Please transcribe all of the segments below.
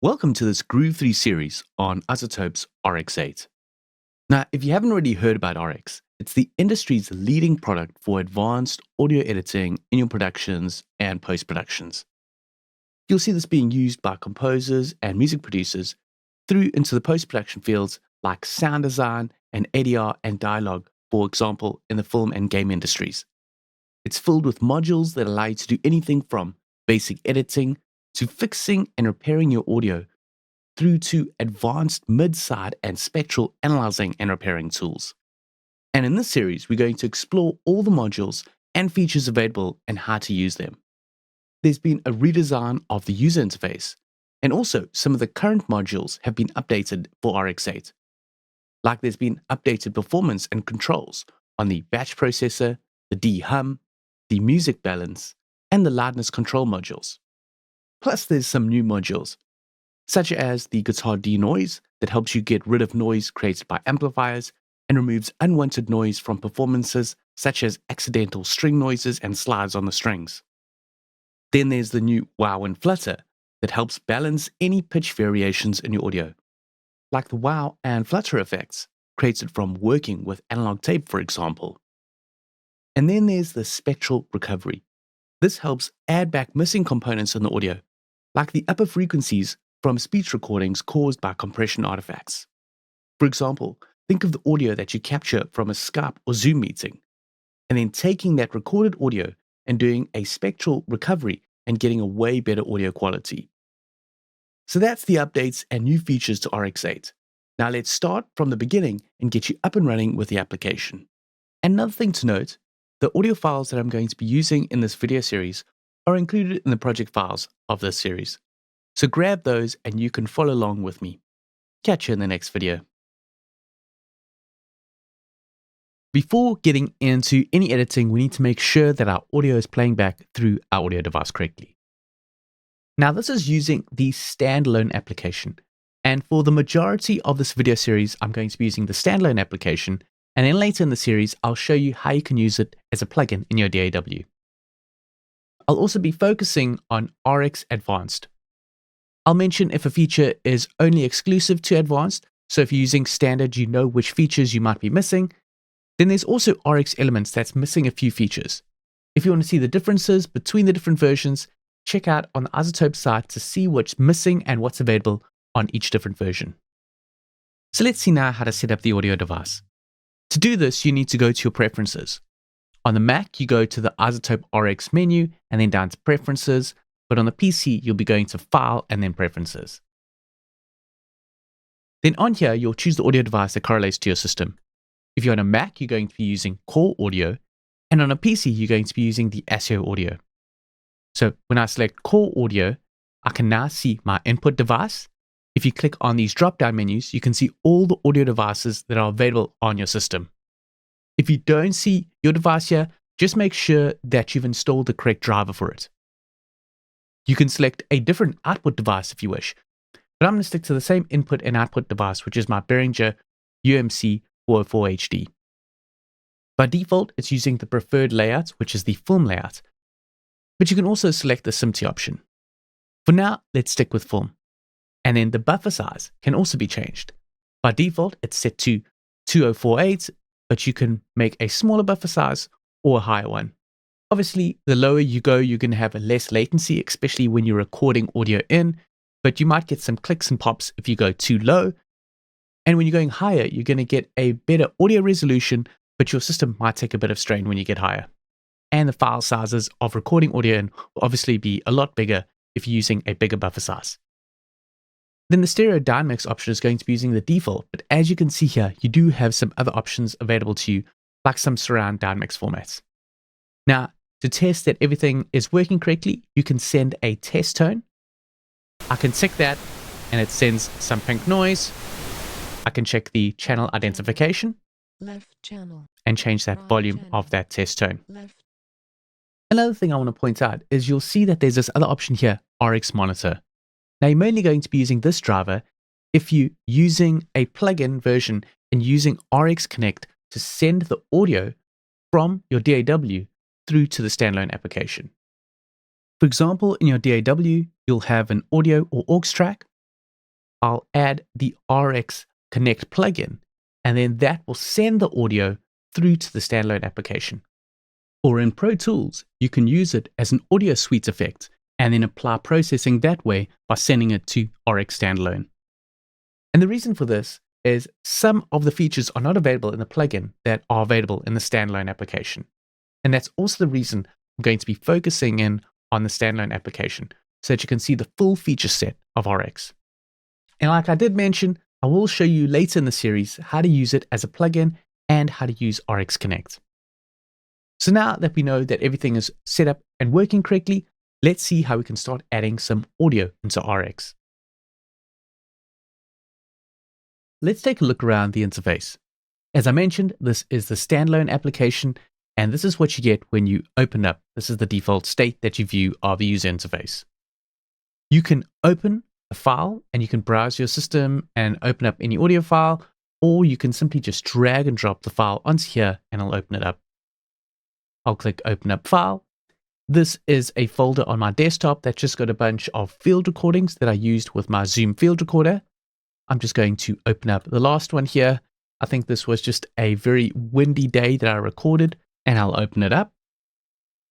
Welcome to this Groove3 series on iZotope's RX8. Now, if you haven't already heard about RX, it's the industry's leading product for advanced audio editing in your productions and post-productions. You'll see this being used by composers and music producers through into the post-production fields like sound design and ADR and dialogue, for example, in the film and game industries. It's filled with modules that allow you to do anything from basic editing to fixing and repairing your audio, through to advanced mid-side and spectral analyzing and repairing tools. And in this series, we're going to explore all the modules and features available and how to use them. There's been a redesign of the user interface, and also some of the current modules have been updated for RX8. Like there's been updated performance and controls on the batch processor, the D-hum, the music balance, and the loudness control modules. Plus, there's some new modules, such as the guitar DeNoise that helps you get rid of noise created by amplifiers and removes unwanted noise from performances, such as accidental string noises and slides on the strings. Then there's the new wow and Flutter that helps balance any pitch variations in your audio, like the wow and Flutter effects created from working with analog tape, for example. And then there's the Spectral Recovery. This helps add back missing components in the audio, like the upper frequencies from speech recordings caused by compression artifacts. For example, think of the audio that you capture from a Skype or Zoom meeting, and then taking that recorded audio and doing a spectral recovery and getting a way better audio quality. So that's the updates and new features to RX8. Now let's start from the beginning and get you up and running with the application. Another thing to note, the audio files that I'm going to be using in this video series are included in the project files of this series. So grab those and you can follow along with me. Catch you in the next video. Before getting into any editing, we need to make sure that our audio is playing back through our audio device correctly. Now this is using the standalone application. And for the majority of this video series, I'm going to be using the standalone application. And then later in the series, I'll show you how you can use it as a plugin in your DAW. I'll also be focusing on RX Advanced. I'll mention if a feature is only exclusive to Advanced, so if you're using Standard, you know which features you might be missing. Then there's also RX Elements that's missing a few features. If you want to see the differences between the different versions, check out on the iZotope site to see what's missing and what's available on each different version. So let's see now how to set up the audio device. To do this, you need to go to your preferences. On the Mac, you go to the iZotope RX menu and then down to Preferences, but on the PC, you'll be going to File and then Preferences. Then on here, you'll choose the audio device that correlates to your system. If you're on a Mac, you're going to be using Core Audio, and on a PC, you're going to be using the ASIO Audio. So when I select Core Audio, I can now see my input device. If you click on these drop-down menus, you can see all the audio devices that are available on your system. If you don't see your device here, just make sure that you've installed the correct driver for it. You can select a different output device if you wish, but I'm going to stick to the same input and output device, which is my Behringer UMC 404HD. By default, it's using the preferred layout, which is the film layout, but you can also select the SMPTE option. For now, let's stick with film. And then the buffer size can also be changed. By default, it's set to 2048, but you can make a smaller buffer size or a higher one. Obviously, the lower you go, you're going to have a less latency, especially when you're recording audio in, but you might get some clicks and pops if you go too low. And when you're going higher, you're going to get a better audio resolution, but your system might take a bit of strain when you get higher. And the file sizes of recording audio in will obviously be a lot bigger if you're using a bigger buffer size. Then the stereo downmix option is going to be using the default, but as you can see here, you do have some other options available to you, like some surround downmix formats. Now, to test that everything is working correctly, you can send a test tone. I can tick that, and it sends some pink noise. I can check the channel identification, left channel, and change that right volume channel, of that test tone. left. Another thing I want to point out is you'll see that there's this other option here, RX Monitor. Now, you're mainly going to be using this driver if you're using a plugin version and using RX Connect to send the audio from your DAW through to the standalone application. For example, in your DAW, you'll have an audio or aux track, I'll add the RX Connect plugin, and then that will send the audio through to the standalone application. Or in Pro Tools, you can use it as an audio suite effect and then apply processing that way by sending it to RX Standalone. And the reason for this is some of the features are not available in the plugin that are available in the standalone application. And that's also the reason I'm going to be focusing in on the standalone application so that you can see the full feature set of RX. And like I did mention, I will show you later in the series how to use it as a plugin and how to use RX Connect. So now that we know that everything is set up and working correctly, let's see how we can start adding some audio into RX. Let's take a look around the interface. As I mentioned, this is the standalone application, and this is what you get when you open up. This is the default state that you view of the user interface. You can open a file and you can browse your system and open up any audio file, or you can simply just drag and drop the file onto here and I'll open it up. I'll click Open Up File. This is a folder on my desktop that's just got a bunch of field recordings that I used with my Zoom field recorder. I'm just going to open up the last one here. I think this was just a very windy day that I recorded, and I'll open it up.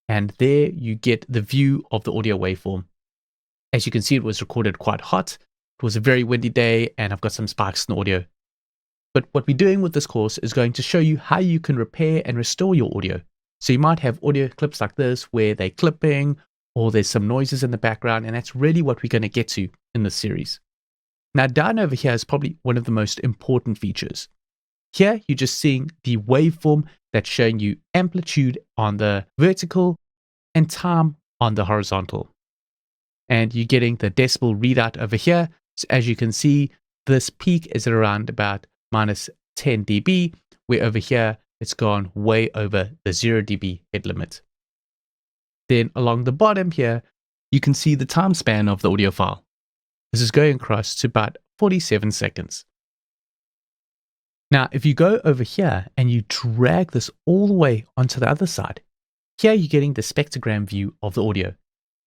And there you get the view of the audio waveform. As you can see, it was recorded quite hot. It was a very windy day, and I've got some spikes in the audio. But what we're doing with this course is going to show you how you can repair and restore your audio. So you might have audio clips like this where they're clipping or there's some noises in the background, and that's really what we're going to get to in this series. Now down over here is probably one of the most important features. Here you're just seeing the waveform that's showing you amplitude on the vertical and time on the horizontal. And you're getting the decibel readout over here. So as you can see, this peak is at around about minus 10 dB, where over here it's gone way over the 0 dB head limit. Then along the bottom here, you can see the time span of the audio file. This is going across to about 47 seconds. Now, if you go over here and you drag this all the way onto the other side, here you're getting the spectrogram view of the audio.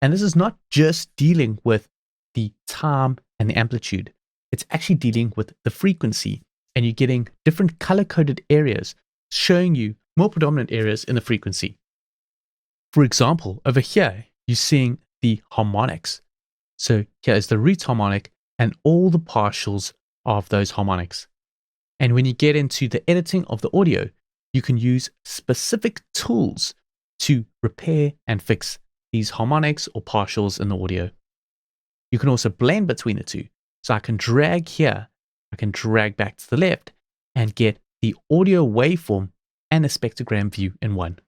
And this is not just dealing with the time and the amplitude. It's actually dealing with the frequency, and you're getting different color-coded areas showing you more predominant areas in the frequency. For example, over here, you're seeing the harmonics. So here is the root harmonic and all the partials of those harmonics. And when you get into the editing of the audio, you can use specific tools to repair and fix these harmonics or partials in the audio. You can also blend between the two. So I can drag here, I can drag back to the left and get the audio waveform and a spectrogram view in one.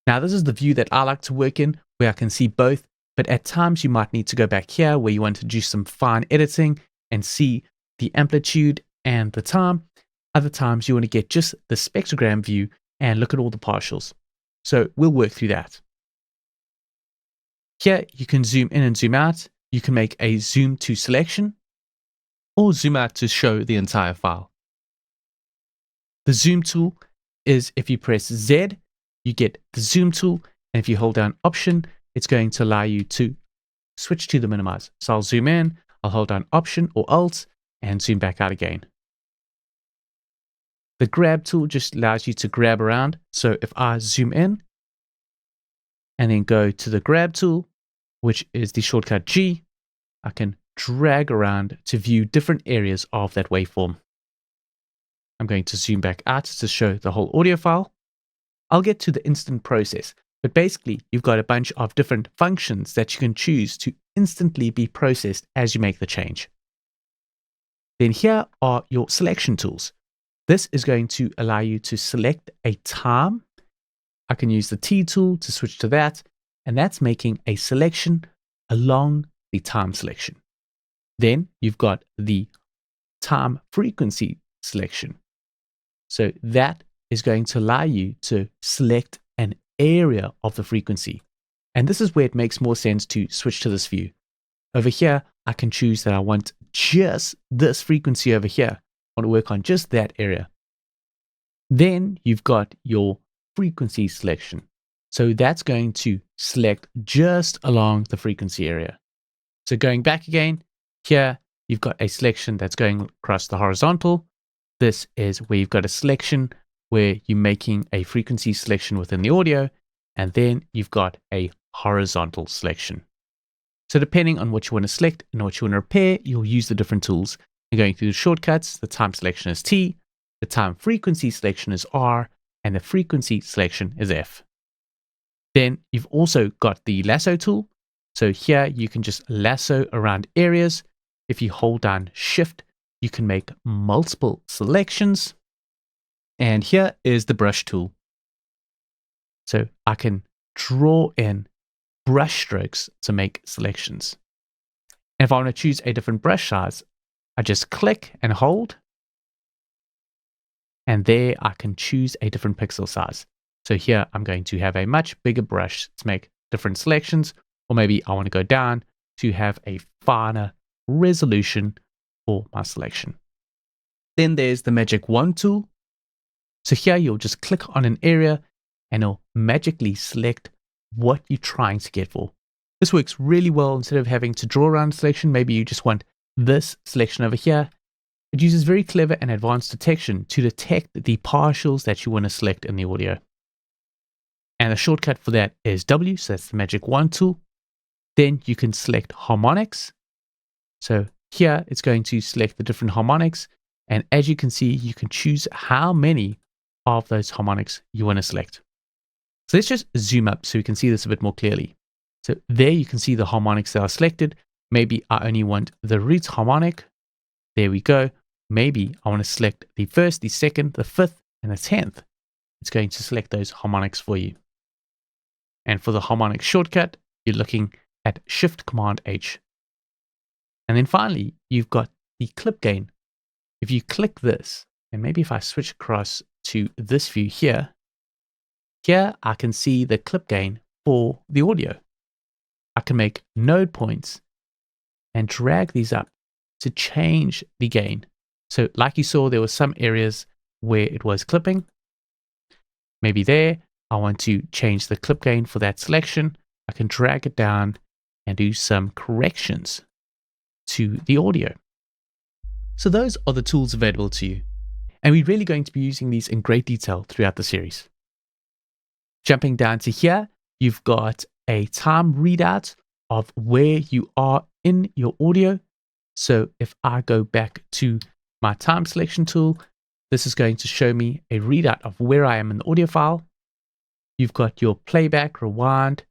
Now this is the view that I like to work in, where I can see both, but at times you might need to go back here where you want to do some fine editing and see the amplitude and the time. Other times you want to get just the spectrogram view and look at all the partials. So we'll work through that. Here you can zoom in and zoom out. You can make a zoom to selection or zoom out to show the entire file. The zoom tool is if you press Z, you get the zoom tool, and if you hold down Option, it's going to allow you to switch to the minimize. So I'll zoom in, I'll hold down Option or Alt, and zoom back out again. The grab tool just allows you to grab around. So if I zoom in and then go to the grab tool, which is the shortcut G, I can drag around to view different areas of that waveform. I'm going to zoom back out to show the whole audio file. I'll get to the instant process, but basically you've got a bunch of different functions that you can choose to instantly be processed as you make the change. Then here are your selection tools. This is going to allow you to select a time. I can use the T tool to switch to that, and that's making a selection along the time selection. Then you've got the time frequency selection. So that is going to allow you to select an area of the frequency. And this is where it makes more sense to switch to this view. Over here, I can choose that I want just this frequency over here. I want to work on just that area. Then you've got your frequency selection. So that's going to select just along the frequency area. So going back again, here you've got a selection that's going across the horizontal. This is where you've got a selection where you're making a frequency selection within the audio, and then you've got a horizontal selection. So depending on what you want to select and what you want to repair, you'll use the different tools. You're going through the shortcuts. The time selection is T, the time frequency selection is R, and the frequency selection is F. Then you've also got the lasso tool. So here you can just lasso around areas. If you hold down Shift, you can make multiple selections. And here is the brush tool. So I can draw in brush strokes to make selections. And if I want to choose a different brush size, I just click and hold. And there I can choose a different pixel size. So here I'm going to have a much bigger brush to make different selections, or maybe I want to go down to have a finer resolution for my selection. Then there's the Magic Wand tool. So here you'll just click on an area and it'll magically select what you're trying to get for. This works really well. Instead of having to draw around a selection, maybe you just want this selection over here. It uses very clever and advanced detection to detect the partials that you want to select in the audio. And the shortcut for that is W, so that's the Magic Wand tool. Then you can select harmonics. So here it's going to select the different harmonics. And as you can see, you can choose how many of those harmonics you want to select. So let's just zoom up so we can see this a bit more clearly. So there you can see the harmonics that are selected. Maybe I only want the root harmonic. There we go. Maybe I want to select the first, the second, the fifth, and the 10th. It's going to select those harmonics for you. And for the harmonic shortcut, you're looking at Shift Command H. And then finally, you've got the clip gain. If you click this, and maybe if I switch across to this view here, I can see the clip gain for the audio. I can make node points and drag these up to change the gain. So like you saw, there were some areas where it was clipping. Maybe there, I want to change the clip gain for that selection. I can drag it down and do some corrections to the audio. So those are the tools available to you. And we're really going to be using these in great detail throughout the series. Jumping down to here, you've got a time readout of where you are in your audio. So if I go back to my time selection tool, this is going to show me a readout of where I am in the audio file. You've got your playback, rewind,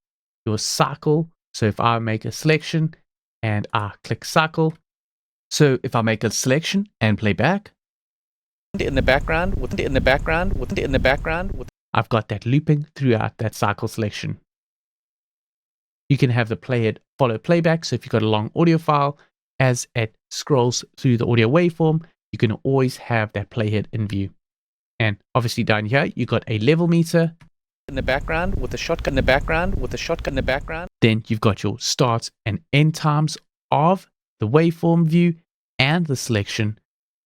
your cycle. So if I make a selection and I click cycle, so if I make a selection and play back, in the background, I've got that looping throughout that cycle selection. You can have the playhead follow playback. So if you've got a long audio file, as it scrolls through the audio waveform, you can always have that playhead in view. And obviously down here, you've got a level meter in the background with a shotgun in the background. Then you've got your start and end times of the waveform view and the selection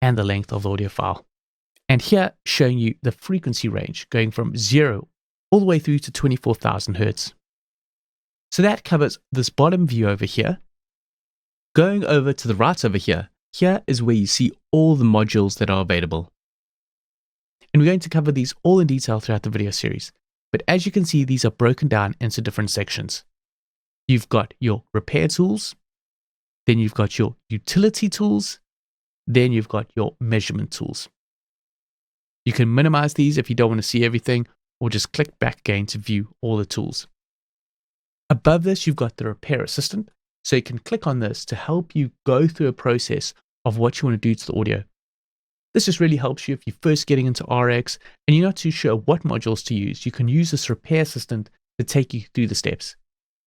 and the length of the audio file. And here showing you the frequency range going from 0 all the way through to 24,000 Hertz. So that covers this bottom view over here. Going over to the right over here, here is where you see all the modules that are available. And we're going to cover these all in detail throughout the video series. But as you can see, these are broken down into different sections. You've got your repair tools, then you've got your utility tools, then you've got your measurement tools. You can minimize these if you don't want to see everything, or just click back again to view all the tools. Above this, you've got the repair assistant. So you can click on this to help you go through a process of what you want to do to the audio. This just really helps you if you're first getting into RX and you're not too sure what modules to use. You can use this repair assistant to take you through the steps.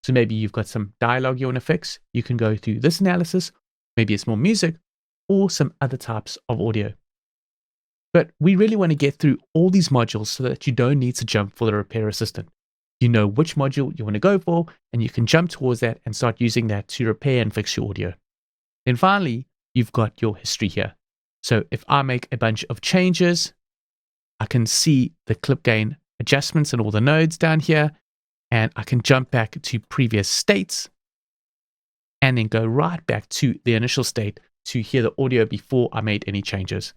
So maybe you've got some dialogue you want to fix. You can go through this analysis. Maybe it's more music or some other types of audio. But we really want to get through all these modules so that you don't need to jump for the repair assistant. You know which module you want to go for, and you can jump towards that and start using that to repair and fix your audio. Then finally, you've got your history here. So if I make a bunch of changes, I can see the clip gain adjustments and all the nodes down here, and I can jump back to previous states and then go right back to the initial state to hear the audio before I made any changes.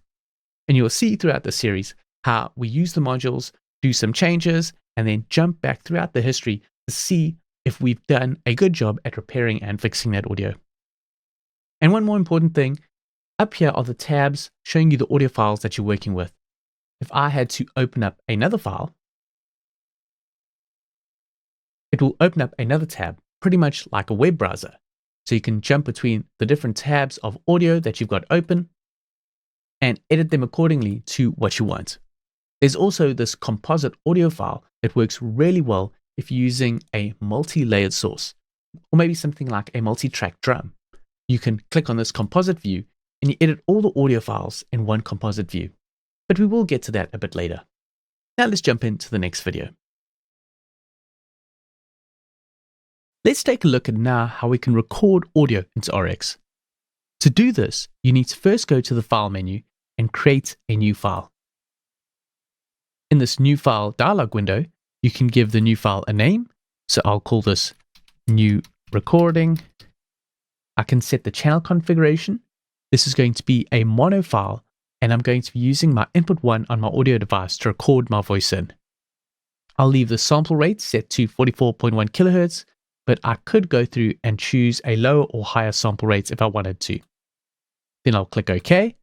And you'll see throughout the series how we use the modules, do some changes, and then jump back throughout the history to see if we've done a good job at repairing and fixing that audio. And one more important thing, up here are the tabs showing you the audio files that you're working with. If I had to open up another file, it will open up another tab, pretty much like a web browser. So you can jump between the different tabs of audio that you've got open and edit them accordingly to what you want. There's also this composite audio file that works really well if you're using a multi-layered source, or maybe something like a multi-track drum. You can click on this composite view and you edit all the audio files in one composite view. But we will get to that a bit later. Now let's jump into the next video. Let's take a look at now how we can record audio into RX. To do this, you need to first go to the File menu and create a new file. In this new file dialog window, you can give the new file a name. So I'll call this new recording. I can set the channel configuration. This is going to be a mono file, and I'm going to be using my input 1 on my audio device to record my voice in. I'll leave the sample rate set to 44.1 kilohertz, but I could go through and choose a lower or higher sample rates if I wanted to. Then I'll click OK.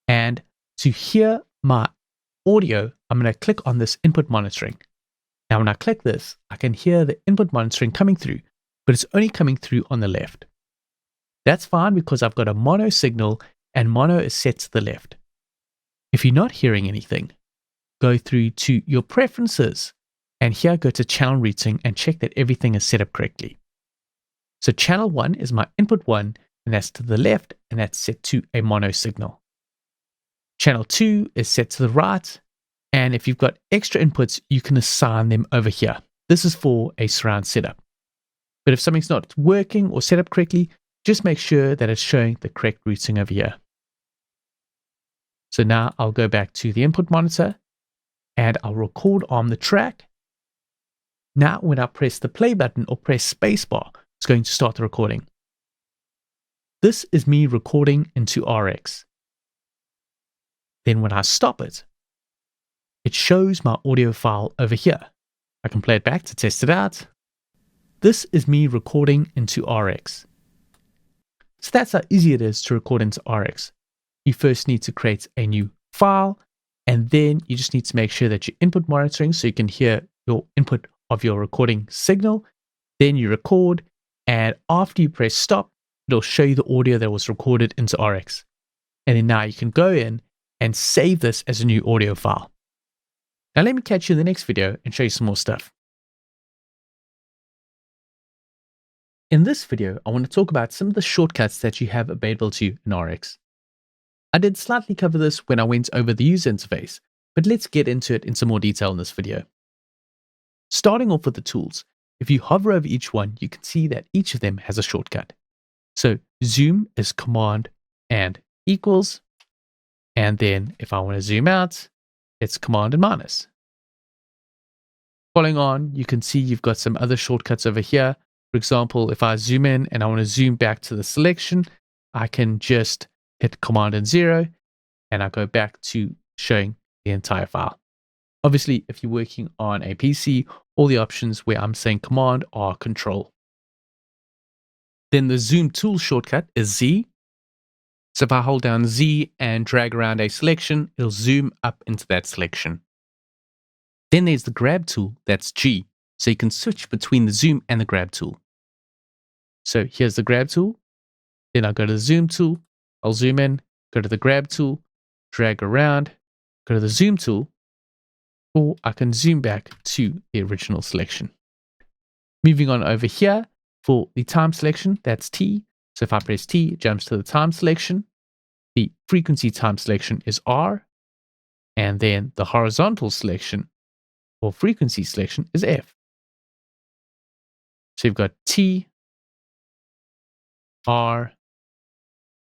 And to hear my audio, I'm going to click on this input monitoring. Now when I click this, I can hear the input monitoring coming through, but it's only coming through on the left. That's fine because I've got a mono signal and mono is set to the left. If you're not hearing anything, go through to your preferences and here go to channel routing and check that everything is set up correctly. So channel 1 is my input 1 and that's to the left and that's set to a mono signal. Channel 2 is set to the right, and if you've got extra inputs, you can assign them over here. This is for a surround setup. But if something's not working or set up correctly, just make sure that it's showing the correct routing over here. So now I'll go back to the input monitor and I'll record on the track. Now when I press the play button or press spacebar, it's going to start the recording. This is me recording into RX. Then when I stop it, it shows my audio file over here. I can play it back to test it out. This is me recording into RX. So that's how easy it is to record into RX. You first need to create a new file, and then you just need to make sure that you're input monitoring so you can hear your input of your recording signal. Then you record, and after you press stop, it'll show you the audio that was recorded into RX. And then now you can go in and save this as a new audio file. Now let me catch you in the next video and show you some more stuff. In this video, I want to talk about some of the shortcuts that you have available to you in RX. I did slightly cover this when I went over the user interface, but let's get into it in some more detail in this video. Starting off with the tools, if you hover over each one, you can see that each of them has a shortcut. So zoom is command and equals. And then if I want to zoom out, it's command and minus. Following on, you can see you've got some other shortcuts over here. For example, if I zoom in and I want to zoom back to the selection, I can just hit command and 0 and I go back to showing the entire file. Obviously, if you're working on a PC, all the options where I'm saying command are control. Then the zoom tool shortcut is Z. So if I hold down Z and drag around a selection, it'll zoom up into that selection. Then there's the grab tool, that's G. So you can switch between the zoom and the grab tool. So here's the grab tool. Then I'll go to the zoom tool. I'll zoom in, go to the grab tool, drag around, go to the zoom tool, or I can zoom back to the original selection. Moving on over here for the time selection, that's T. So if I press T, it jumps to the time selection. The frequency time selection is R. And then the horizontal selection or frequency selection is F. So you've got T, R,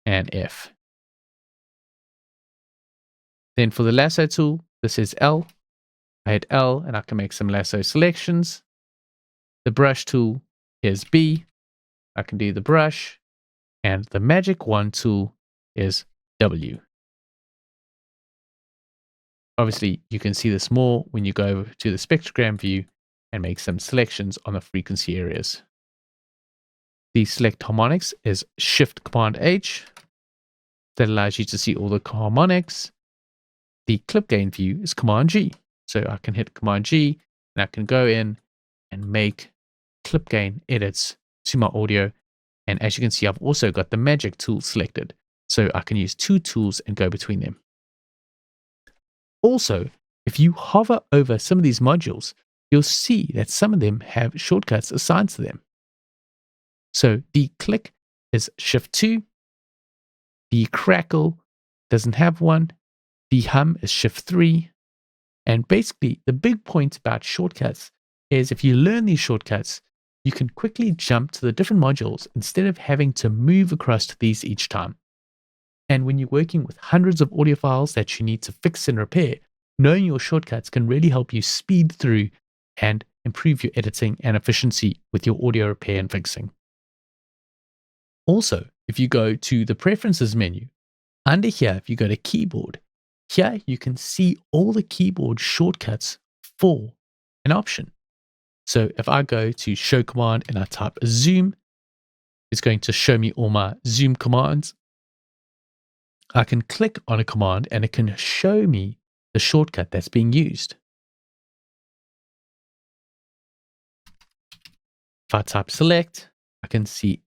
and F. Then for the lasso tool, this is L. I hit L and I can make some lasso selections. The brush tool is B. I can do the brush. And the magic wand tool is W. Obviously, you can see this more when you go over to the spectrogram view and make some selections on the frequency areas. The select harmonics is Shift Command H. That allows you to see all the harmonics. The clip gain view is Command G. So I can hit Command G and I can go in and make clip gain edits to my audio. And as you can see, I've also got the magic tool selected. So I can use two tools and go between them. Also, if you hover over some of these modules, you'll see that some of them have shortcuts assigned to them. So DeClick is Shift 2. The Crackle doesn't have one. The Hum is Shift 3. And basically, the big point about shortcuts is if you learn these shortcuts, you can quickly jump to the different modules instead of having to move across to these each time. And when you're working with hundreds of audio files that you need to fix and repair, knowing your shortcuts can really help you speed through and improve your editing and efficiency with your audio repair and fixing. Also, if you go to the Preferences menu, under here, if you go to Keyboard, here you can see all the keyboard shortcuts for an option. So if I go to Show Command and I type Zoom, it's going to show me all my Zoom commands. I can click on a command and it can show me the shortcut that's being used. If I type Select, I can see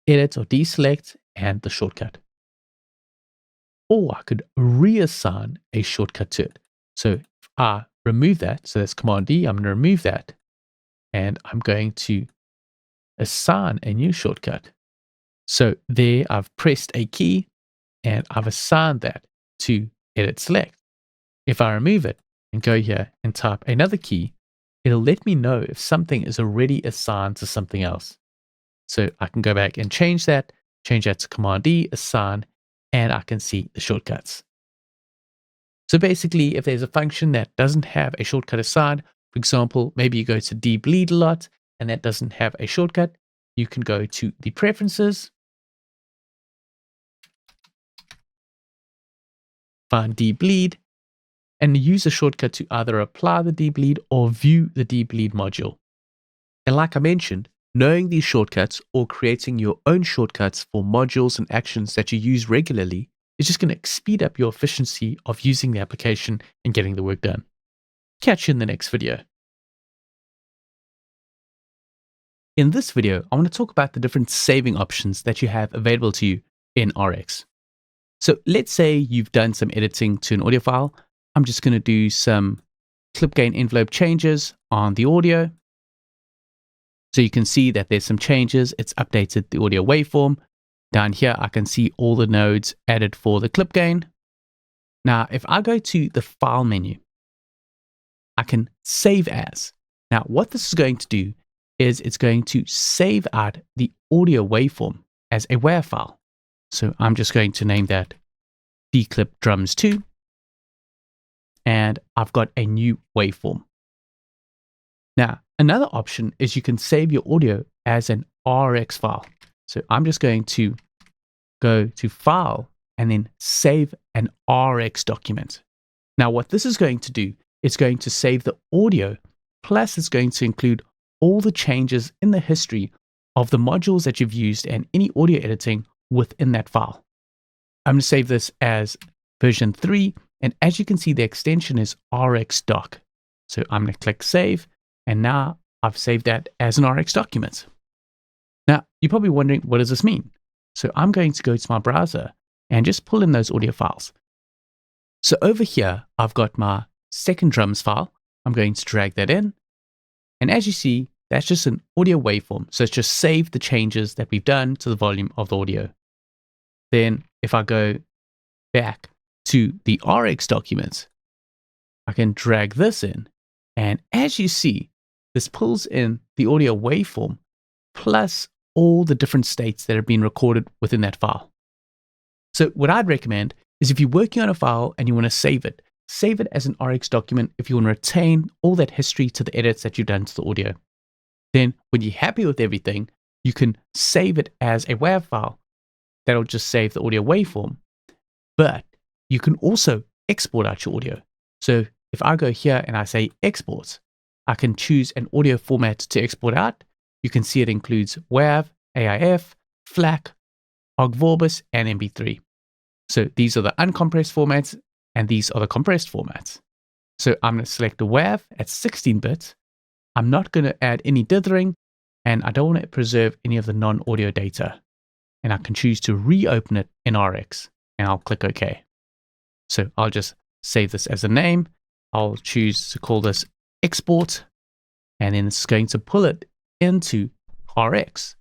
Edit or Deselect and the shortcut. Or I could reassign a shortcut to it. So if I remove that, so that's Command D, I'm going to remove that. And I'm going to assign a new shortcut. So there I've pressed a key and I've assigned that to Edit Select. If I remove it and go here and type another key, it'll let me know if something is already assigned to something else. So I can go back and change that to Command D, assign, and I can see the shortcuts. So basically, if there's a function that doesn't have a shortcut assigned, for example, maybe you go to debleed a lot and that doesn't have a shortcut, you can go to the Preferences, find debleed, and use a shortcut to either apply the debleed or view the debleed module. And like I mentioned, knowing these shortcuts or creating your own shortcuts for modules and actions that you use regularly is just going to speed up your efficiency of using the application and getting the work done. Catch you in the next video. In this video, I want to talk about the different saving options that you have available to you in RX. So let's say you've done some editing to an audio file. I'm just going to do some clip gain envelope changes on the audio. So you can see that there's some changes. It's updated the audio waveform. Down here, I can see all the nodes added for the clip gain. Now, if I go to the File menu, I can Save As. Now, what this is going to do is it's going to save out the audio waveform as a WAV file. So I'm just going to name that DeClick Drums 2. And I've got a new waveform. Now, another option is you can save your audio as an RX file. So I'm just going to go to File and then Save an RX document. Now, what this is going to do, it's going to save the audio, plus it's going to include all the changes in the history of the modules that you've used and any audio editing within that file. I'm going to save this as version 3. And as you can see, the extension is RxDoc. So I'm going to click Save. And now I've saved that as an RX document. Now, you're probably wondering, what does this mean? So I'm going to go to my browser and just pull in those audio files. So over here, I've got my second drums file. I'm going to drag that in. And as you see, that's just an audio waveform. So it's just saved the changes that we've done to the volume of the audio. Then if I go back to the RX documents, I can drag this in. And as you see, this pulls in the audio waveform plus all the different states that have been recorded within that file. So what I'd recommend is if you're working on a file and you want to save it as an RX document if you want to retain all that history to the edits that you've done to the audio. Then when you're happy with everything, you can save it as a WAV file that'll just save the audio waveform. But you can also export out your audio. So if I go here and I say export, I can choose an audio format to export out. You can see it includes WAV, AIF, FLAC, OGG-Vorbis, and MP3. So these are the uncompressed formats, and these are the compressed formats. So I'm going to select the WAV at 16-bit. I'm not going to add any dithering, and I don't want to preserve any of the non-audio data. And I can choose to reopen it in RX, and I'll click OK. So I'll just save this as a name. I'll choose to call this export, and then it's going to pull it into RX.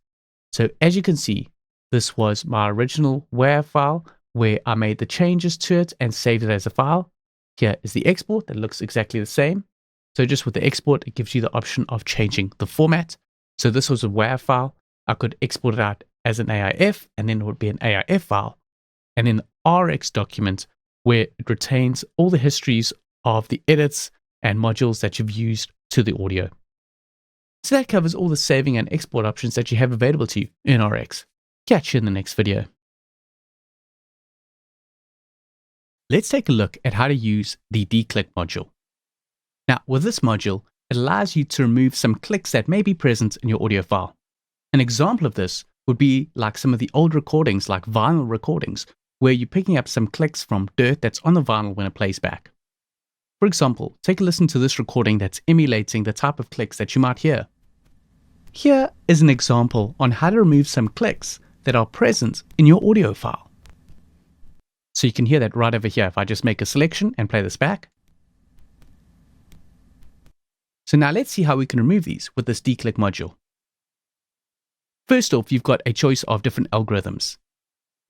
So as you can see, this was my original WAV file where I made the changes to it and saved it as a file. Here is the export that looks exactly the same. So just with the export, it gives you the option of changing the format. So this was a WAV file. I could export it out as an AIF, and then it would be an AIF file. And in the RX document, where it retains all the histories of the edits and modules that you've used to the audio. So that covers all the saving and export options that you have available to you in RX. Catch you in the next video. Let's take a look at how to use the DeClick module. Now, with this module, it allows you to remove some clicks that may be present in your audio file. An example of this would be like some of the old recordings, like vinyl recordings, where you're picking up some clicks from dirt that's on the vinyl when it plays back. For example, take a listen to this recording that's emulating the type of clicks that you might hear. Here is an example on how to remove some clicks that are present in your audio file. So you can hear that right over here if I just make a selection and play this back. So now let's see how we can remove these with this DeClick module. First off, you've got a choice of different algorithms.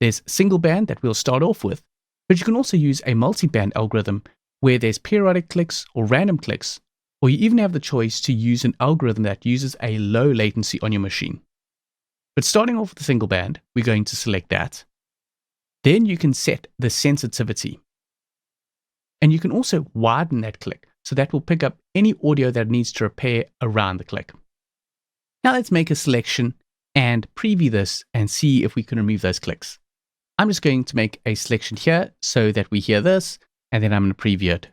There's single band that we'll start off with, but you can also use a multi-band algorithm where there's periodic clicks or random clicks, or you even have the choice to use an algorithm that uses a low latency on your machine. But starting off with the single band, we're going to select that. Then you can set the sensitivity. And you can also widen that click, so that will pick up any audio that needs to repair around the click. Now let's make a selection and preview this and see if we can remove those clicks. I'm just going to make a selection here so that we hear this, and then I'm going to preview it.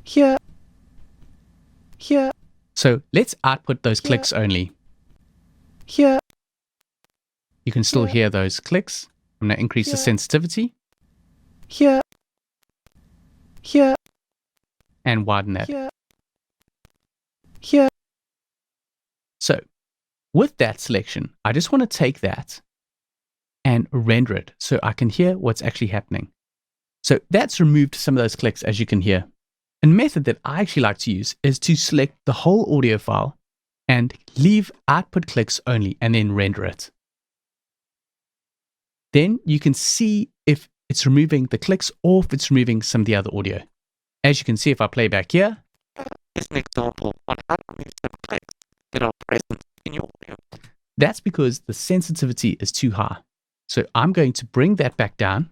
Here. So let's output those clicks only. Here. You can still hear those clicks. I'm going to increase the sensitivity. Here. And widen that. Here. So with that selection, I just want to take that and render it so I can hear what's actually happening. So that's removed some of those clicks, as you can hear. A method that I actually like to use is to select the whole audio file and leave output clicks only and then render it. Then you can see if it's removing the clicks or if it's removing some of the other audio. As you can see, if I play back here, here's an example on how to remove some clicks that are present in your audio. That's because the sensitivity is too high. So I'm going to bring that back down,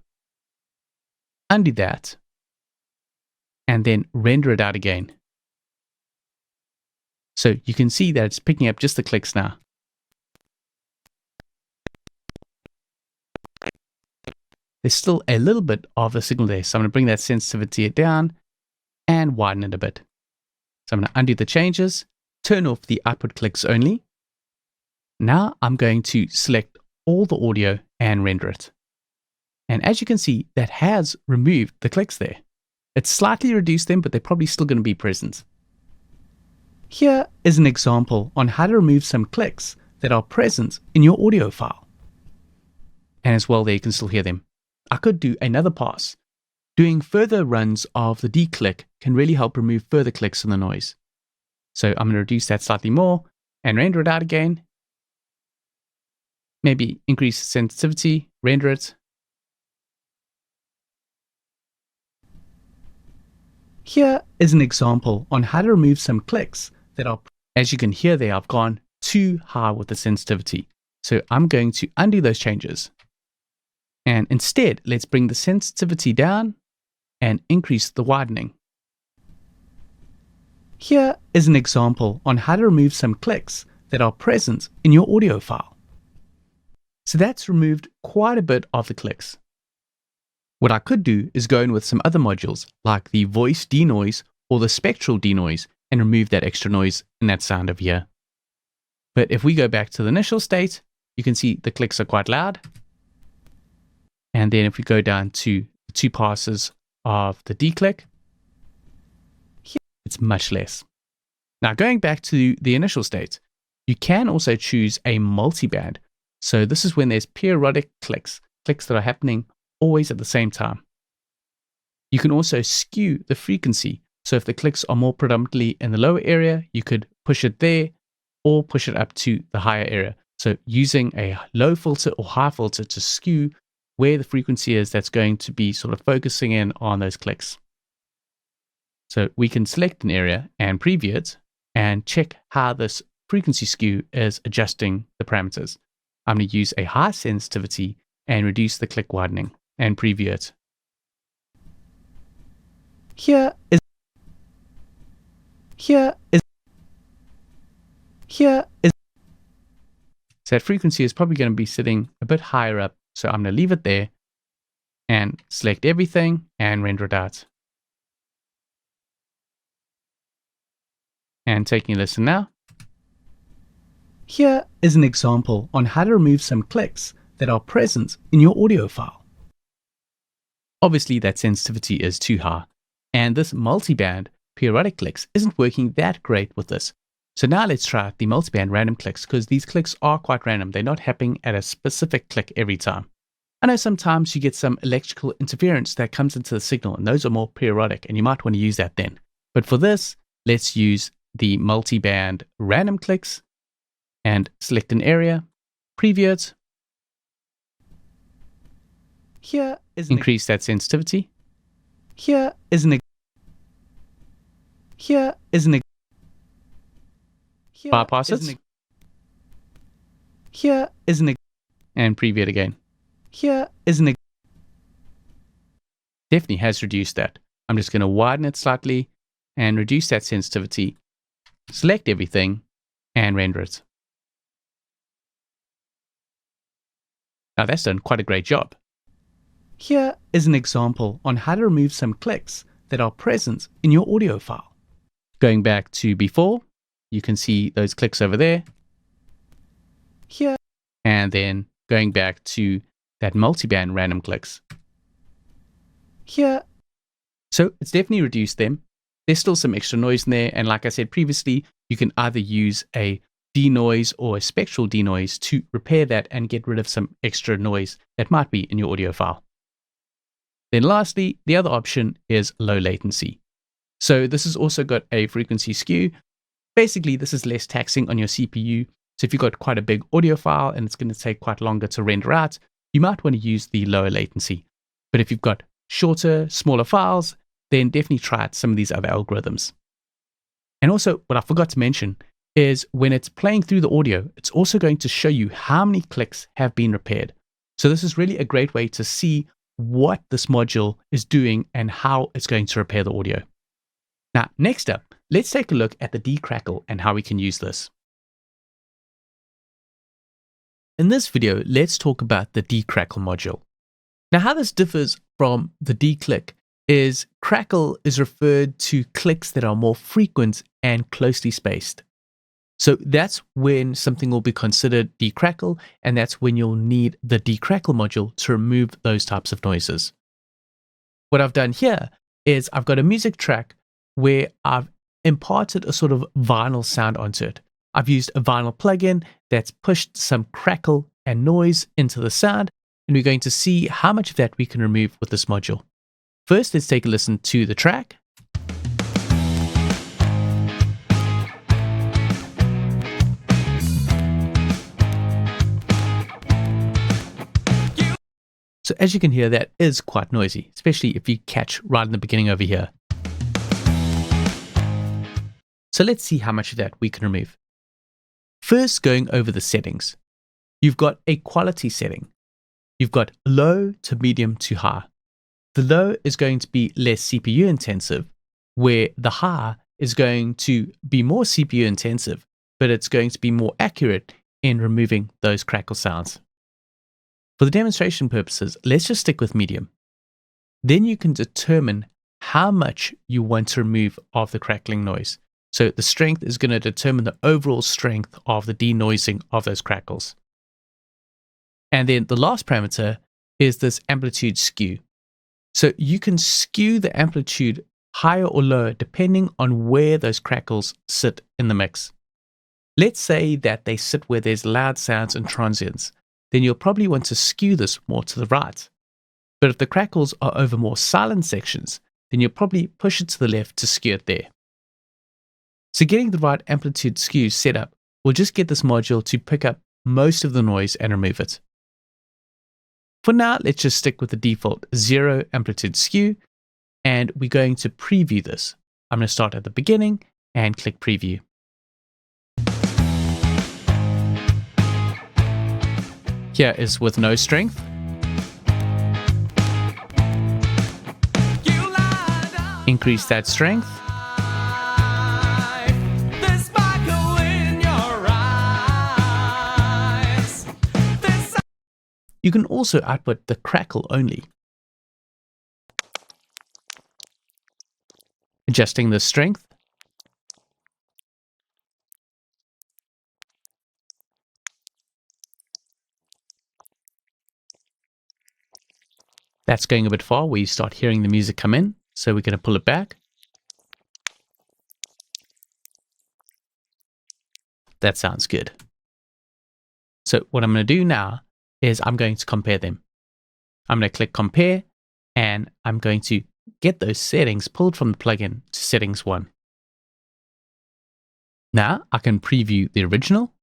undo that, and then render it out again. So you can see that it's picking up just the clicks now. There's still a little bit of the signal there, so I'm going to bring that sensitivity down and widen it a bit. So I'm going to undo the changes, turn off the output clicks only. Now I'm going to select all the audio and render it. And as you can see, that has removed the clicks there. It's slightly reduced them, but they're probably still going to be present. Here is an example on how to remove some clicks that are present in your audio file. And as well, there you can still hear them. I could do another pass. Doing further runs of the DeClick can really help remove further clicks in the noise. So I'm going to reduce that slightly more and render it out again. Maybe increase the sensitivity, render it. Here is an example on how to remove some clicks that are, as you can hear there, I've gone too high with the sensitivity. So I'm going to undo those changes. And instead, let's bring the sensitivity down and increase the widening. Here is an example on how to remove some clicks that are present in your audio file. So that's removed quite a bit of the clicks. What I could do is go in with some other modules like the voice DeNoise or the spectral DeNoise and remove that extra noise in that sound over here. But if we go back to the initial state, you can see the clicks are quite loud. And then if we go down to the 2 passes of the DeClick, it's much less. Now going back to the initial state, you can also choose a multiband. So this is when there's periodic clicks that are happening always at the same time. You can also skew the frequency. So if the clicks are more predominantly in the lower area, you could push it there or push it up to the higher area. So using a low filter or high filter to skew where the frequency is that's going to be sort of focusing in on those clicks. So we can select an area and preview it and check how this frequency skew is adjusting the parameters. I'm going to use a high sensitivity and reduce the click widening and preview it. Here is so that frequency is probably going to be sitting a bit higher up. So I'm going to leave it there and select everything and render it out. And taking a listen now. Here is an example on how to remove some clicks that are present in your audio file. Obviously that sensitivity is too high, and this multiband periodic clicks isn't working that great with this. So now let's try out the multiband random clicks, because these clicks are quite random. They're not happening at a specific click every time. I know sometimes you get some electrical interference that comes into the signal, and those are more periodic, and you might want to use that then. But for this, let's use the multiband random clicks and select an area, preview it. Here is increase that sensitivity. Here is an bypass it. Here is an and preview it again. Here is an definitely has reduced that. I'm just going to widen it slightly and reduce that sensitivity. Select everything and render it. Now that's done quite a great job. Here is an example on how to remove some clicks that are present in your audio file. Going back to before, you can see those clicks over there. Here. And then going back to that multiband random clicks. Here. So it's definitely reduced them. There's still some extra noise in there. And like I said previously, you can either use a DeNoise or a spectral DeNoise to repair that and get rid of some extra noise that might be in your audio file. Then lastly, the other option is low latency. So this has also got a frequency skew. Basically, this is less taxing on your CPU. So if you've got quite a big audio file and it's going to take quite longer to render out, you might want to use the lower latency. But if you've got shorter, smaller files, then definitely try out some of these other algorithms. And also, what I forgot to mention is when it's playing through the audio, it's also going to show you how many clicks have been repaired. So this is really a great way to see what this module is doing and how it's going to repair the audio. Now, next up, let's take a look at the Crackle and how we can use this. In this video, let's talk about the Crackle module. Now, how this differs from the DeClick is Crackle is referred to clicks that are more frequent and closely spaced. So that's when something will be considered Crackle, and that's when you'll need the Crackle module to remove those types of noises. What I've done here is I've got a music track where I've imparted a sort of vinyl sound onto it. I've used a vinyl plugin that's pushed some crackle and noise into the sound, and we're going to see how much of that we can remove with this module. First, let's take a listen to the track. So as you can hear, that is quite noisy, especially if you catch right in the beginning over here. So let's see how much of that we can remove. First, going over the settings. You've got a quality setting. You've got low to medium to high. The low is going to be less CPU intensive, where the high is going to be more CPU intensive, but it's going to be more accurate in removing those crackle sounds. For the demonstration purposes, let's just stick with medium. Then you can determine how much you want to remove of the crackling noise. So the strength is going to determine the overall strength of the denoising of those crackles. And then the last parameter is this amplitude skew. So you can skew the amplitude higher or lower depending on where those crackles sit in the mix. Let's say that they sit where there's loud sounds and transients, then you'll probably want to skew this more to the right. But if the crackles are over more silent sections, then you'll probably push it to the left to skew it there. So getting the right amplitude skew set up will just get this module to pick up most of the noise and remove it. For now, let's just stick with the default 0 amplitude skew, and we're going to preview this. I'm going to start at the beginning and click preview. Here is with no strength. Increase that strength. You can also output the crackle only. Adjusting the strength. That's going a bit far where you start hearing the music come in, so we're going to pull it back. That sounds good. So what I'm going to do now is I'm going to compare them. I'm going to click compare, and I'm going to get those settings pulled from the plugin to settings 1. Now I can preview the original.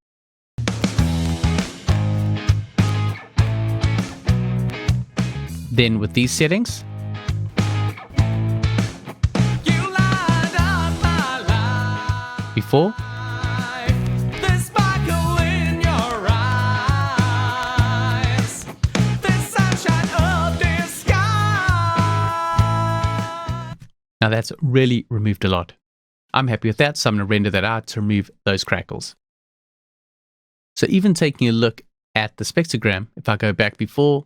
Then with these settings, before, now that's really removed a lot. I'm happy with that, so I'm going to render that out to remove those crackles. So even taking a look at the spectrogram, if I go back before,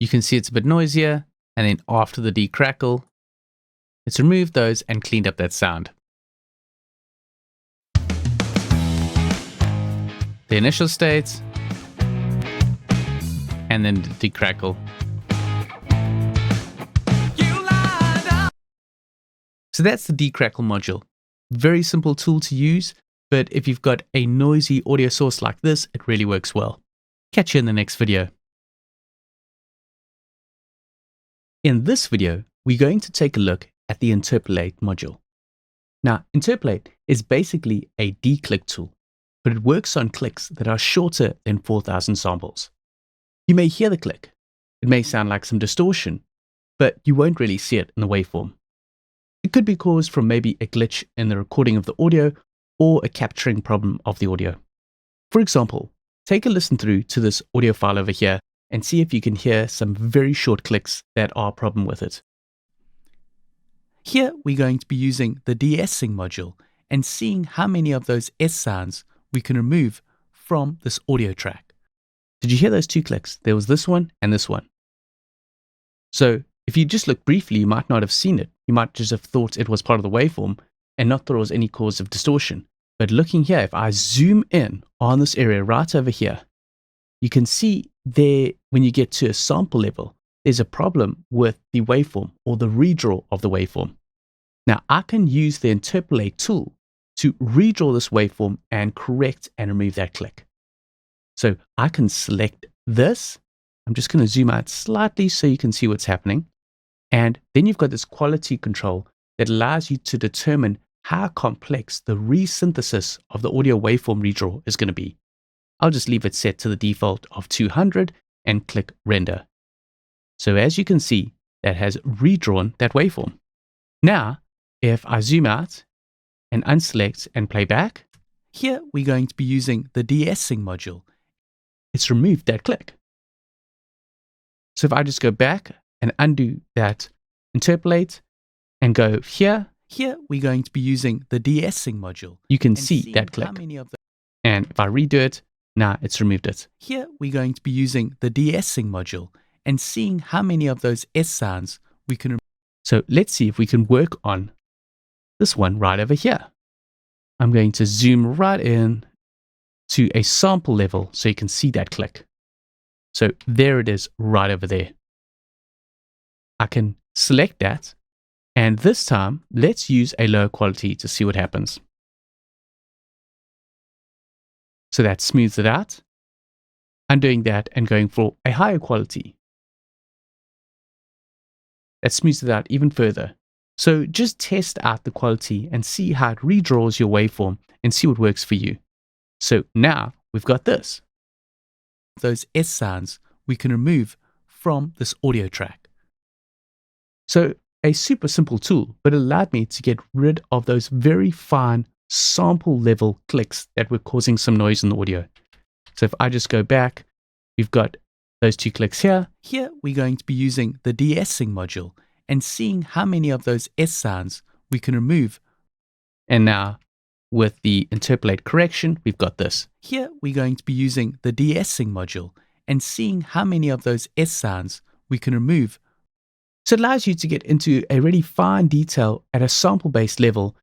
you can see it's a bit noisier, and then after the decrackle, it's removed those and cleaned up that sound. The initial state, and then the decrackle. So that's the DeCrackle module. Very simple tool to use, but if you've got a noisy audio source like this, it really works well. Catch you in the next video. In this video, we're going to take a look at the Interpolate module. Now, Interpolate is basically a DeClick tool, but it works on clicks that are shorter than 4,000 samples. You may hear the click. It may sound like some distortion, but you won't really see it in the waveform. It could be caused from maybe a glitch in the recording of the audio or a capturing problem of the audio. For example, take a listen through to this audio file over here and see if you can hear some very short clicks that are a problem with it. Here we're going to be using the de-essing module and seeing how many of those S sounds we can remove from this audio track. Did you hear those 2 clicks? There was this one and this one. So if you just look briefly, you might not have seen it. You might just have thought it was part of the waveform and not thought it was any cause of distortion. But looking here, if I zoom in on this area right over here, you can see there, when you get to a sample level, there's a problem with the waveform or the redraw of the waveform. Now I can use the Interpolate tool to redraw this waveform and correct and remove that click. So I can select this. I'm just going to zoom out slightly so you can see what's happening. And then you've got this quality control that allows you to determine how complex the resynthesis of the audio waveform redraw is going to be. I'll just leave it set to the default of 200 and click render. So as you can see, that has redrawn that waveform. Now, if I zoom out and unselect and play back, here we're going to be using the de-essing module. It's removed that click. So if I just go back and undo that Interpolate and go here we're going to be using the de-essing module. You can see that click. And if I redo it, Now it's removed it. Here we're going to be using the de-essing module and seeing how many of those S sounds we can remove. So let's see if we can work on this one right over here. I'm going to zoom right in to a sample level so you can see that click. So there it is right over there. I can select that, and this time let's use a lower quality to see what happens. So that smooths it out. Undoing that and going for a higher quality. That smooths it out even further. So just test out the quality and see how it redraws your waveform and see what works for you. So now we've got this. Those S sounds we can remove from this audio track. So a super simple tool, but it allowed me to get rid of those very fine sample level clicks that were causing some noise in the audio. So if I just go back, we've got those two clicks here. Here we're going to be using the de-essing module and seeing how many of those S sounds we can remove. And now with the Interpolate correction, we've got this. Here we're going to be using the de-essing module and seeing how many of those S sounds we can remove. So it allows you to get into a really fine detail at a sample-based level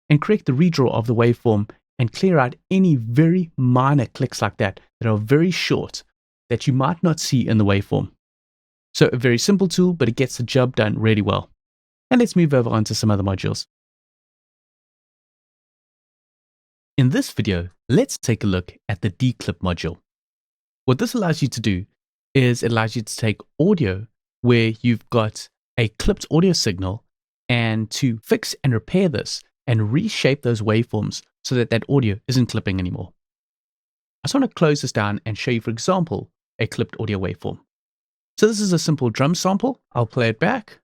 and correct the redraw of the waveform and clear out any very minor clicks like that are very short that you might not see in the waveform. So a very simple tool, but it gets the job done really well. And let's move over onto some other modules. In this video, let's take a look at the DeClick module. What this allows you to do is it allows you to take audio where you've got a clipped audio signal and to fix and repair this and reshape those waveforms so that that audio isn't clipping anymore. I just want to close this down and show you, for example, a clipped audio waveform. So this is a simple drum sample. I'll play it back.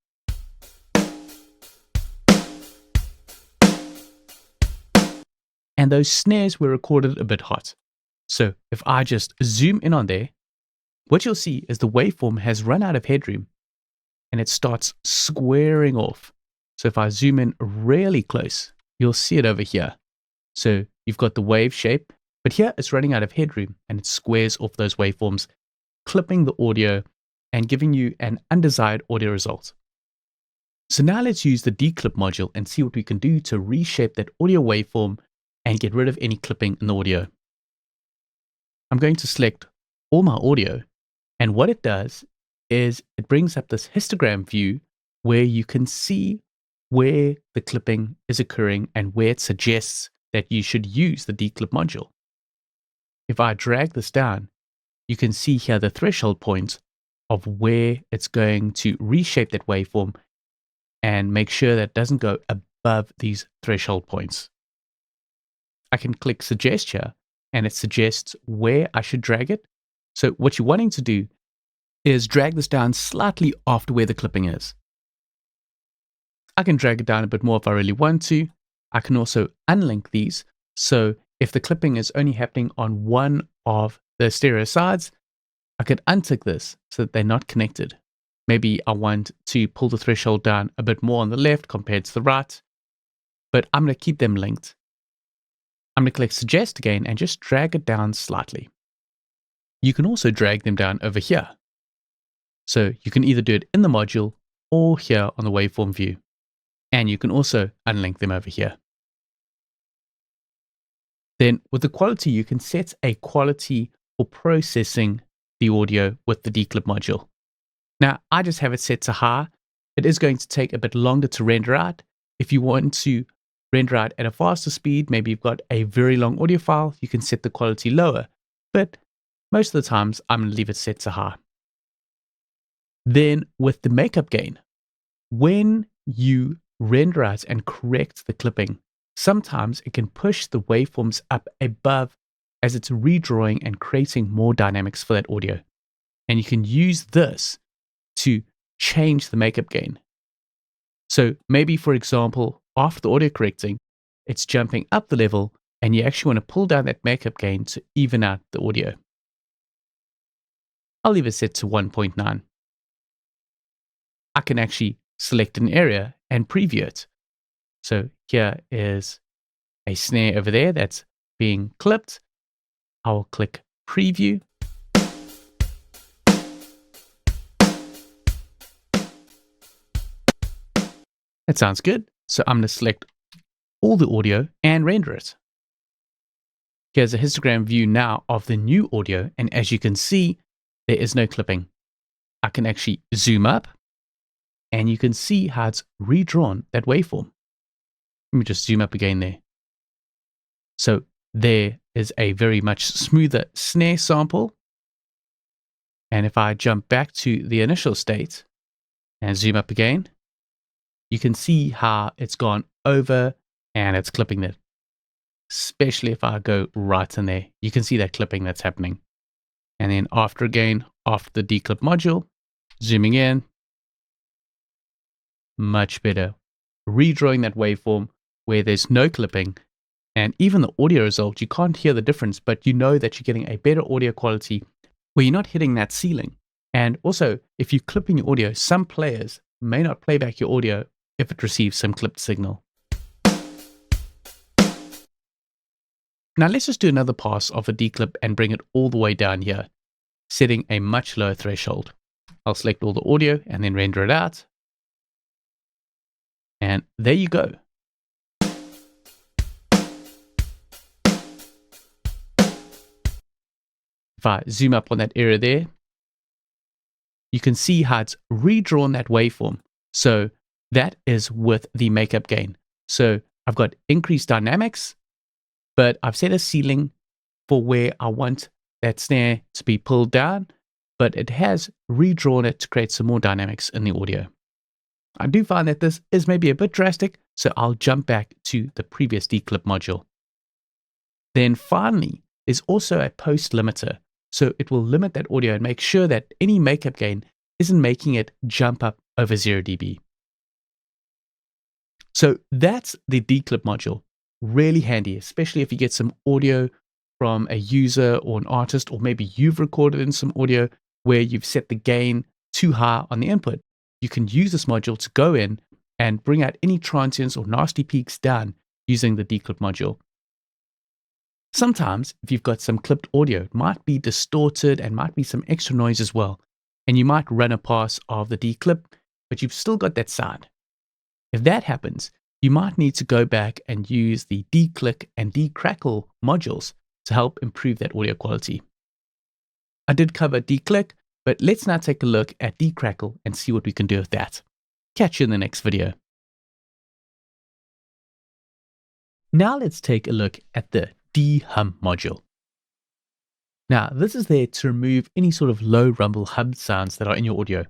And those snares were recorded a bit hot. So if I just zoom in on there, what you'll see is the waveform has run out of headroom and it starts squaring off. So if I zoom in really close, you'll see it over here. So you've got the wave shape, but here it's running out of headroom and it squares off those waveforms, clipping the audio and giving you an undesired audio result. So now let's use the DeClick module and see what we can do to reshape that audio waveform and get rid of any clipping in the audio. I'm going to select all my audio, and what it does is it brings up this histogram view where you can see where the clipping is occurring and where it suggests that you should use the DeClick module. If I drag this down, you can see here the threshold point of where it's going to reshape that waveform and make sure that it doesn't go above these threshold points. I can click suggest here and it suggests where I should drag it. So what you're wanting to do is drag this down slightly after where the clipping is. I can drag it down a bit more if I really want to. I can also unlink these. So if the clipping is only happening on one of the stereo sides, I could untick this so that they're not connected. Maybe I want to pull the threshold down a bit more on the left compared to the right, but I'm going to keep them linked. I'm going to click suggest again and just drag it down slightly. You can also drag them down over here. So you can either do it in the module or here on the waveform view. And you can also unlink them over here. Then with the quality, you can set a quality for processing the audio with the DeClick module. Now, I just have it set to high. It is going to take a bit longer to render out. If you want to render out at a faster speed, maybe you've got a very long audio file, you can set the quality lower. But most of the times, I'm going to leave it set to high. Then with the makeup gain, when you render out and correct the clipping, sometimes it can push the waveforms up above as it's redrawing and creating more dynamics for that audio. And you can use this to change the makeup gain. So maybe, for example, after the audio correcting, it's jumping up the level and you actually want to pull down that makeup gain to even out the audio. I'll leave it set to 1.9. I can actually select an area and preview it. So here is a snare over there that's being clipped. I'll click preview. That sounds good. So I'm going to select all the audio and render it. Here's a histogram view now of the new audio, and as you can see, there is no clipping. I can actually zoom up, and you can see how it's redrawn that waveform. Let me just zoom up again there. So there is a very much smoother snare sample. And if I jump back to the initial state and zoom up again, you can see how it's gone over and it's clipping it. Especially if I go right in there, you can see that clipping that's happening. And then after the declip module, zooming in, much better. Redrawing that waveform where there's no clipping, and even the audio result, you can't hear the difference, but you know that you're getting a better audio quality where you're not hitting that ceiling. And also, if you clip in your audio, some players may not play back your audio if it receives some clipped signal. Now let's just do another pass of a declip and bring it all the way down here, setting a much lower threshold. I'll select all the audio and then render it out. And there you go. If I zoom up on that area there, you can see how it's redrawn that waveform. So that is with the makeup gain. So I've got increased dynamics, but I've set a ceiling for where I want that snare to be pulled down, but it has redrawn it to create some more dynamics in the audio. I do find that this is maybe a bit drastic, so I'll jump back to the previous declip module. Then finally, there's also a post limiter. So it will limit that audio and make sure that any makeup gain isn't making it jump up over 0 dB. So that's the declip module. Really handy, especially if you get some audio from a user or an artist, or maybe you've recorded in some audio where you've set the gain too high on the input. You can use this module to go in and bring out any transients or nasty peaks down using the declip module. Sometimes, if you've got some clipped audio, it might be distorted and might be some extra noise as well. And you might run a pass of the declip, but you've still got that sound. If that happens, you might need to go back and use the DeClick and DeCrackle modules to help improve that audio quality. I did cover DeClick, but let's now take a look at DeCrackle and see what we can do with that. Catch you in the next video. Now let's take a look at the de-hum module. Now, this is there to remove any sort of low rumble hum sounds that are in your audio.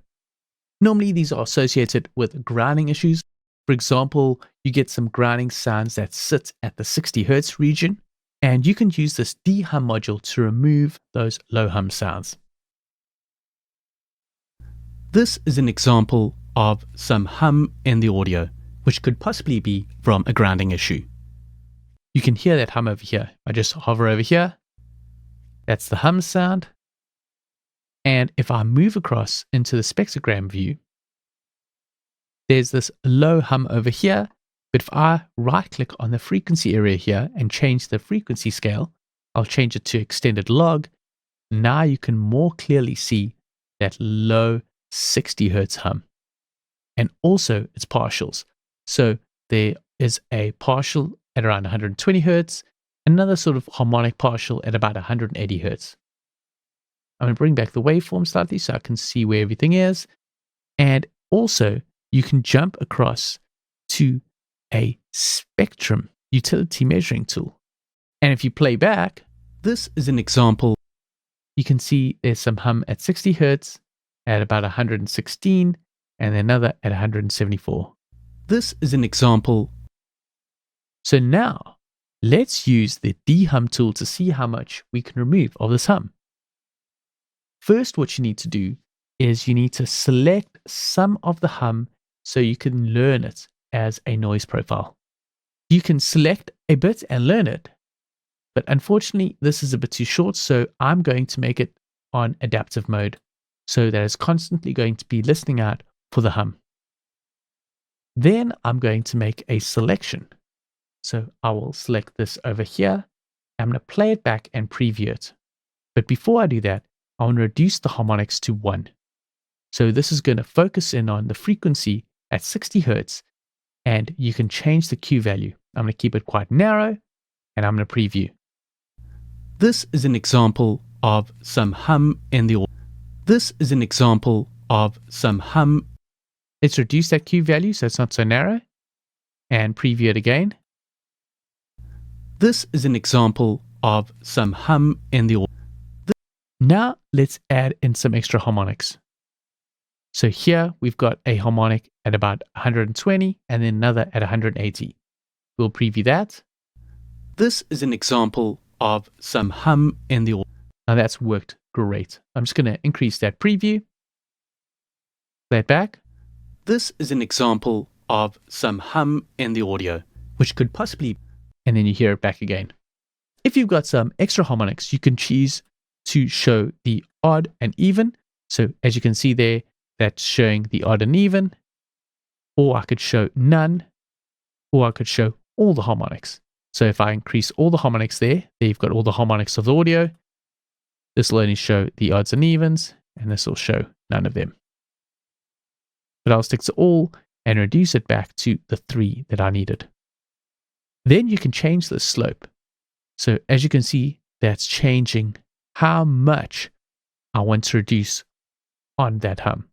Normally, these are associated with grounding issues. For example, you get some grounding sounds that sit at the 60 Hz region, and you can use this de-hum module to remove those low hum sounds. This is an example of some hum in the audio, which could possibly be from a grounding issue. You can hear that hum over here. I just hover over here. That's the hum sound. And if I move across into the spectrogram view, there's this low hum over here. But if I right click on the frequency area here and change the frequency scale, I'll change it to extended log. Now you can more clearly see that low 60 Hz hum. And also its partials. So there is a partial at around 120 Hz, another sort of harmonic partial at about 180 Hz. I'm going to bring back the waveform slightly so I can see where everything is. And also, you can jump across to a spectrum utility measuring tool. And if you play back, this is an example. You can see there's some hum at 60 Hz, at about 116, and another at 174. This is an example. So now, let's use the de-hum tool to see how much we can remove of this hum. First, what you need to do is you need to select some of the hum so you can learn it as a noise profile. You can select a bit and learn it, but unfortunately, this is a bit too short, so I'm going to make it on adaptive mode so that it's constantly going to be listening out for the hum. Then I'm going to make a selection. So I will select this over here. I'm going to play it back and preview it. But before I do that, I want to reduce the harmonics to 1. So this is going to focus in on the frequency at 60 Hertz, and you can change the Q value. I'm going to keep it quite narrow, and I'm going to preview. This is an example of some hum in the audio. This is an example of some hum. Let's reduce that Q value so it's not so narrow, and preview it again. This is an example of some hum in the audio. Now let's add in some extra harmonics. So here we've got a harmonic at about 120 and then another at 180. We'll preview that. This is an example of some hum in the audio. Now that's worked great. I'm just going to increase that preview. Play it back. This is an example of some hum in the audio, which could possibly, and then you hear it back again. If you've got some extra harmonics, you can choose to show the odd and even. So as you can see there, that's showing the odd and even, or I could show none, or I could show all the harmonics. So if I increase all the harmonics there you've got all the harmonics of the audio. This will only show the odds and evens, and this will show none of them. But I'll stick to all and reduce it back to the 3 that I needed. Then you can change the slope. So as you can see, that's changing how much I want to reduce on that hum.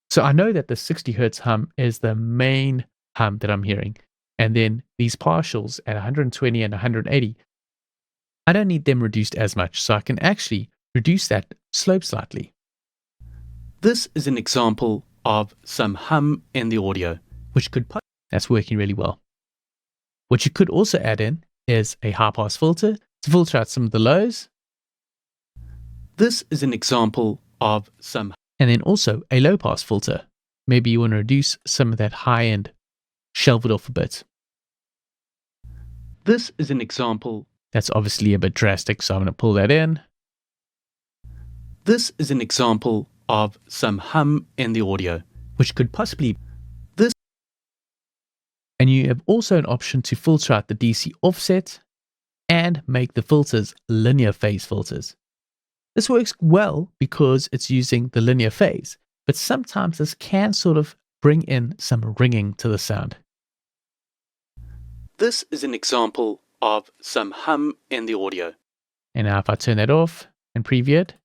So I know that the 60 Hertz hum is the main hum that I'm hearing. And then these partials at 120 and 180, I don't need them reduced as much. So I can actually reduce that slope slightly. This is an example of some hum in the audio, which could, that's working really well. What you could also add in is a high pass filter to filter out some of the lows. This is an example of some, and then also a low pass filter. Maybe you want to reduce some of that high end, shelve it off a bit. This is an example. That's obviously a bit drastic, so I'm going to pull that in. This is an example of some hum in the audio, which could possibly this. And you have also an option to filter out the DC offset and make the filters linear phase filters. This works well because it's using the linear phase, but sometimes this can sort of bring in some ringing to the sound. This is an example of some hum in the audio. And now if I turn that off and preview it.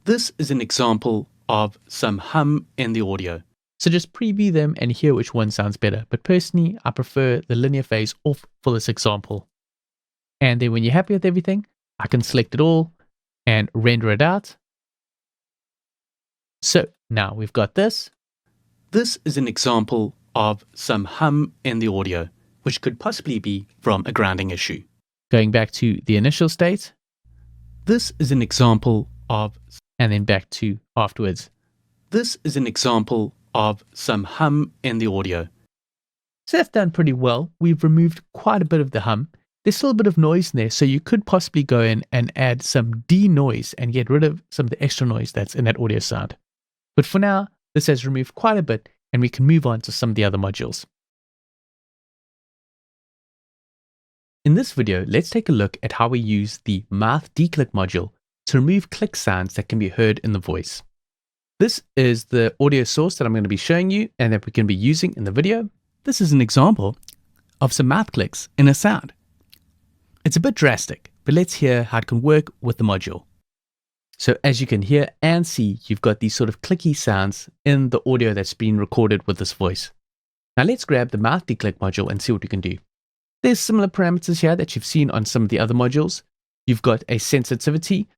This is an example of some hum in the audio. So just preview them and hear which one sounds better. But personally, I prefer the linear phase off for this example. And then when you're happy with everything, I can select it all and render it out. So now we've got this. This is an example of some hum in the audio, which could possibly be from a grounding issue. Going back to the initial state. This is an example of, and then back to afterwards. This is an example of some hum in the audio. So that's done pretty well. We've removed quite a bit of the hum. There's still a bit of noise in there, so you could possibly go in and add some DeNoise and get rid of some of the extra noise that's in that audio sound. But for now, this has removed quite a bit, and we can move on to some of the other modules. In this video, let's take a look at how we use the mouth DeClick module to remove click sounds that can be heard in the voice. This is the audio source that I'm going to be showing you and that we can be using in the video. This is an example of some mouth clicks in a sound. It's a bit drastic, but let's hear how it can work with the module. So as you can hear and see, you've got these sort of clicky sounds in the audio that's been recorded with this voice. Now let's grab the mouth DeClick module and see what we can do. There's similar parameters here that you've seen on some of the other modules. You've got a sensitivity,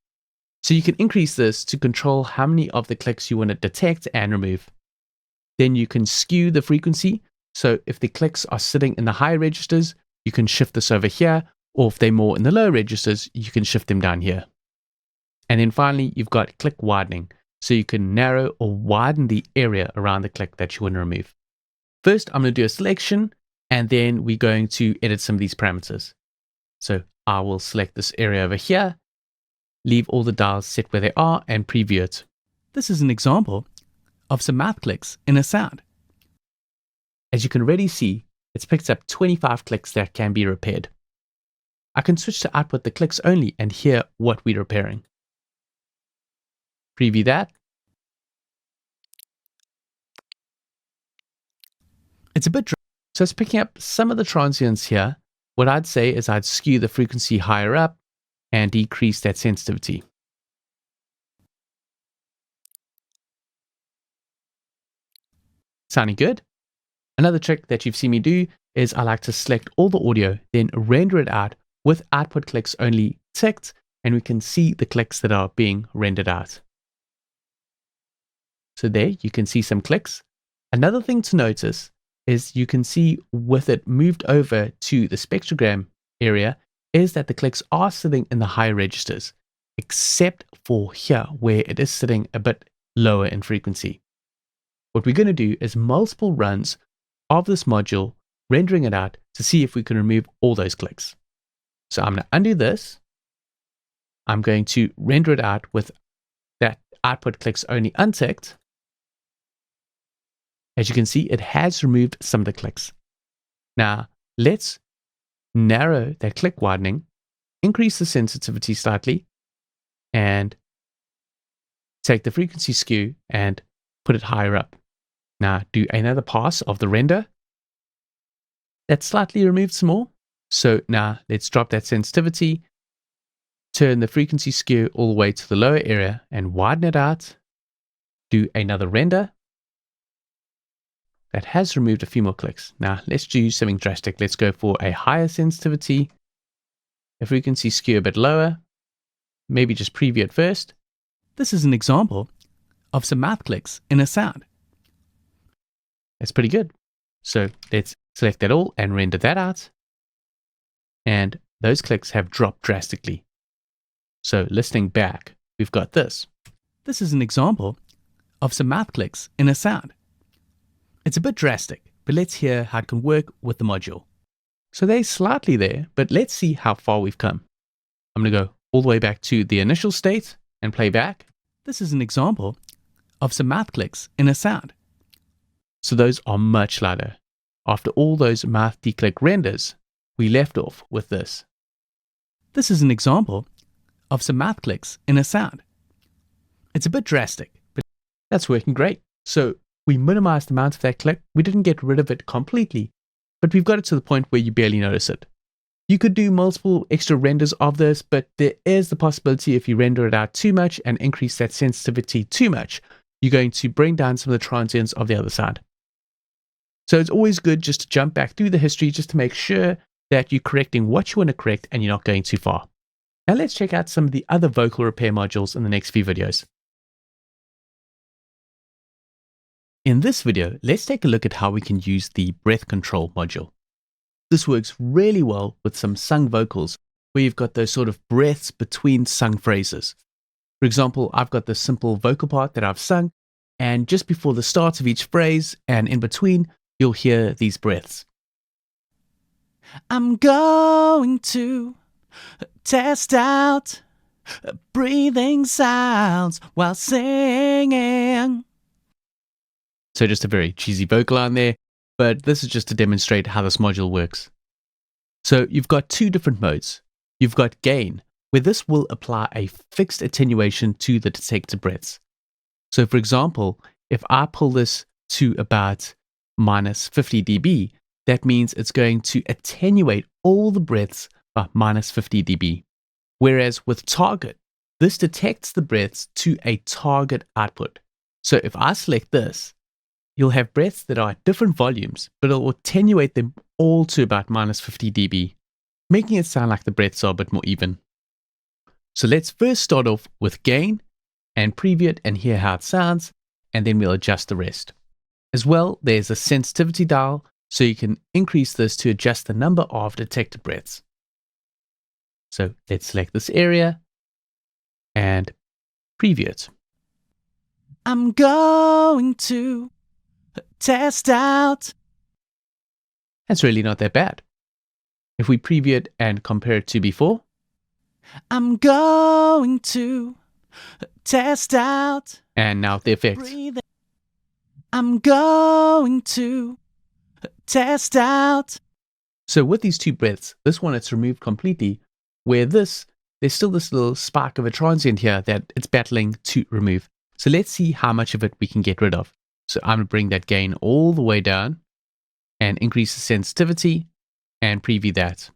so you can increase this to control how many of the clicks you want to detect and remove. Then you can skew the frequency, so if the clicks are sitting in the high registers, you can shift this over here, or if they're more in the low registers, you can shift them down here. And then finally, you've got click widening, so you can narrow or widen the area around the click that you want to remove. First, I'm going to do a selection, and then we're going to edit some of these parameters. So I will select this area over here, leave all the dials set where they are, and preview it. This is an example of some mouth clicks in a sound. As you can already see, it's picked up 25 clicks that can be repaired. I can switch to output the clicks only and hear what we're repairing. preview that. It's a bit dry, so it's picking up some of the transients here. What I'd say is I'd skew the frequency higher up and decrease that sensitivity. Sounding good? Another trick that you've seen me do is I like to select all the audio, then render it out with output clicks only ticked, and we can see the clicks that are being rendered out. So there you can see some clicks. Another thing to notice is you can see with it moved over to the spectrogram area is that the clicks are sitting in the higher registers, except for here where it is sitting a bit lower in frequency. What we're going to do is multiple runs of this module, rendering it out to see if we can remove all those clicks. So I'm going to undo this. I'm going to render it out with that output clicks only unticked. As you can see, it has removed some of the clicks. Now, let's narrow that click widening, increase the sensitivity slightly, and take the frequency skew and put it higher up. Now, do another pass of the render. That slightly removed some more. So now let's drop that sensitivity, turn the frequency skew all the way to the lower area and widen it out. Do another render. That has removed a few more clicks. Now let's do something drastic. Let's go for a higher sensitivity, a frequency skew a bit lower, maybe just preview it first. This is an example of some mouth clicks in a sound. That's pretty good. So let's select that all and render that out. And those clicks have dropped drastically. So listening back, we've got this. This is an example of some mouth clicks in a sound. It's a bit drastic, but let's hear how it can work with the module. So they're slightly there, but let's see how far we've come. I'm going to go all the way back to the initial state and play back. This is an example of some mouth clicks in a sound. So those are much louder. After all those mouth DeClick renders, we left off with this. This is an example of some mouth clicks in a sound. It's a bit drastic, but that's working great. So we minimized the amount of that click. We didn't get rid of it completely, but we've got it to the point where you barely notice it. You could do multiple extra renders of this, but there is the possibility if you render it out too much and increase that sensitivity too much, you're going to bring down some of the transients of the other side. So it's always good just to jump back through the history just to make sure that you're correcting what you want to correct and you're not going too far. Now let's check out some of the other vocal repair modules in the next few videos. In this video, let's take a look at how we can use the breath control module. This works really well with some sung vocals where you've got those sort of breaths between sung phrases. For example, I've got this simple vocal part that I've sung, and just before the start of each phrase and in between, you'll hear these breaths. I'm going to test out breathing sounds while singing. So just a very cheesy vocal line there, but this is just to demonstrate how this module works. So you've got two different modes. You've got gain, where this will apply a fixed attenuation to the detected breaths. So for example, if I pull this to about minus 50 dB, that means it's going to attenuate all the breaths by minus 50 dB. Whereas with target, this detects the breaths to a target output. So if I select this, you'll have breaths that are at different volumes, but it'll attenuate them all to about minus 50 dB, making it sound like the breaths are a bit more even. So let's first start off with gain and preview it and hear how it sounds, and then we'll adjust the rest. As well, there's a sensitivity dial, so you can increase this to adjust the number of detected breaths. So let's select this area and preview it. I'm going to test out. That's really not that bad. If we preview it and compare it to before, I'm going to test out. And now the effect. I'm going to test out. So with these two breaths, this one it's removed completely, where this there's still this little spark of a transient here that it's battling to remove. So let's see how much of it we can get rid of. So I'm going to bring that gain all the way down and increase the sensitivity and preview that.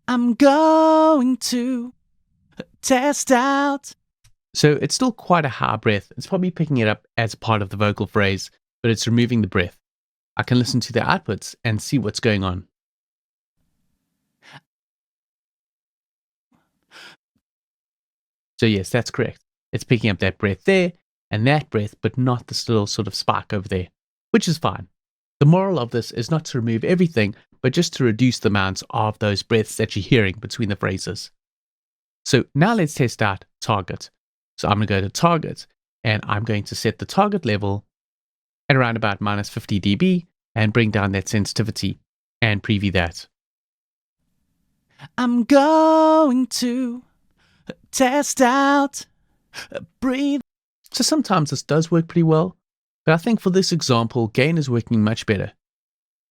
I'm going to test out. So it's still quite a high breath. It's probably picking it up as part of the vocal phrase, but it's removing the breath. I can listen to the outputs and see what's going on. So yes, that's correct. It's picking up that breath there and that breath, but not this little sort of spark over there, which is fine. The moral of this is not to remove everything, but just to reduce the amounts of those breaths that you're hearing between the phrases. So now let's test out target. So I'm going to go to target and I'm going to set the target level at around about minus 50 dB and bring down that sensitivity and preview that. I'm going to test out, breathe. So sometimes this does work pretty well, but I think for this example, gain is working much better.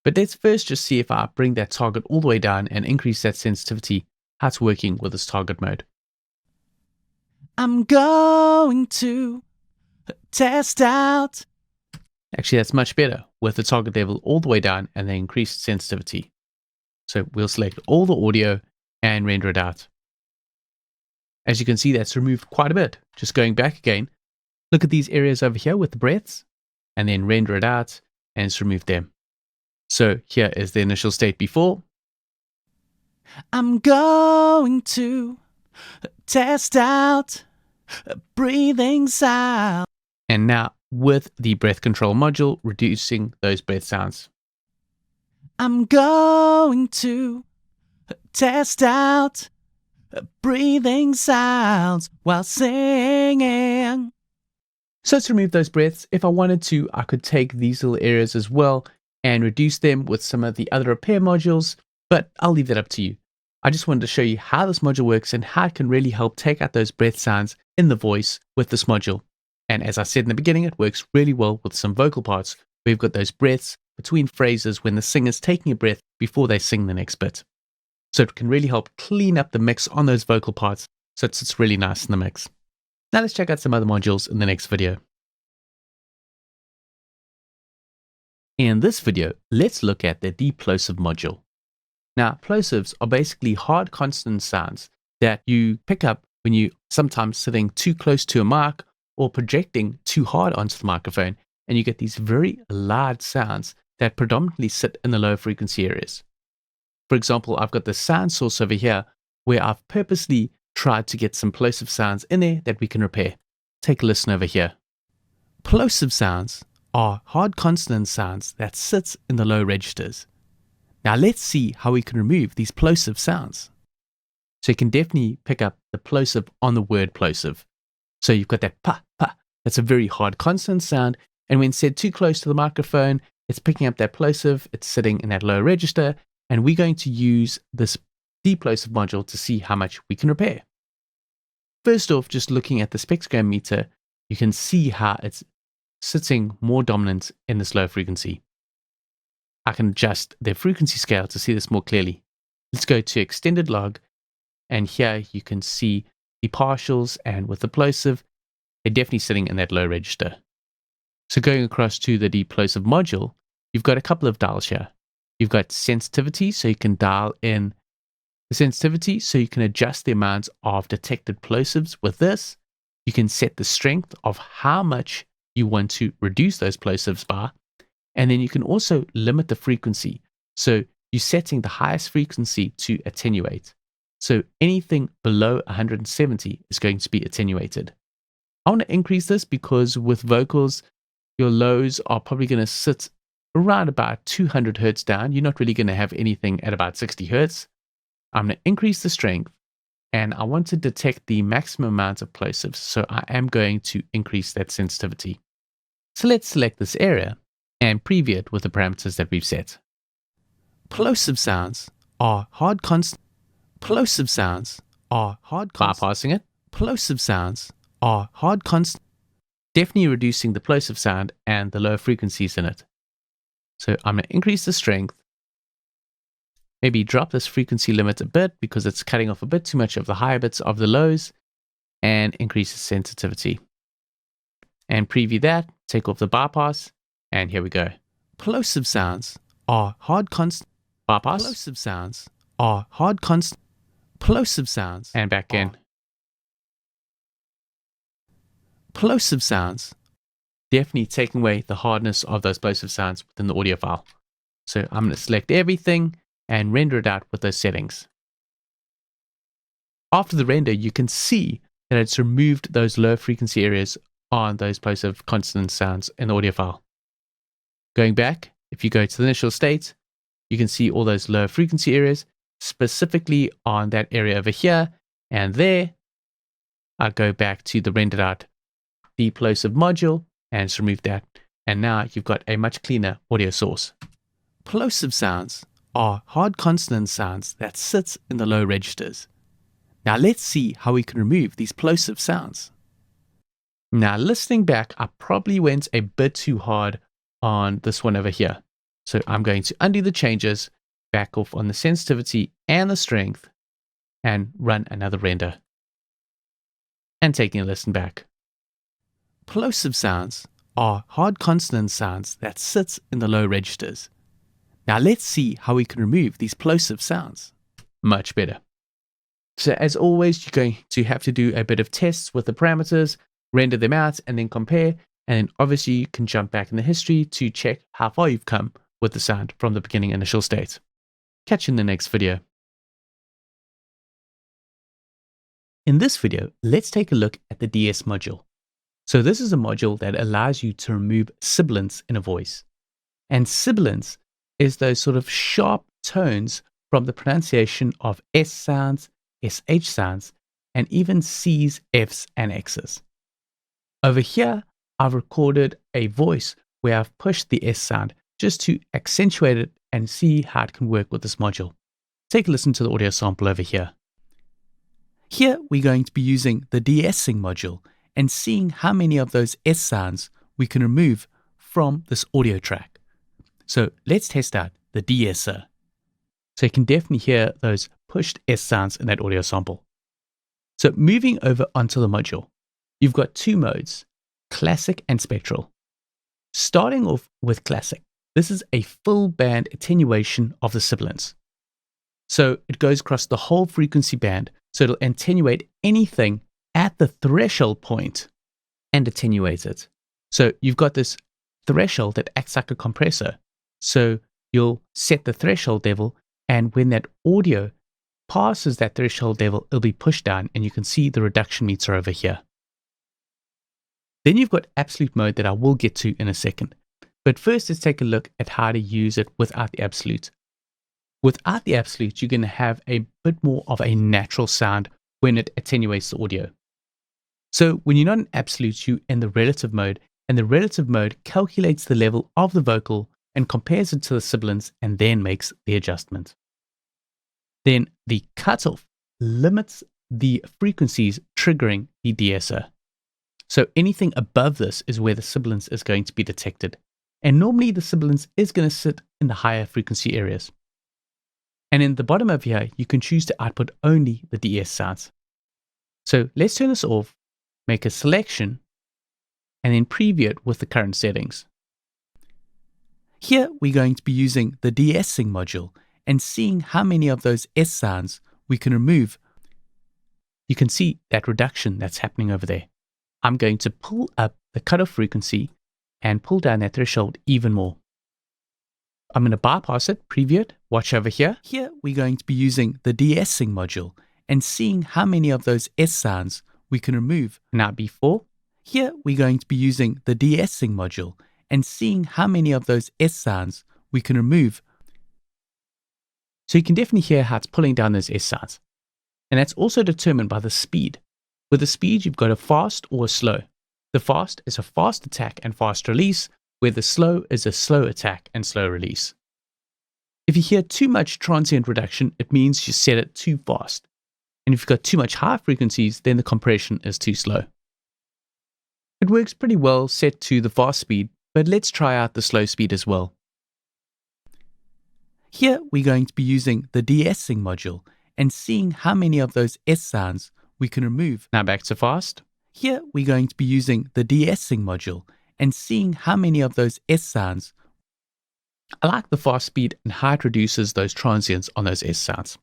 But let's first just see if I bring that target all the way down and increase that sensitivity, how it's working with this target mode. I'm going to test out. Actually, that's much better with the target level all the way down and then increased sensitivity. So we'll select all the audio and render it out. As you can see, that's removed quite a bit. Just going back again, look at these areas over here with the breaths and then render it out and it's removed them. So here is the initial state before. I'm going to test out breathing sound. And now with the breath control module, reducing those breath sounds. I'm going to test out breathing sounds while singing. So to remove those breaths, if I wanted to, I could take these little areas as well and reduce them with some of the other repair modules, but I'll leave that up to you. I just wanted to show you how this module works and how it can really help take out those breath sounds in the voice with this module. And as I said in the beginning, it works really well with some vocal parts. We've got those breaths between phrases when the singer's taking a breath before they sing the next bit. So it can really help clean up the mix on those vocal parts, so it sits really nice in the mix. Now let's check out some other modules in the next video. In this video, let's look at the Plosive module. Now, plosives are basically hard consonant sounds that you pick up when you sometimes sitting too close to a mic or projecting too hard onto the microphone, and you get these very loud sounds that predominantly sit in the low frequency areas. For example, I've got the sound source over here where I've purposely tried to get some plosive sounds in there that we can repair. Take a listen over here. Plosive sounds are hard consonant sounds that sits in the low registers. Now let's see how we can remove these plosive sounds. So you can definitely pick up the plosive on the word plosive. So you've got that pa, pa. That's a very hard consonant sound. And when said too close to the microphone, it's picking up that plosive. It's sitting in that low register. And we're going to use this Plosive module to see how much we can repair. First off, just looking at the spectrogram meter, you can see how it's sitting more dominant in this low frequency. I can adjust the frequency scale to see this more clearly. Let's go to extended log, and here you can see the partials, and with the plosive, they're definitely sitting in that low register. So going across to the Plosive module, you've got a couple of dials here. You've got sensitivity, so you can dial in the sensitivity, so you can adjust the amount of detected plosives with this. You can set the strength of how much you want to reduce those plosives by. And then you can also limit the frequency. So you're setting the highest frequency to attenuate. So anything below 170 is going to be attenuated. I want to increase this because with vocals, your lows are probably going to sit around about 200 hertz down. You're not really going to have anything at about 60 hertz. I'm going to increase the strength, and I want to detect the maximum amount of plosives. So I am going to increase that sensitivity. So let's select this area and preview it with the parameters that we've set. Plosive sounds are hard constant. Plosive sounds are hard constant. Bypassing it. Plosive sounds are hard constant. Definitely reducing the plosive sound and the low frequencies in it. So I'm going to increase the strength. Maybe drop this frequency limit a bit because it's cutting off a bit too much of the higher bits of the lows, and increase the sensitivity. And preview that, take off the bypass, and here we go. Plosive sounds are hard constant bypass. Plosive sounds are hard constant. Plosive sounds, and back in. Plosive sounds, definitely taking away the hardness of those plosive sounds within the audio file. So I'm going to select everything and render it out with those settings. After the render, you can see that it's removed those low frequency areas on those plosive consonant sounds in the audio file. Going back, if you go to the initial state, you can see all those low frequency areas, specifically on that area over here and there. I'll go back to the rendered out the plosive module and just remove that. And now you've got a much cleaner audio source. Plosive sounds are hard consonant sounds that sit in the low registers. Now let's see how we can remove these plosive sounds. Now listening back, I probably went a bit too hard on this one over here. So I'm going to undo the changes, back off on the sensitivity and the strength, and run another render. And taking a listen back. Plosive sounds are hard consonant sounds that sit in the low registers. Now let's see how we can remove these plosive sounds. Much better. So as always, you're going to have to do a bit of tests with the parameters, render them out, and then compare. And then obviously you can jump back in the history to check how far you've come with the sound from the beginning initial state. Catch you in the next video. In this video, let's take a look at the DS module. So this is a module that allows you to remove sibilants in a voice. And sibilants is those sort of sharp tones from the pronunciation of S sounds, SH sounds, and even C's, F's, and X's. Over here, I've recorded a voice where I've pushed the S sound just to accentuate it and see how it can work with this module. Take a listen to the audio sample over here. Here, we're going to be using the de-essing module and seeing how many of those S sounds we can remove from this audio track. So let's test out the de-esser. So you can definitely hear those pushed S sounds in that audio sample. So moving over onto the module, you've got two modes, classic and spectral. Starting off with classic, this is a full band attenuation of the sibilants. So it goes across the whole frequency band, so it'll attenuate anything at the threshold point and attenuate it. So you've got this threshold that acts like a compressor. So you'll set the threshold level, and when that audio passes that threshold level, it'll be pushed down, and you can see the reduction meter over here. Then you've got absolute mode that I will get to in a second. But first, let's take a look at how to use it without the absolute. Without the absolute, you're going to have a bit more of a natural sound when it attenuates the audio. So when you're not in absolute, you're in the relative mode, and the relative mode calculates the level of the vocal and compares it to the sibilants and then makes the adjustment. Then the cutoff limits the frequencies triggering the de-esser. So anything above this is where the sibilance is going to be detected. And normally the sibilance is going to sit in the higher frequency areas. And in the bottom over here, you can choose to output only the DS sounds. So let's turn this off, make a selection, and then preview it with the current settings. Here we're going to be using the de-essing module and seeing how many of those S sounds we can remove. You can see that reduction that's happening over there. I'm going to pull up the cutoff frequency and pull down that threshold even more. I'm going to bypass it, preview it, watch over here. Here we're going to be using the de-essing module and seeing how many of those S sounds we can remove. Now before, here we're going to be using the de-essing module and seeing how many of those S sounds we can remove. So you can definitely hear how it's pulling down those S sounds. And that's also determined by the speed. With the speed, you've got a fast or a slow. The fast is a fast attack and fast release, where the slow is a slow attack and slow release. If you hear too much transient reduction, it means you set it too fast. And if you've got too much high frequencies, then the compression is too slow. It works pretty well set to the fast speed, but let's try out the slow speed as well. Here we're going to be using the de-essing module and seeing how many of those S sounds we can remove. Now back to fast. Here we're going to be using the de-essing module and seeing how many of those S sounds. I like the fast speed and how it reduces those transients on those S sounds.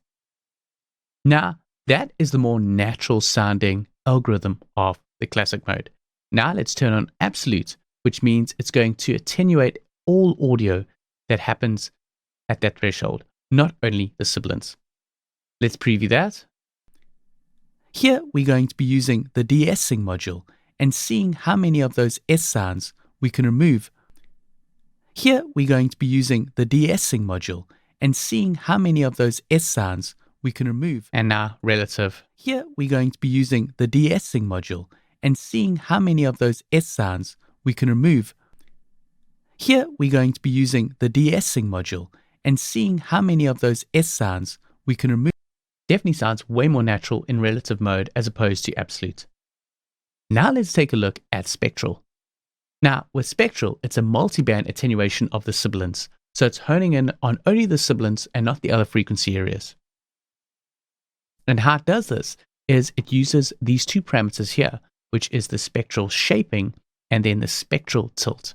Now that is the more natural sounding algorithm of the classic mode. Now let's turn on absolute, which means it's going to attenuate all audio that happens at that threshold, not only the sibilants. Let's preview that. Here we're going to be using the de-essing module and seeing how many of those S sounds we can remove. Here we're going to be using the de-essing module and seeing how many of those S sounds we can remove. And now relative. Here we're going to be using the de-essing module and seeing how many of those S sounds we can remove. Here we're going to be using the de-essing module and seeing how many of those S sounds we can remove. Definitely sounds way more natural in relative mode as opposed to absolute. Now let's take a look at Spectral. Now with Spectral, it's a multi-band attenuation of the sibilants, so it's honing in on only the sibilants and not the other frequency areas. And how it does this is it uses these two parameters here, which is the spectral shaping and then the spectral tilt.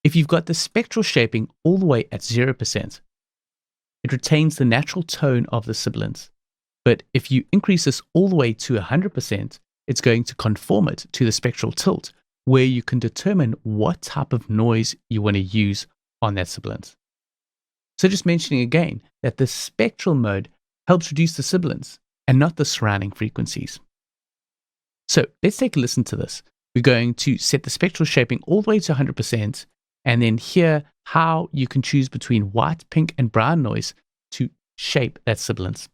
If you've got the spectral shaping all the way at 0%, it retains the natural tone of the sibilants. But if you increase this all the way to 100%, it's going to conform it to the spectral tilt, where you can determine what type of noise you want to use on that sibilant. So just mentioning again that the spectral mode helps reduce the sibilants and not the surrounding frequencies. So let's take a listen to this. We're going to set the spectral shaping all the way to 100% and then hear how you can choose between white, pink, and brown noise to shape that sibilance.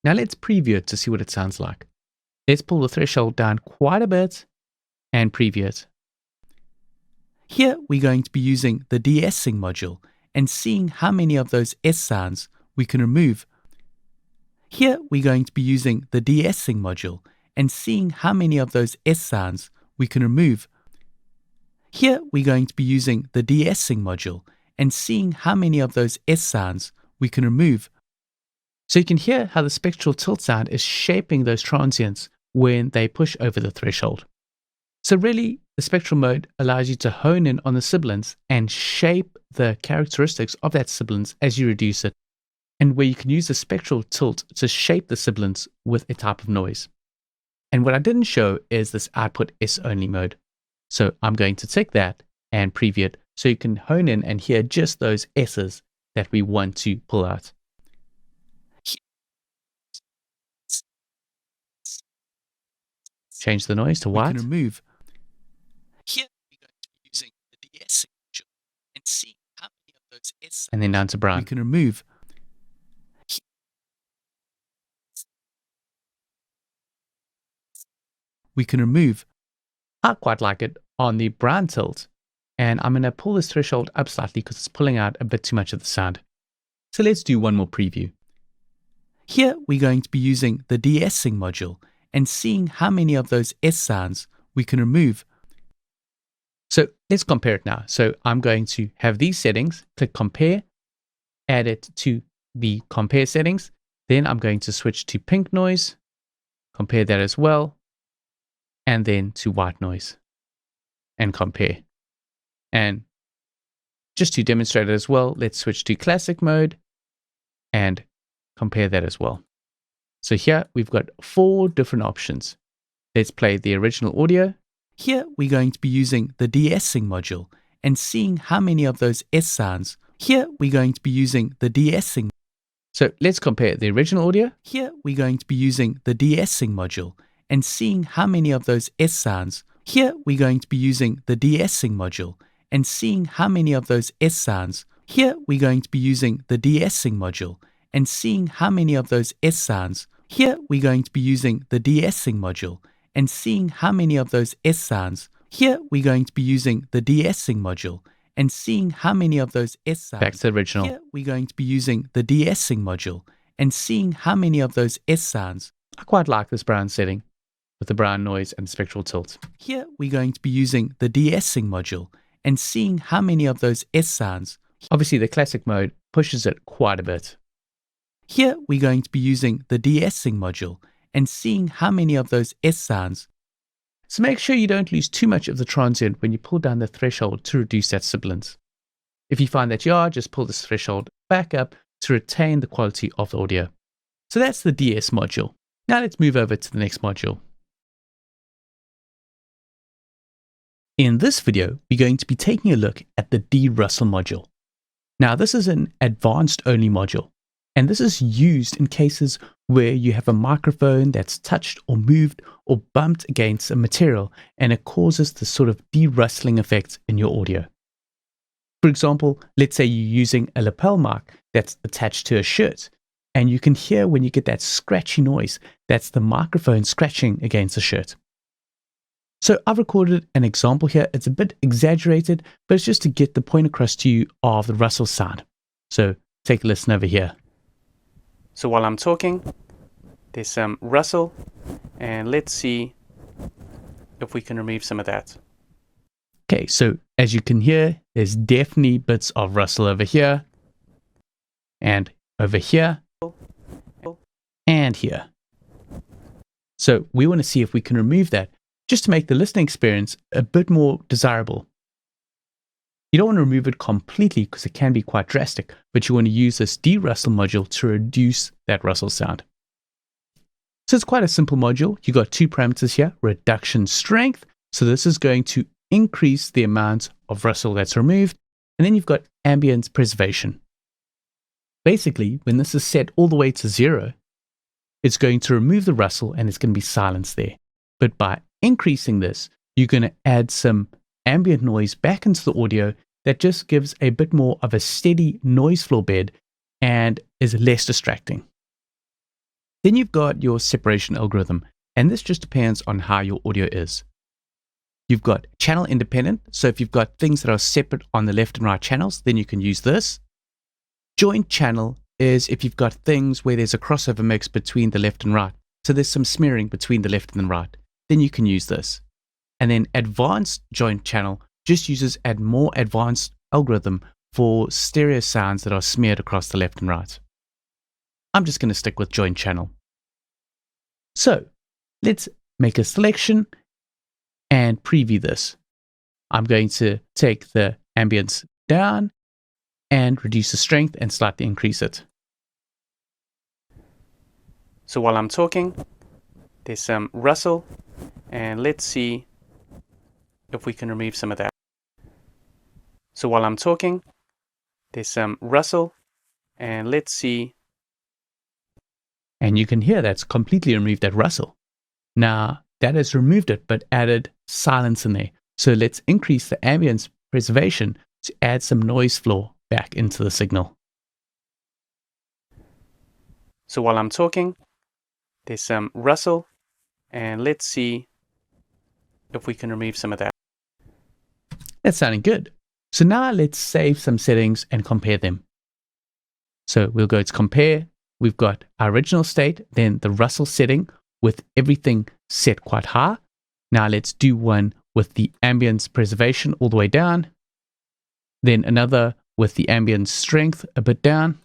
Now let's preview it to see what it sounds like. Let's pull the threshold down quite a bit and preview it. Here we're going to be using the de-essing module and seeing how many of those S sounds we can remove. Here we're going to be using the de-essing module and seeing how many of those S sounds we can remove. Here we're going to be using the de-essing module and seeing how many of those S sounds we can remove. So you can hear how the spectral tilt sound is shaping those transients when they push over the threshold. So really, the spectral mode allows you to hone in on the sibilants and shape the characteristics of that sibilance as you reduce it, and where you can use the spectral tilt to shape the sibilants with a type of noise. And what I didn't show is this output S-only mode. So I'm going to take that and preview it so you can hone in and hear just those S's that we want to pull out. Change the noise to white. We can remove. Here we're going to be using the de-essing module and see how many of those S and then down to brown. we can remove. We can remove. I quite like it on the brown tilt, and I'm going to pull this threshold up slightly because it's pulling out a bit too much of the sound. So let's do one more preview. Here we're going to be using the de-essing module and seeing how many of those S sounds we can remove. So let's compare it now. So I'm going to have these settings, click compare, add it to the compare settings. Then I'm going to switch to pink noise, compare that as well, and then to white noise and compare. And just to demonstrate it as well, let's switch to classic mode and compare that as well. So here we've got 4 different options. Let's play the original audio. Here we're going to be using the de-essing module and seeing how many of those S sounds. Here we're going to be using the de-essing. So let's compare the original audio. Here we're going to be using the de-essing module and seeing how many of those S sounds. Here we're going to be using the de-essing module and seeing how many of those S sounds. Here we're going to be using the de-essing module and seeing how many of those S sounds. Here we're going to be using the de-essing module and seeing how many of those S sounds. Here we're going to be using the de-essing module and seeing how many of those S sounds. Back to the original. Here we're going to be using the de-essing module and seeing how many of those S sounds. I quite like this brown setting with the brown noise and spectral tilt. Here we're going to be using the de-essing module and seeing how many of those S sounds. Obviously the classic mode pushes it quite a bit. Here we're going to be using the de-essing module and seeing how many of those S sounds. So make sure you don't lose too much of the transient when you pull down the threshold to reduce that sibilance. If you find that you are, just pull this threshold back up to retain the quality of the audio. So that's the DS module. Now let's move over to the next module. In this video, we're going to be taking a look at the Rustle module. Now this is an advanced only module, and this is used in cases where you have a microphone that's touched or moved or bumped against a material and it causes this sort of de-rustling effect in your audio. For example, let's say you're using a lapel mic that's attached to a shirt, and you can hear when you get that scratchy noise, that's the microphone scratching against the shirt. So I've recorded an example here. It's a bit exaggerated, but it's just to get the point across to you of the Rustle sound. So take a listen over here. So while I'm talking, there's some rustle, and let's see if we can remove some of that. Okay, so as you can hear, there's definitely bits of rustle over here, and over here, and here. So we want to see if we can remove that, just to make the listening experience a bit more desirable. You don't want to remove it completely because it can be quite drastic, but you want to use this de-rustle module to reduce that rustle sound. So it's quite a simple module. You got two parameters here, reduction strength. So this is going to increase the amount of rustle that's removed. And then you've got ambience preservation. Basically, when this is set all the way to 0, it's going to remove the rustle and it's going to be silence there. But by increasing this, you're going to add some ambient noise back into the audio that just gives a bit more of a steady noise floor bed and is less distracting. Then you've got your separation algorithm, and this just depends on how your audio is. You've got channel independent, so if you've got things that are separate on the left and right channels, then you can use this. Joint channel is if you've got things where there's a crossover mix between the left and right, so there's some smearing between the left and the right, then you can use this. And then advanced joint channel just uses a more advanced algorithm for stereo sounds that are smeared across the left and right. I'm just going to stick with joint channel. So let's make a selection and preview this. I'm going to take the ambience down and reduce the strength and slightly increase it. So while I'm talking, there's some rustle, and let's see if we can remove some of that. So while I'm talking, there's some rustle, and let's see. And you can hear that's completely removed that rustle. Now that has removed it, but added silence in there. So let's increase the ambience preservation to add some noise floor back into the signal. So while I'm talking, there's some rustle, and let's see if we can remove some of that. That's sounding good. So now let's save some settings and compare them. So we'll go to compare. We've got our original state, then the rustle setting with everything set quite high. Now let's do one with the ambience preservation all the way down. Then another with the ambience strength a bit down.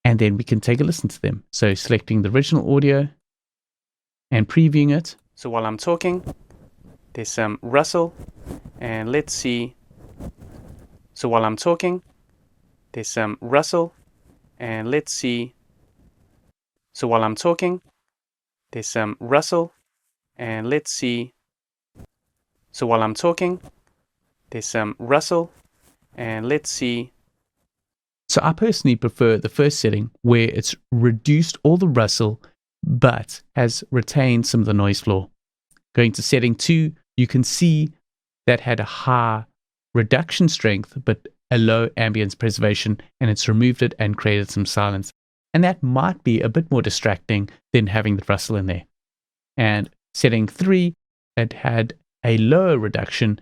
And then we can take a listen to them. So selecting the original audio and previewing it. So while I'm talking, there's some rustle, and let's see. So while I'm talking, there's some rustle, and let's see. So while I'm talking, there's some rustle, and let's see. So while I'm talking, there's some rustle, and let's see. So I personally prefer the first setting where it's reduced all the rustle but has retained some of the noise floor. Going to setting 2, you can see that had a high reduction strength but a low ambience preservation, and it's removed it and created some silence. And that might be a bit more distracting than having the rustle in there. And setting 3, it had a lower reduction,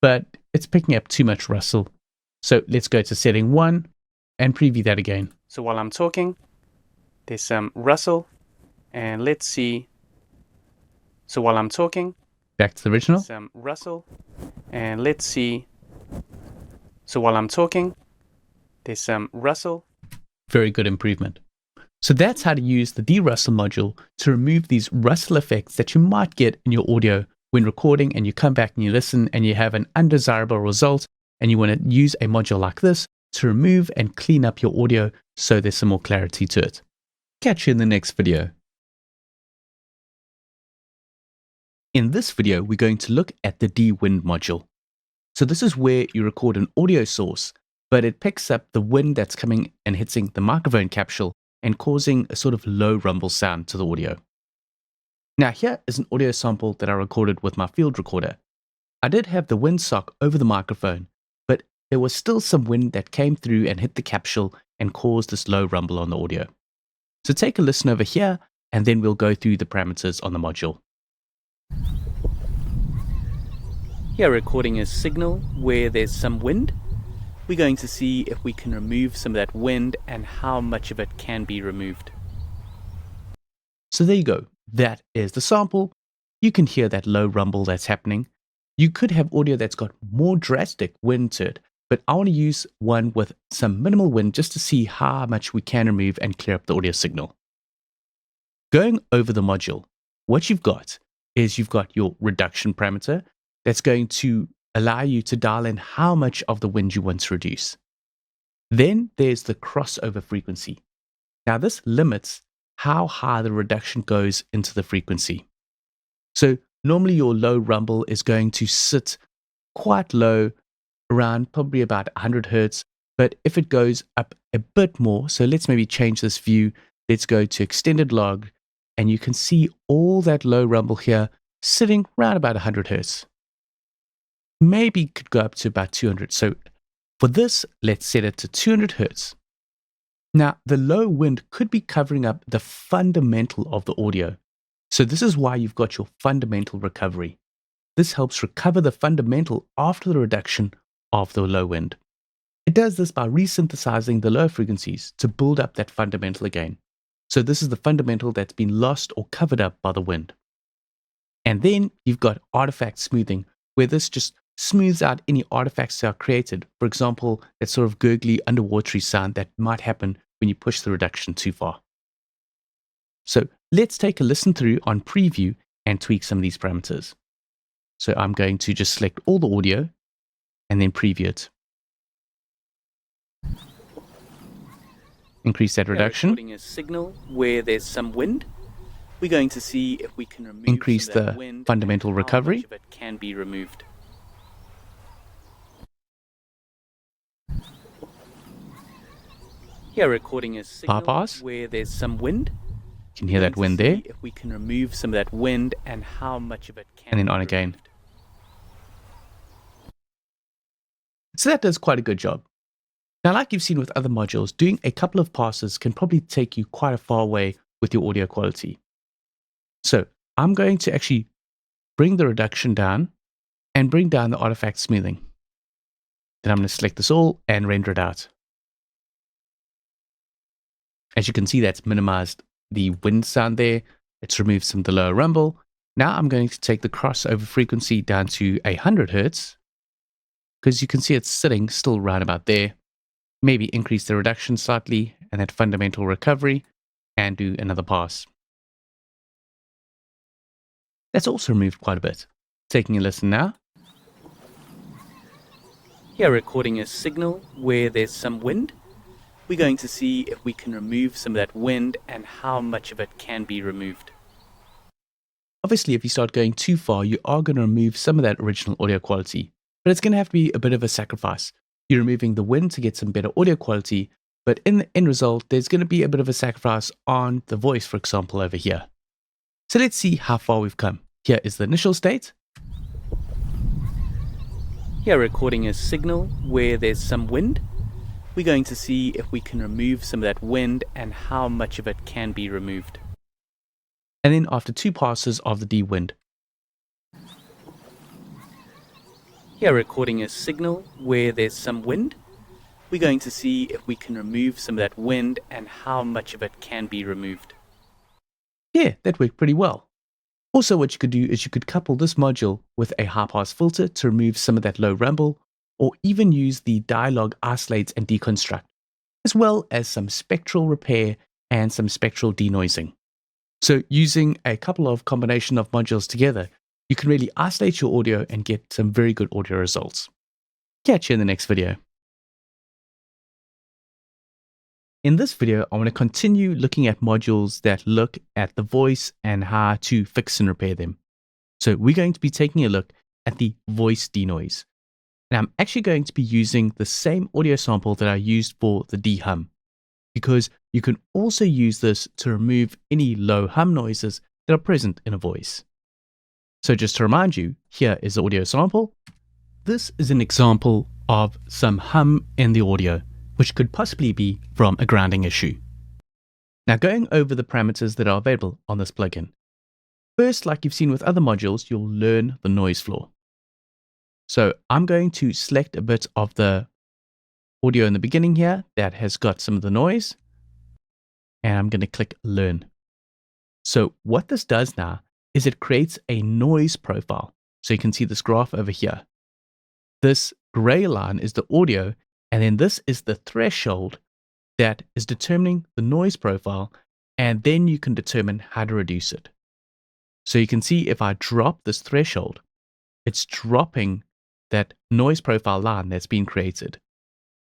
but it's picking up too much rustle. So let's go to setting 1 and preview that again. So while I'm talking, there's some rustle, and let's see. So while I'm talking, back to the original, some rustle, and let's see. So while I'm talking, There's some rustle. Very good improvement. So that's how to use the DeRustle module to remove these rustle effects that you might get in your audio when recording, and you come back and you listen and you have an undesirable result, and you want to use a module like this to remove and clean up your audio so there's some more clarity to it. Catch you in the next video. In this video, we're going to look at the de-wind module. So this is where you record an audio source, but it picks up the wind that's coming and hitting the microphone capsule and causing a sort of low rumble sound to the audio. Now here is an audio sample that I recorded with my field recorder. I did have the wind sock over the microphone, but there was still some wind that came through and hit the capsule and caused this low rumble on the audio. So take a listen over here, and then we'll go through the parameters on the module. Here recording a signal where there's some wind. We're going to see if we can remove some of that wind and how much of it can be removed. So there you go. That is the sample. You can hear that low rumble that's happening. You could have audio that's got more drastic wind to it, but I want to use one with some minimal wind just to see how much we can remove and clear up the audio signal. Going over the module, what you've got is you've got your reduction parameter that's going to allow you to dial in how much of the wind you want to reduce. Then there's the crossover frequency. Now this limits how high the reduction goes into the frequency. So normally your low rumble is going to sit quite low, around probably about 100 Hertz. But if it goes up a bit more, so let's maybe change this view. Let's go to extended log, and you can see all that low rumble here sitting around about 100 Hertz. Maybe could go up to about 200. So for this, let's set it to 200 Hertz. Now, the low wind could be covering up the fundamental of the audio. So this is why you've got your fundamental recovery. This helps recover the fundamental after the reduction of the low wind. It does this by resynthesizing the low frequencies to build up that fundamental again. So this is the fundamental that's been lost or covered up by the wind. And then you've got artifact smoothing, where this just smooths out any artifacts that are created. For example, that sort of gurgly, underwatery sound that might happen when you push the reduction too far. So let's take a listen through on preview and tweak some of these parameters. So I'm going to just select all the audio and then preview it. Increase that reduction. Recording a signal where there's some wind. We're going to see if we can remove Increase some of that the wind fundamental and how recovery. much of it can be removed. Here recording a signal pass. where there's some wind. You can hear that wind there. If we can remove some of that wind and how much of it can And then be on again. removed. So that does quite a good job. Now, like you've seen with other modules, doing a couple of passes can probably take you quite a far way with your audio quality. So I'm going to actually bring the reduction down and bring down the artifact smoothing. Then I'm going to select this all and render it out. As you can see, that's minimized the wind sound there. It's removed some of the lower rumble. Now I'm going to take the crossover frequency down to 100 Hertz, because you can see it's sitting still right about there. Maybe increase the reduction slightly and that fundamental recovery and do another pass. That's also removed quite a bit. Taking a listen now. Here recording a signal where there's some wind. We're going to see if we can remove some of that wind and how much of it can be removed. Obviously, if you start going too far, you are going to remove some of that original audio quality, but it's going to have to be a bit of a sacrifice. You're removing the wind to get some better audio quality, but in the end result, there's going to be a bit of a sacrifice on the voice, for example, over here. So let's see how far we've come. Here is the initial state. Here recording a signal where there's some wind. We're going to see if we can remove some of that wind and how much of it can be removed. And then after 2 passes of the de-wind. Here recording a signal where there's some wind. We're going to see if we can remove some of that wind and how much of it can be removed. Yeah, that worked pretty well. Also, what you could do is you could couple this module with a high-pass filter to remove some of that low rumble, or even use the DialogIsolate and Deconstruct as well as some spectral repair and some spectral denoising. So using a couple of combination of modules together, you can really isolate your audio and get some very good audio results. Catch you in the next video. In this video, I want to continue looking at modules that look at the voice and how to fix and repair them. So we're going to be taking a look at the voice denoise. And I'm actually going to be using the same audio sample that I used for the dehum, because you can also use this to remove any low hum noises that are present in a voice. So just to remind you, here is the audio sample. This is an example of some hum in the audio, which could possibly be from a grounding issue. Now going over the parameters that are available on this plugin. First, like you've seen with other modules, you'll learn the noise floor. So I'm going to select a bit of the audio in the beginning here that has got some of the noise, and I'm going to click learn. So what this does now is it creates a noise profile. So you can see this graph over here. This gray line is the audio, and then this is the threshold that is determining the noise profile, and then you can determine how to reduce it. So you can see if I drop this threshold, it's dropping that noise profile line that's been created.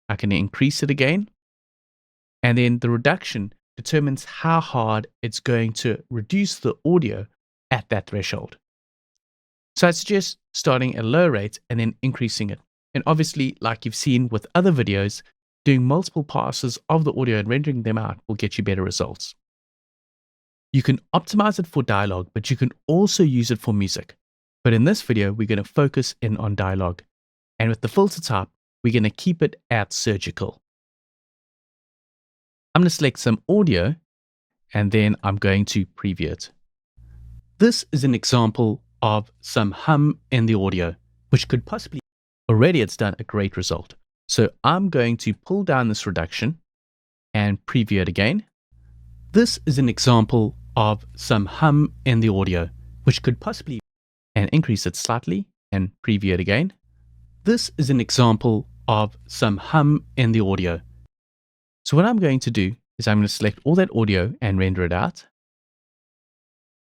I can increase it again, and then the reduction determines how hard it's going to reduce the audio at that threshold. So I suggest starting at a low rate and then increasing it. And obviously, like you've seen with other videos, doing multiple passes of the audio and rendering them out will get you better results. You can optimize it for dialogue, but you can also use it for music. But in this video, we're going to focus in on dialogue. And with the filter type, we're going to keep it at surgical. I'm going to select some audio, and then I'm going to preview it. This is an example of some hum in the audio, which could possibly, already it's done a great result. So I'm going to pull down this reduction and preview it again. This is an example of some hum in the audio, which could possibly, and increase it slightly and preview it again. This is an example of some hum in the audio. So what I'm going to do is I'm going to select all that audio and render it out.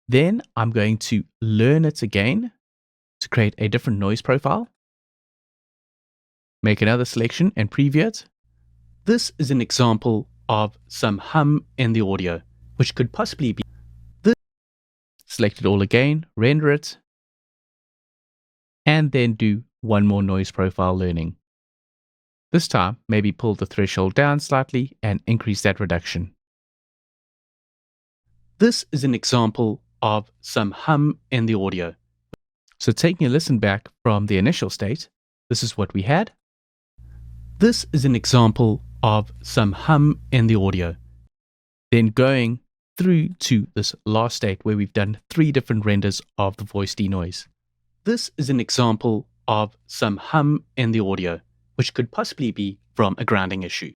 Then I'm going to learn it again to create a different noise profile. Make another selection and preview it. This is an example of some hum in the audio, which could possibly be this. Select it all again, render it, and then do one more noise profile learning. This time, maybe pull the threshold down slightly and increase that reduction. This is an example of some hum in the audio. So taking a listen back from the initial state, this is what we had. This is an example of some hum in the audio. Then going through to this last state where we've done 3 different renders of the voice denoise. This is an example of some hum in the audio, which could possibly be from a grounding issue.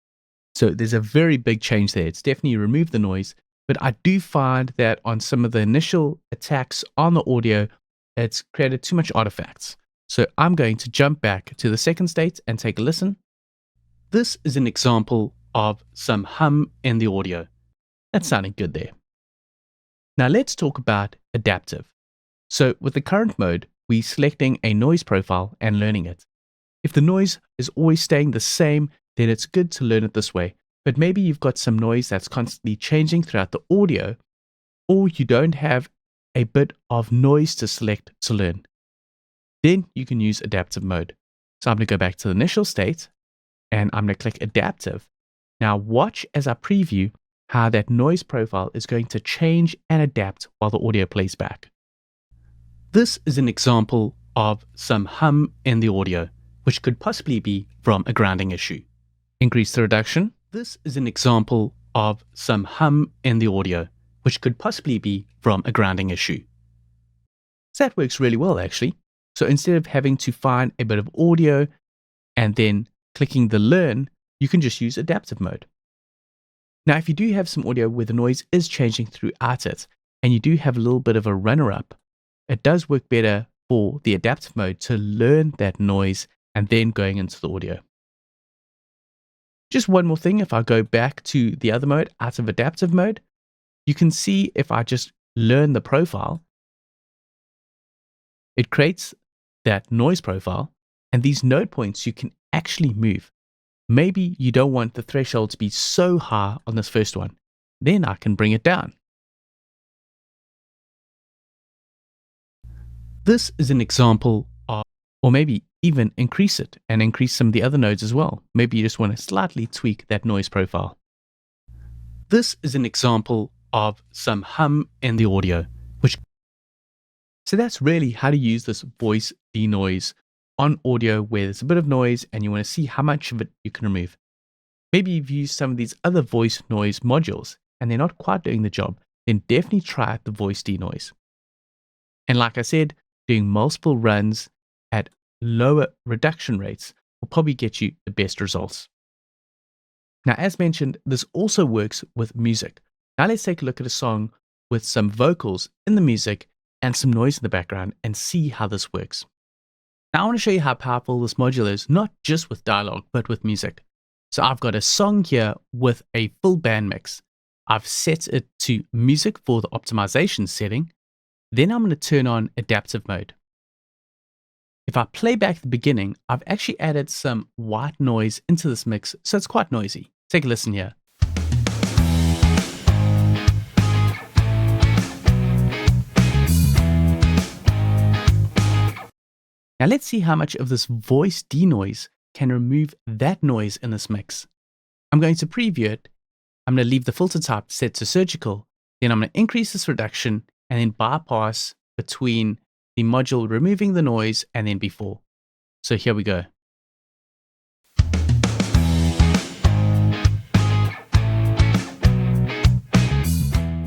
So there's a very big change there. It's definitely removed the noise, but I do find that on some of the initial attacks on the audio, it's created too much artifacts. So I'm going to jump back to the second state and take a listen. This is an example of some hum in the audio. That's sounding good there. Now let's talk about adaptive. So with the current mode, we're selecting a noise profile and learning it. If the noise is always staying the same, then it's good to learn it this way. But maybe you've got some noise that's constantly changing throughout the audio, or you don't have a bit of noise to select to learn. Then you can use adaptive mode. So I'm going to go back to the initial state, and I'm going to click adaptive. Now watch as I preview how that noise profile is going to change and adapt while the audio plays back. This is an example of some hum in the audio, which could possibly be from a grounding issue. Increase the reduction. This is an example of some hum in the audio, which could possibly be from a grounding issue. So that works really well actually. So instead of having to find a bit of audio and then clicking the learn, you can just use adaptive mode. Now, if you do have some audio where the noise is changing throughout it, and you do have a little bit of a runner-up, it does work better for the adaptive mode to learn that noise and then going into the audio. Just one more thing, if I go back to the other mode, out of adaptive mode, you can see if I just learn the profile, it creates that noise profile, and these node points you can actually move. Maybe you don't want the threshold to be so high on this first one. Then I can bring it down. This is an example of, or maybe even increase it and increase some of the other nodes as well. Maybe you just want to slightly tweak that noise profile. This is an example of some hum in the audio, so that's really how to use this voice denoise on audio where there's a bit of noise and you want to see how much of it you can remove. Maybe you've used some of these other voice noise modules and they're not quite doing the job, then definitely try out the voice denoise. And like I said, doing multiple runs at lower reduction rates will probably get you the best results. Now, as mentioned, this also works with music. Now let's take a look at a song with some vocals in the music and some noise in the background and see how this works. Now I want to show you how powerful this module is, not just with dialogue, but with music. So I've got a song here with a full band mix. I've set it to music for the optimization setting. Then I'm going to turn on adaptive mode. If I play back the beginning, I've actually added some white noise into this mix, so it's quite noisy. Take a listen here. Now let's see how much of this voice denoise can remove that noise in this mix. I'm going to preview it. I'm going to leave the filter type set to surgical. Then I'm going to increase this reduction and then bypass between the module removing the noise and then before. So here we go.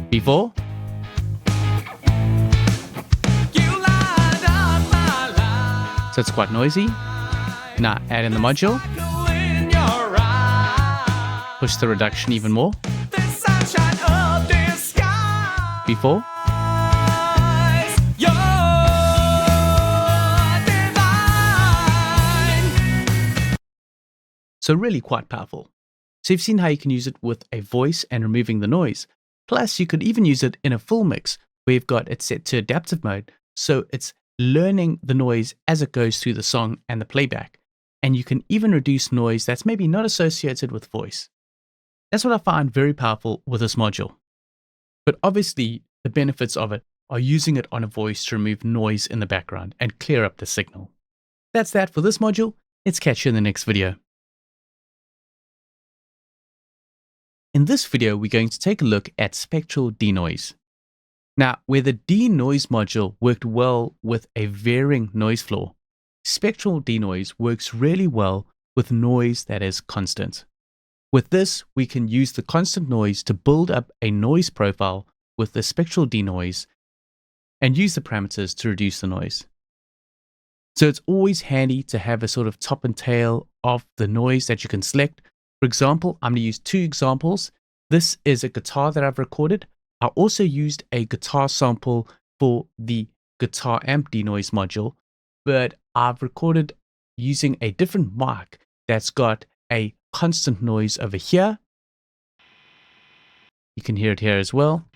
Before. So it's quite noisy. Now add in the module. Push the reduction even more. Before. So really quite powerful. So you've seen how you can use it with a voice and removing the noise. Plus you could even use it in a full mix where you've got it set to adaptive mode. So it's learning the noise as it goes through the song and the playback. And you can even reduce noise that's maybe not associated with voice. That's what I find very powerful with this module. But obviously, the benefits of it are using it on a voice to remove noise in the background and clear up the signal. That's that for this module. Let's catch you in the next video. In this video, we're going to take a look at Spectral DeNoise. Now, where the DeNoise module worked well with a varying noise floor, Spectral DeNoise works really well with noise that is constant. With this, we can use the constant noise to build up a noise profile with the Spectral DeNoise and use the parameters to reduce the noise. So it's always handy to have a sort of top and tail of the noise that you can select. For example, I'm going to use two examples. This is a guitar that I've recorded. I also used a guitar sample for the guitar amp denoise module, but I've recorded using a different mic that's got a constant noise over here. You can hear it here as well.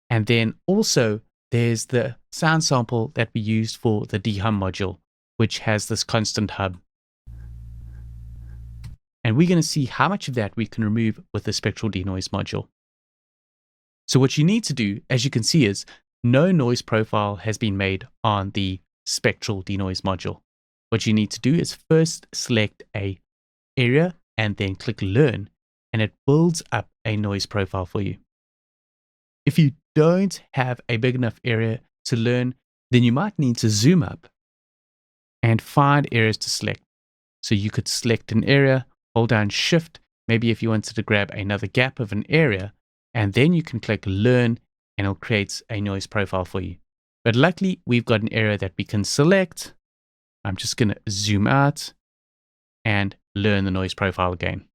And then also there's the sound sample that we used for the dehum module, which has this constant hum. And we're going to see how much of that we can remove with the Spectral DeNoise module. So what you need to do, as you can see, is no noise profile has been made on the Spectral DeNoise module. What you need to do is first select a area and then click Learn, and it builds up a noise profile for you. If you don't have a big enough area to learn, then you might need to zoom up and find areas to select. So you could select an area, hold down Shift, maybe if you wanted to grab another gap of an area, and then you can click Learn and it'll create a noise profile for you. But luckily, we've got an area that we can select. I'm just going to zoom out and learn the noise profile again.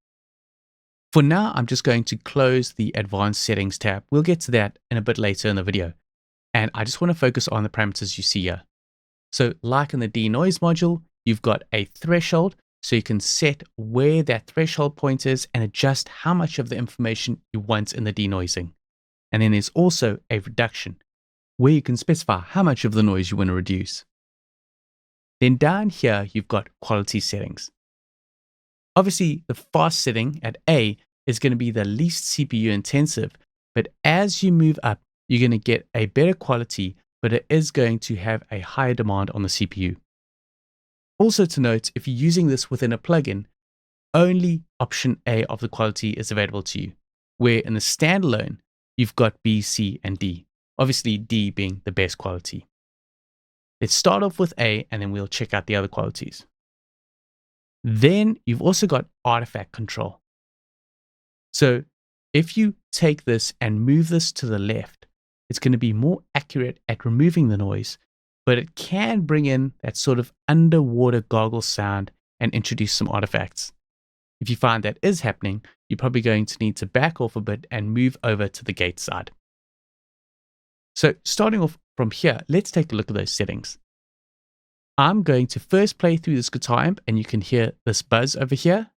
For now, I'm just going to close the Advanced Settings tab. We'll get to that in a bit later in the video. And I just want to focus on the parameters you see here. So like in the DeNoise module, you've got a threshold. so you can set where that threshold point is and adjust how much of the information you want in the denoising. And then there's also a reduction, where you can specify how much of the noise you want to reduce. Then down here, you've got quality settings. Obviously, the fast setting at A is going to be the least CPU intensive, but as you move up, you're going to get a better quality, but it is going to have a higher demand on the CPU. Also to note, if you're using this within a plugin, only option A of the quality is available to you, where in the standalone, you've got B, C, and D. Obviously, D being the best quality. Let's start off with A, and then we'll check out the other qualities. Then you've also got artifact control. So if you take this and move this to the left, it's going to be more accurate at removing the noise, but it can bring in that sort of underwater goggle sound and introduce some artifacts. If you find that is happening, you're probably going to need to back off a bit and move over to the gate side. So starting off from here, let's take a look at those settings. I'm going to first play through this guitar amp, and you can hear this buzz over here.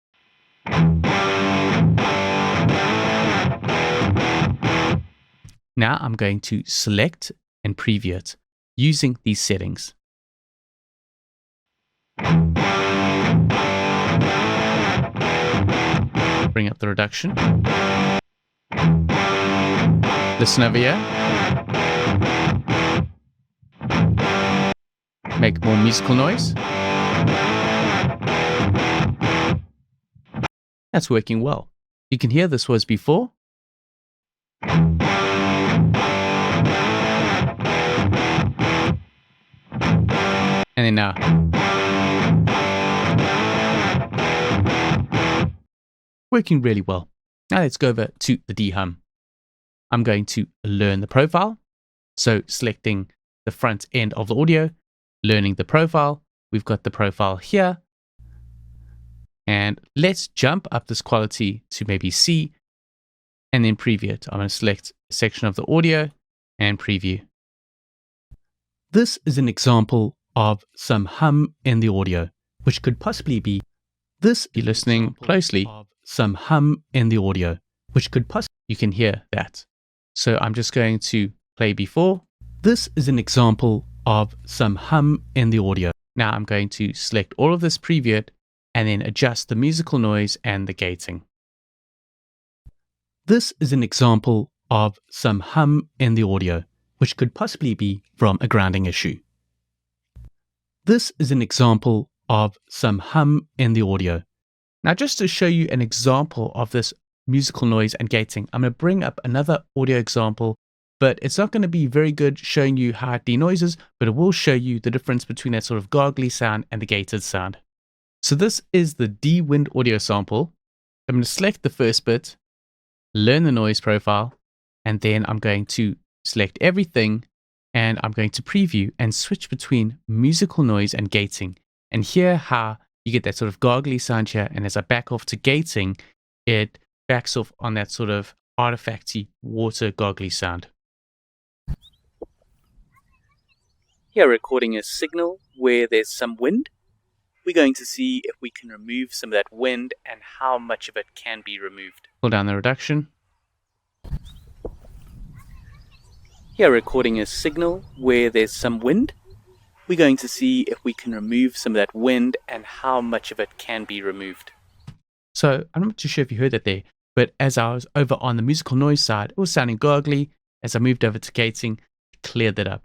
Now I'm going to select and preview it using these settings. Bring up the reduction. Listen over here. Make more musical noise. That's working well. You can hear this was before. And then now. Working really well. Now let's go over to the dehum. I'm going to learn the profile. So selecting the front end of the audio, learning the profile. We've got the profile here. And let's jump up this quality to maybe C and then preview it. I'm going to select a section of the audio and preview. This is an example of some hum in the audio, which could possibly be this. Be listening closely. Some hum in the audio, which could possibly, you can hear that. So I'm just going to play before. This is an example of some hum in the audio. Now I'm going to select all of this, preview it, and then adjust the musical noise and the gating. This is an example of some hum in the audio, which could possibly be from a grounding issue. This is an example of some hum in the audio. Now, just to show you an example of this musical noise and gating, I'm going to bring up another audio example, but it's not going to be very good showing you how it denoises, but it will show you the difference between that sort of gargly sound and the gated sound. So this is the D-Wind audio sample. I'm going to select the first bit, learn the noise profile, and then I'm going to select everything, and I'm going to preview and switch between musical noise and gating, and hear how you get that sort of gargly sound here, and as I back off to gating, it backs off on that sort of artifacty water gargly sound. Here recording a signal where there's some wind. We're going to see if we can remove some of that wind and how much of it can be removed. Pull down the reduction. Here recording a signal where there's some wind. We're going to see if we can remove some of that wind and how much of it can be removed. So I'm not too sure if you heard that there, but as I was over on the musical noise side, it was sounding gargly. As I moved over to gating, it cleared that up.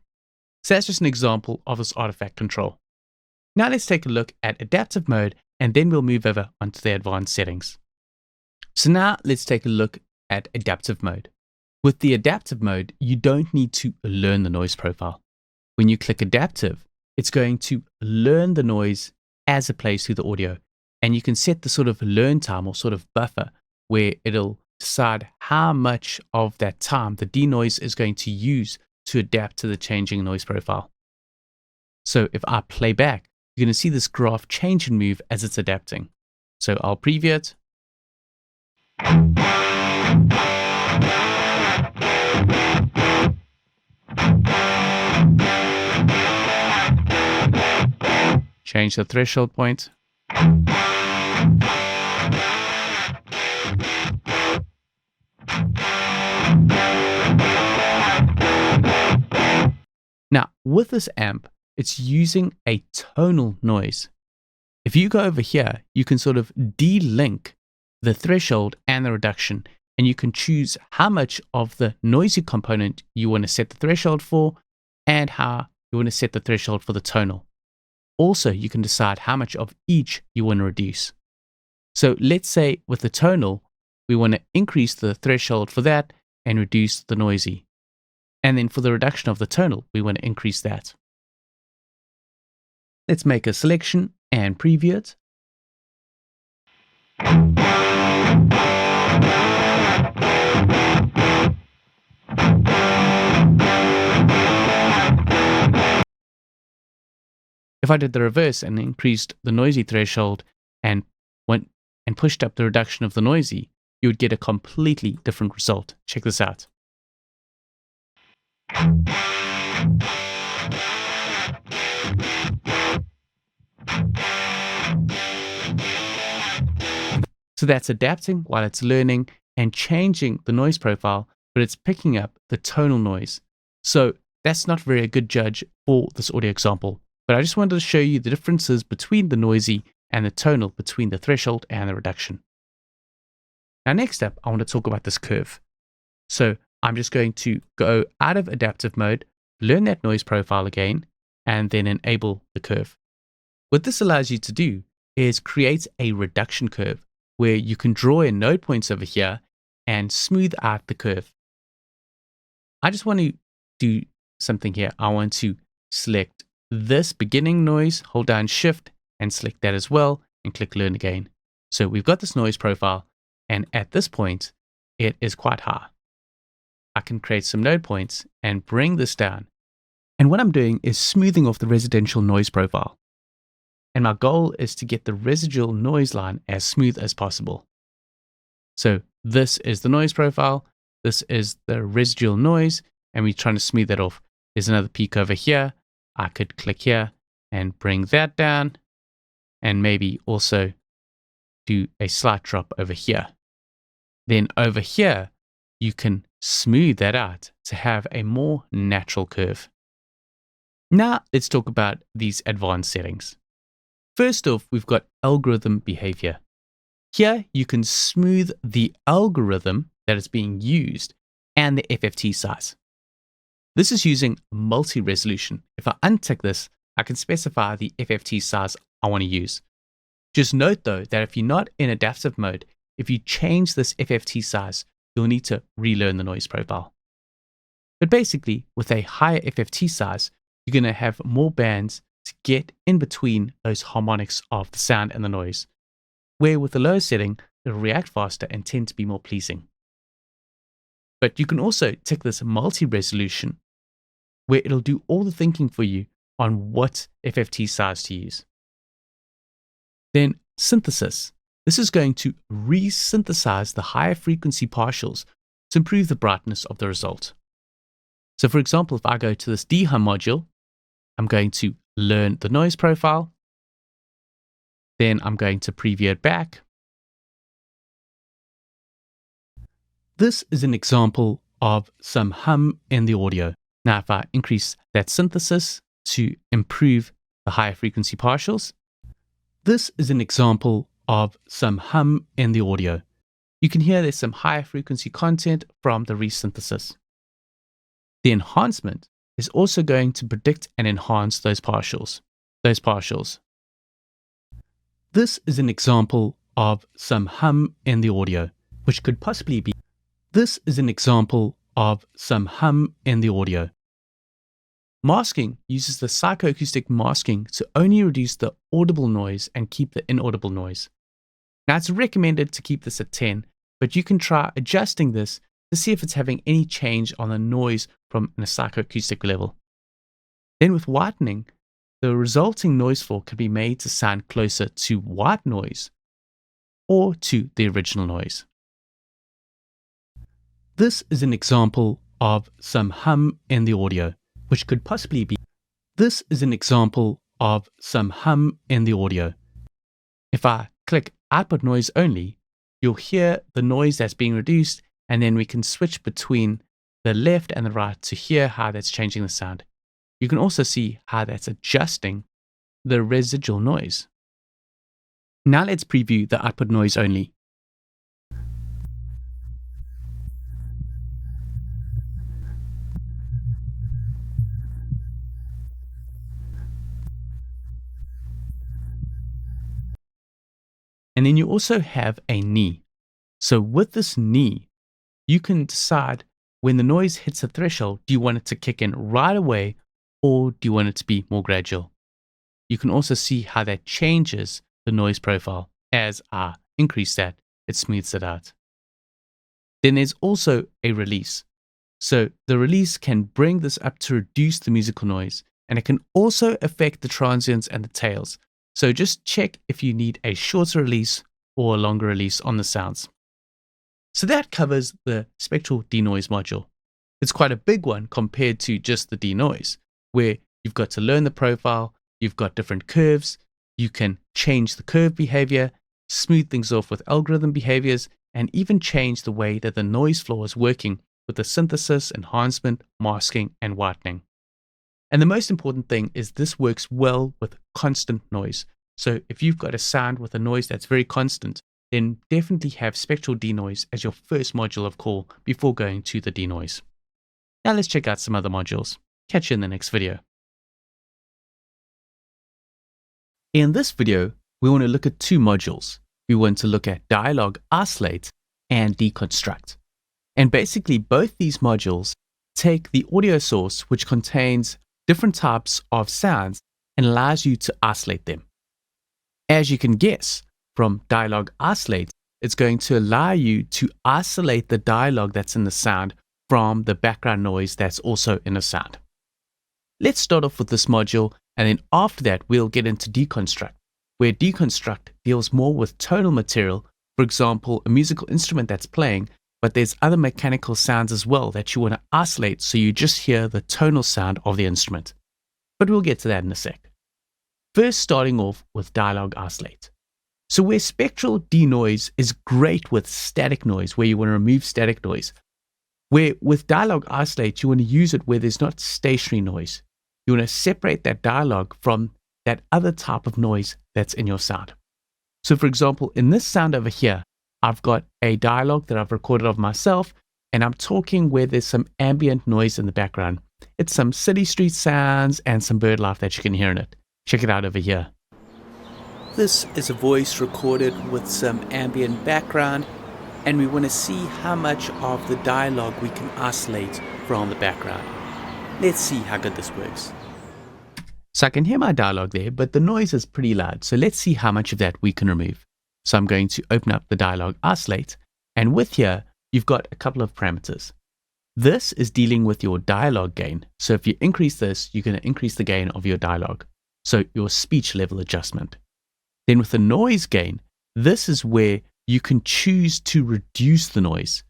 So that's just an example of this artifact control. Now let's take a look at adaptive mode, and then we'll move over onto the advanced settings. So now let's take a look at adaptive mode. With the adaptive mode, you don't need to learn the noise profile. When you click adaptive, it's going to learn the noise as it plays through the audio. And you can set the sort of learn time or sort of buffer where it'll decide how much of that time the DeNoise is going to use to adapt to the changing noise profile. So if I play back, you're going to see this graph change and move as it's adapting. So I'll preview it. Change the threshold point. Now, with this amp, it's using a tonal noise. If you go over here, you can sort of de-link the threshold and the reduction, and you can choose how much of the noisy component you want to set the threshold for and how you want to set the threshold for the tonal. Also, you can decide how much of each you want to reduce. So let's say with the tonal, we want to increase the threshold for that and reduce the noisy. And then for the reduction of the tonal, we want to increase that. Let's make a selection and preview it. If I did the reverse and increased the noisy threshold and went and pushed up the reduction of the noisy, you would get a completely different result. Check this out. So that's adapting while it's learning and changing the noise profile, but it's picking up the tonal noise. So that's not very a good judge for this audio example. But I just wanted to show you the differences between the noisy and the tonal, between the threshold and the reduction. Now next up, I want to talk about this curve. So I'm just going to go out of adaptive mode, learn that noise profile again, and then enable the curve. What this allows you to do is create a reduction curve where you can draw in node points over here and smooth out the curve. I just want to do something here. I want to select this beginning noise, hold down Shift and select that as well, and click Learn Again. So we've got this noise profile, and at this point, it is quite high. I can create some node points and bring this down. And what I'm doing is smoothing off the residential noise profile. And my goal is to get the residual noise line as smooth as possible. So this is the noise profile, this is the residual noise, and we're trying to smooth that off. There's another peak over here. I could click here and bring that down, and maybe also do a slight drop over here. Then over here, you can smooth that out to have a more natural curve. Now let's talk about these advanced settings. First off, we've got algorithm behavior. Here you can smooth the algorithm that is being used and the FFT size. This is using multi-resolution. If I untick this, I can specify the FFT size I want to use. Just note though that if you're not in adaptive mode, if you change this FFT size, you'll need to relearn the noise profile. But basically, with a higher FFT size, you're going to have more bands to get in between those harmonics of the sound and the noise, where with the lower setting, it'll react faster and tend to be more pleasing. But you can also tick this multi-resolution, where it'll do all the thinking for you on what FFT size to use. Then synthesis. This is going to re-synthesize the higher frequency partials to improve the brightness of the result. So for example, if I go to this dehum module, I'm going to learn the noise profile. Then I'm going to preview it back. This is an example of some hum in the audio. Now, if I increase that synthesis to improve the higher frequency partials, this is an example of some hum in the audio. You can hear there's some higher frequency content from the resynthesis. The enhancement is also going to predict and enhance those partials. This is an example of some hum in the audio, which could possibly be. This is an example of some hum in the audio. Masking uses the psychoacoustic masking to only reduce the audible noise and keep the inaudible noise. Now it's recommended to keep this at 10, but you can try adjusting this to see if it's having any change on the noise from a psychoacoustic level. Then with whitening, the resulting noise floor can be made to sound closer to white noise or to the original noise. This is an example of some hum in the audio, which could possibly be. This is an example of some hum in the audio, If I click output noise only, you'll hear the noise that's being reduced, and then we can switch between the left and the right to hear how that's changing the sound. You can also see how that's adjusting the residual noise. Now let's preview the output noise only. And then you also have a knee. So with this knee, you can decide when the noise hits a threshold, do you want it to kick in right away or do you want it to be more gradual? You can also see how that changes the noise profile. As I increase that, it smooths it out. Then there's also a release. So the release can bring this up to reduce the musical noise, and it can also affect the transients and the tails. So just check if you need a shorter release or a longer release on the sounds. So that covers the Spectral DeNoise module. It's quite a big one compared to just the DeNoise, where you've got to learn the profile, you've got different curves, you can change the curve behavior, smooth things off with algorithm behaviors, and even change the way that the noise floor is working with the synthesis, enhancement, masking, and whitening. And the most important thing is this works well with constant noise. So if you've got a sound with a noise that's very constant, then definitely have Spectral DeNoise as your first module of call before going to the DeNoise. Now let's check out some other modules. Catch you in the next video. In this video, we want to look at two modules. We want to look at DialogIsolate and Deconstruct. And basically both these modules take the audio source, which contains different types of sounds, and allows you to isolate them. As you can guess, from DialogIsolate, it's going to allow you to isolate the dialogue that's in the sound from the background noise that's also in the sound. Let's start off with this module, and then after that, we'll get into Deconstruct, where Deconstruct deals more with tonal material, for example, a musical instrument that's playing, but there's other mechanical sounds as well that you want to isolate so you just hear the tonal sound of the instrument. But we'll get to that in a sec. First, starting off with DialogIsolate. So where Spectral DeNoise is great with static noise, where you want to remove static noise, where with DialogIsolate, you want to use it where there's not stationary noise. You want to separate that dialogue from that other type of noise that's in your sound. So for example, in this sound over here, I've got a dialogue that I've recorded of myself, and I'm talking where there's some ambient noise in the background. It's some city street sounds and some bird life that you can hear in it. Check it out over here. This is a voice recorded with some ambient background, and we want to see how much of the dialogue we can isolate from the background. Let's see how good this works. So I can hear my dialogue there, but the noise is pretty loud. So let's see how much of that we can remove. So I'm going to open up the DialogIsolate, and with here, you've got a couple of parameters. This is dealing with your dialogue gain. So if you increase this, you're going to increase the gain of your dialogue. So your speech level adjustment. Then with the noise gain, this is where you can choose to reduce the noise.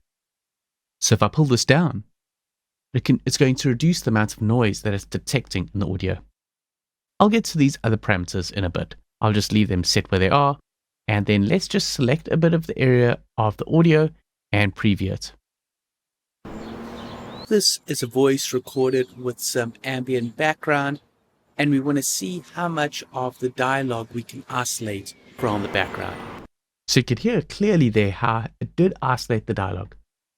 So if I pull this down, it's going to reduce the amount of noise that it's detecting in the audio. I'll get to these other parameters in a bit. I'll just leave them set where they are. And then let's just select a bit of the area of the audio and preview it. This is a voice recorded with some ambient background, and we want to see how much of the dialogue we can isolate from the background. So you could hear clearly there how it did isolate the dialogue.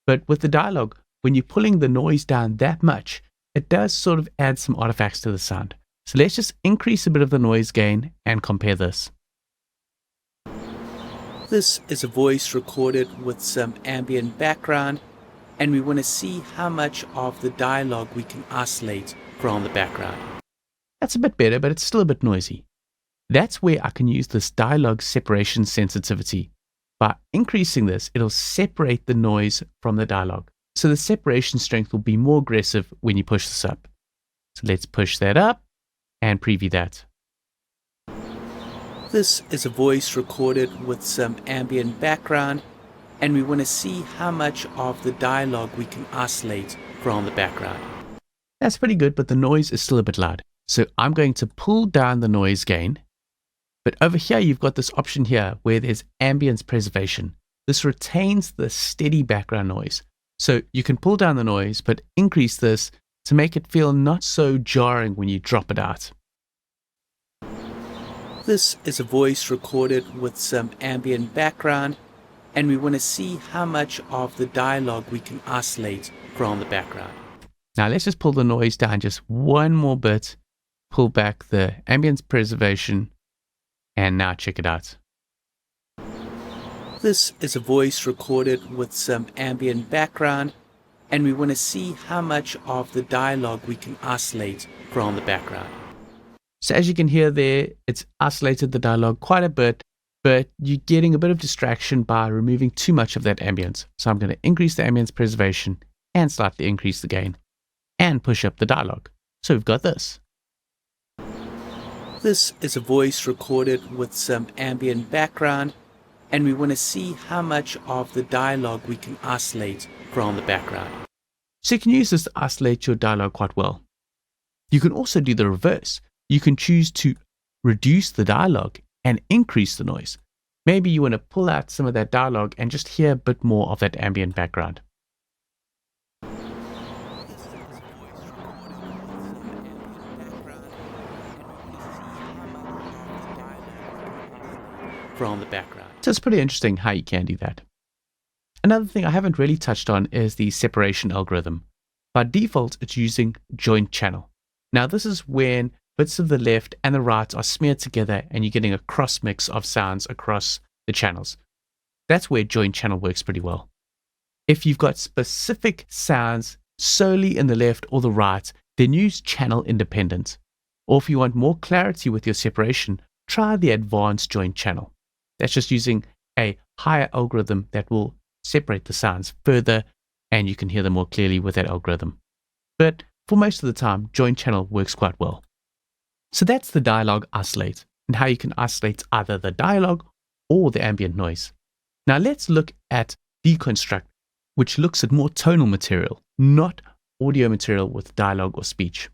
But with the dialogue, when you're pulling the noise down that much, it does sort of add some artifacts to the sound. So let's just increase a bit of the noise gain and compare this. This is a voice recorded with some ambient background, and we want to see how much of the dialogue we can isolate from the background. That's a bit better, but it's still a bit noisy. That's where I can use this dialogue separation sensitivity. By increasing this, it'll separate the noise from the dialogue. So the separation strength will be more aggressive when you push this up. So let's push that up and preview that. This is a voice recorded with some ambient background, and we want to see how much of the dialogue we can isolate from the background. That's pretty good, but the noise is still a bit loud. So I'm going to pull down the noise gain, But over here, you've got this option here where there's ambience preservation. This retains the steady background noise. So you can pull down the noise, but increase this to make it feel not so jarring when you drop it out. This is a voice recorded with some ambient background, and we want to see how much of the dialogue we can isolate from the background. Now let's just pull the noise down just one more bit, pull back the ambience preservation, and now check it out. This is a voice recorded with some ambient background, and we want to see how much of the dialogue we can isolate from the background. So as you can hear there, it's isolated the dialogue quite a bit, but you're getting a bit of distraction by removing too much of that ambience. So I'm going to increase the ambience preservation and slightly increase the gain and push up the dialogue. So we've got this. This is a voice recorded with some ambient background, and we want to see how much of the dialogue we can isolate from the background. So you can use this to isolate your dialogue quite well. You can also do the reverse. You can choose to reduce the dialogue and increase the noise. Maybe you want to pull out some of that dialogue and just hear a bit more of that ambient background. From the background. So it's pretty interesting how you can do that. Another thing I haven't really touched on is the separation algorithm. By default, it's using joint channel. Now this is when bits of the left and the right are smeared together and you're getting a cross mix of sounds across the channels. That's where joint channel works pretty well. If you've got specific sounds solely in the left or the right, then use channel independent. Or if you want more clarity with your separation, try the advanced joint channel. That's just using a higher algorithm that will separate the sounds further and you can hear them more clearly with that algorithm. But for most of the time, joint channel works quite well. So that's the dialogue isolate and how you can isolate either the dialogue or the ambient noise. Now let's look at deconstruct, which looks at more tonal material, not audio material with dialogue or speech.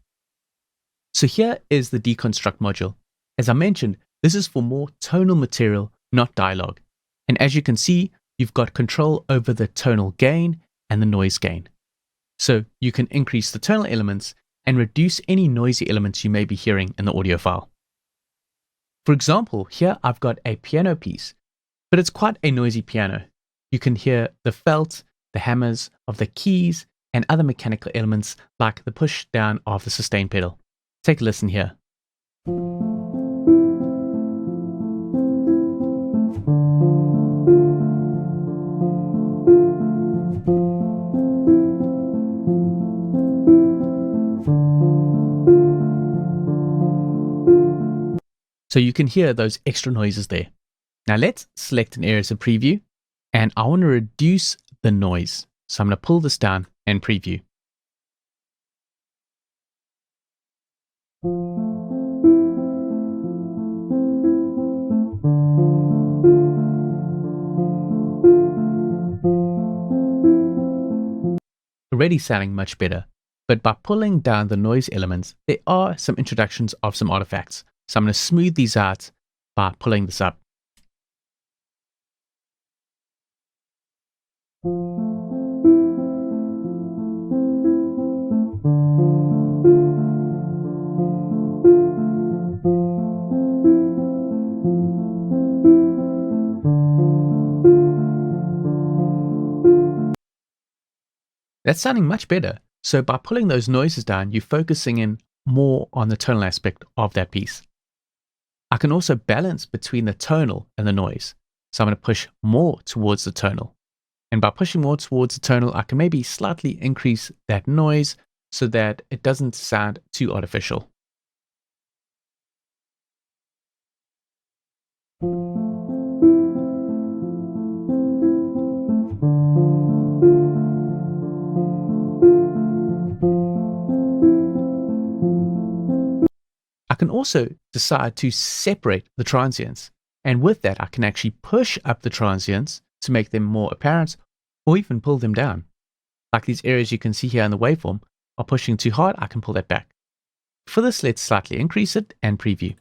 So here is the deconstruct module. As I mentioned, this is for more tonal material, not dialogue. And as you can see, you've got control over the tonal gain and the noise gain. So you can increase the tonal elements and reduce any noisy elements you may be hearing in the audio file. For example, here I've got a piano piece, but it's quite a noisy piano. You can hear the felt, the hammers of the keys, and other mechanical elements like the push down of the sustain pedal. Take a listen here. So you can hear those extra noises there. Now let's select an area as a preview, and I want to reduce the noise. So I'm going to pull this down and preview. Already sounding much better, but by pulling down the noise elements, there are some introductions of some artifacts. So I'm going to smooth these out by pulling this up. That's sounding much better. So by pulling those noises down, you're focusing in more on the tonal aspect of that piece. I can also balance between the tonal and the noise. So I'm going to push more towards the tonal. And by pushing more towards the tonal, I can maybe slightly increase that noise so that it doesn't sound too artificial. I can also decide to separate the transients. And with that, I can actually push up the transients to make them more apparent or even pull them down. Like these areas you can see here in the waveform are pushing too hard, I can pull that back. For this, let's slightly increase it and preview.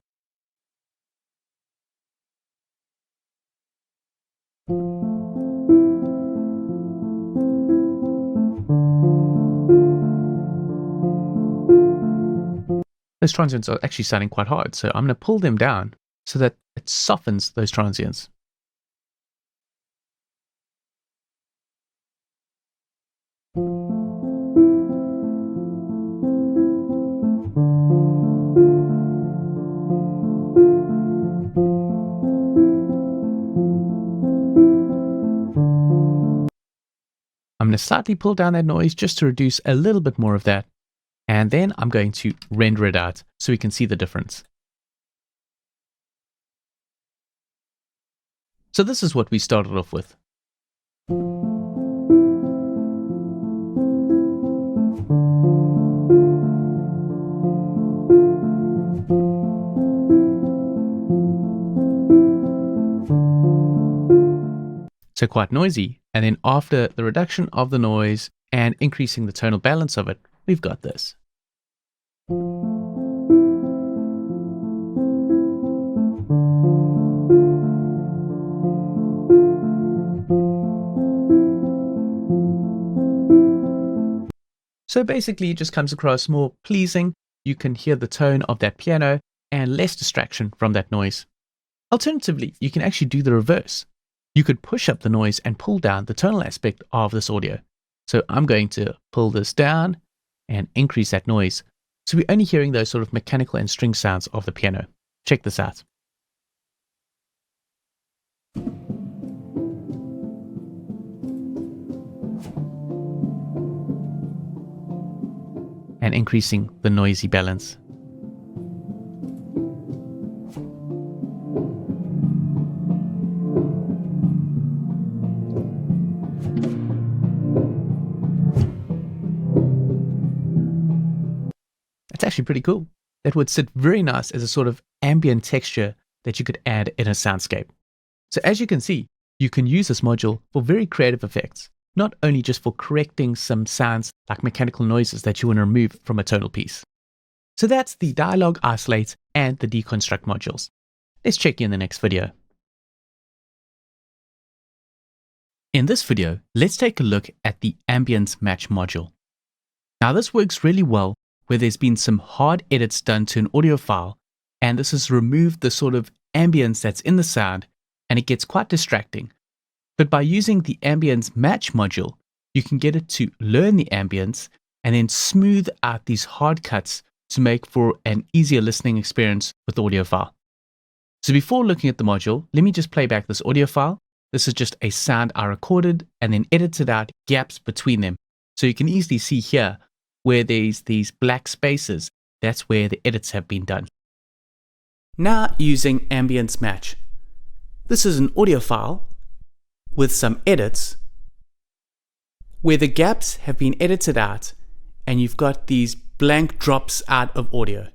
those transients are actually sounding quite hard. So I'm going to pull them down so that it softens those transients. I'm going to slightly pull down that noise just to reduce a little bit more of that. And then I'm going to render it out so we can see the difference. So this is what we started off with. So quite noisy. And then after the reduction of the noise and increasing the tonal balance of it, we've got this. So basically it just comes across more pleasing. You can hear the tone of that piano and less distraction from that noise. Alternatively, you can actually do the reverse. You could push up the noise and pull down the tonal aspect of this audio. So I'm going to pull this down and increase that noise. So we're only hearing those sort of mechanical and string sounds of the piano. Check this out. And increasing the noisy balance. It's actually pretty cool. That would sit very nice as a sort of ambient texture that you could add in a soundscape. So as you can see, you can use this module for very creative effects, not only just for correcting some sounds like mechanical noises that you want to remove from a tonal piece. So that's the DialogIsolate and the Deconstruct modules. Let's check you in the next video. In this video, let's take a look at the Ambience Match module. Now this works really well where there's been some hard edits done to an audio file, and this has removed the sort of ambience that's in the sound, and it gets quite distracting. But by using the Ambience Match module, you can get it to learn the ambience and then smooth out these hard cuts to make for an easier listening experience with the audio file. So before looking at the module, let me just play back this audio file. This is just a sound I recorded and then edited out gaps between them. So you can easily see here where there's these black spaces, that's where the edits have been done. Now using Ambience Match. This is an audio file with some edits where the gaps have been edited out and you've got these blank drops out of audio.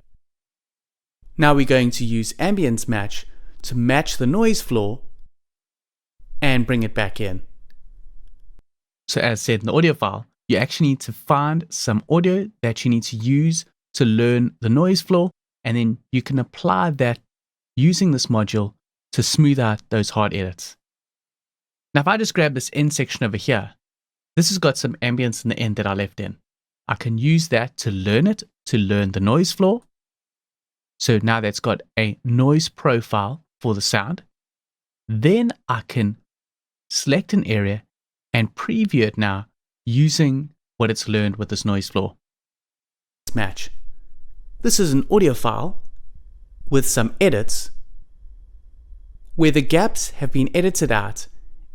Now we're going to use Ambience Match to match the noise floor and bring it back in. So as said in the audio file, you actually need to find some audio that you need to use to learn the noise floor, and then you can apply that using this module to smooth out those hard edits. Now if I just grab this end section over here, this has got some ambience in the end that I left in. I can use that to learn it, to learn the noise floor. So now that's got a noise profile for the sound. Then I can select an area and preview it now using what it's learned with this noise floor. Match. This is an audio file with some edits where the gaps have been edited out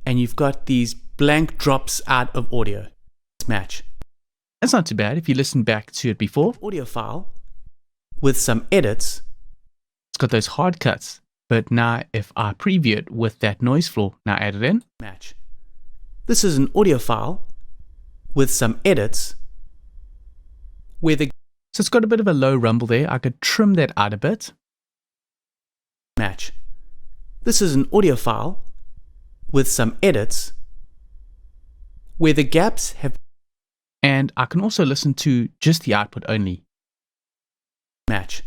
and you've got these blank drops out of audio. Match. That's not too bad if you listen back to it before. Audio file with some edits. It's got those hard cuts, but now if I preview it with that noise floor now added in. Match. This is an audio file with some edits where the so it's got a bit of a low rumble there. I could trim that out a bit. Match. This is an audio file with some edits where the gaps have, and I can also listen to just the output only. Match.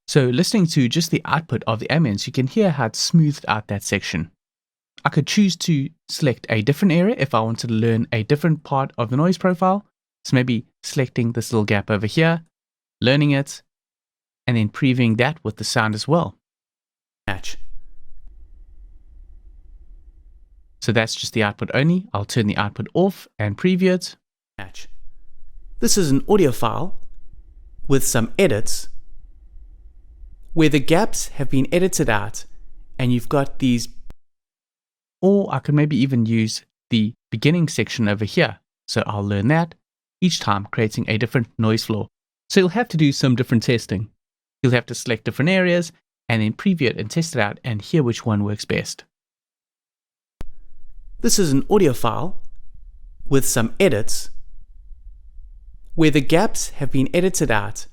So listening to just the output of the ambience, you can hear how it smoothed out that section. I could choose to select a different area if I wanted to learn a different part of the noise profile. So maybe selecting this little gap over here, learning it, and then previewing that with the sound as well. Match. So that's just the output only. I'll turn the output off and preview it. Match. This is an audio file with some edits where the gaps have been edited out and you've got these. Or I could maybe even use the beginning section over here. So I'll learn that, each time creating a different noise floor. So you'll have to do some different testing. You'll have to select different areas and then preview it and test it out and hear which one works best. This is an audio file with some edits where the gaps have been edited out.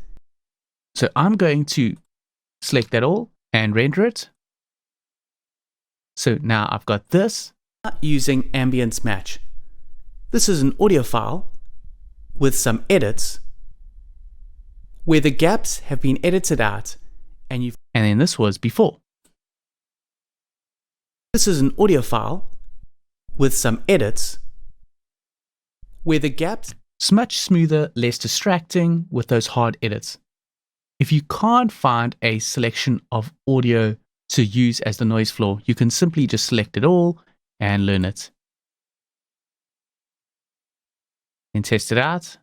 So I'm going to select that all and render it. So now I've got this using Ambience Match. This is an audio file with some edits where the gaps have been edited out and then this was before. This is an audio file with some edits where the gaps. It's much smoother, less distracting with those hard edits. If you can't find a selection of audio to use as the noise floor, you can simply just select it all and learn it. And test it out.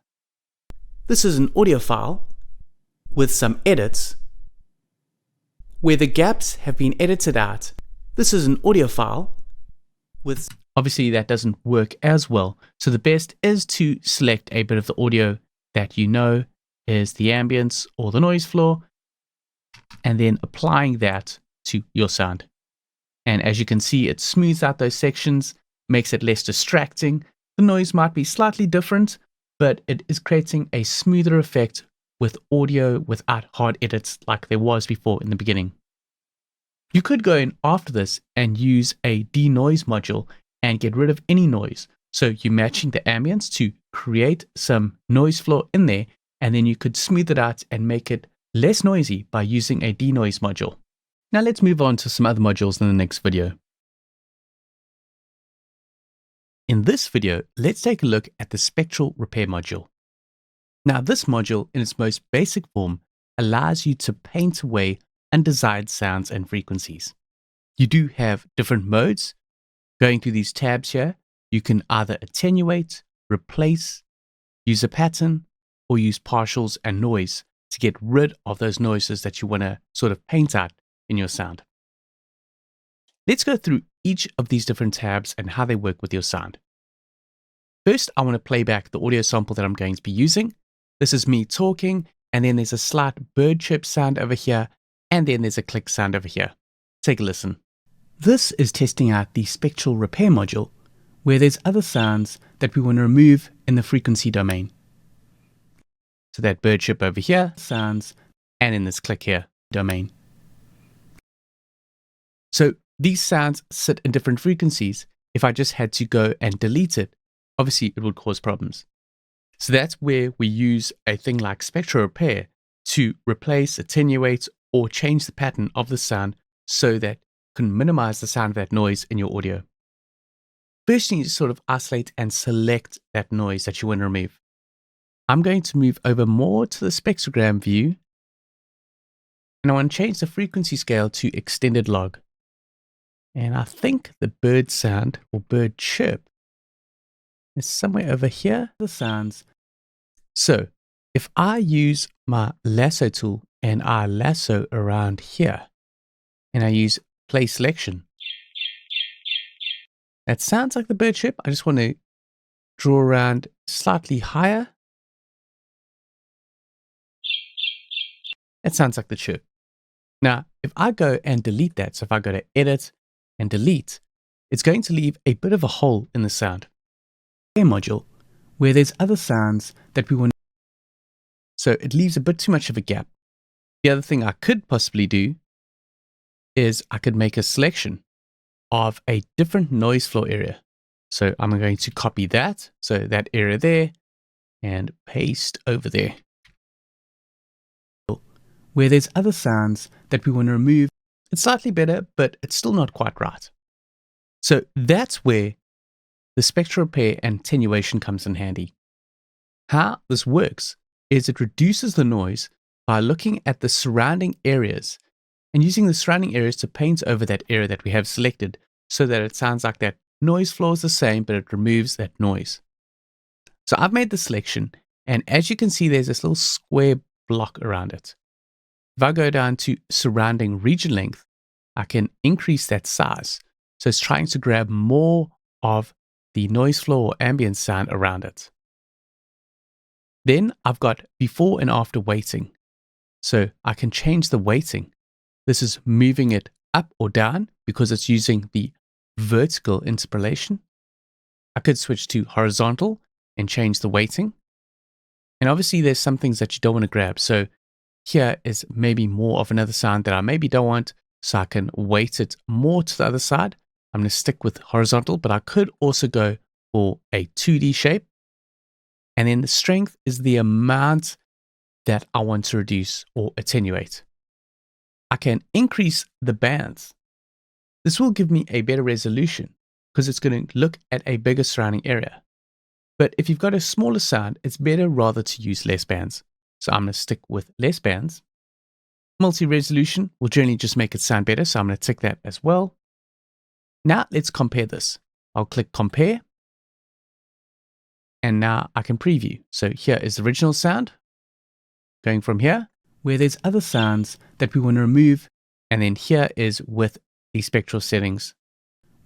This is an audio file with some edits where the gaps have been edited out. This is an audio file with. Obviously that doesn't work as well. So the best is to select a bit of the audio that you know is the ambience or the noise floor, and then applying that to your sound. And as you can see, it smooths out those sections, makes it less distracting. The noise might be slightly different, but it is creating a smoother effect with audio without hard edits like there was before in the beginning. You could go in after this and use a DeNoise module and get rid of any noise. So you're matching the ambience to create some noise floor in there, and then you could smooth it out and make it less noisy by using a DeNoise module. Now let's move on to some other modules in the next video. In this video, let's take a look at the Spectral Repair module. Now this module, in its most basic form, allows you to paint away undesired sounds and frequencies. You do have different modes. Going through these tabs here, you can either attenuate, replace, use a pattern, or use partials and noise to get rid of those noises that you want to sort of paint out in your sound. Let's go through each of these different tabs and how they work with your sound. First, I want to play back the audio sample that I'm going to be using. This is me talking, and then there's a slight bird chirp sound over here, and then there's a click sound over here. Take a listen. This is testing out the Spectral Repair module, where there's other sounds that we want to remove in the frequency domain. So that bird chirp over here, sounds, and in this click here, domain. So these sounds sit in different frequencies. If I just had to go and delete it, obviously it would cause problems. So that's where we use a thing like Spectral Repair to replace, attenuate, or change the pattern of the sound so that can minimize the sound of that noise in your audio. First, you need to sort of isolate and select that noise that you want to remove. I'm going to move over more to the spectrogram view, and I want to change the frequency scale to extended log. And I think the bird sound or bird chirp is somewhere over here, the sounds. So if I use my lasso tool and I lasso around here, and I use play selection. That sounds like the bird chirp. I just want to draw around slightly higher. That sounds like the chirp. Now, if I go and delete that, so if I go to edit and delete, it's going to leave a bit of a hole in the sound. A module where there's other sounds that we want. So it leaves a bit too much of a gap. The other thing I could possibly do is I could make a selection of a different noise floor area. So I'm going to copy that, so that area there, and paste over there. Where there's other sounds that we want to remove, it's slightly better, but it's still not quite right. So that's where the spectral repair and attenuation comes in handy. How this works is it reduces the noise by looking at the surrounding areas and using the surrounding areas to paint over that area that we have selected so that it sounds like that noise floor is the same, but it removes that noise. So I've made the selection, and as you can see, there's this little square block around it. If I go down to surrounding region length, I can increase that size. So it's trying to grab more of the noise floor or ambient sound around it. Then I've got before and after weighting. So I can change the weighting. This is moving it up or down because it's using the vertical interpolation. I could switch to horizontal and change the weighting. And obviously there's some things that you don't want to grab. So here is maybe more of another sound that I maybe don't want. So I can weight it more to the other side. I'm going to stick with horizontal, but I could also go for a 2D shape. And then the strength is the amount that I want to reduce or attenuate. I can increase the bands. This will give me a better resolution because it's going to look at a bigger surrounding area. But if you've got a smaller sound, it's better rather to use less bands. So I'm going to stick with less bands. Multi-resolution will generally just make it sound better, so I'm going to tick that as well. Now let's compare this. I'll click compare. And now I can preview. So here is the original sound. Going from here, where there's other sounds that we want to remove. And then here is with the spectral settings,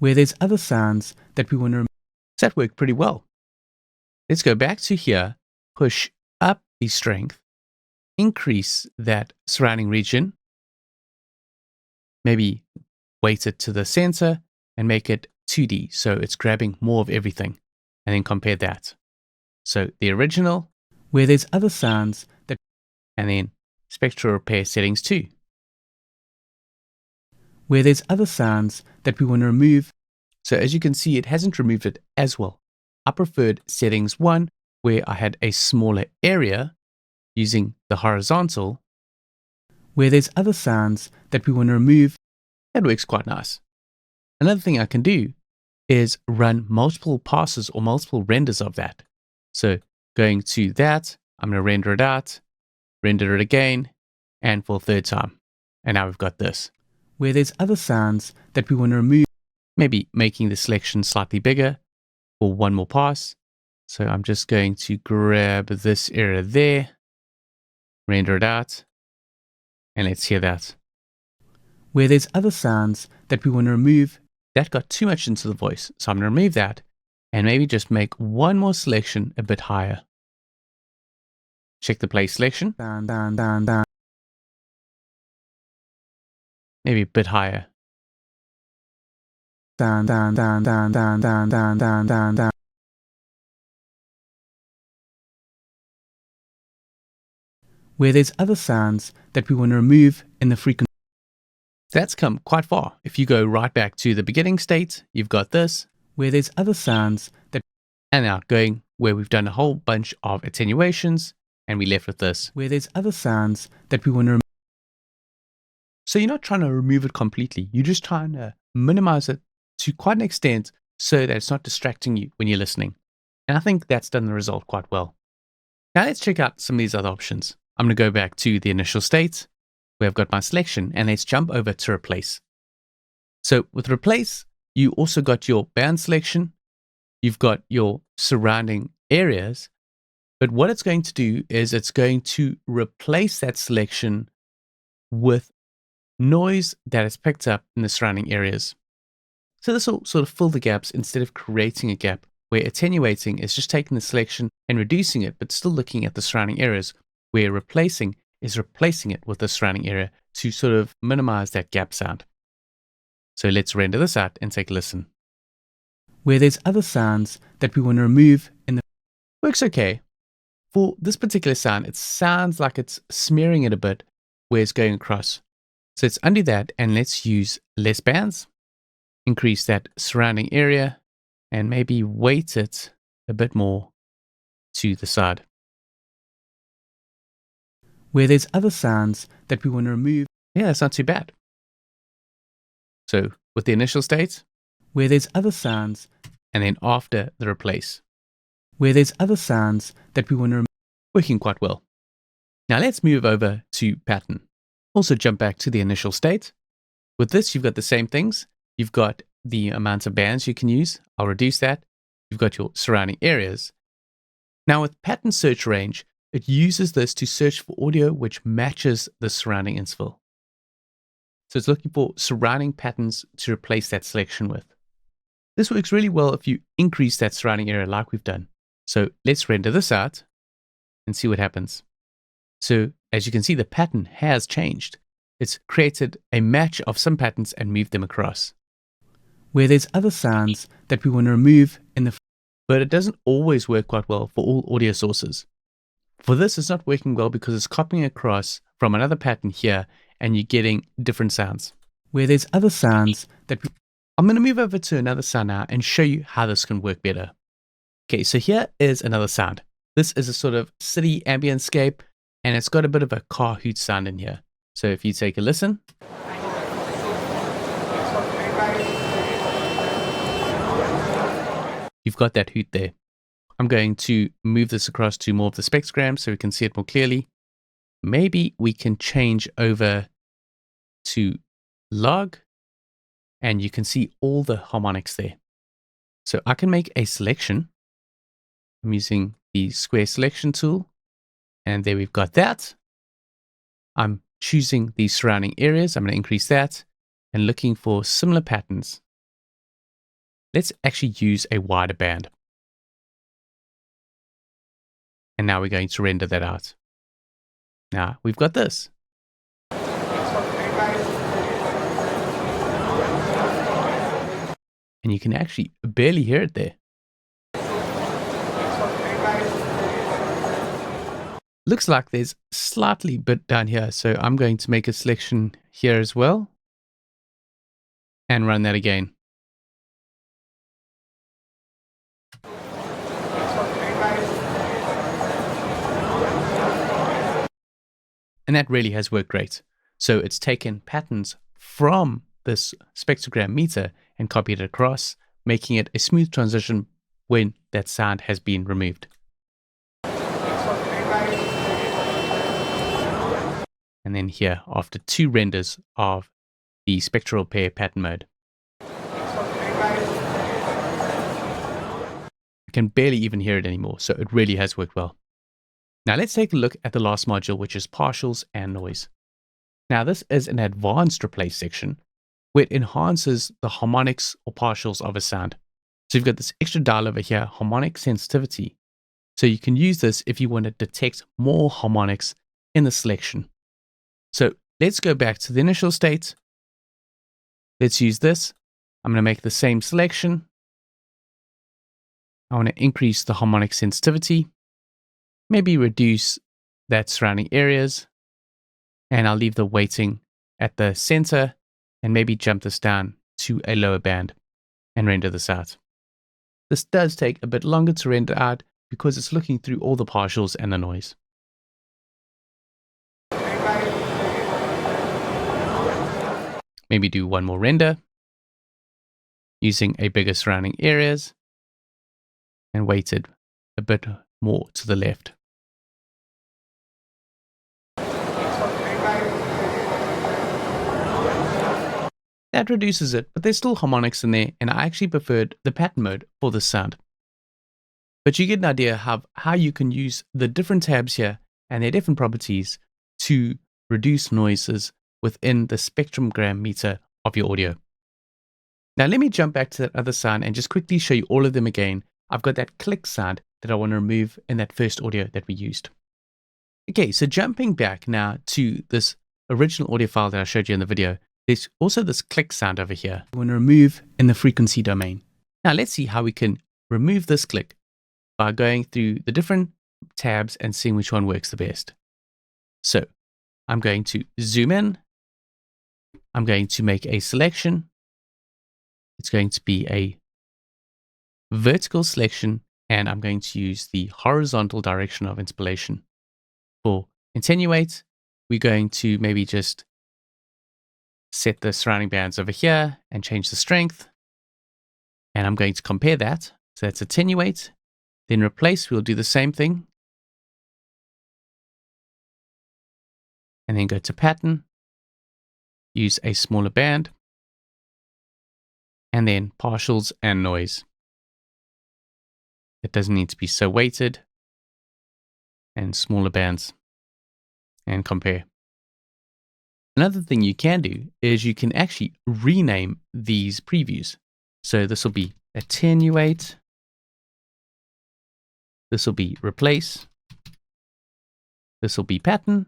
where there's other sounds that we want to remove. That worked pretty well. Let's go back to here, push up the strength, increase that surrounding region, maybe weight it to the center and make it 2D. So it's grabbing more of everything, and then compare that. So the original, where there's other sounds that, and then spectral repair settings 2, where there's other sounds that we want to remove. So as you can see, it hasn't removed it as well. I preferred settings 1, where I had a smaller area using the horizontal, where there's other sounds that we want to remove. That works quite nice. Another thing I can do is run multiple passes or multiple renders of that. So going to that, I'm going to render it out, render it again, and for a third time. And now we've got this, where there's other sounds that we want to remove, maybe making the selection slightly bigger for one more pass. So I'm just going to grab this area there, render it out, and let's hear that. Where there's other sounds that we want to remove, that got too much into the voice. So I'm going to remove that and maybe just make one more selection a bit higher. Check the play selection. Maybe a bit higher. Where there's other sounds that we want to remove in the frequency. That's come quite far. If you go right back to the beginning state, you've got this, where there's other sounds that, and now going where we've done a whole bunch of attenuations, and we left with this, where there's other sounds that we want to remove. So you're not trying to remove it completely. You're just trying to minimize it to quite an extent so that it's not distracting you when you're listening. And I think that's done the result quite well. Now let's check out some of these other options. I'm going to go back to the initial state where I've got my selection, and let's jump over to replace. So with replace, you also got your band selection. You've got your surrounding areas. But what it's going to do is it's going to replace that selection with noise that is picked up in the surrounding areas. So this will sort of fill the gaps instead of creating a gap, where attenuating is just taking the selection and reducing it, but still looking at the surrounding areas, where replacing is replacing it with the surrounding area to sort of minimize that gap sound. So let's render this out and take a listen. Where there's other sounds that we want to remove in the works okay. For this particular sound, it sounds like it's smearing it a bit where it's going across. So let's undo that and let's use less bands, increase that surrounding area, and maybe weight it a bit more to the side. Where there's other sounds that we want to remove. Yeah, that's not too bad. So with the initial state, where there's other sounds, and then after the replace, where there's other sounds that we want to remove. working quite well. Now let's move over to pattern. Also jump back to the initial state. With this, you've got the same things. You've got the amount of bands you can use. I'll reduce that. You've got your surrounding areas. Now with pattern search range, it uses this to search for audio which matches the surrounding interval. So it's looking for surrounding patterns to replace that selection with. This works really well if you increase that surrounding area like we've done. So let's render this out and see what happens. So as you can see, the pattern has changed. It's created a match of some patterns and moved them across. Where there's other sounds that we want to remove in the. But it doesn't always work quite well for all audio sources. For this, it's not working well because it's copying across from another pattern here and you're getting different sounds. Where there's other sounds that we. I'm going to move over to another sound now and show you how this can work better. Okay, so here is another sound. This is a sort of city ambience-scape, and it's got a bit of a car hoot sound in here. So if you take a listen, you've got that hoot there. I'm going to move this across to more of the spectrogram so we can see it more clearly. Maybe we can change over to log, and you can see all the harmonics there. So I can make a selection. I'm using the square selection tool, and there we've got that. I'm choosing the surrounding areas. I'm going to increase that and looking for similar patterns. Let's actually use a wider band. And now we're going to render that out. Now we've got this. And you can actually barely hear it there. Looks like there's slightly bit down here. So I'm going to make a selection here as well. And run that again. And that really has worked great. So it's taken patterns from this spectrogram meter and copied it across, making it a smooth transition when that sound has been removed. And then here, after 2 renders of the Spectral Repair pattern mode, I can barely even hear it anymore, so it really has worked well. Now let's take a look at the last module, which is partials and noise. Now this is an advanced replace section where it enhances the harmonics or partials of a sound. So you've got this extra dial over here, harmonic sensitivity. So you can use this if you want to detect more harmonics in the selection. So let's go back to the initial state. Let's use this. I'm going to make the same selection. I want to increase the harmonic sensitivity. Maybe reduce that surrounding areas, and I'll leave the weighting at the center and maybe jump this down to a lower band and render this out. This does take a bit longer to render out because it's looking through all the partials and the noise. Maybe do one more render using a bigger surrounding areas and weighted a bit more to the left. That reduces it, but there's still harmonics in there, and I actually preferred the pattern mode for this sound. But you get an idea of how you can use the different tabs here and their different properties to reduce noises within the spectrogram meter of your audio. Now let me jump back to that other sound and just quickly show you all of them again. I've got that click sound that I want to remove in that first audio that we used. Okay, so jumping back now to this original audio file that I showed you in the video, there's also this click sound over here We want to remove in the frequency domain. Now let's see how we can remove this click by going through the different tabs and seeing which one works the best. So I'm going to zoom in. I'm going to make a selection. It's going to be a vertical selection, and I'm going to use the horizontal direction of interpolation. For attenuate, we're going to maybe just set the surrounding bands over here and change the strength. And I'm going to compare that. So that's attenuate, then replace. We'll do the same thing. And then go to pattern, use a smaller band, and then partials and noise. It doesn't need to be so weighted, and smaller bands, and compare. Another thing you can do is you can actually rename these previews. So this will be attenuate, this will be replace, this will be pattern,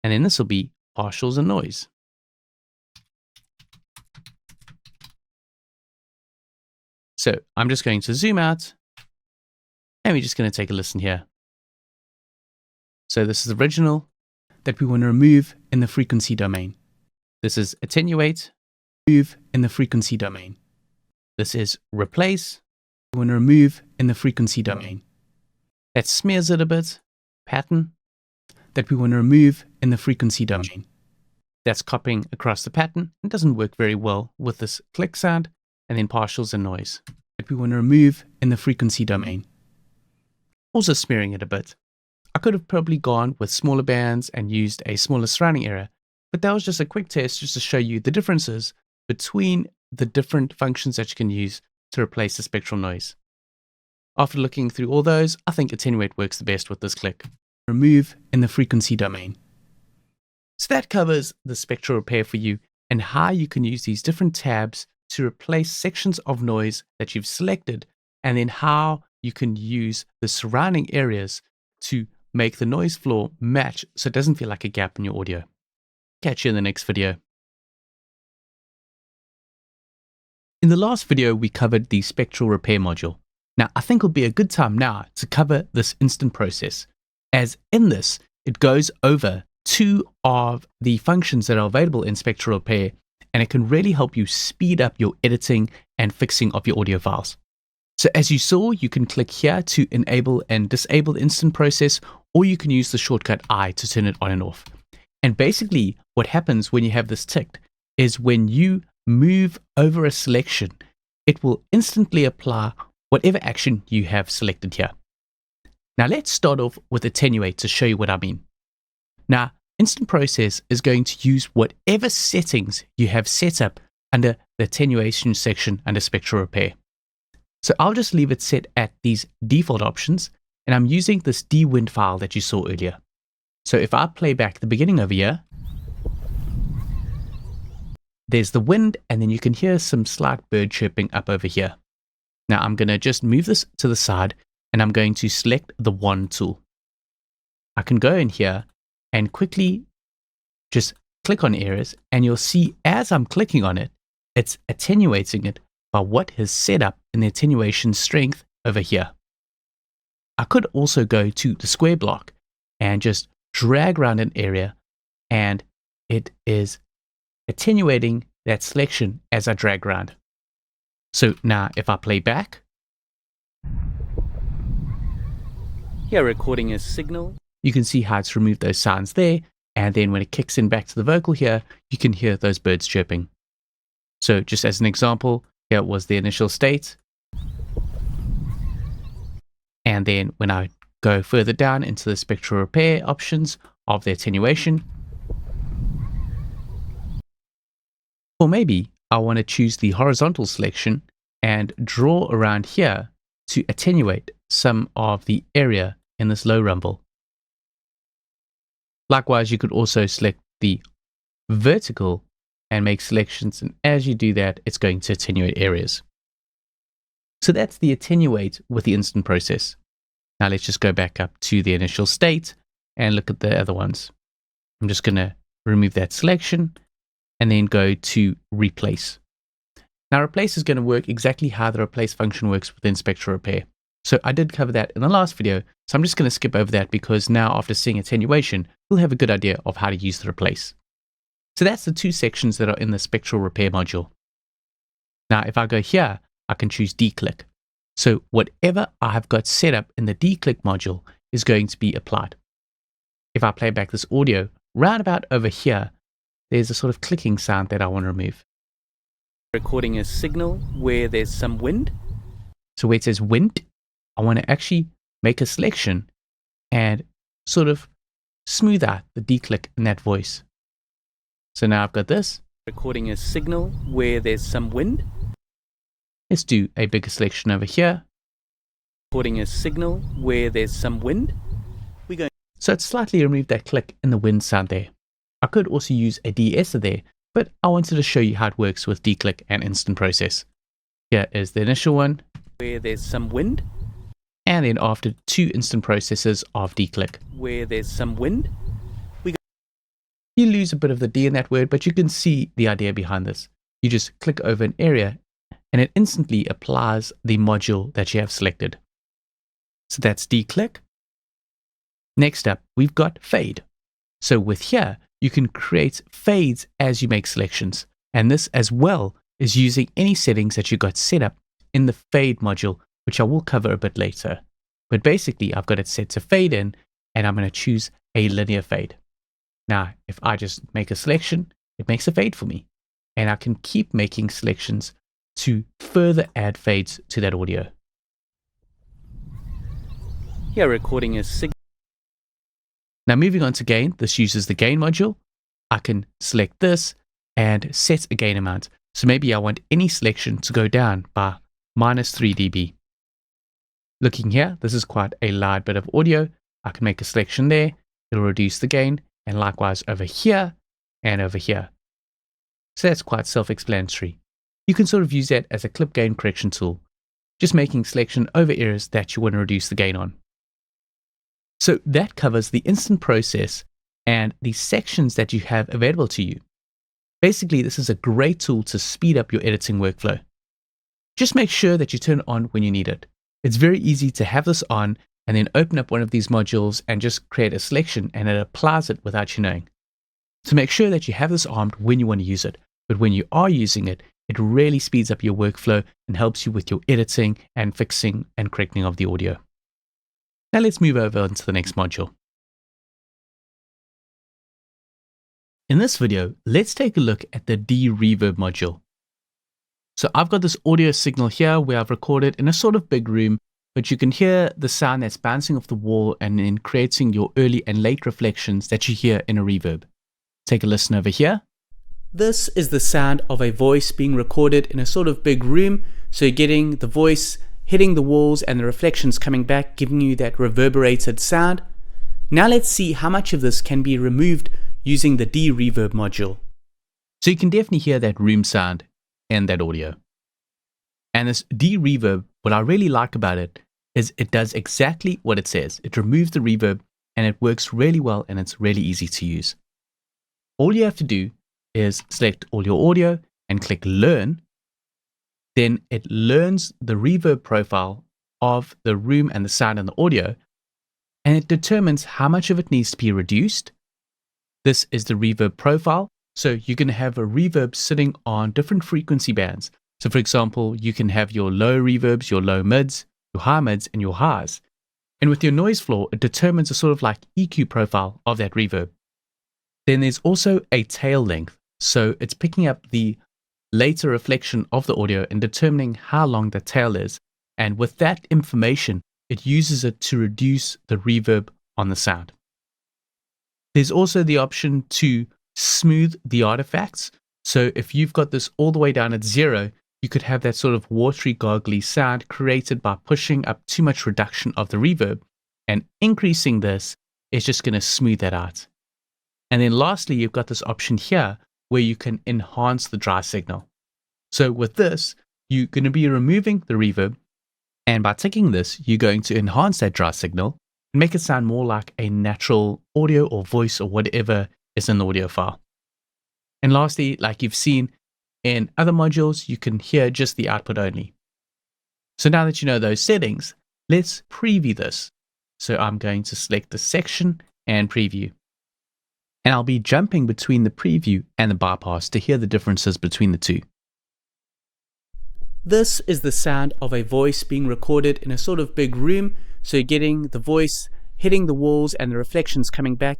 and then this will be partials and noise. So I'm just going to zoom out, and we're just going to take a listen here. So this is the original that we want to remove in the frequency domain. This is attenuate, remove in the frequency domain. This is replace, we want to remove in the frequency domain. That smears it a bit, pattern, that we want to remove in the frequency domain. That's copying across the pattern. It doesn't work very well with this click sound. And then partials and noise that we want to remove in the frequency domain. Also smearing it a bit. I could have probably gone with smaller bands and used a smaller surrounding area, but that was just a quick test just to show you the differences between the different functions that you can use to replace the spectral noise. After looking through all those, I think attenuate works the best with this click. Remove in the frequency domain. So that covers the spectral repair for you and how you can use these different tabs to replace sections of noise that you've selected, and then how you can use the surrounding areas to make the noise floor match so it doesn't feel like a gap in your audio. Catch you in the next video. In the last video, we covered the Spectral Repair module. Now, I think it'll be a good time now to cover this instant process, as in this, it goes over two of the functions that are available in Spectral Repair, and it can really help you speed up your editing and fixing of your audio files. So as you saw, you can click here to enable and disable the instant process, or you can use the shortcut I to turn it on and off. And basically what happens when you have this ticked is when you move over a selection, it will instantly apply whatever action you have selected here. Now let's start off with attenuate to show you what I mean. Now, instant process is going to use whatever settings you have set up under the attenuation section under Spectral Repair. So I'll just leave it set at these default options, and I'm using this dwind file that you saw earlier. So if I play back the beginning over here, there's the wind, and then you can hear some slight bird chirping up over here. Now I'm going to just move this to the side, and I'm going to select the wand tool. I can go in here and quickly just click on areas, and you'll see as I'm clicking on it, it's attenuating it by what is set up in the attenuation strength over here. I could also go to the square block and just drag around an area, and it is attenuating that selection as I drag around. So now if I play back, here recording is signal. You can see how it's removed those sounds there, and then when it kicks in back to the vocal here, you can hear those birds chirping. So just as an example, here was the initial state. And then when I go further down into the Spectral Repair options of the attenuation, or maybe I want to choose the horizontal selection and draw around here to attenuate some of the area in this low rumble. Likewise, you could also select the vertical and make selections, and as you do that, it's going to attenuate areas. So that's the attenuate with the instant process. Now let's just go back up to the initial state and look at the other ones. I'm just going to remove that selection and then go to replace. Now replace is going to work exactly how the replace function works within Spectral Repair. So I did cover that in the last video, so I'm just going to skip over that because now after seeing attenuation, you'll have a good idea of how to use the replace. So that's the two sections that are in the Spectral Repair module. Now if I go here, I can choose DeClick. So whatever I have got set up in the DeClick module is going to be applied. If I play back this audio, round about over here, there's a sort of clicking sound that I want to remove. Recording a signal where there's some wind. So where it says wind, I want to actually make a selection and sort of smooth out the DeClick in that voice. So now I've got this. Recording a signal where there's some wind. Let's do a bigger selection over here. Recording a signal where there's some wind. So it's slightly removed that click in the wind sound there. I could also use a de-esser there, but I wanted to show you how it works with DeClick and instant process. Here is the initial one. Where there's some wind. And then after 2 instant processes of DeClick. Where there's some wind. You lose a bit of the D in that word, but you can see the idea behind this. You just click over an area and it instantly applies the module that you have selected. So that's DeClick. Next up, we've got fade. So with here, you can create fades as you make selections. And this as well is using any settings that you got set up in the fade module, which I will cover a bit later. But basically, I've got it set to fade in, and I'm going to choose a linear fade. Now, if I just make a selection, it makes a fade for me. And I can keep making selections to further add fades to that audio. Here, recording a signal. Now moving on to gain, this uses the gain module. I can select this and set a gain amount. So maybe I want any selection to go down by -3 dB. Looking here, this is quite a loud bit of audio. I can make a selection there. It'll reduce the gain, and likewise over here and over here. So that's quite self-explanatory. You can sort of use that as a clip gain correction tool, just making selection over areas that you want to reduce the gain on. So that covers the instant process and the sections that you have available to you. Basically, this is a great tool to speed up your editing workflow. Just make sure that you turn it on when you need it. It's very easy to have this on and then open up one of these modules and just create a selection and it applies it without you knowing. So make sure that you have this armed when you want to use it. But when you are using it, it really speeds up your workflow and helps you with your editing and fixing and correcting of the audio. Now let's move over onto the next module. In this video, let's take a look at the DeReverb module. So I've got this audio signal here where I've recorded in a sort of big room, but you can hear the sound that's bouncing off the wall and then creating your early and late reflections that you hear in a reverb. Take a listen over here. This is the sound of a voice being recorded in a sort of big room. So you're getting the voice hitting the walls and the reflections coming back, giving you that reverberated sound. Now let's see how much of this can be removed using the DeReverb module. So you can definitely hear that room sound and that audio. And this DeReverb, what I really like about it is it does exactly what it says. It removes the reverb and it works really well and it's really easy to use. All you have to do is select all your audio and click Learn. Then it learns the reverb profile of the room and the sound and the audio, and it determines how much of it needs to be reduced. This is the reverb profile. So you can have a reverb sitting on different frequency bands. So for example, you can have your low reverbs, your low mids, your high mids, and your highs. And with your noise floor, it determines a sort of like EQ profile of that reverb. Then there's also a tail length. So it's picking up the later reflection of the audio and determining how long the tail is. And with that information, it uses it to reduce the reverb on the sound. There's also the option to smooth the artifacts. So if you've got this all the way down at 0, you could have that sort of watery, goggly sound created by pushing up too much reduction of the reverb, and increasing this is just going to smooth that out. And then lastly, you've got this option here where you can enhance the dry signal. So with this, you're going to be removing the reverb, and by ticking this, you're going to enhance that dry signal and make it sound more like a natural audio or voice or whatever is in the audio file. And lastly, like you've seen in other modules, you can hear just the output only. So now that you know those settings, let's preview this. So I'm going to select the section and preview. And I'll be jumping between the preview and the bypass to hear the differences between the two. This is the sound of a voice being recorded in a sort of big room. So you're getting the voice hitting the walls and the reflections coming back.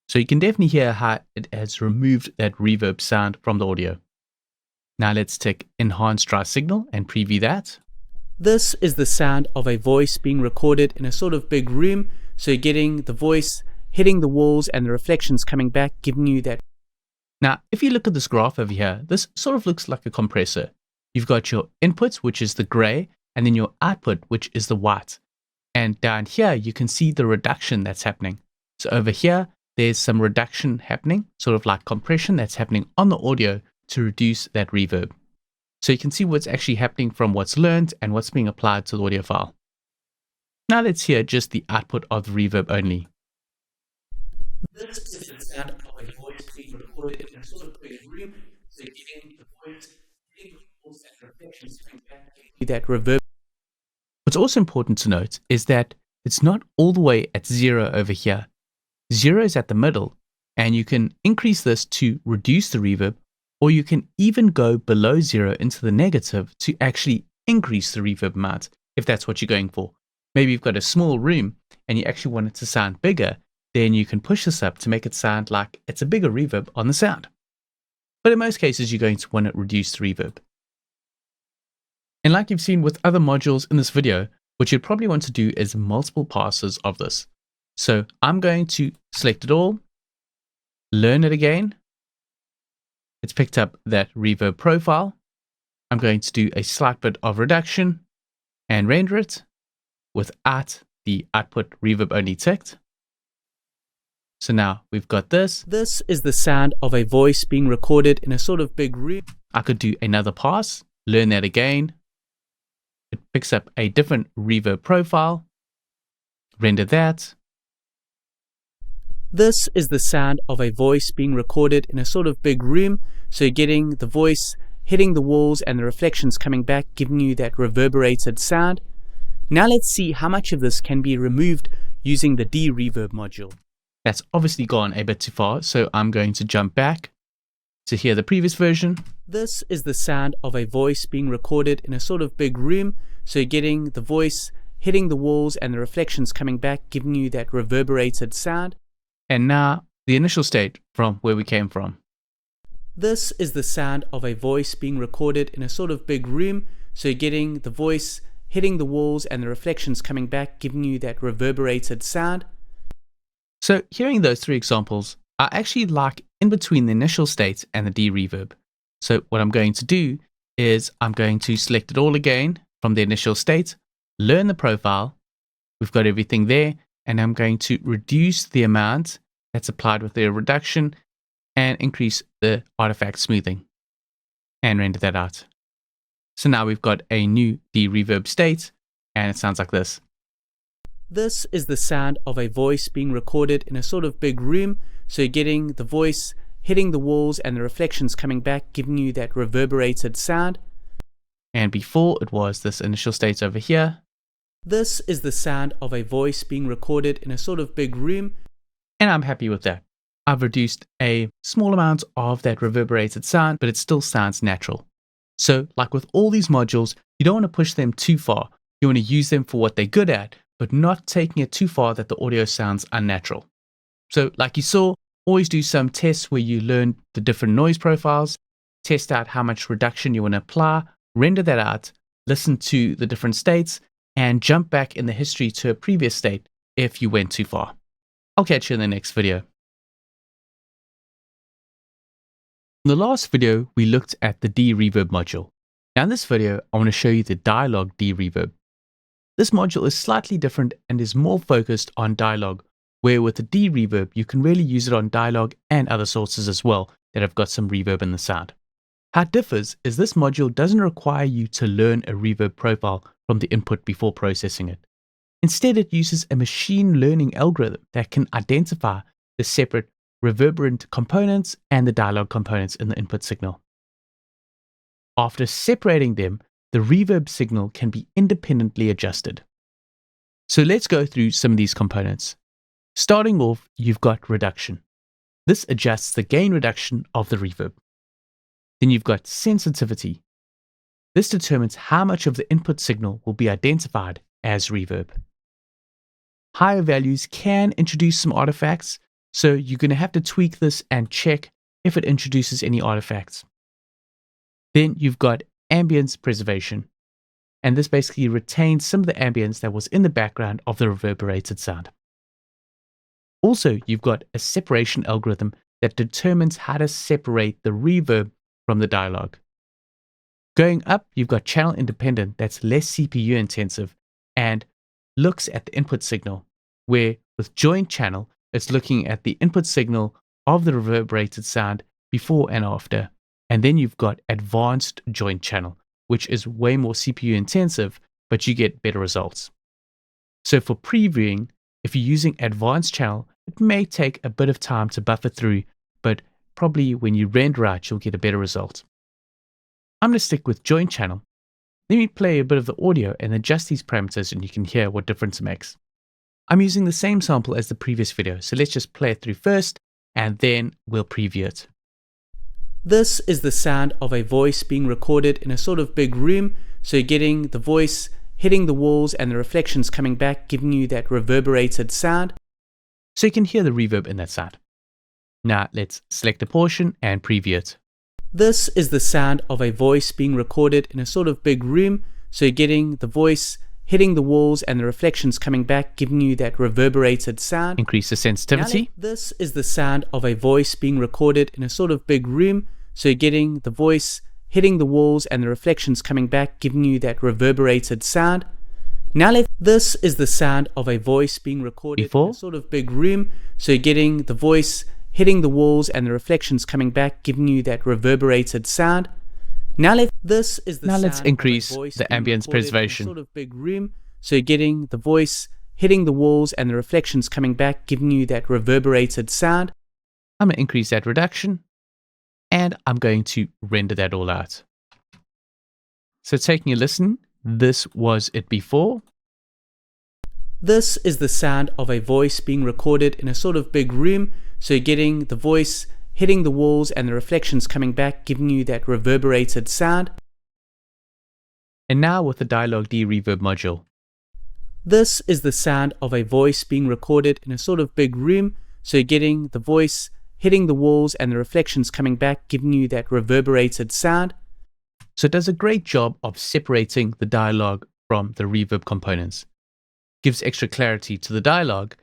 So you can definitely hear how it has removed that reverb sound from the audio. Now let's tick Enhance Dry Signal and preview that. This is the sound of a voice being recorded in a sort of big room. So you're getting the voice hitting the walls and the reflections coming back, giving you that. Now, if you look at this graph over here, this sort of looks like a compressor. You've got your input, which is the gray, and then your output, which is the white. And down here, you can see the reduction that's happening. So over here, there's some reduction happening, sort of like compression that's happening on the audio to reduce that reverb. So you can see what's actually happening from what's learned and what's being applied to the audio file. Now let's hear just the output of the reverb only. This is the sound of a voice being recorded in a sort of big room. So you're getting the voice hitting the walls and reflections coming back, giving you that reverb. What's also important to note is that it's not all the way at 0 over here. 0 is at the middle, and you can increase this to reduce the reverb, or you can even go below 0 into the negative to actually increase the reverb amount, if that's what you're going for. Maybe you've got a small room and you actually want it to sound bigger, then you can push this up to make it sound like it's a bigger reverb on the sound. But in most cases, you're going to want to reduce the reverb. And like you've seen with other modules in this video, what you'd probably want to do is multiple passes of this. So I'm going to select it all, learn it again. It's picked up that reverb profile. I'm going to do a slight bit of reduction and render it without the output reverb only ticked. So now we've got this. This is the sound of a voice being recorded in a sort of big room. I could do another pass, learn that again. It picks up a different reverb profile, render that. This is the sound of a voice being recorded in a sort of big room. So you're getting the voice hitting the walls and the reflections coming back, giving you that reverberated sound. Now let's see how much of this can be removed using the DeReverb module. That's obviously gone a bit too far, so I'm going to jump back to hear the previous version. This is the sound of a voice being recorded in a sort of big room. So you're getting the voice hitting the walls and the reflections coming back, giving you that reverberated sound. And now the initial state from where we came from. This is the sound of a voice being recorded in a sort of big room. So you're getting the voice hitting the walls and the reflections coming back, giving you that reverberated sound. So hearing those three examples, I actually like in between the initial state and the DeReverb. So what I'm going to do is I'm going to select it all again from the initial state, learn the profile. We've got everything there, and I'm going to reduce the amount that's applied with the reduction and increase the artifact smoothing and render that out. So now we've got a new DeReverb state, and it sounds like this. This is the sound of a voice being recorded in a sort of big room. So you're getting the voice hitting the walls and the reflections coming back, giving you that reverberated sound. And before it was this initial state over here. This is the sound of a voice being recorded in a sort of big room. And I'm happy with that. I've reduced a small amount of that reverberated sound, but it still sounds natural. So like with all these modules, you don't want to push them too far. You want to use them for what they're good at, but not taking it too far that the audio sounds unnatural. So like you saw, always do some tests where you learn the different noise profiles, test out how much reduction you want to apply, render that out, listen to the different states, and jump back in the history to a previous state if you went too far. I'll catch you in the next video. In the last video, we looked at the DeReverb module. Now in this video, I want to show you the Dialog DeReverb. This module is slightly different and is more focused on Dialog, where with the DeReverb, you can really use it on Dialog and other sources as well that have got some reverb in the sound. How it differs is this module doesn't require you to learn a reverb profile from the input before processing it. Instead, it uses a machine learning algorithm that can identify the separate reverberant components and the dialog components in the input signal. After separating them, the reverb signal can be independently adjusted. So let's go through some of these components. Starting off, you've got reduction. This adjusts the gain reduction of the reverb. Then you've got sensitivity. This determines how much of the input signal will be identified as reverb. Higher values can introduce some artifacts, so you're going to have to tweak this and check if it introduces any artifacts. Then you've got ambience preservation. And this basically retains some of the ambience that was in the background of the reverberated sound. Also, you've got a separation algorithm that determines how to separate the reverb from the dialogue. Going up, you've got channel independent that's less CPU intensive and looks at the input signal, where with joint channel, it's looking at the input signal of the reverberated sound before and after. And then you've got advanced joint channel, which is way more CPU intensive, but you get better results. So for previewing, if you're using advanced channel, it may take a bit of time to buffer through, but probably when you render out, you'll get a better result. I'm going to stick with joint channel. Let me play a bit of the audio and adjust these parameters and you can hear what difference it makes. I'm using the same sample as the previous video, so let's just play it through first and then we'll preview it. This is the sound of a voice being recorded in a sort of big room, so you're getting the voice hitting the walls and the reflections coming back, giving you that reverberated sound. So you can hear the reverb in that sound. Now let's select a portion and preview it. This is the sound of a voice being recorded in a sort of big room, so you're getting the voice hitting the walls and the reflections coming back, giving you that reverberated sound. Increase the sensitivity. This is the sound of a voice being recorded in a sort of big room, so you're getting the voice hitting the walls and the reflections coming back, giving you that reverberated sound. This is the sound of a voice being recorded in a sort of big room, so you're getting the voice hitting the walls and the reflections coming back, giving you that reverberated sound. Let's increase the ambience preservation. Sort of big room, so you're getting the voice hitting the walls and the reflections coming back, giving you that reverberated sound. I'm going to increase that reduction and I'm going to render that all out. So taking a listen, this was it before. This is the sound of a voice being recorded in a sort of big room, so you're getting the voice hitting the walls and the reflections coming back, giving you that reverberated sound. And now with the Dialog DeReverb module. This is the sound of a voice being recorded in a sort of big room, so you're getting the voice hitting the walls and the reflections coming back, giving you that reverberated sound. So it does a great job of separating the dialogue from the reverb components. Gives extra clarity to the dialogue,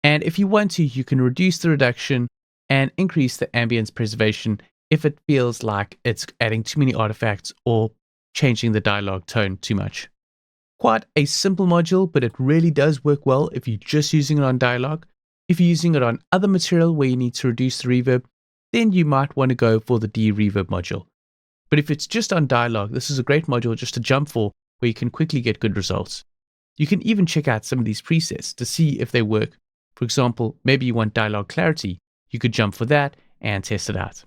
and if you want to, you can reduce the reduction and increase the ambience preservation if it feels like it's adding too many artifacts or changing the dialogue tone too much. Quite a simple module, but it really does work well if you're just using it on dialogue. If you're using it on other material where you need to reduce the reverb, then you might want to go for the DeReverb module. But if it's just on dialogue, this is a great module just to jump for where you can quickly get good results. You can even check out some of these presets to see if they work. For example, maybe you want dialogue clarity. You could jump for that and test it out.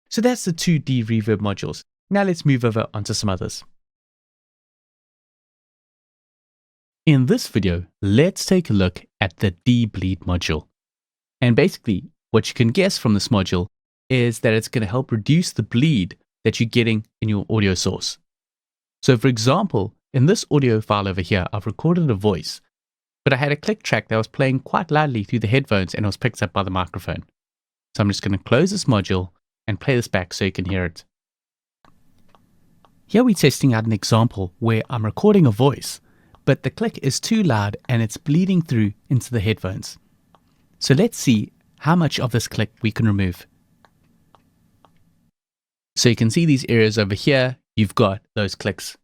So that's the two DeReverb modules. Now let's move over onto some others. In this video, let's take a look at the debleed module. And basically, what you can guess from this module is that it's going to help reduce the bleed that you're getting in your audio source. So for example, in this audio file over here, I've recorded a voice, but I had a click track that was playing quite loudly through the headphones and it was picked up by the microphone. So I'm just going to close this module and play this back so you can hear it. Here we're testing out an example where I'm recording a voice, but the click is too loud and it's bleeding through into the headphones. So let's see how much of this click we can remove. So you can see these areas over here, you've got those clicks.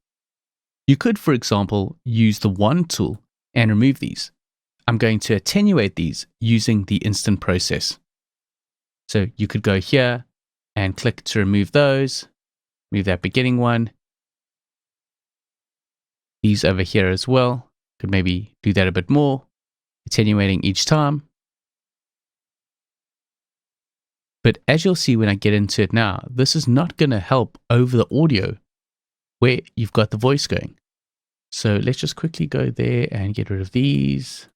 You could, for example, use the wand tool and remove these. I'm going to attenuate these using the instant process. So you could go here and click to remove those, move that beginning one. These over here as well, could maybe do that a bit more, attenuating each time. But as you'll see when I get into it now, this is not going to help over the audio where you've got the voice going. So let's just quickly go there and get rid of these.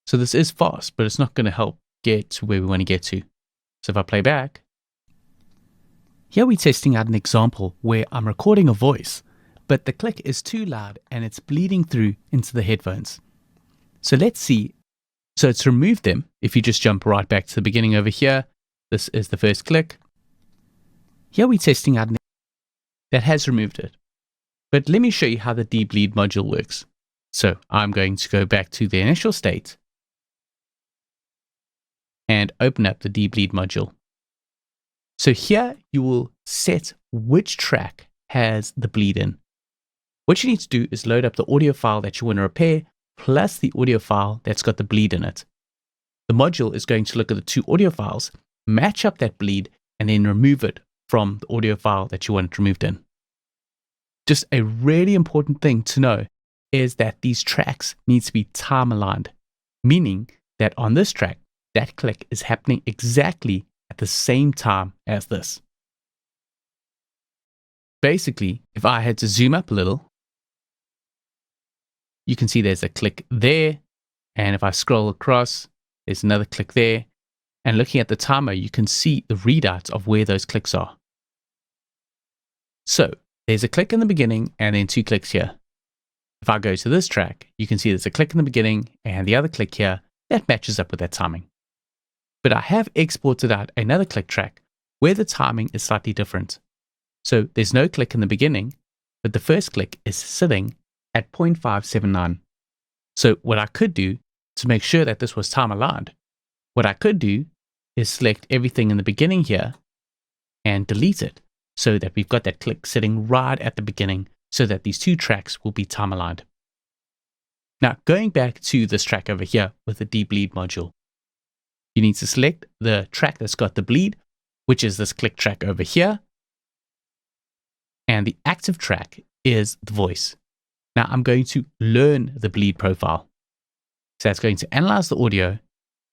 So this is fast, but it's not going to help get to where we want to get to. So if I play back, here we're testing out an example where I'm recording a voice, but the click is too loud and it's bleeding through into the headphones. So let's see. So to remove them, if you just jump right back to the beginning over here, this is the first click. Here we're testing out that has removed it. But let me show you how the debleed module works. So I'm going to go back to the initial state and open up the debleed module. So here you will set which track has the bleed in. What you need to do is load up the audio file that you want to repair plus the audio file that's got the bleed in it. The module is going to look at the two audio files, match up that bleed, and then remove it from the audio file that you want it removed in. Just a really important thing to know is that these tracks need to be time aligned, meaning that on this track, that click is happening exactly at the same time as this. Basically, if I had to zoom up a little, you can see there's a click there, and if I scroll across, there's another click there, and looking at the timer, you can see the readouts of where those clicks are. So there's a click in the beginning and then two clicks here. If I go to this track, you can see there's a click in the beginning and the other click here that matches up with that timing. But I have exported out another click track where the timing is slightly different. So there's no click in the beginning, but the first click is sitting at 0.579. So what I could do to make sure that this was time aligned, what I could do is select everything in the beginning here and delete it so that we've got that click sitting right at the beginning so that these two tracks will be time aligned. Now going back to this track over here with the debleed module, you need to select the track that's got the bleed, which is this click track over here. And the active track is the voice. Now I'm going to learn the bleed profile. So that's going to analyze the audio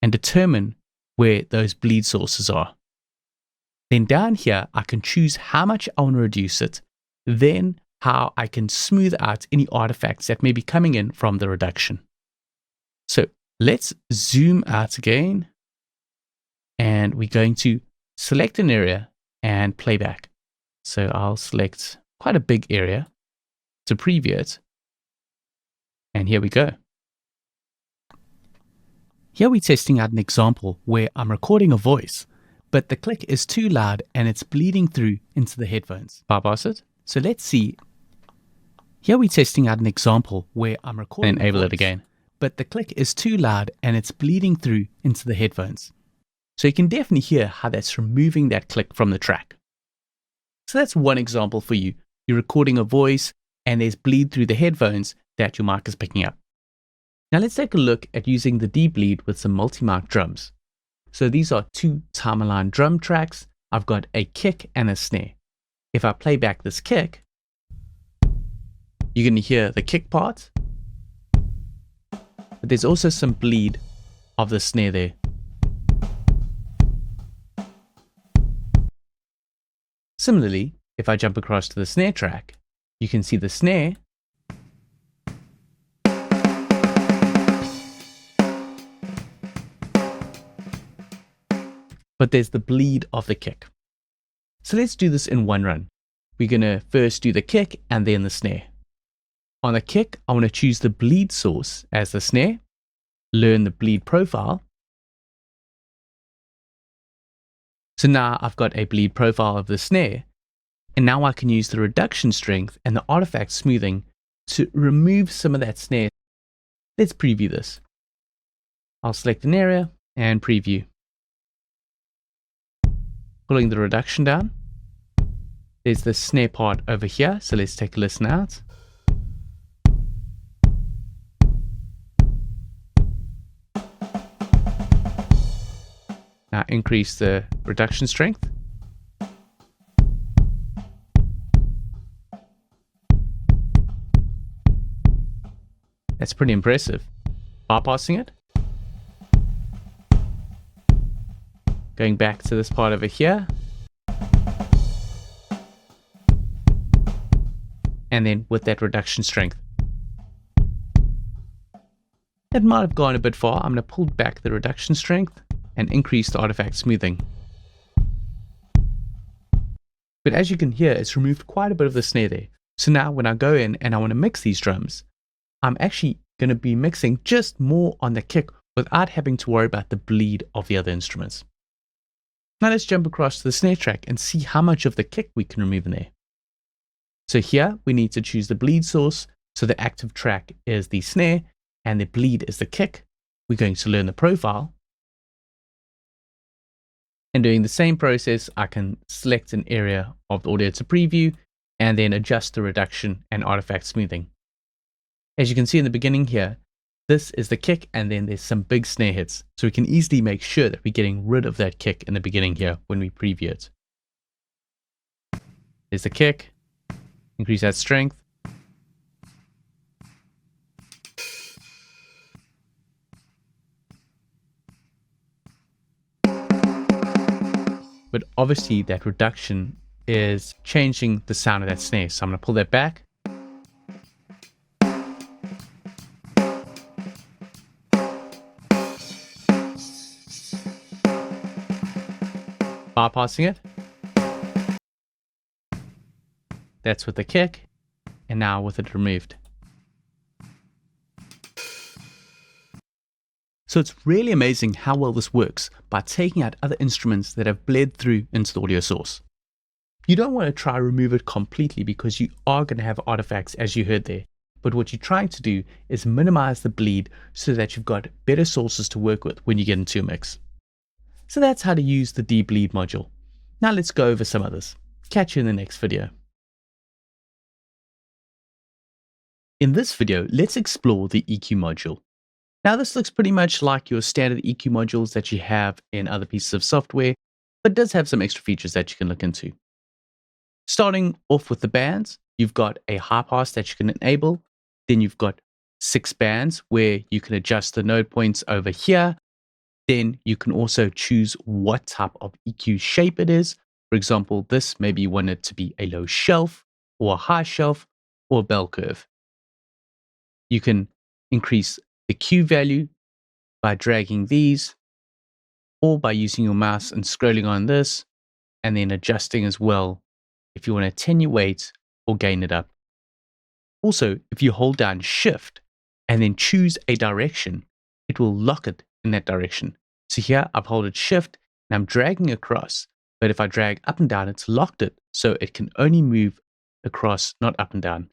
and determine where those bleed sources are. Then down here, I can choose how much I want to reduce it, then how I can smooth out any artifacts that may be coming in from the reduction. So let's zoom out again, and we're going to select an area and playback. So I'll select quite a big area to preview it. And here we go. Here we're testing out an example where I'm recording a voice, but the click is too loud and it's bleeding through into the headphones. Bypass it. So let's see. Here we're testing out an example where I'm recording and enable it again, but the click is too loud and it's bleeding through into the headphones. So you can definitely hear how that's removing that click from the track. So that's one example for you. You're recording a voice and there's bleed through the headphones that your mic is picking up. Now let's take a look at using the debleed with some multi-mic drums. So these are two time-aligned drum tracks. I've got a kick and a snare. If I play back this kick, you're going to hear the kick part, but there's also some bleed of the snare there. Similarly, if I jump across to the snare track, you can see the snare, but there's the bleed of the kick. So let's do this in one run. We're going to first do the kick and then the snare. On the kick, I want to choose the bleed source as the snare, learn the bleed profile. So now I've got a bleed profile of the snare, and now I can use the reduction strength and the artifact smoothing to remove some of that snare. Let's preview this. I'll select an area and preview. Pulling the reduction down. There's the snare part over here, so let's take a listen out. Now increase the reduction strength. That's pretty impressive. Bypassing it. Going back to this part over here. And then with that reduction strength. That might have gone a bit far. I'm going to pull back the reduction strength and increase the artifact smoothing. But as you can hear, it's removed quite a bit of the snare there. So now when I go in and I want to mix these drums, I'm actually going to be mixing just more on the kick without having to worry about the bleed of the other instruments. Now let's jump across to the snare track and see how much of the kick we can remove in there. So here we need to choose the bleed source. So the active track is the snare and the bleed is the kick. We're going to learn the profile. And doing the same process, I can select an area of the audio to preview and then adjust the reduction and artifact smoothing. As you can see in the beginning here, this is the kick and then there's some big snare hits. So we can easily make sure that we're getting rid of that kick in the beginning here when we preview it. There's the kick, increase that strength. But obviously that reduction is changing the sound of that snare. So I'm going to pull that back. Bypassing it. That's with the kick. And now with it removed. So it's really amazing how well this works by taking out other instruments that have bled through into the audio source. You don't want to try to remove it completely because you are going to have artifacts as you heard there. But what you're trying to do is minimize the bleed so that you've got better sources to work with when you get into a mix. So that's how to use the debleed module. Now let's go over some others. Catch you in the next video. In this video, let's explore the EQ module. Now this looks pretty much like your standard EQ modules that you have in other pieces of software, but does have some extra features that you can look into. Starting off with the bands, you've got a high pass that you can enable. Then you've got 6 bands where you can adjust the node points over here. Then you can also choose what type of EQ shape it is. For example, this maybe you want it to be a low shelf or a high shelf or a bell curve. You can increase the Q value by dragging these or by using your mouse and scrolling on this and then adjusting as well if you want to attenuate or gain it up. Also, if you hold down Shift and then choose a direction, it will lock it in that direction. So here I've held it Shift and I'm dragging across, but if I drag up and down, it's locked it so it can only move across, not up and down.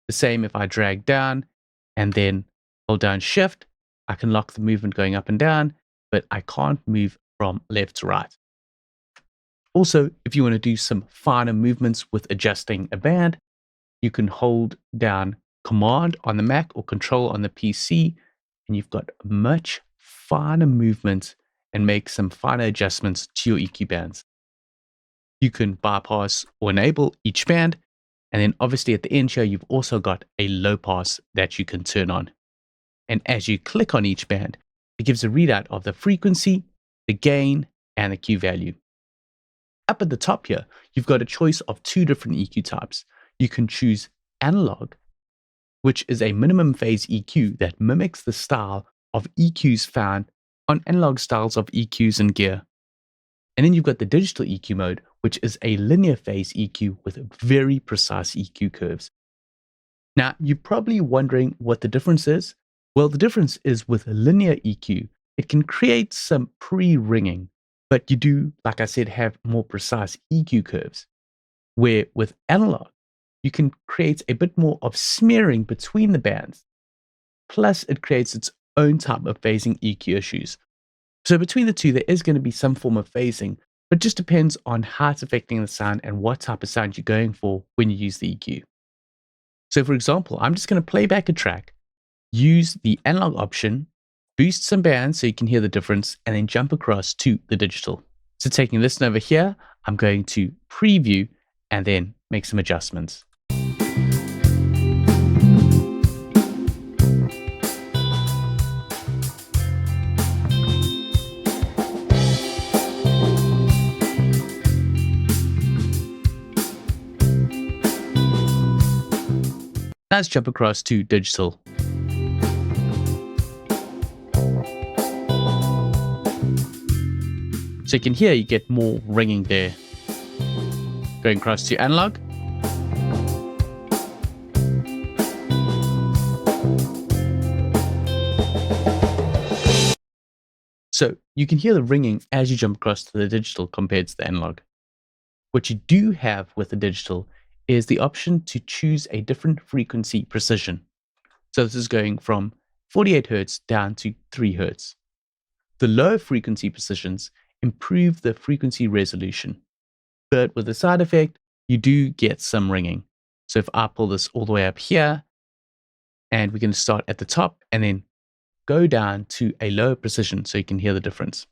The same if I drag down and then hold down Shift, I can lock the movement going up and down, but I can't move from left to right. Also, if you want to do some finer movements with adjusting a band, you can hold down Command on the Mac or Control on the PC, and you've got much finer movement and make some finer adjustments to your EQ bands. You can bypass or enable each band, and then obviously at the end here, you've also got a low pass that you can turn on. And as you click on each band, it gives a readout of the frequency, the gain, and the Q value. Up at the top here, you've got a choice of 2 different EQ types. You can choose analog, which is a minimum phase EQ that mimics the style of EQs found on analog styles of EQs and gear. And then you've got the digital EQ mode, which is a linear phase EQ with very precise EQ curves. Now, you're probably wondering what the difference is. Well, the difference is with linear EQ, it can create some pre-ringing, but you do, like I said, have more precise EQ curves. Where with analog, you can create a bit more of smearing between the bands. Plus, it creates its own type of phasing EQ issues. So between the two, there is going to be some form of phasing, but it just depends on how it's affecting the sound and what type of sound you're going for when you use the EQ. So for example, I'm just going to play back a track, use the analog option, boost some bands so you can hear the difference, and then jump across to the digital. So taking this over here, I'm going to preview and then make some adjustments. Let's jump across to digital. So you can hear you get more ringing there. Going across to analog. So you can hear the ringing as you jump across to the digital compared to the analog. What you do have with the digital is the option to choose a different frequency precision. So this is going from 48 Hz down to 3 Hz. The low frequency precisions improve the frequency resolution, but with the side effect, you do get some ringing. So if I pull this all the way up here, and we're going to start at the top and then go down to a lower precision so you can hear the difference.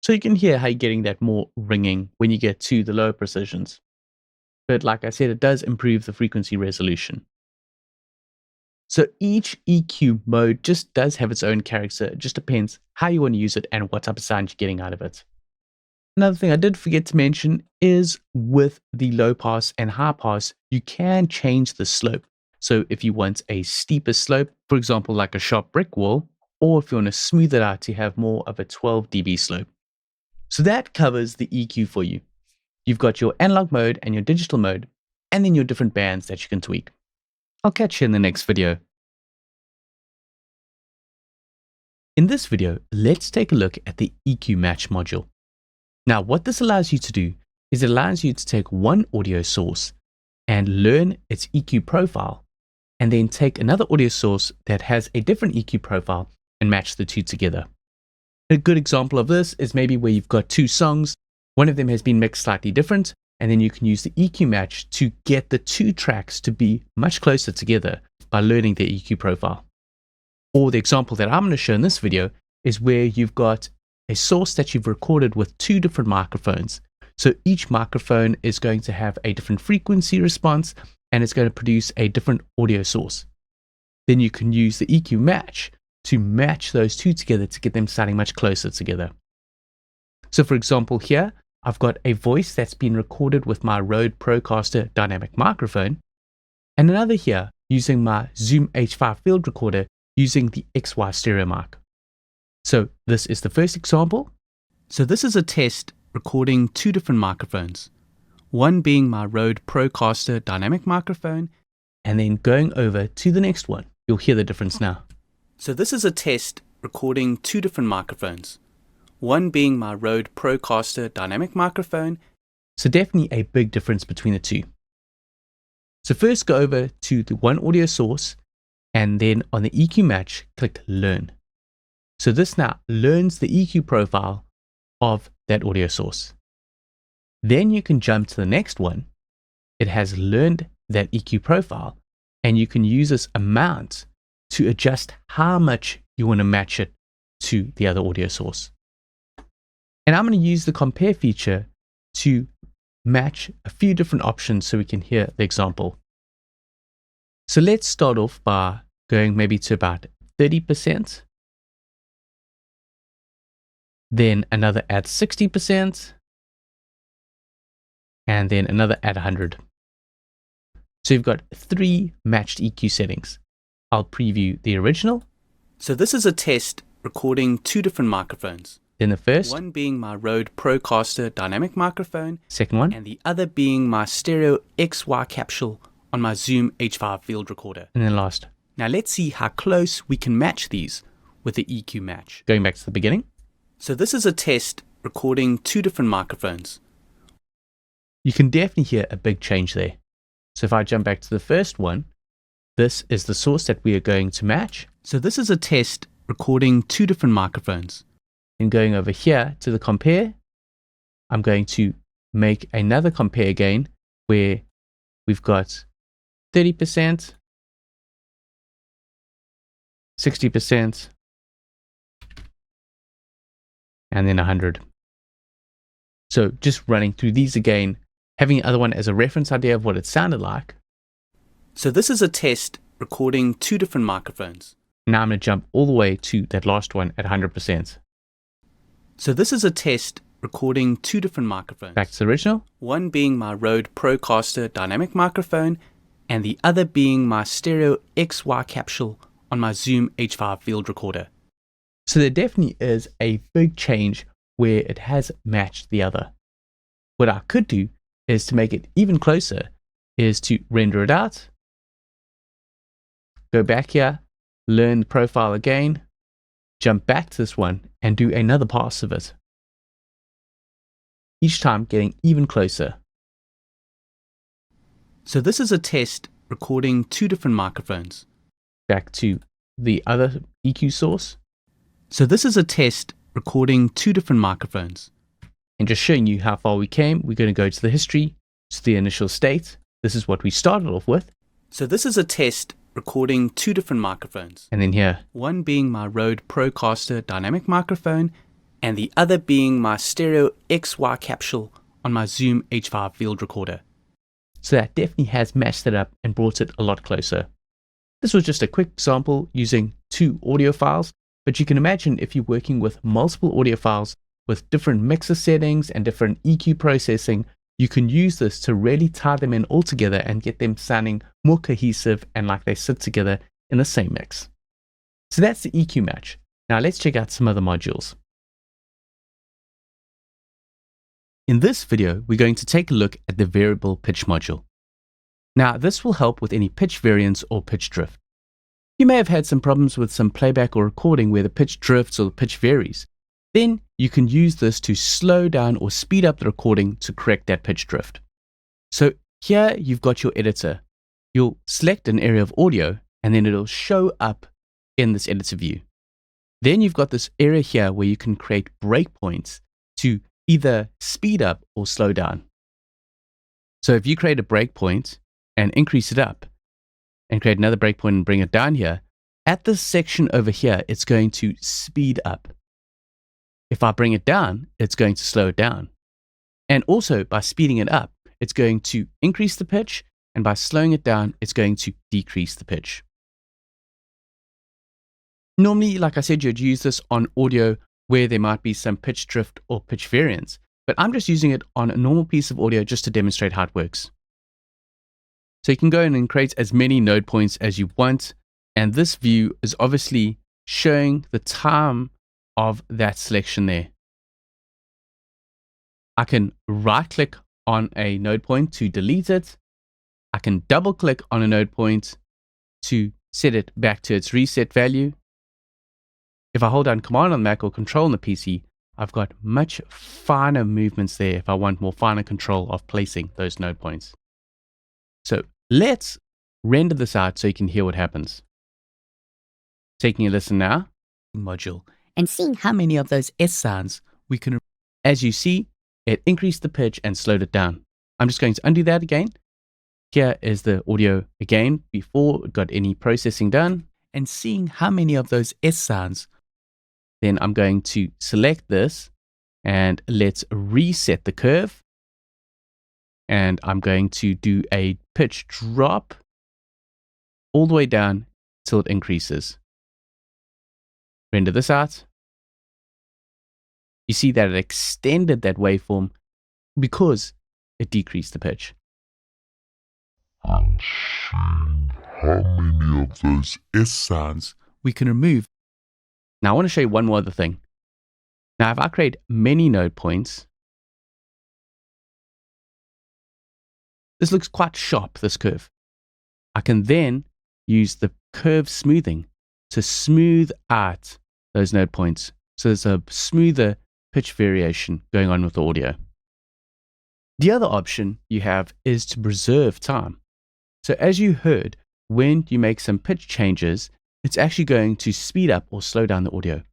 So you can hear how you're getting that more ringing when you get to the lower precisions. But like I said, it does improve the frequency resolution. So each EQ mode just does have its own character. It just depends how you want to use it and what type of sound you're getting out of it. Another thing I did forget to mention is with the low pass and high pass, you can change the slope. So if you want a steeper slope, for example, like a sharp brick wall, or if you want to smooth it out to have more of a 12 dB slope. So that covers the EQ for you. You've got your analog mode and your digital mode, and then your different bands that you can tweak. I'll catch you in the next video. In this video, let's take a look at the EQ Match module. Now, what this allows you to do is it allows you to take one audio source and learn its EQ profile, and then take another audio source that has a different EQ profile and match the two together. A good example of this is maybe where you've got two songs, one of them has been mixed slightly different, and then you can use the EQ match to get the two tracks to be much closer together by learning their EQ profile. Or the example that I'm going to show in this video is where you've got a source that you've recorded with two different microphones. So each microphone is going to have a different frequency response, and it's going to produce a different audio source. Then you can use the EQ match to match those two together to get them sounding much closer together. So for example here, I've got a voice that's been recorded with my Rode Procaster dynamic microphone, and another here using my Zoom H5 field recorder using the XY stereo mic. So this is the first example. So this is a test recording two different microphones, one being my Rode Procaster dynamic microphone, and then going over to the next one. You'll hear the difference now. So this is a test recording two different microphones, one being my Rode Procaster dynamic microphone. So definitely a big difference between the two. So first go over to the one audio source, and then on the EQ match, click Learn. So this now learns the EQ profile of that audio source. Then you can jump to the next one. It has learned that EQ profile, and you can use this amount to adjust how much you want to match it to the other audio source. And I'm going to use the compare feature to match a few different options so we can hear the example. So let's start off by going maybe to about 30%, then another at 60%, and then another at 100. So you've got three matched EQ settings. I'll preview the original. So this is a test recording two different microphones. Then the first one being my Rode Procaster dynamic microphone, second one, and the other being my stereo XY capsule on my Zoom H5 field recorder. And then last. Now let's see how close we can match these with the EQ match. Going back to the beginning. So this is a test recording two different microphones. You can definitely hear a big change there. So if I jump back to the first one, this is the source that we are going to match. So this is a test recording two different microphones. And going over here to the compare, I'm going to make another compare again where we've got 30%, 60%, and then 100. So just running through these again, having the other one as a reference idea of what it sounded like. So this is a test recording two different microphones. Now I'm going to jump all the way to that last one at 100%. So this is a test recording two different microphones. Back to the original. One being my Rode Procaster dynamic microphone, and the other being my stereo XY capsule on my Zoom H5 field recorder. So there definitely is a big change where it has matched the other. What I could do is to make it even closer is to render it out, go back here, learn the profile again, jump back to this one and do another pass of it. Each time getting even closer. So this is a test recording two different microphones. Back to the other EQ source. So this is a test recording two different microphones. And just showing you how far we came, we're going to go to the history, to the initial state. This is what we started off with. So this is a test recording two different microphones. And then here, one being my Rode Procaster dynamic microphone, and the other being my stereo XY capsule on my Zoom H5 field recorder. So that definitely has matched it up and brought it a lot closer. This was just a quick example using two audio files, but you can imagine if you're working with multiple audio files with different mixer settings and different EQ processing, you can use this to really tie them in all together and get them sounding more cohesive and like they sit together in the same mix. So that's the EQ match. Now let's check out some other modules. In this video, we're going to take a look at the variable pitch module. Now, this will help with any pitch variance or pitch drift. You may have had some problems with some playback or recording where the pitch drifts or the pitch varies. Then you can use this to slow down or speed up the recording to correct that pitch drift. So here you've got your editor. You'll select an area of audio and then it'll show up in this editor view. Then you've got this area here where you can create breakpoints to either speed up or slow down. So if you create a breakpoint and increase it up and create another breakpoint and bring it down here, at this section over here, it's going to speed up. If I bring it down, it's going to slow it down. And also by speeding it up, it's going to increase the pitch, and by slowing it down, it's going to decrease the pitch. Normally, like I said, you'd use this on audio where there might be some pitch drift or pitch variance, but I'm just using it on a normal piece of audio just to demonstrate how it works. So you can go in and create as many node points as you want, and this view is obviously showing the time of that selection there. I can right click on a node point to delete it. I can double click on a node point to set it back to its reset value. If I hold down Command on the Mac or Control on the PC, I've got much finer movements there if I want more finer control of placing those node points. So let's render this out so you can hear what happens. Taking a listen now. Module and seeing how many of those S sounds we can. As you see, it increased the pitch and slowed it down. I'm just going to undo that again. Here is the audio again before it got any processing done. And seeing how many of those S sounds. Then I'm going to select this and let's reset the curve. And I'm going to do a pitch drop all the way down till it increases. Render this out. You see that it extended that waveform because it decreased the pitch. And seeing how many of those S sounds we can remove. Now I want to show you one more other thing. Now if I create many node points, this looks quite sharp, this curve. I can then use the curve smoothing to smooth out those node points. So there's a smoother pitch variation going on with the audio. The other option you have is to preserve time. So as you heard, when you make some pitch changes, it's actually going to speed up or slow down the audio.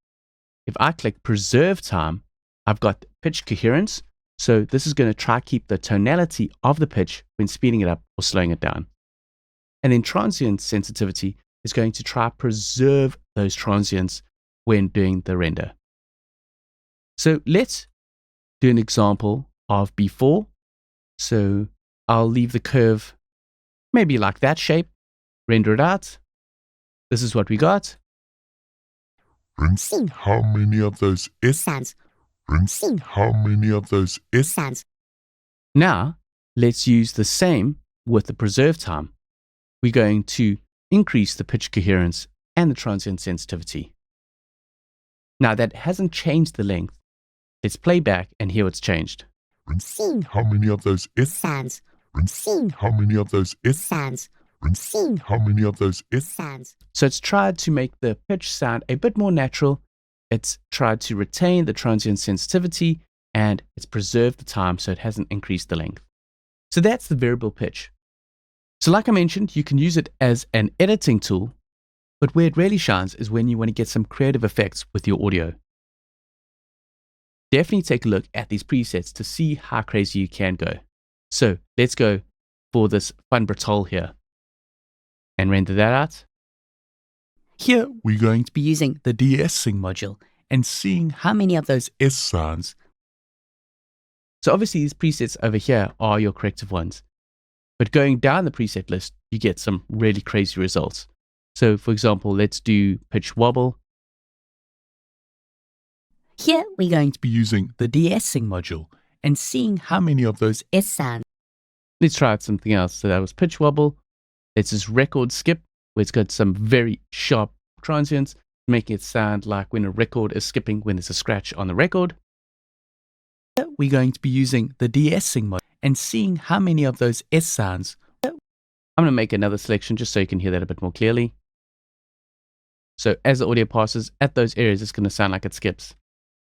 If I click preserve time, I've got pitch coherence. So this is going to try keep the tonality of the pitch when speeding it up or slowing it down. And then transient sensitivity is going to try preserve those transients when doing the render. So let's do an example of before. So I'll leave the curve maybe like that shape, render it out. This is what we got. And seeing how many of those S sounds and see how many of those S sounds. Now, let's use the same with the preserve time. We're going to increase the pitch coherence and the transient sensitivity. Now, that hasn't changed the length. Let's play back and hear what's changed. And see how many of those S sounds. And see how many of those S sounds. And see how many of those S sounds. So it's tried to make the pitch sound a bit more natural. It's tried to retain the transient sensitivity, and it's preserved the time so it hasn't increased the length. So that's the variable pitch. So like I mentioned, you can use it as an editing tool, but where it really shines is when you want to get some creative effects with your audio. Definitely take a look at these presets to see how crazy you can go. So let's go for this fun brittle here and render that out. Here we're going to be using the de-essing module and seeing how many of those S sounds. So obviously these presets over here are your corrective ones, but going down the preset list, you get some really crazy results. So for example, let's do pitch wobble. Here we're going to be using the de-essing module and seeing how many of those S sounds. Let's try out something else. So that was pitch wobble. Let's just record skip, where it's got some very sharp transients, making it sound like when a record is skipping when there's a scratch on the record. Here we're going to be using the de-essing module and seeing how many of those S sounds. I'm going to make another selection just so you can hear that a bit more clearly. So as the audio passes at those areas, it's going to sound like it skips.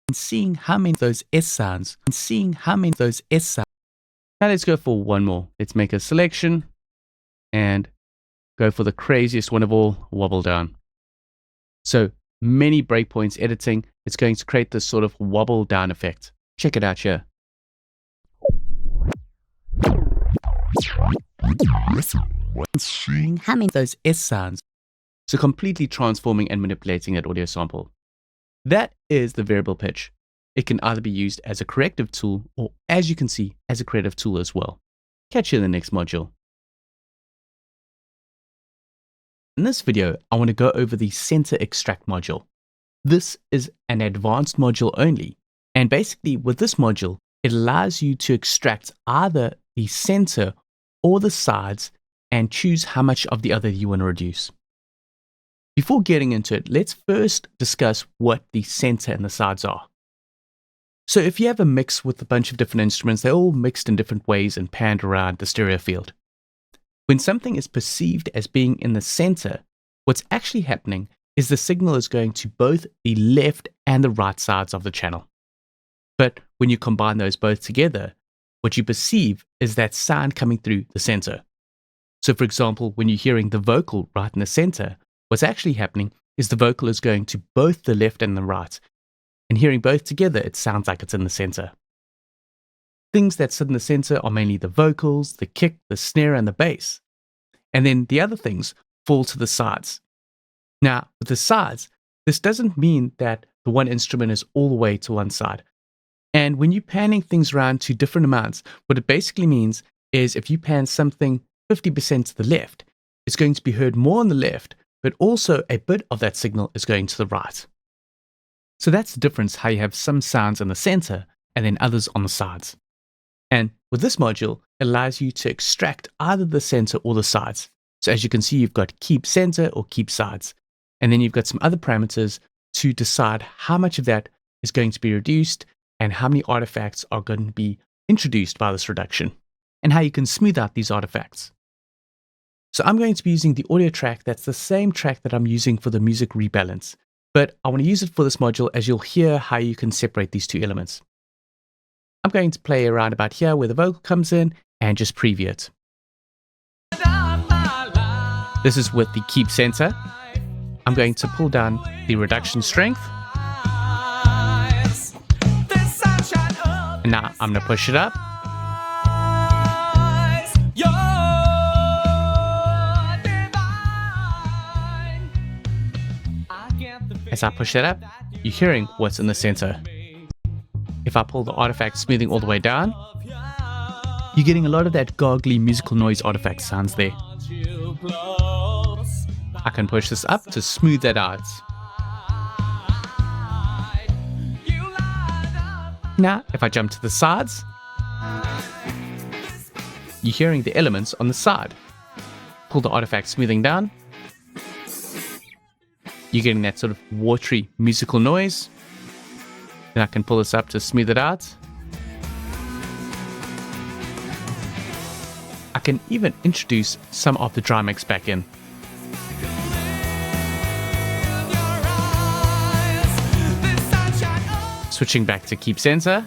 And seeing how many of those S sounds. And seeing how many of those S sounds. Now let's go for one more. Let's make a selection and go for the craziest one of all, wobble down. So many breakpoints editing, it's going to create this sort of wobble down effect. Check it out here. Seeing how many of those S sounds. So completely transforming and manipulating that audio sample. That is the variable pitch. It can either be used as a corrective tool or, as you can see, as a creative tool as well. Catch you in the next module. In this video, I want to go over the center extract module. This is an advanced module only, and basically with this module, it allows you to extract either the center or the sides and choose how much of the other you want to reduce. Before getting into it, let's first discuss what the center and the sides are. So if you have a mix with a bunch of different instruments, they're all mixed in different ways and panned around the stereo field. When something is perceived as being in the center, what's actually happening is the signal is going to both the left and the right sides of the channel. But when you combine those both together, what you perceive is that sound coming through the center. So for example, when you're hearing the vocal right in the center, what's actually happening is the vocal is going to both the left and the right. And hearing both together, it sounds like it's in the center. Things that sit in the center are mainly the vocals, the kick, the snare, and the bass. And then the other things fall to the sides. Now, with the sides, this doesn't mean that the one instrument is all the way to one side. And when you're panning things around to different amounts, what it basically means is if you pan something 50% to the left, it's going to be heard more on the left, but also a bit of that signal is going to the right. So that's the difference, how you have some sounds in the center and then others on the sides. And with this module, it allows you to extract either the center or the sides. So as you can see, you've got keep center or keep sides. And then you've got some other parameters to decide how much of that is going to be reduced and how many artifacts are going to be introduced by this reduction and how you can smooth out these artifacts. So I'm going to be using the audio track that's the same track that I'm using for the music rebalance. But I want to use it for this module as you'll hear how you can separate these two elements. I'm going to play around about here where the vocal comes in and just preview it. This is with the keep center. I'm going to pull down the reduction strength. And now I'm going to push it up. As I push that up, you're hearing what's in the center. If I pull the artifact smoothing all the way down, you're getting a lot of that goggly musical noise artifact sounds there. I can push this up to smooth that out. Now, if I jump to the sides, you're hearing the elements on the side. Pull the artifact smoothing down, you're getting that sort of watery musical noise. Then I can pull this up to smooth it out. I can even introduce some of the dry mix back in. Switching back to keep center.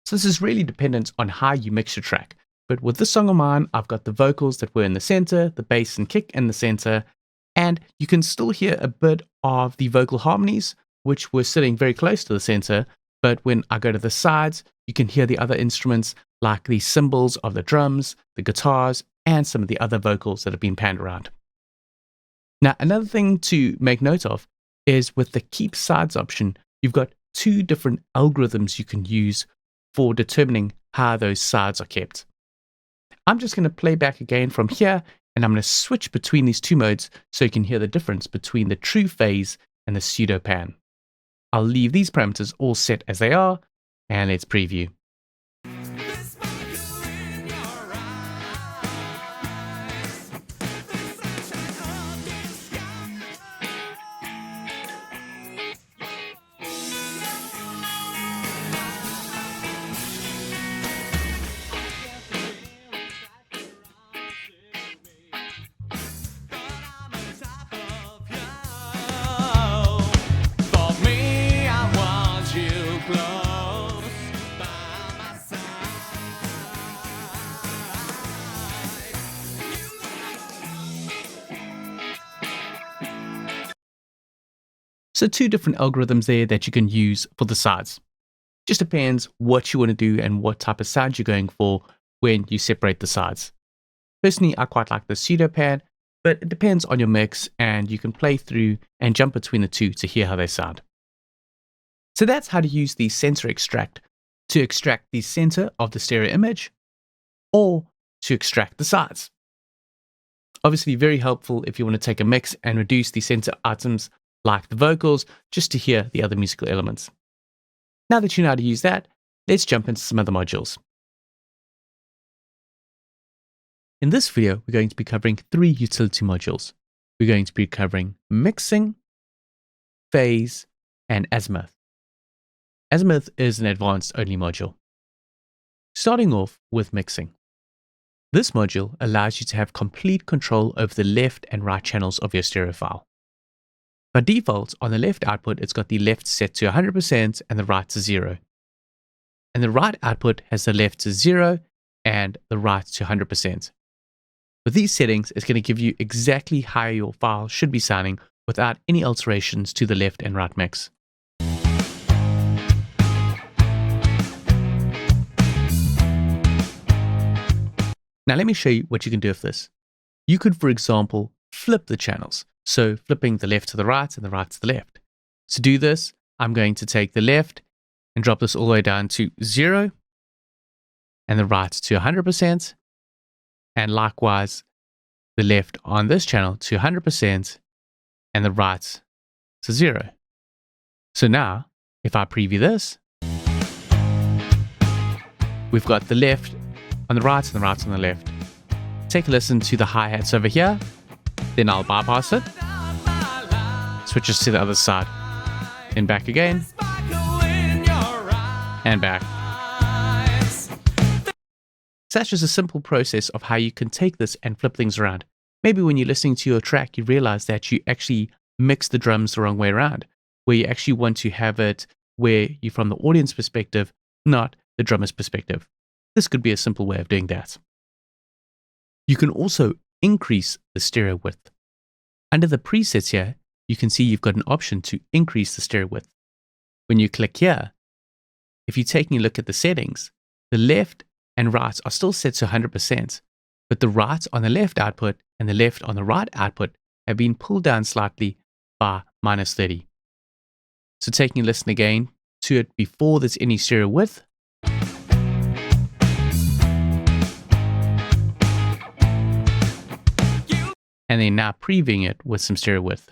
So this is really dependent on how you mix your track. But with this song of mine, I've got the vocals that were in the center, the bass and kick in the center, and you can still hear a bit of the vocal harmonies, which were sitting very close to the center. But when I go to the sides, you can hear the other instruments like the cymbals of the drums, the guitars, and some of the other vocals that have been panned around. Now, another thing to make note of is with the keep sides option, you've got two different algorithms you can use for determining how those sides are kept. I'm just going to play back again from here, and I'm going to switch between these two modes so you can hear the difference between the true phase and the pseudo pan. I'll leave these parameters all set as they are, and let's preview. So two different algorithms there that you can use for the sides. Just depends what you want to do and what type of sound you're going for when you separate the sides. Personally, I quite like the pseudo pan, but it depends on your mix and you can play through and jump between the two to hear how they sound. So that's how to use the center extract to extract the center of the stereo image or to extract the sides. Obviously very helpful if you want to take a mix and reduce the center items like the vocals, just to hear the other musical elements. Now that you know how to use that, let's jump into some other modules. In this video, we're going to be covering 3 utility modules. We're going to be covering mixing, phase, and Azimuth. Azimuth is an advanced only module. Starting off with mixing. This module allows you to have complete control over the left and right channels of your stereo file. By default, on the left output, it's got the left set to 100% and the right to 0. And the right output has the left to 0 and the right to 100%. With these settings, it's going to give you exactly how your file should be sounding without any alterations to the left and right mix. Now let me show you what you can do with this. You could, for example, flip the channels. So flipping the left to the right and the right to the left. To do this, I'm going to take the left and drop this all the way down to 0 and the right to 100%. And likewise, the left on this channel to 100% and the right to 0. So now, if I preview this, we've got the left on the right and the right on the left. Take a listen to the hi-hats over here. Then I'll bypass it, switches to the other side, then back again, and back. So that's just a simple process of how you can take this and flip things around. Maybe when you're listening to your track, you realize that you actually mix the drums the wrong way around, where you actually want to have it where you're from the audience perspective, not the drummer's perspective. This could be a simple way of doing that. You can also increase the stereo width. Under the presets here, you can see you've got an option to increase the stereo width. When you click here, if you're taking a look at the settings, the left and right are still set to 100%, but the right on the left output and the left on the right output have been pulled down slightly by -30. So taking a listen again to it before there's any stereo width, and then now previewing it with some stereo width.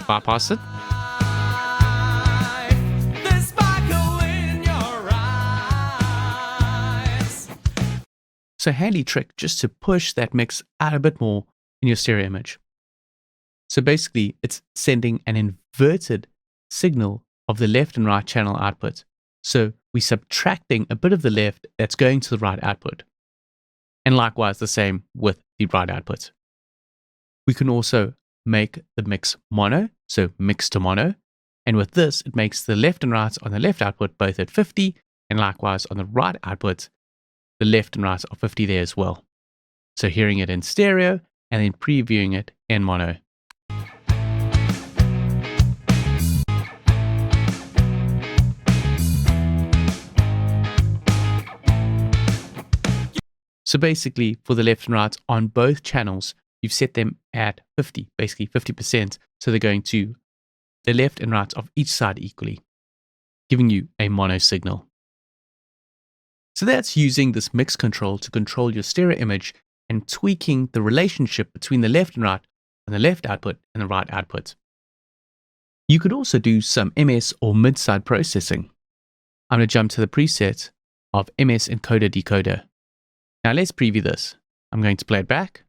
Bypass it. So handy trick just to push that mix out a bit more in your stereo image. So basically it's sending an inverted signal of the left and right channel output. So we're subtracting a bit of the left that's going to the right output. And likewise the same with the right output. We can also make the mix mono, so mix to mono. And with this, it makes the left and right on the left output both at 50, and likewise on the right output, the left and right are 50 there as well. So hearing it in stereo and then previewing it in mono. So basically for the left and right on both channels, you've set them at 50, basically 50%. So they're going to the left and right of each side equally, giving you a mono signal. So that's using this mix control to control your stereo image and tweaking the relationship between the left and right on the left output and the right output. You could also do some MS or mid-side processing. I'm going to jump to the preset of MS encoder decoder. Now let's preview this. I'm going to play it back.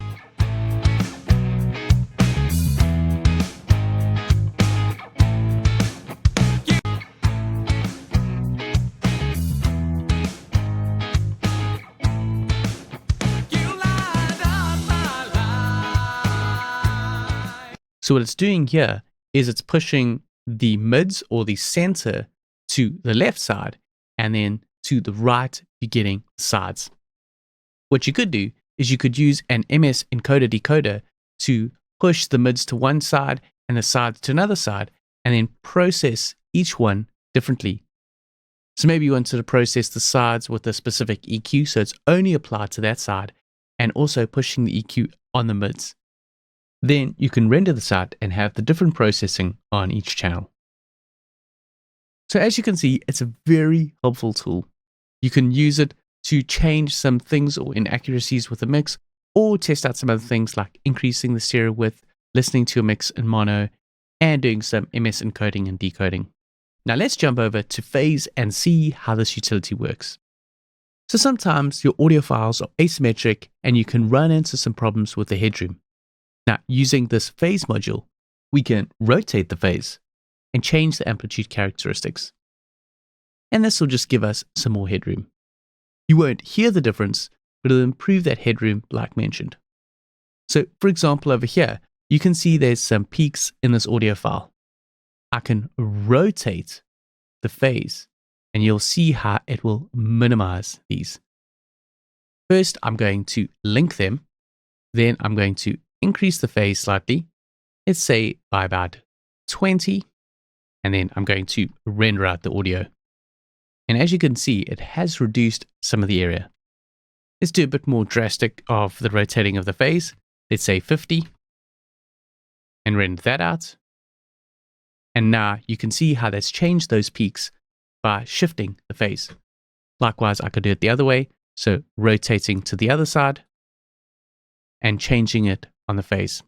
So what it's doing here is it's pushing the mids or the center to the left side and then to the right, you're getting sides. What you could do is you could use an MS encoder decoder to push the mids to one side and the sides to another side and then process each one differently. So maybe you wanted to process the sides with a specific EQ, so it's only applied to that side, and also pushing the EQ on the mids. Then you can render this out and have the different processing on each channel. So as you can see, it's a very helpful tool. You can use it to change some things or inaccuracies with the mix, or test out some other things like increasing the stereo width, listening to a mix in mono, and doing some MS encoding and decoding. Now let's jump over to phase and see how this utility works. So sometimes your audio files are asymmetric and you can run into some problems with the headroom. Now, using this phase module, we can rotate the phase and change the amplitude characteristics. And this will just give us some more headroom. You won't hear the difference, but it'll improve that headroom like mentioned. So, for example, over here, you can see there's some peaks in this audio file. I can rotate the phase and you'll see how it will minimize these. First, I'm going to link them. Then I'm going to increase the phase slightly, let's say by about 20, and then I'm going to render out the audio. And as you can see, it has reduced some of the area. Let's do a bit more drastic of the rotating of the phase. Let's say 50, and render that out. And now you can see how that's changed those peaks by shifting the phase. Likewise, I could do it the other way, so rotating to the other side and changing it on the phase.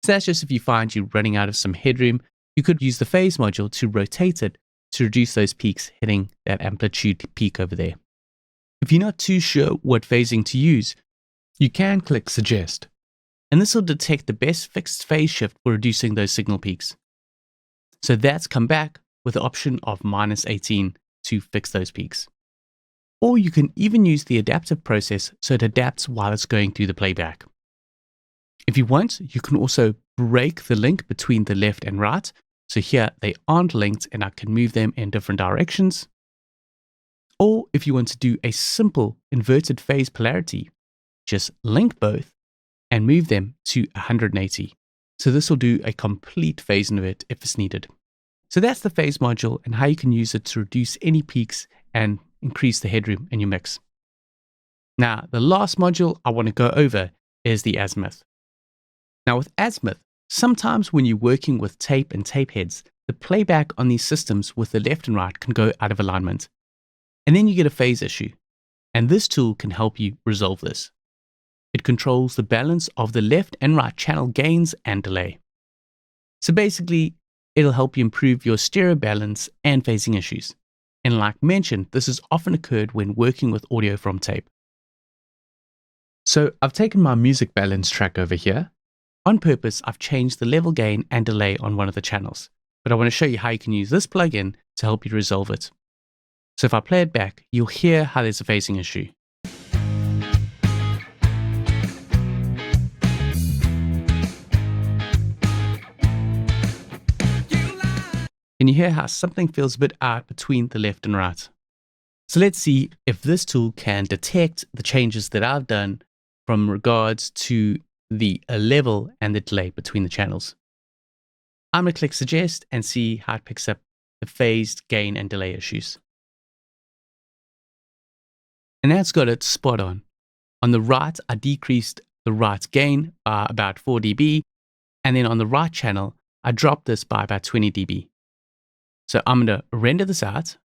So that's just if you find you're running out of some headroom, you could use the phase module to rotate it to reduce those peaks hitting that amplitude peak over there. If you're not too sure what phasing to use, you can click Suggest, and this will detect the best fixed phase shift for reducing those signal peaks. So that's come back with the option of -18 to fix those peaks. Or you can even use the adaptive process so it adapts while it's going through the playback. If you want, you can also break the link between the left and right. So here they aren't linked and I can move them in different directions. Or if you want to do a simple inverted phase polarity, just link both and move them to 180. So this will do a complete phase invert if it's needed. So that's the phase module and how you can use it to reduce any peaks and increase the headroom in your mix. Now, the last module I want to go over is the Azimuth. Now with Azimuth, sometimes when you're working with tape and tape heads, the playback on these systems with the left and right can go out of alignment. and then you get a phase issue. And this tool can help you resolve this. It controls the balance of the left and right channel gains and delay. So basically, it'll help you improve your stereo balance and phasing issues. And like mentioned, this has often occurred when working with audio from tape. So I've taken my music balance track over here. On purpose, I've changed the level gain and delay on one of the channels, but I want to show you how you can use this plugin to help you resolve it. So if I play it back, you'll hear how there's a phasing issue. Can you hear how something feels a bit out between the left and right? So let's see if this tool can detect the changes that I've done from regards to the level and the delay between the channels. I'm going to click suggest and see how it picks up the phased gain and delay issues. And that's got it spot on. On the right, I decreased the right gain by about 4 dB. And then on the right channel, I dropped this by about 20 dB. So I'm going to render this out.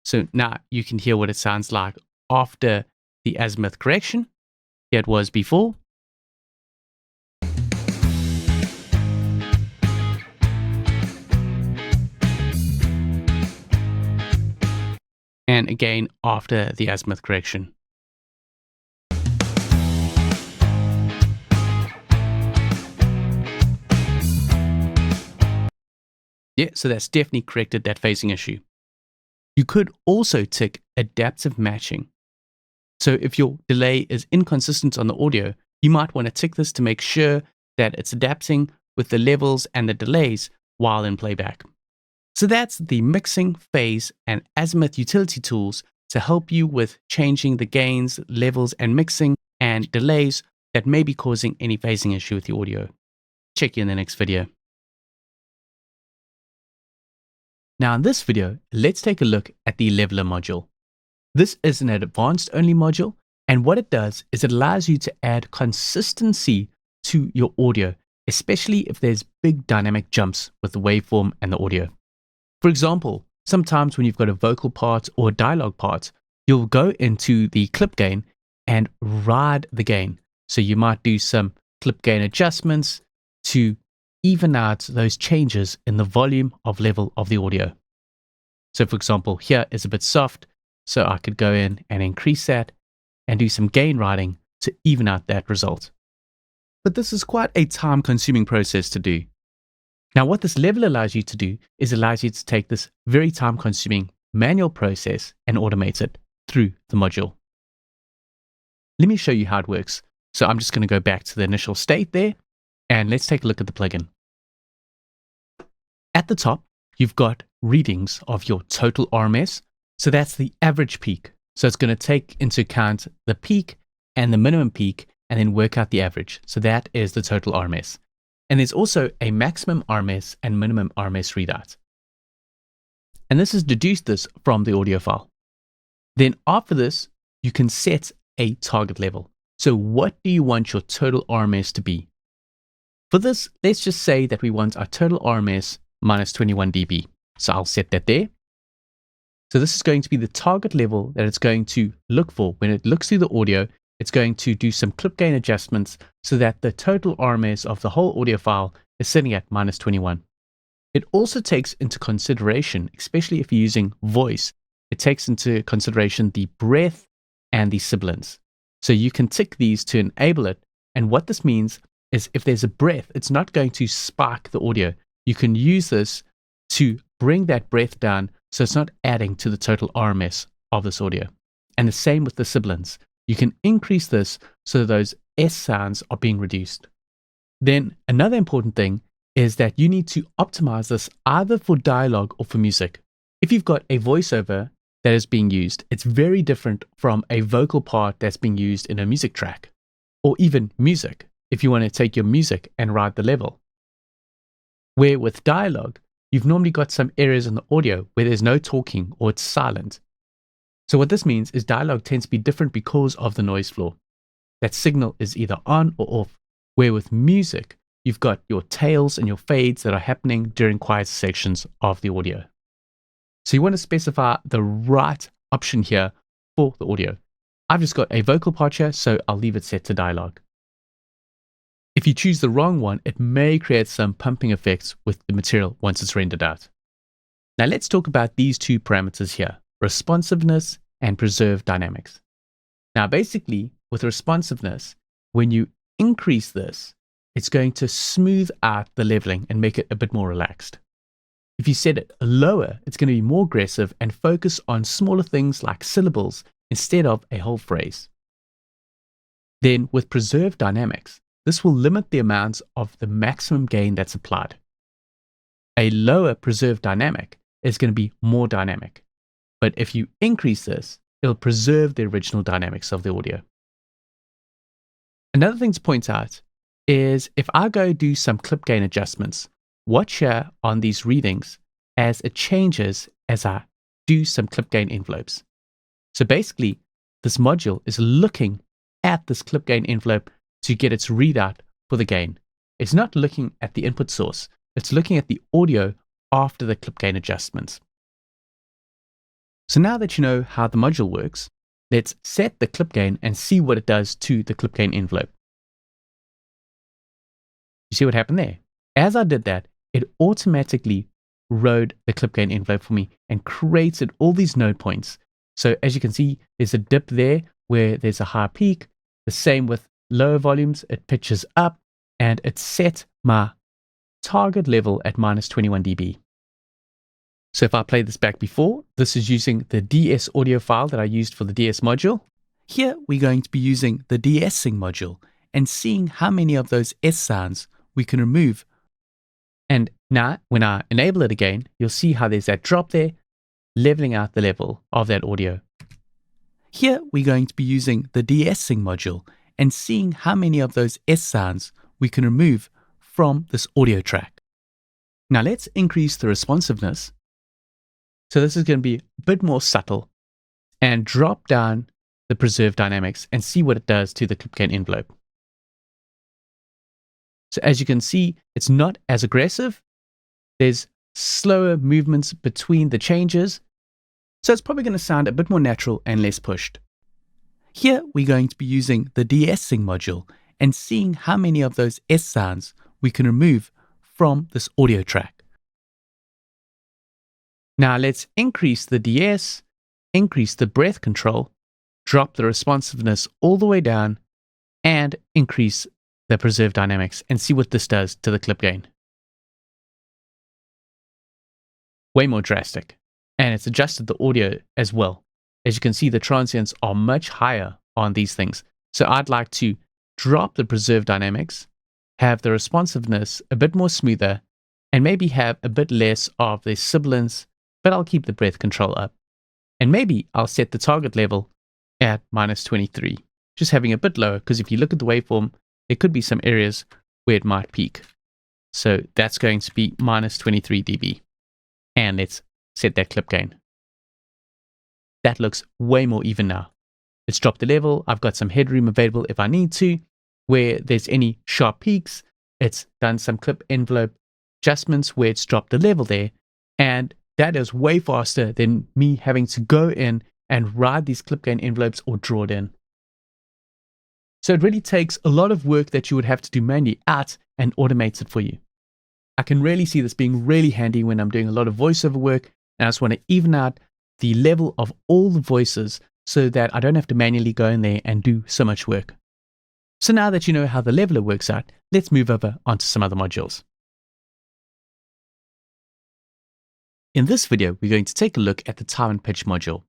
So now you can hear what it sounds like after the azimuth correction. Here it was before. And again after the azimuth correction. Yeah, so that's definitely corrected that phasing issue. You could also tick adaptive matching. So if your delay is inconsistent on the audio, you might want to tick this to make sure that it's adapting with the levels and the delays while in playback. So that's the mixing, phase, and azimuth utility tools to help you with changing the gains, levels, and mixing and delays that may be causing any phasing issue with the audio. Check you in the next video. Now in this video, let's take a look at the leveler module. This is an advanced only module, and what it does is it allows you to add consistency to your audio, especially if there's big dynamic jumps with the waveform and the audio. For example, sometimes when you've got a vocal part or a dialogue part, you'll go into the clip gain and ride the gain. So you might do some clip gain adjustments to even out those changes in the volume of level of the audio. So for example, here is a bit soft, so I could go in and increase that and do some gain riding to even out that result. But this is quite a time-consuming process to do. Now what this level allows you to do is allows you to take this very time-consuming manual process and automate it through the module. Let me show you how it works. So I'm just going to go back to the initial state there, and let's take a look at the plugin. At the top, you've got readings of your total RMS. So that's the average peak. So it's going to take into account the peak and the minimum peak and then work out the average. So that is the total RMS. And there's also a maximum RMS and minimum RMS readout. And this has deduced this from the audio file. Then after this, you can set a target level. So what do you want your total RMS to be? For this, let's just say that we want our total RMS minus 21 dB. So I'll set that there. So this is going to be the target level that it's going to look for. When it looks through the audio, it's going to do some clip gain adjustments so that the total RMS of the whole audio file is sitting at minus 21. It also takes into consideration, especially if you're using voice, it takes into consideration the breath and the sibilance. So you can tick these to enable it. And what this means is if there's a breath, it's not going to spike the audio. You can use this to bring that breath down so it's not adding to the total RMS of this audio. And the same with the sibilance. You can increase this so those S sounds are being reduced. Then another important thing is that you need to optimize this either for dialogue or for music. If you've got a voiceover that is being used, it's very different from a vocal part that's being used in a music track, or even music, if you want to take your music and ride the level. Where with dialogue, you've normally got some areas in the audio where there's no talking or it's silent. So what this means is dialogue tends to be different because of the noise floor. That signal is either on or off, where with music, you've got your tails and your fades that are happening during quiet sections of the audio. So you want to specify the right option here for the audio. I've just got a vocal part here, so I'll leave it set to dialogue. If you choose the wrong one, it may create some pumping effects with the material once it's rendered out. Now let's talk about these two parameters here, responsiveness and preserve dynamics. Now basically, with responsiveness, when you increase this, it's going to smooth out the leveling and make it a bit more relaxed. If you set it lower, it's going to be more aggressive and focus on smaller things like syllables instead of a whole phrase. Then with preserve dynamics, this will limit the amount of the maximum gain that's applied. A lower preserve dynamic is going to be more dynamic. But if you increase this, it'll preserve the original dynamics of the audio. Another thing to point out is if I go do some clip gain adjustments, watch here on these readings as it changes as I do some clip gain envelopes. So basically, this module is looking at this clip gain envelope to get its readout for the gain. It's not looking at the input source. It's looking at the audio after the clip gain adjustments. So now that you know how the module works, let's set the clip gain and see what it does to the clip gain envelope. You see what happened there? As I did that, it automatically wrote the clip gain envelope for me and created all these node points. So as you can see, there's a dip there where there's a high peak. The same with lower volumes, it pitches up, and it set my target level at minus 21 dB. So if I play this back before, this is using the DS audio file that I used for the DS module. Here we're going to be using the de-essing module and seeing how many of those S sounds we can remove. And now when I enable it again, you'll see how there's that drop there, leveling out the level of that audio. Here we're going to be using the de-essing module and seeing how many of those S sounds we can remove from this audio track. Now let's increase the responsiveness. So this is going to be a bit more subtle, and drop down the preserve dynamics and see what it does to the clip gain envelope. So as you can see, it's not as aggressive. There's slower movements between the changes. So it's probably going to sound a bit more natural and less pushed. Here we're going to be using the de-essing module and seeing how many of those S sounds we can remove from this audio track. Now let's increase the DS, increase the breath control, drop the responsiveness all the way down, and increase the preserve dynamics and see what this does to the clip gain. Way more drastic. And it's adjusted the audio as well. As you can see, the transients are much higher on these things. So I'd like to drop the preserve dynamics, have the responsiveness a bit more smoother, and maybe have a bit less of the sibilance, but I'll keep the breath control up. And maybe I'll set the target level at minus 23, just having a bit lower, because if you look at the waveform, there could be some areas where it might peak. So that's going to be minus 23 dB. And let's set that clip gain. That looks way more even now. It's dropped the level. I've got some headroom available if I need to. Where there's any sharp peaks, it's done some clip envelope adjustments where it's dropped the level there. And that is way faster than me having to go in and write these clip gain envelopes or draw it in. So it really takes a lot of work that you would have to do manually out and automates it for you. I can really see this being really handy when I'm doing a lot of voiceover work and I just want to even out the level of all the voices so that I don't have to manually go in there and do so much work. So now that you know how the leveler works out, let's move over onto some other modules. In this video, we're going to take a look at the time and pitch module.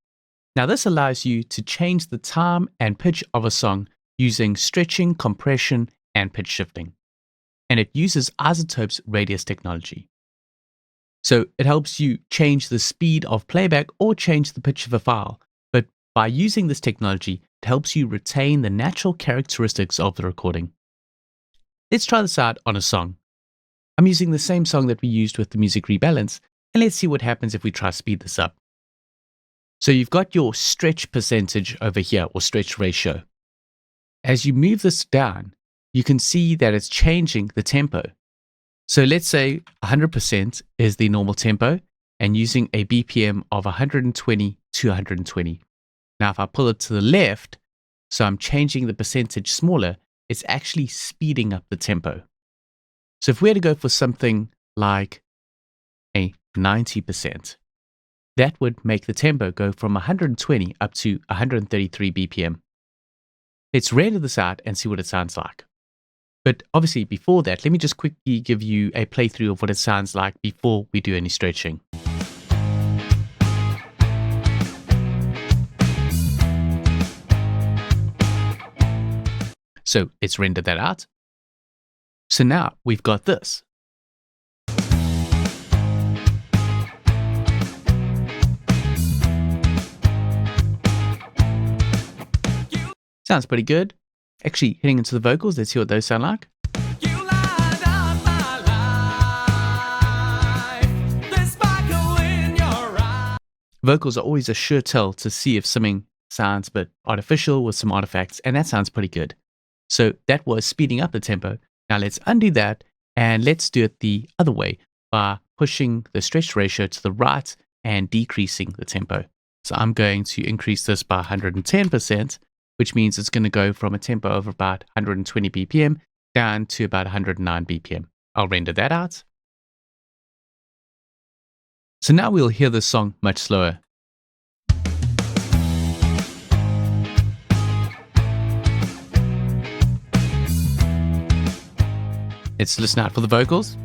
Now this allows you to change the time and pitch of a song using stretching, compression, and pitch shifting. And it uses iZotope's radius technology. So it helps you change the speed of playback or change the pitch of a file. But by using this technology, it helps you retain the natural characteristics of the recording. Let's try this out on a song. I'm using the same song that we used with the music rebalance, and let's see what happens if we try to speed this up. So you've got your stretch percentage over here, or stretch ratio. As you move this down, you can see that it's changing the tempo. So let's say 100% is the normal tempo, and using a BPM of 120 to 120. Now, if I pull it to the left, so I'm changing the percentage smaller, it's actually speeding up the tempo. So if we were to go for something like a 90%, that would make the tempo go from 120 up to 133 BPM. Let's render this out and see what it sounds like. But obviously before that, let me just quickly give you a playthrough of what it sounds like before we do any stretching. So let's render that out. So now we've got this. Sounds pretty good. Actually, hitting into the vocals, let's see what those sound like. Vocals are always a sure tell to see if something sounds a bit artificial with some artifacts, and that sounds pretty good. So that was speeding up the tempo. Now let's undo that, and let's do it the other way by pushing the stretch ratio to the right and decreasing the tempo. So I'm going to increase this by 110%, which means it's going to go from a tempo of about 120 BPM down to about 109 BPM. I'll render that out. So now we'll hear the song much slower. Let's listen out for the vocals.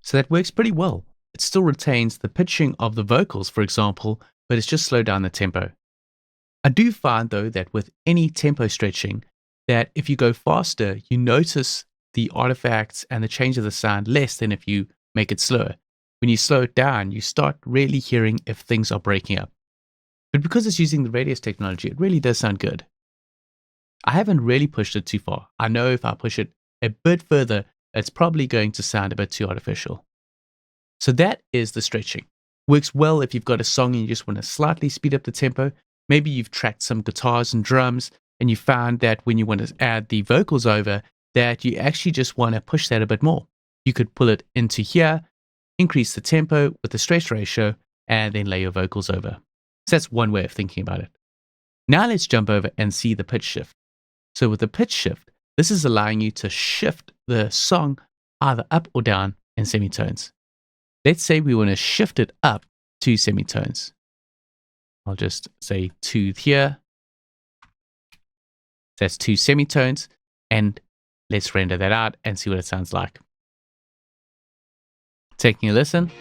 So that works pretty well. It still retains the pitching of the vocals, for example, but it's just slowed down the tempo. I do find, though, that with any tempo stretching, that if you go faster, you notice the artifacts and the change of the sound less than if you make it slower. When you slow it down, you start really hearing if things are breaking up. But because it's using the radius technology, it really does sound good. I haven't really pushed it too far. I know if I push it a bit further, it's probably going to sound a bit too artificial. So that is the stretching. Works well if you've got a song and you just want to slightly speed up the tempo. Maybe you've tracked some guitars and drums and you found that when you want to add the vocals over, that you actually just want to push that a bit more. You could pull it into here, increase the tempo with the stretch ratio, and then lay your vocals over. So that's one way of thinking about it. Now let's jump over and see the pitch shift. So with the pitch shift, this is allowing you to shift the song either up or down in semitones. Let's say we want to shift it up 2 semitones. I'll just say 2 here. That's 2 semitones. And let's render that out and see what it sounds like. Taking a listen.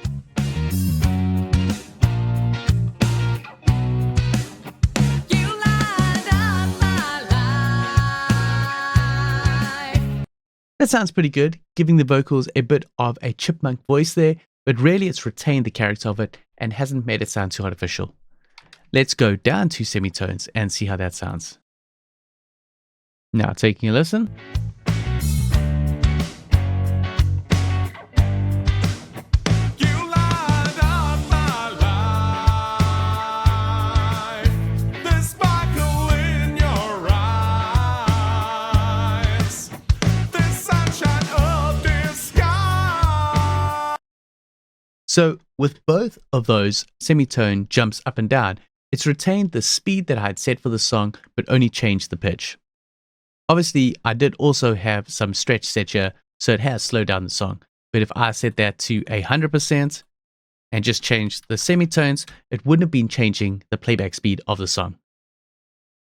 That sounds pretty good, giving the vocals a bit of a chipmunk voice there, but really it's retained the character of it and hasn't made it sound too artificial. Let's go down 2 semitones and see how that sounds. Now taking a listen. So with both of those semitone jumps up and down, it's retained the speed that I had set for the song, but only changed the pitch. Obviously, I did also have some stretch set here, so it has slowed down the song. But if I set that to 100% and just changed the semitones, it wouldn't have been changing the playback speed of the song.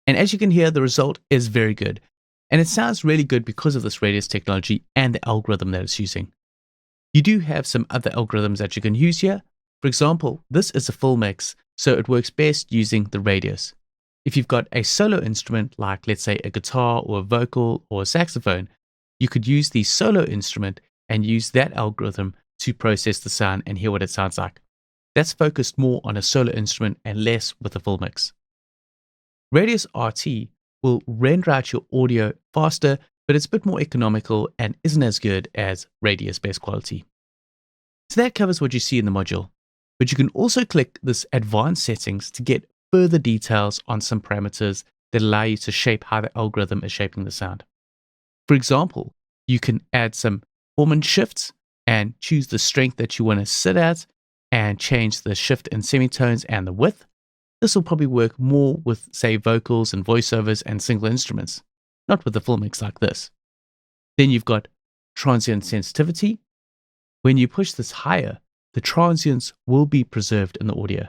And as you can hear, the result is very good. And it sounds really good because of this radius technology and the algorithm that it's using. You do have some other algorithms that you can use here. For example, this is a full mix, so it works best using the radius. If you've got a solo instrument, like let's say a guitar or a vocal or a saxophone, you could use the solo instrument and use that algorithm to process the sound and hear what it sounds like. That's focused more on a solo instrument and less with a full mix. Radius RT will render out your audio faster, but it's a bit more economical and isn't as good as radius best quality. So that covers what you see in the module, but you can also click this advanced settings to get further details on some parameters that allow you to shape how the algorithm is shaping the sound. For example, you can add some performance shifts and choose the strength that you want to sit at and change the shift in semitones and the width. This will probably work more with, say, vocals and voiceovers and single instruments, not with a full mix like this. Then you've got transient sensitivity. When you push this higher, the transients will be preserved in the audio.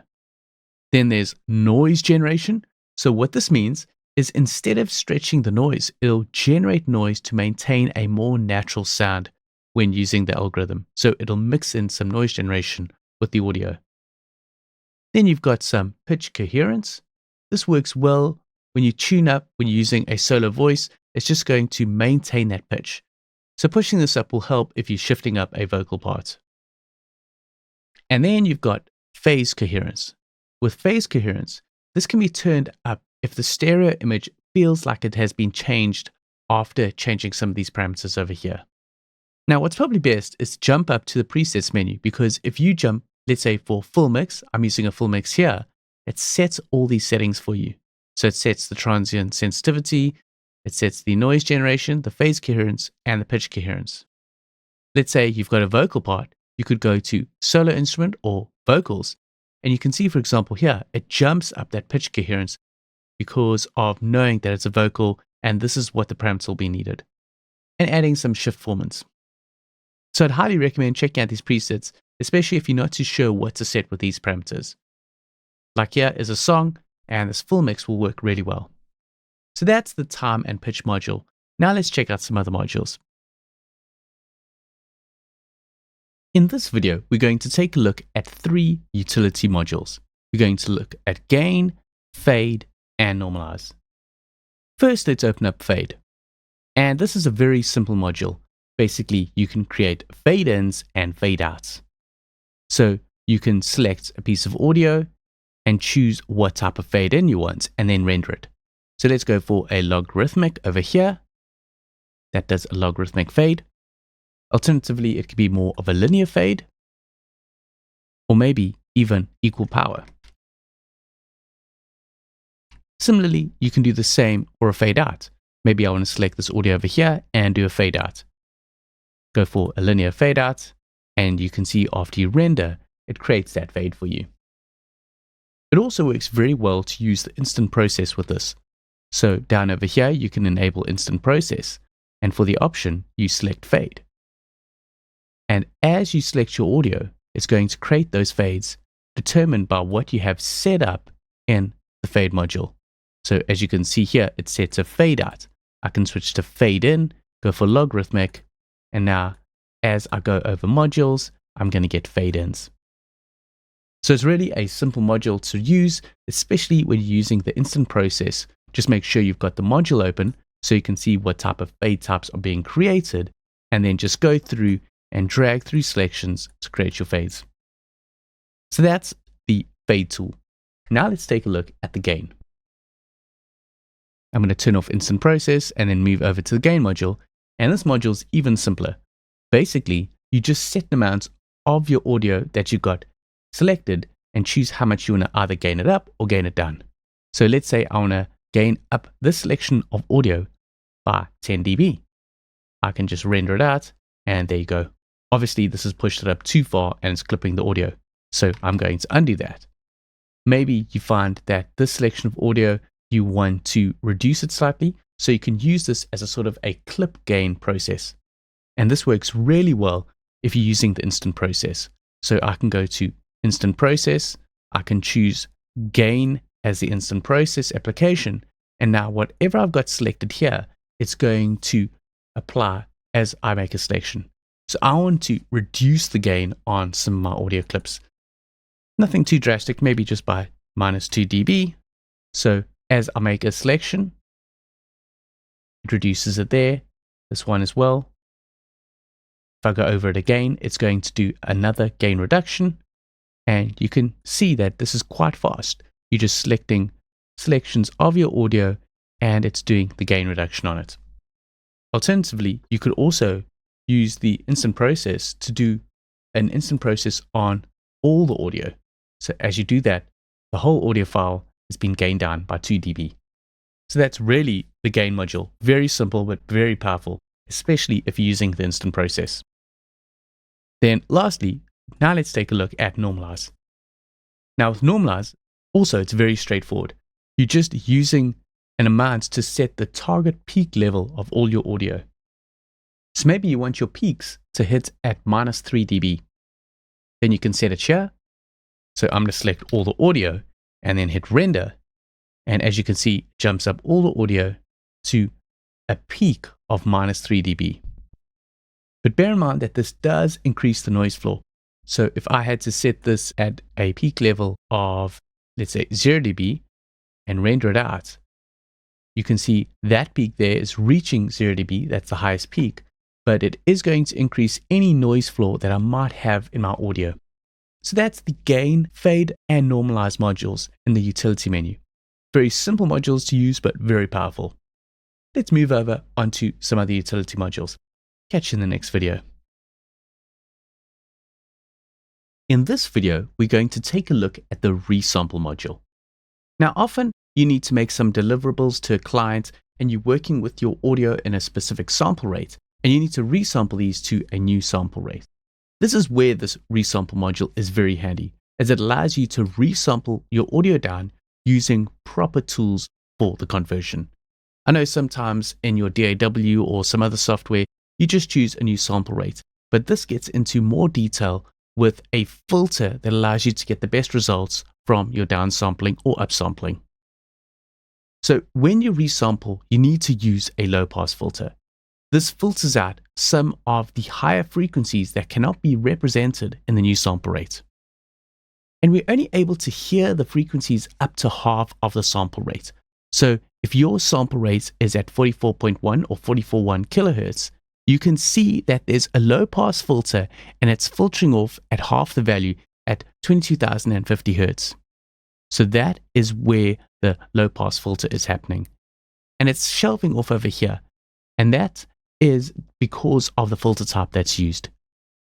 Then there's noise generation. So what this means is instead of stretching the noise, it'll generate noise to maintain a more natural sound when using the algorithm. So it'll mix in some noise generation with the audio. Then you've got some pitch coherence. This works well when you tune up, when you're using a solo voice, it's just going to maintain that pitch. So pushing this up will help if you're shifting up a vocal part. And then you've got phase coherence. With phase coherence, this can be turned up if the stereo image feels like it has been changed after changing some of these parameters over here. Now, what's probably best is to jump up to the presets menu, because if you jump, let's say for full mix, I'm using a full mix here, it sets all these settings for you. So it sets the transient sensitivity, it sets the noise generation, the phase coherence, and the pitch coherence. Let's say you've got a vocal part, you could go to solo instrument or vocals, and you can see, for example, here, it jumps up that pitch coherence because of knowing that it's a vocal and this is what the parameters will be needed, and adding some shift formants. So I'd highly recommend checking out these presets, especially if you're not too sure what to set with these parameters. Like here is a song, and this full mix will work really well. So that's the time and pitch module. Now let's check out some other modules. In this video, we're going to take a look at 3 utility modules. We're going to look at gain, fade, and normalize. First, let's open up fade. And this is a very simple module. Basically, you can create fade ins and fade outs. So you can select a piece of audio and choose what type of fade in you want and then render it. So let's go for a logarithmic over here. That does a logarithmic fade. Alternatively, it could be more of a linear fade, or maybe even equal power. Similarly, you can do the same for a fade out. Maybe I want to select this audio over here and do a fade out. Go for a linear fade out, and you can see after you render, it creates that fade for you. It also works very well to use the instant process with this. So down over here, you can enable instant process, and for the option, you select fade. And as you select your audio, it's going to create those fades determined by what you have set up in the fade module. So as you can see here, it sets a fade out. I can switch to fade in, go for logarithmic, and now as I go over modules, I'm going to get fade ins. So it's really a simple module to use, especially when you're using the instant process. Just make sure you've got the module open so you can see what type of fade types are being created, and then just go through and drag through selections to create your fades. So that's the fade tool. Now let's take a look at the gain. I'm going to turn off instant process and then move over to the gain module. And this module is even simpler. Basically, you just set the amount of your audio that you got selected and choose how much you want to either gain it up or gain it down. So let's say I want to gain up this selection of audio by 10 dB. I can just render it out, and there you go. Obviously, this has pushed it up too far and it's clipping the audio. So I'm going to undo that. Maybe you find that this selection of audio, you want to reduce it slightly. So you can use this as a sort of a clip gain process. And this works really well if you're using the instant process. So I can go to instant process. I can choose gain as the instant process application. And now whatever I've got selected here, it's going to apply as I make a selection. So I want to reduce the gain on some of my audio clips. Nothing too drastic, maybe just by -2 dB. So as I make a selection, it reduces it there. This one as well. If I go over it again, it's going to do another gain reduction. And you can see that this is quite fast. You're just selecting selections of your audio and it's doing the gain reduction on it. Alternatively, you could also use the instant process to do an instant process on all the audio. So as you do that, the whole audio file has been gained down by 2 dB. So that's really the gain module. Very simple, but very powerful. especially if you're using the instant process. Then lastly, now let's take a look at Normalize. Now with Normalize, also it's very straightforward. You're just using an amount to set the target peak level of all your audio. So maybe you want your peaks to hit at -3 dB. Then you can set it here. So I'm going to select all the audio and then hit render. And as you can see, it jumps up all the audio to a peak of -3 dB. But bear in mind that this does increase the noise floor. So if I had to set this at a peak level of, let's say 0 dB and render it out, you can see that peak there is reaching 0 dB, that's the highest peak, but it is going to increase any noise floor that I might have in my audio. So that's the gain, fade, and normalize modules in the utility menu. Very simple modules to use, but very powerful. Let's move over onto some other utility modules. Catch you in the next video. In this video, we're going to take a look at the resample module. Now, often you need to make some deliverables to a client and you're working with your audio in a specific sample rate, and you need to resample these to a new sample rate. This is where this resample module is very handy, as it allows you to resample your audio down using proper tools for the conversion. I know sometimes in your DAW or some other software, you just choose a new sample rate, but this gets into more detail with a filter that allows you to get the best results from your downsampling or upsampling. So when you resample, you need to use a low-pass filter. This filters out some of the higher frequencies that cannot be represented in the new sample rate. And we're only able to hear the frequencies up to half of the sample rate. So if your sample rate is at 44.1 or 44.1 kilohertz, you can see that there's a low pass filter and it's filtering off at half the value at 22,050 hertz. So that is where the low pass filter is happening. And it's shelving off over here. And that is because of the filter type that's used.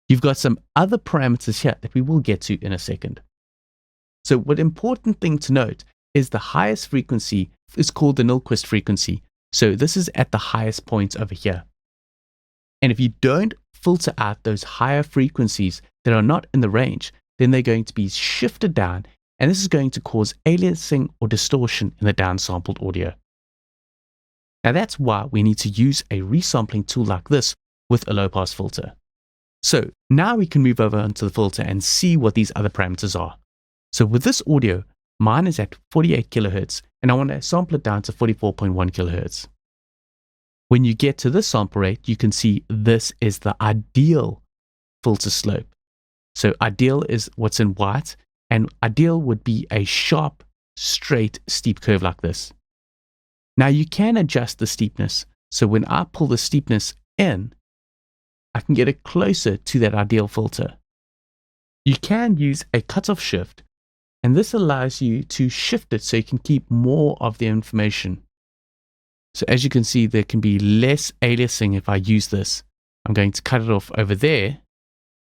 You've got some other parameters here that we will get to in a second. So what important thing to note is the highest frequency is called the Nyquist frequency. So this is at the highest point over here. And if you don't filter out those higher frequencies that are not in the range, then they're going to be shifted down, and this is going to cause aliasing or distortion in the downsampled audio. Now that's why we need to use a resampling tool like this with a low-pass filter. So now we can move over onto the filter and see what these other parameters are. So with this audio, mine is at 48 kilohertz, and I want to sample it down to 44.1 kilohertz. When you get to this sample rate, you can see this is the ideal filter slope. So ideal is what's in white, and ideal would be a sharp, straight, steep curve like this. Now you can adjust the steepness. So when I pull the steepness in, I can get it closer to that ideal filter. You can use a cutoff shift, and this allows you to shift it so you can keep more of the information. So as you can see, there can be less aliasing if I use this. I'm going to cut it off over there.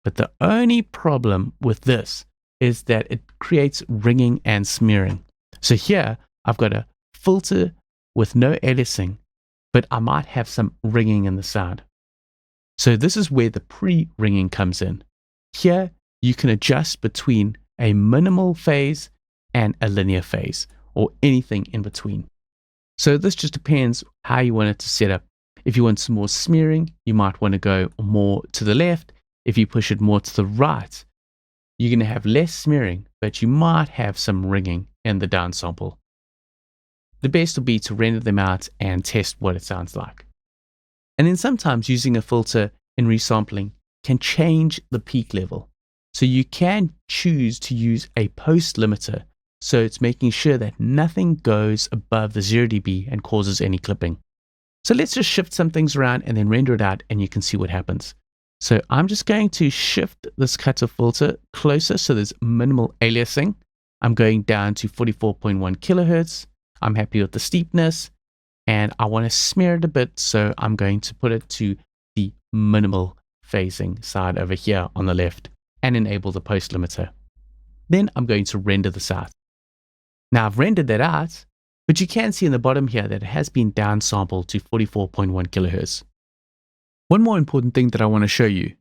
But the only problem with this is that it creates ringing and smearing. So here I've got a filter with no aliasing, but I might have some ringing in the sound. So this is where the pre-ringing comes in. Here you can adjust between a minimal phase and a linear phase, or anything in between. So this just depends how you want it to set up. If you want some more smearing, you might want to go more to the left. If you push it more to the right, you're going to have less smearing, but you might have some ringing in the downsample. The best will be to render them out and test what it sounds like. And then sometimes using a filter in resampling can change the peak level. So you can choose to use a post limiter. So it's making sure that nothing goes above the 0 dB and causes any clipping. So let's just shift some things around and then render it out, and you can see what happens. So I'm just going to shift this cutoff filter closer so there's minimal aliasing. I'm going down to 44.1 kilohertz. I'm happy with the steepness, and I want to smear it a bit, so I'm going to put it to the minimal phasing side over here on the left and enable the post limiter. Then I'm going to render this out. Now I've rendered that out, but you can see in the bottom here that it has been downsampled to 44.1 kilohertz. One more important thing that I want to show you.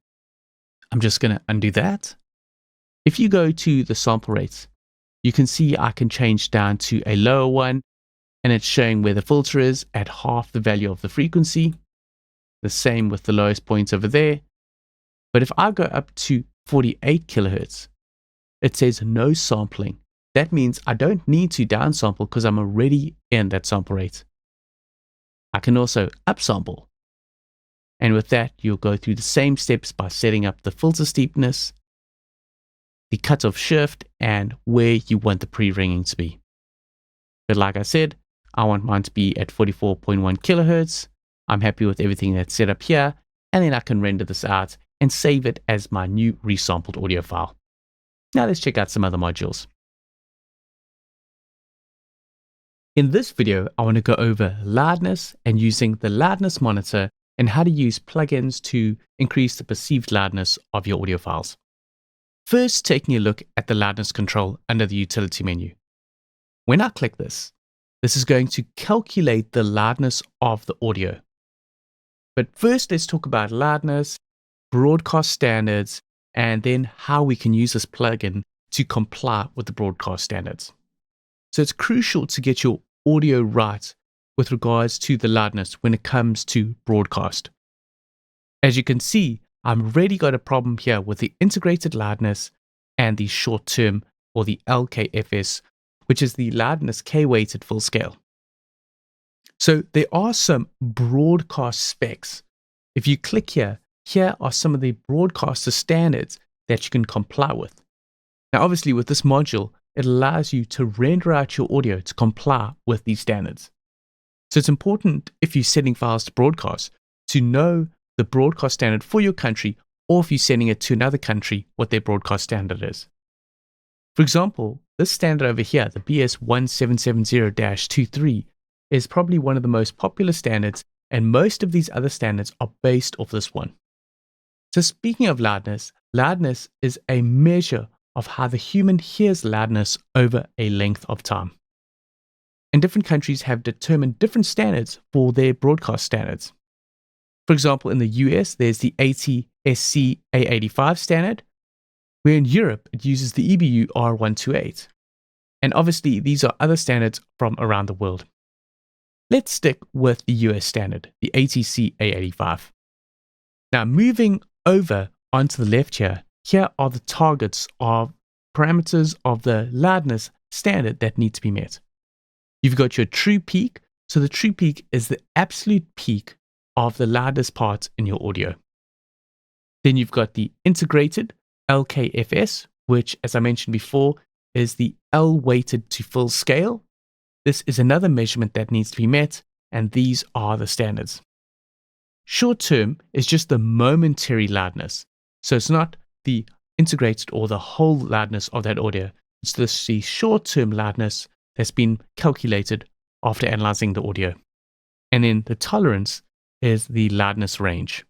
I'm just going to undo that. If you go to the sample rates, you can see I can change down to a lower one, and it's showing where the filter is at half the value of the frequency. The same with the lowest points over there. But if I go up to 48 kilohertz, it says no sampling. That means I don't need to downsample because I'm already in that sample rate. I can also upsample. And with that, you'll go through the same steps by setting up the filter steepness, the cutoff shift, and where you want the pre-ringing to be. But like I said, I want mine to be at 44.1 kilohertz. I'm happy with everything that's set up here, and then I can render this out and save it as my new resampled audio file. Now let's check out some other modules. In this video, I want to go over loudness and using the loudness monitor and how to use plugins to increase the perceived loudness of your audio files. First, taking a look at the loudness control under the utility menu. When I click this is going to calculate the loudness of the audio. But first, let's talk about loudness, broadcast standards, and then how we can use this plugin to comply with the broadcast standards. So it's crucial to get your audio right with regards to the loudness when it comes to broadcast. As you can see, I've already got a problem here with the integrated loudness and the short term, or the LKFS, which is the loudness K-weighted full scale. So there are some broadcast specs. If you click here are some of the broadcaster standards that you can comply with. Now obviously with this module, it allows you to render out your audio to comply with these standards. So it's important, if you're sending files to broadcast, to know the broadcast standard for your country, or if you're sending it to another country, what their broadcast standard is. For example, this standard over here, the BS1770-23, is probably one of the most popular standards, and most of these other standards are based off this one. So speaking of loudness, loudness is a measure of how the human hears loudness over a length of time. And different countries have determined different standards for their broadcast standards. For example, in the US, there's the ATSC A85 standard, where in Europe, it uses the EBU R128. And obviously, these are other standards from around the world. Let's stick with the US standard, the ATC A85. Now, moving over onto the left here are the targets of parameters of the loudness standard that need to be met. You've got your true peak. So the true peak is the absolute peak of the loudest parts in your audio. Then you've got the integrated LKFS, which, as I mentioned before, is the L weighted to full scale. This is another measurement that needs to be met, and these are the standards. Short term is just the momentary loudness. So it's not the integrated or the whole loudness of that audio. It's the short term loudness that's been calculated after analyzing the audio. And then the tolerance is the loudness range.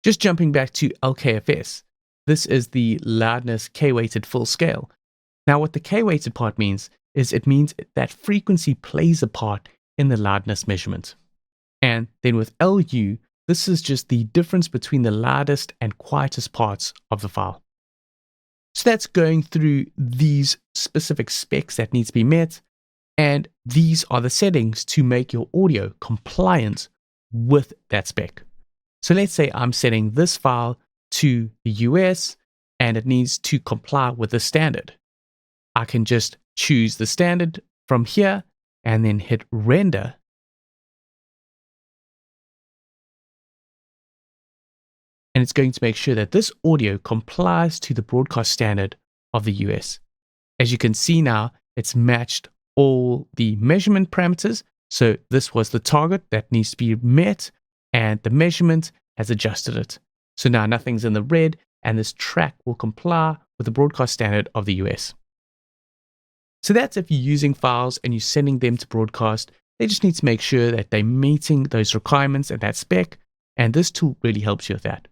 Just jumping back to LKFS, this is the loudness K-weighted full scale. Now what the K-weighted part means is it means that frequency plays a part in the loudness measurement. And then with LU, this is just the difference between the loudest and quietest parts of the file. So that's going through these specific specs that need to be met, and these are the settings to make your audio compliant with that spec. So let's say I'm setting this file to the US and it needs to comply with the standard. I can just choose the standard from here and then hit render. And it's going to make sure that this audio complies to the broadcast standard of the US. As you can see now, it's matched all the measurement parameters. So this was the target that needs to be met, and the measurement has adjusted it. So now nothing's in the red, and this track will comply with the broadcast standard of the US. So that's if you're using files and you're sending them to broadcast. They just need to make sure that they're meeting those requirements and that spec, and this tool really helps you with that.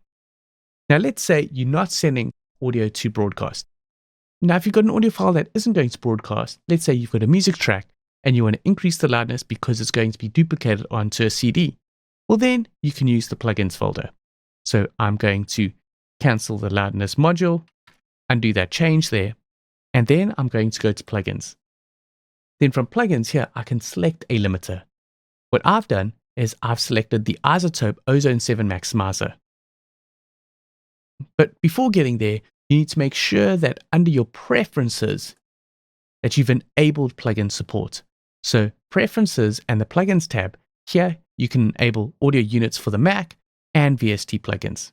Now let's say you're not sending audio to broadcast. Now if you've got an audio file that isn't going to broadcast, let's say you've got a music track and you want to increase the loudness because it's going to be duplicated onto a CD, well then you can use the plugins folder. So I'm going to cancel the loudness module, undo that change there, and then I'm going to go to plugins. Then from plugins here, I can select a limiter. What I've done is I've selected the iZotope Ozone 7 Maximizer. But before getting there, you need to make sure that under your preferences that you've enabled plugin support. So preferences and the plugins tab, here you can enable audio units for the Mac and VST plugins.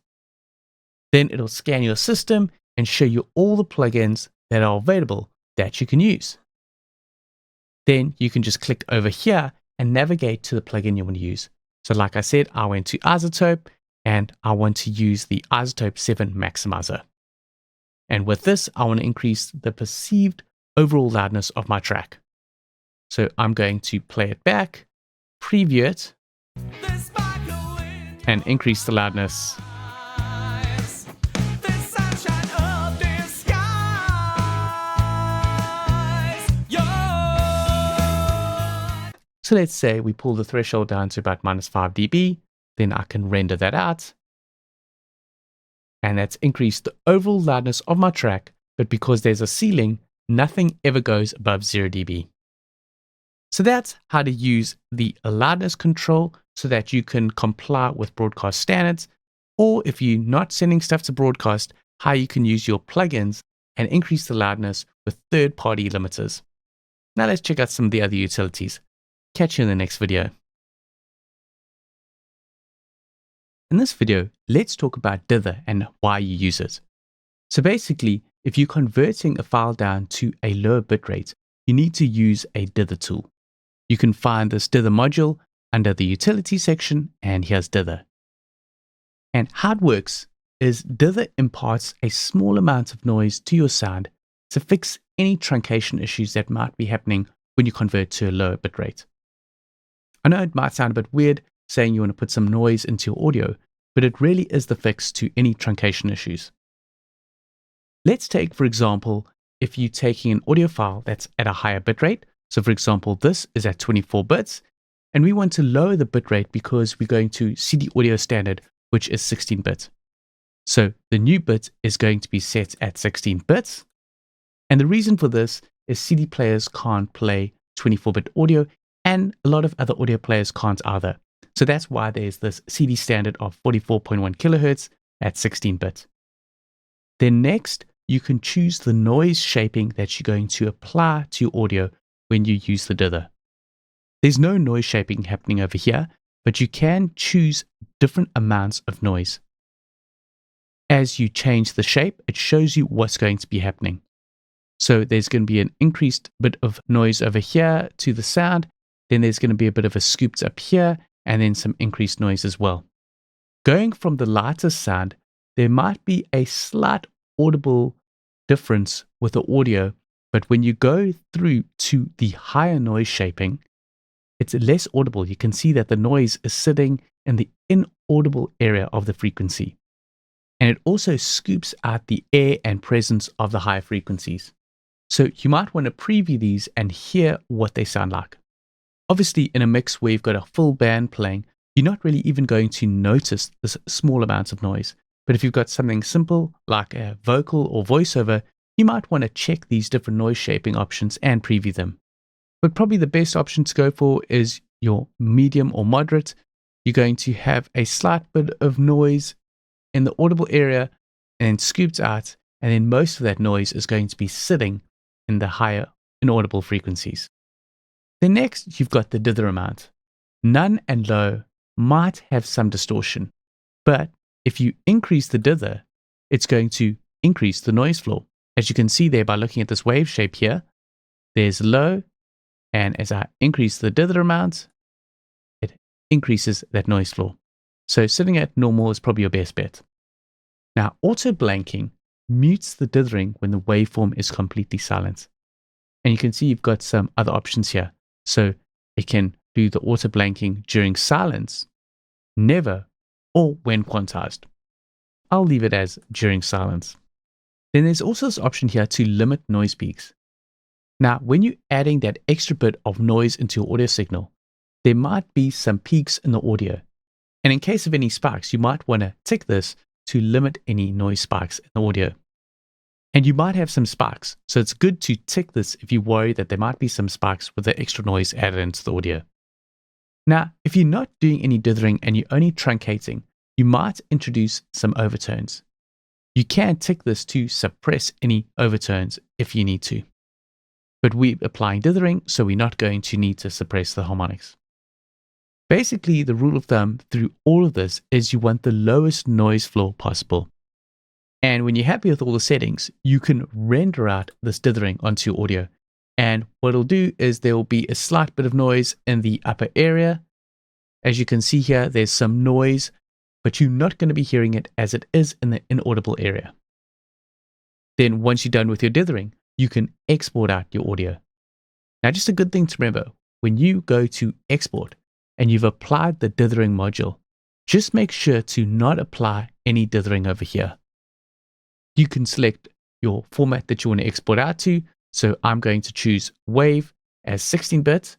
Then it'll scan your system and show you all the plugins that are available that you can use. Then you can just click over here and navigate to the plugin you want to use. So like I said, I went to iZotope and I want to use the iZotope 7 Maximizer. And with this, I want to increase the perceived overall loudness of my track. So I'm going to play it back, preview it, and increase the loudness. So let's say we pull the threshold down to about -5 dB, then I can render that out. And that's increased the overall loudness of my track, but because there's a ceiling, nothing ever goes above 0 dB. So that's how to use the loudness control so that you can comply with broadcast standards, or if you're not sending stuff to broadcast, how you can use your plugins and increase the loudness with third-party limiters. Now let's check out some of the other utilities. Catch you in the next video. In this video, let's talk about Dither and why you use it. So basically, if you're converting a file down to a lower bitrate, you need to use a Dither tool. You can find this Dither module under the utility section, and here's Dither. And how it works is Dither imparts a small amount of noise to your sound to fix any truncation issues that might be happening when you convert to a lower bitrate. I know it might sound a bit weird saying you want to put some noise into your audio, but it really is the fix to any truncation issues. Let's take, for example, if you're taking an audio file that's at a higher bitrate. So for example, this is at 24 bits, and we want to lower the bitrate because we're going to CD audio standard, which is 16 bit. So the new bit is going to be set at 16 bits. And the reason for this is CD players can't play 24-bit audio, and a lot of other audio players can't either. So that's why there's this CD standard of 44.1 kilohertz at 16-bit. Then next, you can choose the noise shaping that you're going to apply to your audio when you use the Dither. There's no noise shaping happening over here, but you can choose different amounts of noise. As you change the shape, it shows you what's going to be happening. So there's going to be an increased bit of noise over here to the sound, then there's going to be a bit of a scooped up here, and then some increased noise as well. Going from the lighter sound, there might be a slight audible difference with the audio, but when you go through to the higher noise shaping, it's less audible. You can see that the noise is sitting in the inaudible area of the frequency. And it also scoops out the air and presence of the higher frequencies. So you might want to preview these and hear what they sound like. Obviously, in a mix where you've got a full band playing, you're not really even going to notice this small amount of noise. But if you've got something simple like a vocal or voiceover, you might want to check these different noise shaping options and preview them. But probably the best option to go for is your medium or moderate. You're going to have a slight bit of noise in the audible area and scooped out, and then most of that noise is going to be sitting in the higher inaudible frequencies. Then next, you've got the dither amount. None and low might have some distortion, but if you increase the dither, it's going to increase the noise floor. As you can see there by looking at this wave shape here, there's low, and as I increase the dither amount, it increases that noise floor. So sitting at normal is probably your best bet. Now, auto blanking mutes the dithering when the waveform is completely silent. And you can see you've got some other options here. So it can do the auto blanking during silence, never, or when quantized. I'll leave it as during silence. Then there's also this option here to limit noise peaks. Now, when you're adding that extra bit of noise into your audio signal, there might be some peaks in the audio. And in case of any spikes, you might want to tick this to limit any noise spikes in the audio. And you might have some spikes, so it's good to tick this if you worry that there might be some spikes with the extra noise added into the audio. Now, if you're not doing any dithering and you're only truncating, you might introduce some overtones. You can tick this to suppress any overtones if you need to. But we're applying dithering, so we're not going to need to suppress the harmonics. Basically, the rule of thumb through all of this is you want the lowest noise floor possible. And when you're happy with all the settings, you can render out this dithering onto your audio. And what it'll do is there will be a slight bit of noise in the upper area. As you can see here, there's some noise, but you're not going to be hearing it as it is in the inaudible area. Then once you're done with your dithering, you can export out your audio. Now, just a good thing to remember, when you go to export and you've applied the dithering module, just make sure to not apply any dithering over here. You can select your format that you want to export out to. So I'm going to choose WAV as 16-bit.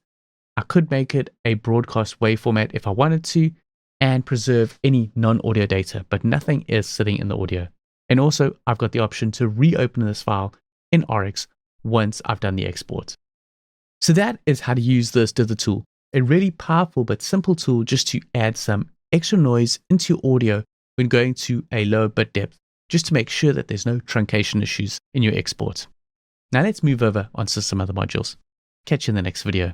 I could make it a broadcast WAV format if I wanted to, and preserve any non-audio data, but nothing is sitting in the audio. And also, I've got the option to reopen this file in RX once I've done the export. So that is how to use this Dither tool, a really powerful but simple tool just to add some extra noise into your audio when going to a lower bit depth, just to make sure that there's no truncation issues in your export. Now let's move over onto some other modules. Catch you in the next video.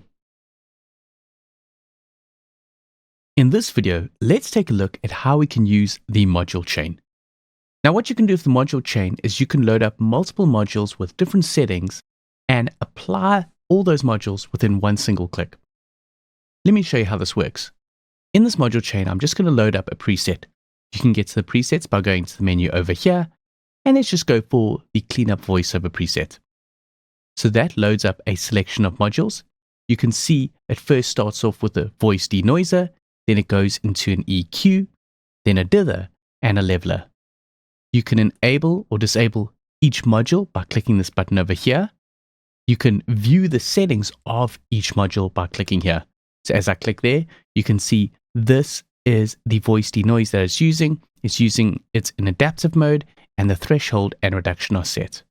In this video, let's take a look at how we can use the module chain. Now what you can do with the module chain is you can load up multiple modules with different settings and apply all those modules within one single click. Let me show you how this works. In this module chain, I'm just going to load up a preset. You can get to the presets by going to the menu over here, and let's just go for the cleanup voiceover preset. So that loads up a selection of modules. You can see it first starts off with a voice denoiser, then it goes into an EQ, then a dither, and a leveler. You can enable or disable each module by clicking this button over here. You can view the settings of each module by clicking here. So as I click there, you can see this is the voice denoise that it's using. It's in adaptive mode, and the threshold and reduction are set.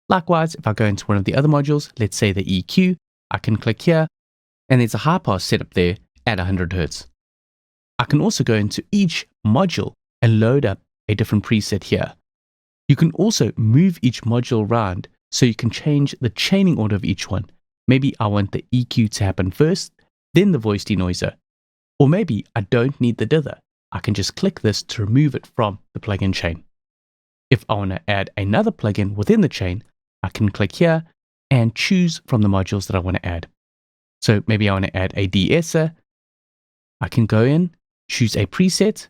Likewise, if I go into one of the other modules, let's say the EQ, I can click here, and there's a high pass set up there at 100 Hz. I can also go into each module and load up a different preset here. You can also move each module around so you can change the chaining order of each one. Maybe I want the EQ to happen first, then the voice denoiser. Or maybe I don't need the dither. I can just click this to remove it from the plugin chain. If I want to add another plugin within the chain, I can click here and choose from the modules that I want to add. So maybe I want to add a de-esser. I can go in, choose a preset.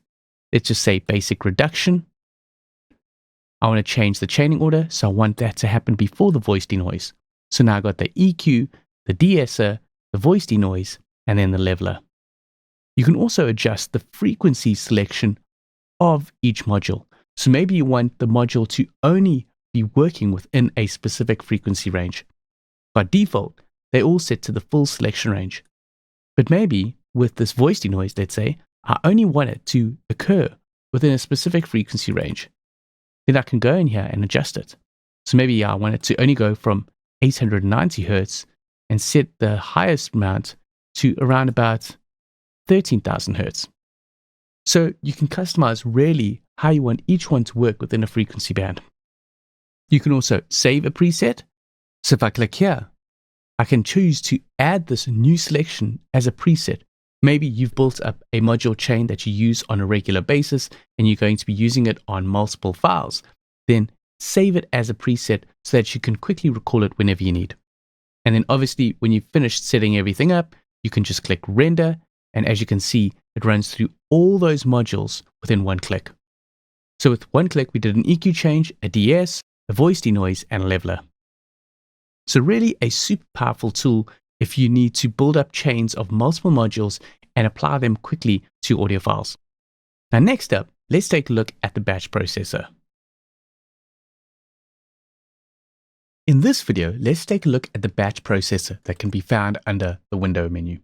Let's just say basic reduction. I want to change the chaining order, so I want that to happen before the voice denoise. So now I've got the EQ, the de-esser, the voice denoise, and then the leveler. You can also adjust the frequency selection of each module. So maybe you want the module to only be working within a specific frequency range. By default, they all set to the full selection range. But maybe with this voice denoise, let's say, I only want it to occur within a specific frequency range. Then I can go in here and adjust it. So maybe I want it to only go from 890 Hz and set the highest amount to around about 13,000 Hz. So you can customize really how you want each one to work within a frequency band. You can also save a preset. So if I click here, I can choose to add this new selection as a preset. Maybe you've built up a module chain that you use on a regular basis and you're going to be using it on multiple files. Then save it as a preset so that you can quickly recall it whenever you need. And then obviously when you've finished setting everything up, you can just click render. And as you can see, it runs through all those modules within one click. So with one click, we did an EQ change, a DS, a voice denoise, and a leveler. So really a super powerful tool if you need to build up chains of multiple modules and apply them quickly to audio files. Now next up, let's take a look at the batch processor. In this video, let's take a look at the batch processor that can be found under the window menu.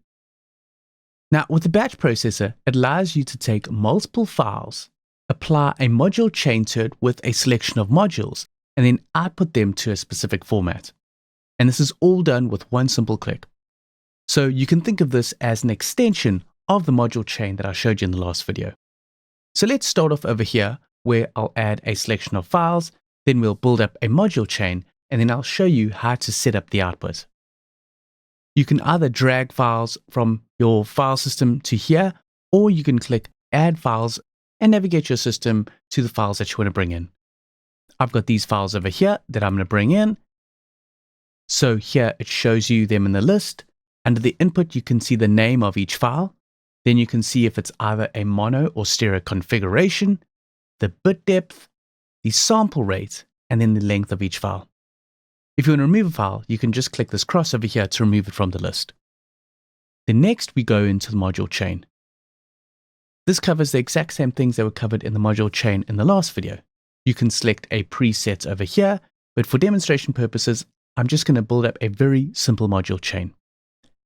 Now, with the batch processor, it allows you to take multiple files, apply a module chain to it with a selection of modules, and then output them to a specific format. And this is all done with one simple click. So you can think of this as an extension of the module chain that I showed you in the last video. So let's start off over here where I'll add a selection of files, then we'll build up a module chain, and then I'll show you how to set up the output. You can either drag files from your file system to here, or you can click Add Files and navigate your system to the files that you want to bring in. I've got these files over here that I'm going to bring in. So here it shows you them in the list. Under the input, you can see the name of each file. Then you can see if it's either a mono or stereo configuration, the bit depth, the sample rate, and then the length of each file. If you want to remove a file, you can just click this cross over here to remove it from the list. Then next we go into the module chain. This covers the exact same things that were covered in the module chain in the last video. You can select a preset over here, but for demonstration purposes, I'm just going to build up a very simple module chain.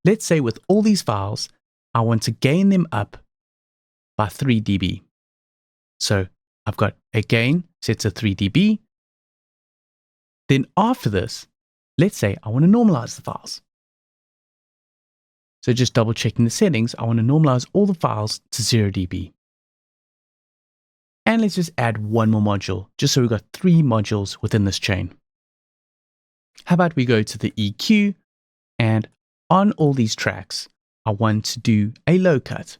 Let's say with all these files, I want to gain them up by 3 dB. So I've got a gain set to 3 dB. Then after this, let's say I want to normalize the files. So just double checking the settings, I want to normalize all the files to 0 dB. And let's just add one more module, just so we've got 3 modules within this chain. How about we go to the EQ, and on all these tracks, I want to do a low cut.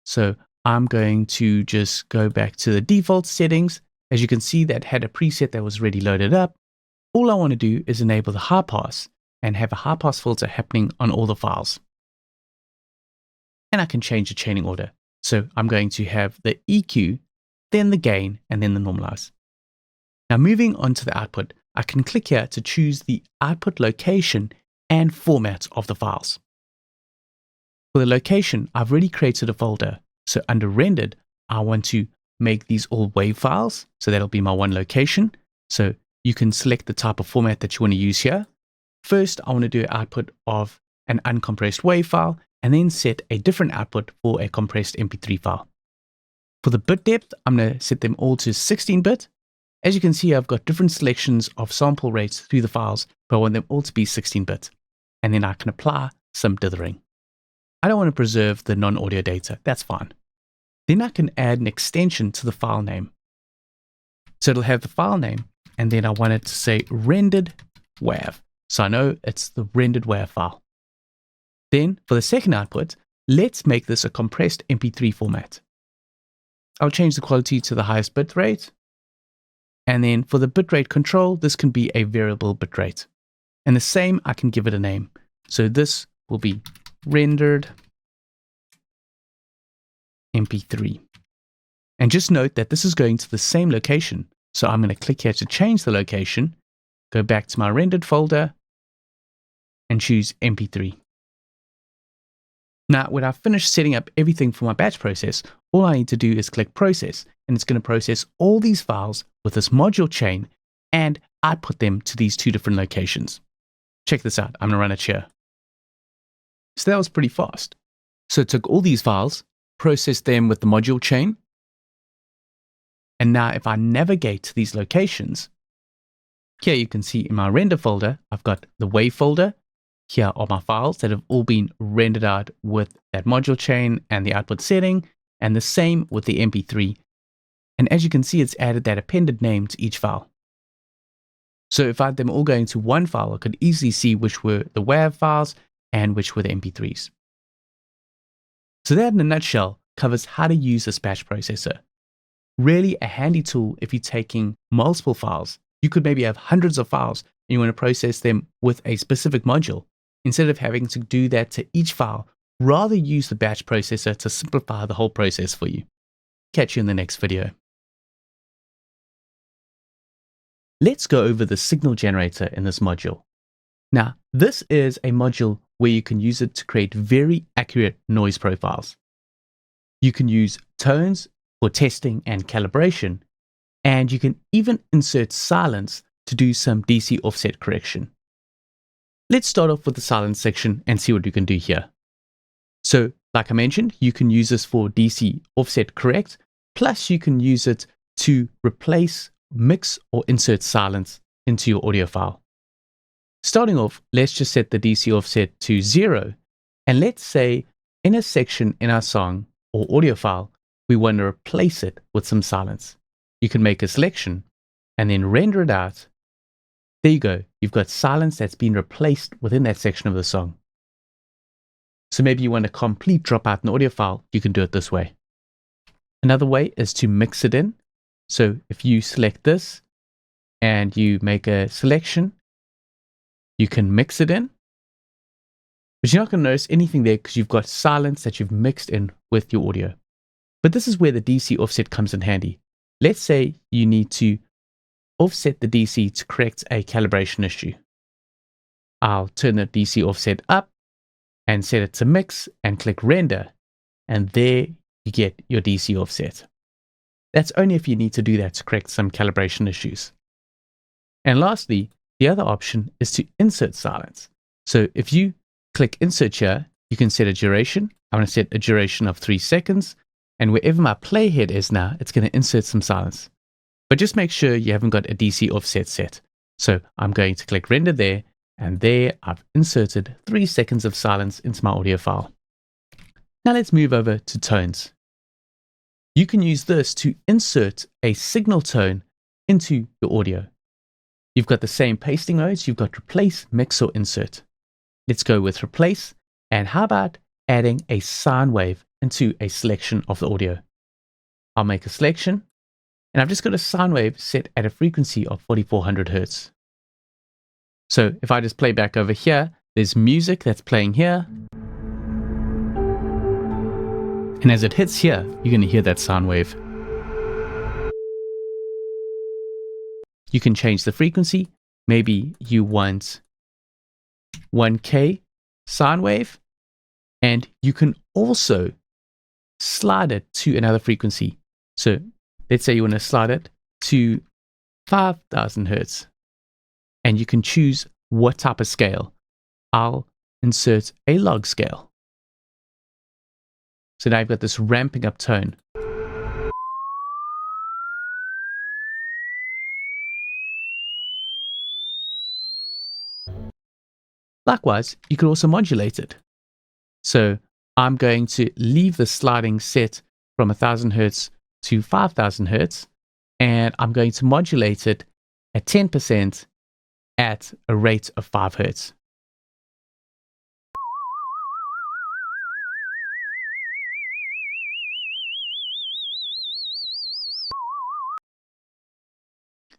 So I'm going to just go back to the default settings. As you can see, that had a preset that was already loaded up. All I want to do is enable the high pass and have a high pass filter happening on all the files. And I can change the chaining order. So I'm going to have the EQ, then the gain, and then the normalize. Now moving on to the output, I can click here to choose the output location and format of the files. For the location, I've already created a folder. So under rendered, I want to make these all WAV files. So that'll be my one location. So you can select the type of format that you want to use here. First, I want to do an output of an uncompressed WAV file, and then set a different output for a compressed MP3 file. For the bit depth, I'm going to set them all to 16-bit. As you can see, I've got different selections of sample rates through the files, but I want them all to be 16-bit. And then I can apply some dithering. I don't want to preserve the non-audio data. That's fine. Then I can add an extension to the file name. So it'll have the file name, and then I want it to say rendered WAV. So I know it's the rendered WAV file. Then for the second output, let's make this a compressed MP3 format. I'll change the quality to the highest bit rate. And then for the bitrate control, this can be a variable bitrate. And the same, I can give it a name. So this will be rendered MP3. And just note that this is going to the same location. So I'm going to click here to change the location, go back to my rendered folder, and choose MP3. Now, when I've finished setting up everything for my batch process, all I need to do is click process, and it's going to process all these files with this module chain and output them to these 2 different locations. Check this out. I'm going to run it here. So that was pretty fast. So it took all these files, processed them with the module chain. And now if I navigate to these locations, here you can see in my render folder, I've got the WAV folder. Here are my files that have all been rendered out with that module chain and the output setting, and the same with the MP3. And as you can see, it's added that appended name to each file. So if I had them all going to one file, I could easily see which were the WAV files and which were the MP3s. So that in a nutshell covers how to use this batch processor. Really a handy tool if you're taking multiple files. You could maybe have hundreds of files and you want to process them with a specific module. Instead of having to do that to each file, rather use the batch processor to simplify the whole process for you. Catch you in the next video. Let's go over the signal generator in this module. Now, this is a module where you can use it to create very accurate noise profiles. You can use tones for testing and calibration, and you can even insert silence to do some DC offset correction. Let's start off with the silence section and see what you can do here. So Like I mentioned, you can use this for DC offset correct, plus you can use it to replace, mix, or insert silence into your audio file. Starting off, let's just set the DC offset to 0, and let's say in a section in our song or audio file, we want to replace it with some silence. You can make a selection and then render it out. There you go. You've got silence that's been replaced within that section of the song. So maybe you want a complete dropout in the audio file, you can do it this way. Another way is to mix it in. So if you select this and you make a selection, you can mix it in. But you're not going to notice anything there because you've got silence that you've mixed in with your audio. But this is where the DC offset comes in handy. Let's say you need to offset the DC to correct a calibration issue. I'll turn the DC offset up and set it to mix and click render. And there you get your DC offset. That's only if you need to do that to correct some calibration issues. And lastly, the other option is to insert silence. So if you click insert here, you can set a duration. I'm going to set a duration of 3 seconds. And wherever my playhead is now, it's going to insert some silence. But just make sure you haven't got a DC offset set. So I'm going to click render there, and there I've inserted 3 seconds of silence into my audio file. Now let's move over to tones. You can use this to insert a signal tone into your audio. You've got the same pasting modes. You've got replace, mix, or insert. Let's go with replace. And how about adding a sine wave into a selection of the audio? I'll make a selection, and I've just got a sine wave set at a frequency of 4400 Hertz. So if I just play back over here, there's music that's playing here. And as it hits here, you're going to hear that sine wave. You can change the frequency. Maybe you want 1K sine wave, and you can also slide it to another frequency. So let's say you want to slide it to 5000 Hertz, and you can choose what type of scale. I'll insert a log scale. So now I've got this ramping up tone. Likewise, you can also modulate it. So I'm going to leave the sliding set from 1000 Hertz to 5000 Hertz, and I'm going to modulate it at 10% at a rate of 5 Hertz.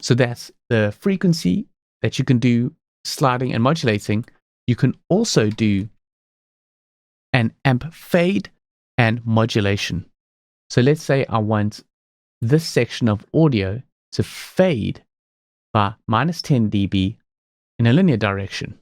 So that's the frequency that you can do sliding and modulating. You can also do an amp fade and modulation. So let's say I want this section of audio to fade by -10 dB in a linear direction.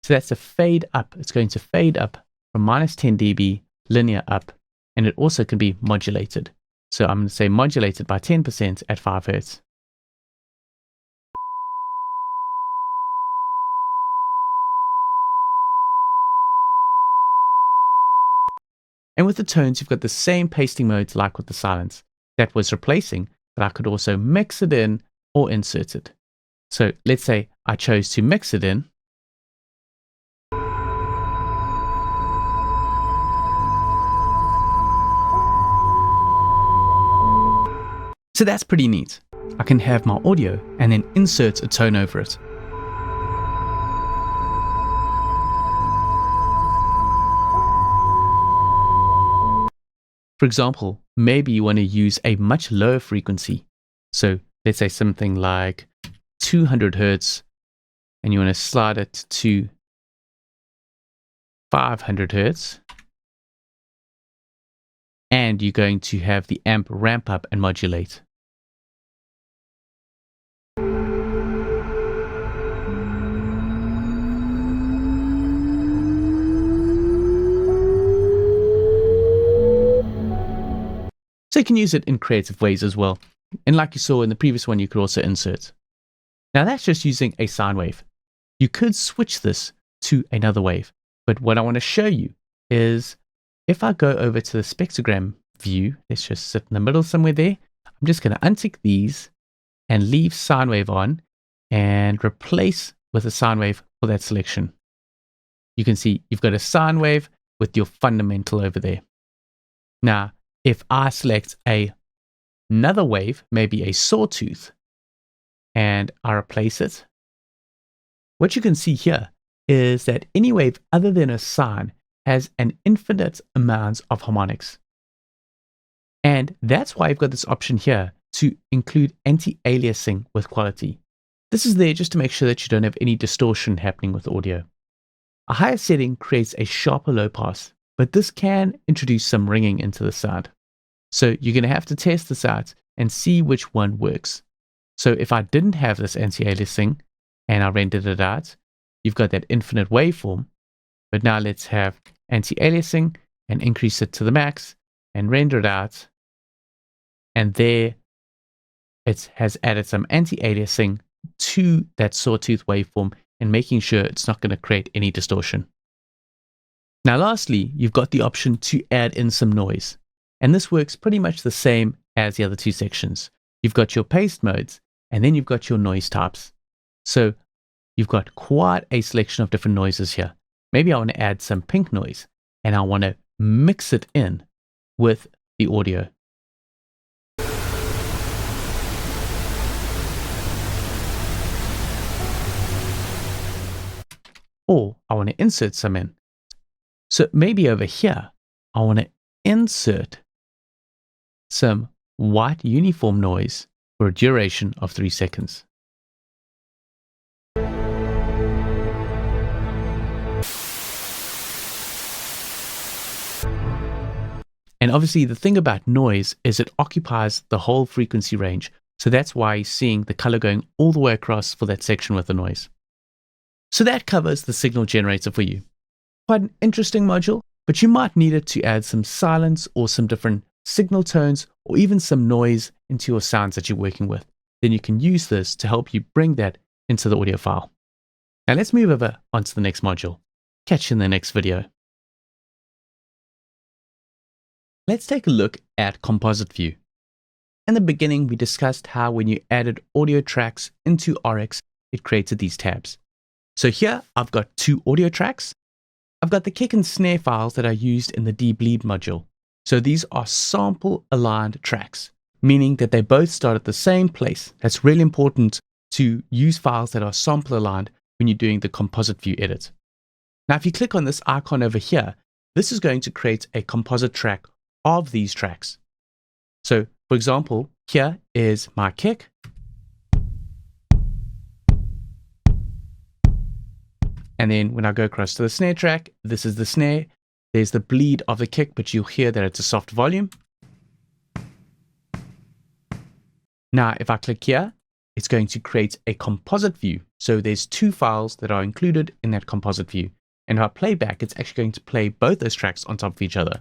So that's a fade up. It's going to fade up from -10 dB linear up, and it also can be modulated. So I'm going to say modulated by 10% at 5 Hertz. And with the tones, you've got the same pasting modes like with the silence. That was replacing, but I could also mix it in or insert it. So let's say I chose to mix it in. So that's pretty neat. I can have my audio and then insert a tone over it. For example, maybe you want to use a much lower frequency. So let's say something like 200 Hertz, and you want to slide it to 500 Hertz. And you're going to have the amp ramp up and modulate. So you can use it in creative ways as well. And like you saw in the previous one, you could also insert. Now that's just using a sine wave. You could switch this to another wave. But what I want to show you is if I go over to the spectrogram view, let's just sit in the middle somewhere there. I'm just going to untick these and leave sine wave on and replace with a sine wave for that selection. You can see you've got a sine wave with your fundamental over there. Now, if I select another wave, maybe a sawtooth, and I replace it, what you can see here is that any wave other than a sine has an infinite amount of harmonics. And that's why I've got this option here to include anti-aliasing with quality. This is there just to make sure that you don't have any distortion happening with audio. A higher setting creates a sharper low pass, but this can introduce some ringing into the sound. So you're going to have to test this out and see which one works. So if I didn't have this anti-aliasing and I rendered it out, you've got that infinite waveform. But now let's have anti-aliasing and increase it to the max and render it out. And there it has added some anti-aliasing to that sawtooth waveform and making sure it's not going to create any distortion. Now lastly, you've got the option to add in some noise. And this works pretty much the same as the other two sections. You've got your paste modes and then you've got your noise types. So you've got quite a selection of different noises here. Maybe I want to add some pink noise and I want to mix it in with the audio. Or I want to insert some in. So maybe over here, I want to insert some white uniform noise for a duration of 3 seconds. And obviously the thing about noise is it occupies the whole frequency range. So that's why you're seeing the color going all the way across for that section with the noise. So that covers the signal generator for you. Quite an interesting module, but you might need it to add some silence or some different signal tones or even some noise into your sounds that you're working with. Then you can use this to help you bring that into the audio file. Now let's move over onto the next module. Catch you in the next video. Let's take a look at Composite View. In the beginning, we discussed how when you added audio tracks into RX, it created these tabs. So here I've got 2 audio tracks. I've got the kick and snare files that are used in the dBleed module. So these are sample aligned tracks, meaning that they both start at the same place. That's really important to use files that are sample aligned when you're doing the Composite View edit. Now, if you click on this icon over here, this is going to create a composite track of these tracks. So for example, here is my kick. And then when I go across to the snare track, this is the snare. There's the bleed of the kick, but you'll hear that it's a soft volume. Now, if I click here, it's going to create a composite view. So there's 2 files that are included in that composite view. And if I play back, it's actually going to play both those tracks on top of each other.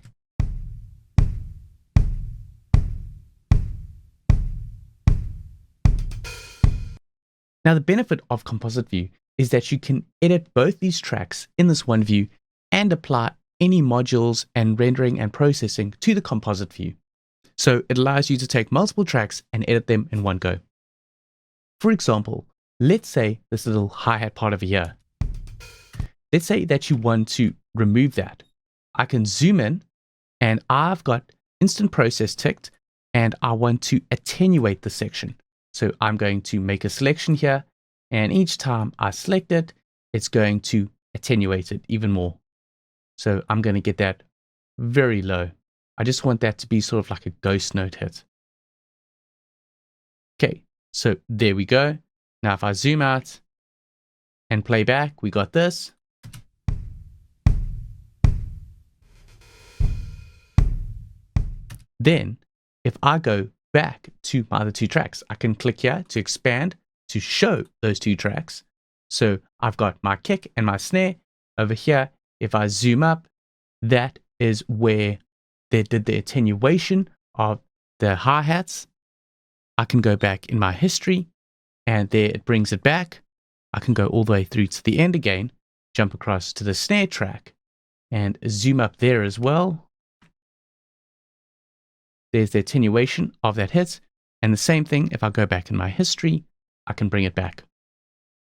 Now, the benefit of Composite View is that you can edit both these tracks in this one view and apply any modules and rendering and processing to the Composite View. So it allows you to take multiple tracks and edit them in one go. For example, let's say this little hi-hat part over here. Let's say that you want to remove that. I can zoom in and I've got instant process ticked and I want to attenuate the section. So I'm going to make a selection here, and each time I select it, it's going to attenuate it even more. So I'm going to get that very low. I just want that to be sort of like a ghost note hit. Okay, so there we go. Now if I zoom out and play back, we got this. Then if I go back to my other 2 tracks, I can click here to expand to show those 2 tracks. So I've got my kick and my snare over here. If I zoom up, that is where they did the attenuation of the hi-hats. I can go back in my history, and there it brings it back. I can go all the way through to the end again, jump across to the snare track, and zoom up there as well. There's the attenuation of that hit, and the same thing, if I go back in my history, I can bring it back.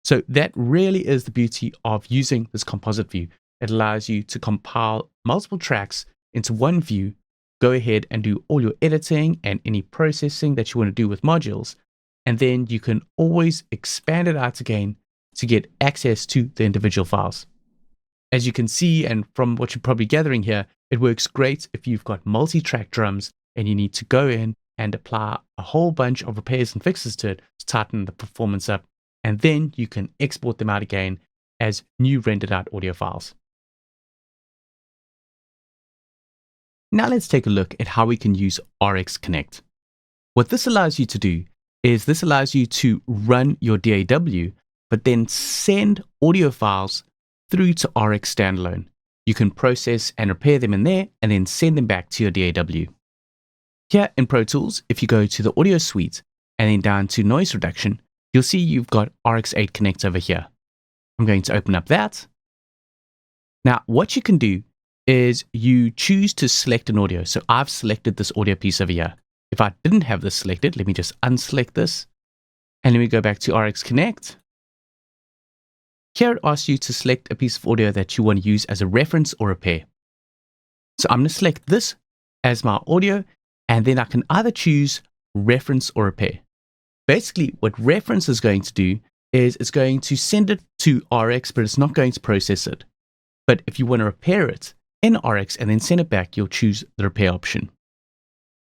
So that really is the beauty of using this composite view. It allows you to compile multiple tracks into one view, go ahead and do all your editing and any processing that you want to do with modules, and then you can always expand it out again to get access to the individual files. As you can see, and from what you're probably gathering here, it works great if you've got multi-track drums and you need to go in and apply a whole bunch of repairs and fixes to it to tighten the performance up, and then you can export them out again as new rendered out audio files. Now let's take a look at how we can use RX Connect. What this allows you to do is this allows you to run your DAW, but then send audio files through to RX Standalone. You can process and repair them in there and then send them back to your DAW. Here in Pro Tools, if you go to the audio suite and then down to noise reduction, you'll see you've got RX8 Connect over here. I'm going to open up that. Now, what you can do is you choose to select an audio. So I've selected this audio piece over here. If I didn't have this selected, let me just unselect this. And let me go back to RX Connect. Here it asks you to select a piece of audio that you want to use as a reference or repair. So I'm going to select this as my audio, and then I can either choose reference or repair. Basically, what reference is going to do is it's going to send it to RX, but it's not going to process it. But if you want to repair it in RX and then send it back, you'll choose the repair option.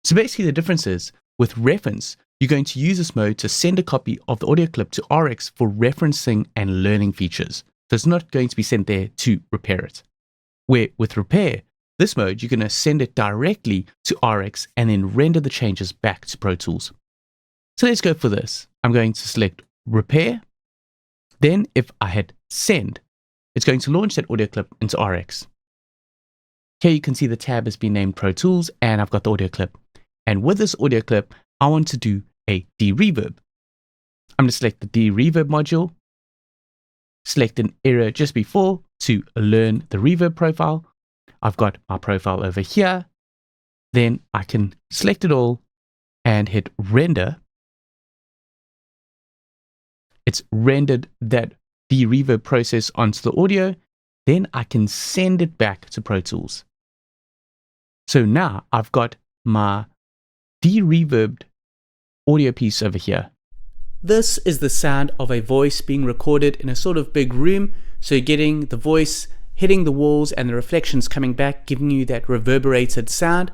So basically the difference is, with reference, you're going to use this mode to send a copy of the audio clip to RX for referencing and learning features. So it's not going to be sent there to repair it. Where with repair, this mode, you're going to send it directly to RX and then render the changes back to Pro Tools. So let's go for this. I'm going to select repair. Then if I hit send, it's going to launch that audio clip into RX. Here you can see the tab has been named Pro Tools and I've got the audio clip. And with this audio clip, I want to do a DeReverb. I'm going to select the DeReverb module, select an error just before to learn the reverb profile. I've got my profile over here. Then I can select it all and hit render. It's rendered that DeReverb process onto the audio. Then I can send it back to Pro Tools. So now I've got my DeReverbed audio piece over here. This is the sound of a voice being recorded in a sort of big room. So you're getting the voice hitting the walls and the reflections coming back, giving you that reverberated sound.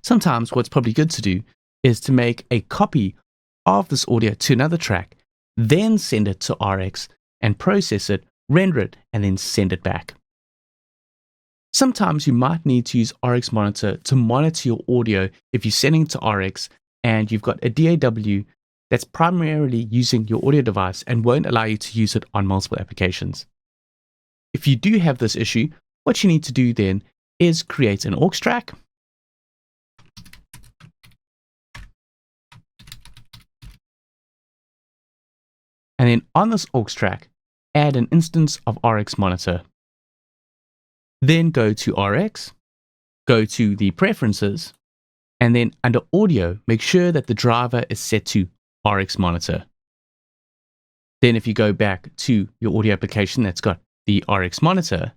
Sometimes what's probably good to do is to make a copy of this audio to another track, then send it to RX and process it, render it, and then send it back. Sometimes you might need to use RX Monitor to monitor your audio if you're sending it to RX and you've got a DAW that's primarily using your audio device and won't allow you to use it on multiple applications. If you do have this issue, what you need to do then is create an aux track. And then on this aux track, add an instance of RX Monitor. Then go to RX, go to the preferences, and then under audio, make sure that the driver is set to RX Monitor. Then if you go back to your audio application that's got the RX Monitor,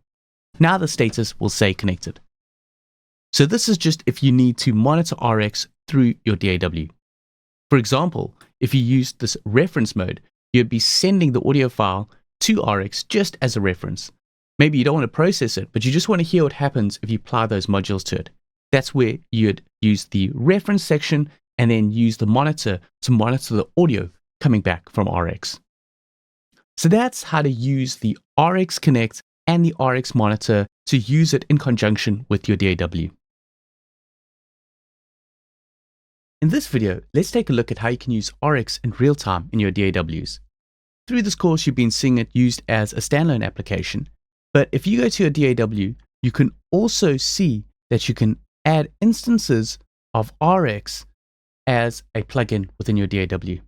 now the status will say connected. So this is just if you need to monitor RX through your DAW. For example, if you use this reference mode, you'd be sending the audio file to RX just as a reference. Maybe you don't want to process it, but you just want to hear what happens if you apply those modules to it. That's where you'd use the reference section and then use the monitor to monitor the audio coming back from RX. So that's how to use the RX Connect and the RX Monitor to use it in conjunction with your DAW. In this video, let's take a look at how you can use RX in real time in your DAWs. Through this course, you've been seeing it used as a standalone application. But if you go to your DAW, you can also see that you can add instances of RX as a plugin within your DAW.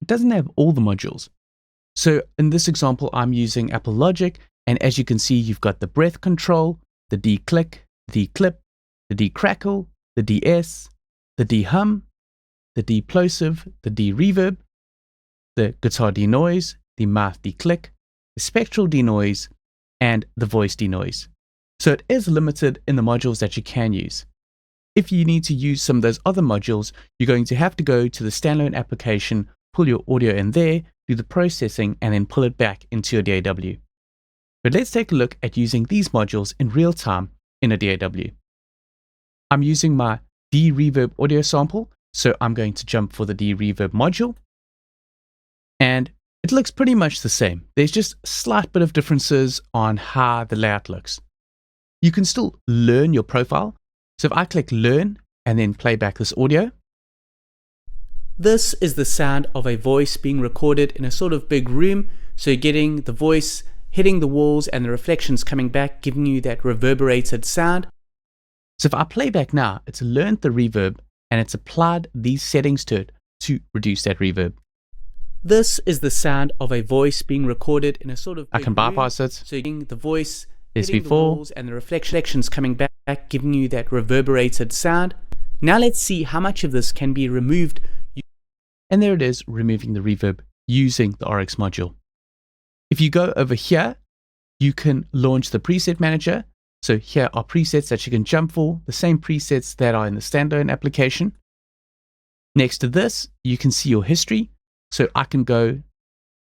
It doesn't have all the modules. So in this example, I'm using Apple Logic, and as you can see, you've got the breath control, the DeClick, the DeClip, the DeCrackle, the DS, the DeHum, the DePlosive, the DeReverb, the guitar DeNoise, the mouth DeClick, the spectral DeNoise, and the voice DeNoise. So it is limited in the modules that you can use. If you need to use some of those other modules, you're going to have to go to the standalone application, pull your audio in there, do the processing, and then pull it back into your DAW. But let's take a look at using these modules in real time in a DAW. I'm using my DeReverb audio sample, so I'm going to jump for the DeReverb module. And it looks pretty much the same. There's just a slight bit of differences on how the layout looks. You can still learn your profile. So if I click learn and then play back this audio, this is the sound of a voice being recorded in a sort of big room. So you're getting the voice hitting the walls and the reflections coming back, giving you that reverberated sound. So if I play back now, it's learned the reverb and it's applied these settings to it to reduce that reverb. This is the sound of a voice being recorded in a sort of big I can bypass it. So you're getting the voice As hitting before. the walls and the reflections coming back, giving you that reverberated sound. Now let's see how much of this can be removed. And there it is, removing the reverb using the RX module. If you go over here, you can launch the preset manager. So here are presets that you can jump for, the same presets that are in the standalone application. Next to this, you can see your history. So I can go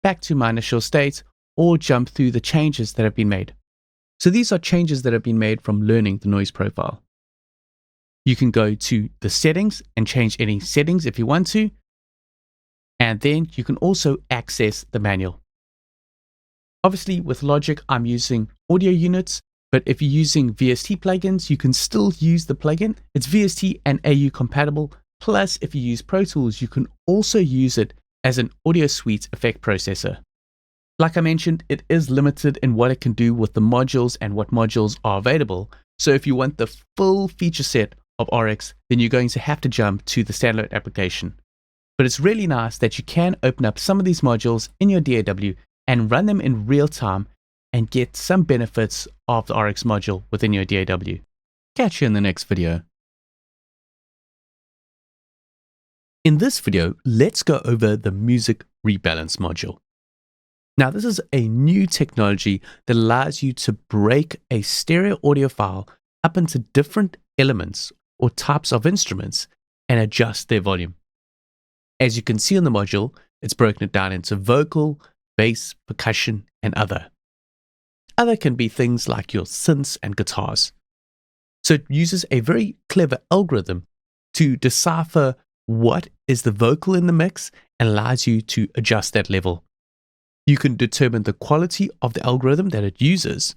back to my initial state or jump through the changes that have been made. So these are changes that have been made from learning the noise profile. You can go to the settings and change any settings if you want to. And then you can also access the manual. Obviously with Logic, I'm using audio units, but if you're using VST plugins, you can still use the plugin. It's VST and AU compatible. Plus, if you use Pro Tools, you can also use it as an audio suite effect processor. Like I mentioned, it is limited in what it can do with the modules and what modules are available. So if you want the full feature set of RX, then you're going to have to jump to the standalone application. But it's really nice that you can open up some of these modules in your DAW and run them in real time and get some benefits of the RX module within your DAW. Catch you in the next video. In this video, let's go over the Music Rebalance module. Now, this is a new technology that allows you to break a stereo audio file up into different elements or types of instruments and adjust their volume. As you can see on the module, it's broken it down into vocal, bass, percussion, and other. Other can be things like your synths and guitars. So it uses a very clever algorithm to decipher what is the vocal in the mix and allows you to adjust that level. You can determine the quality of the algorithm that it uses.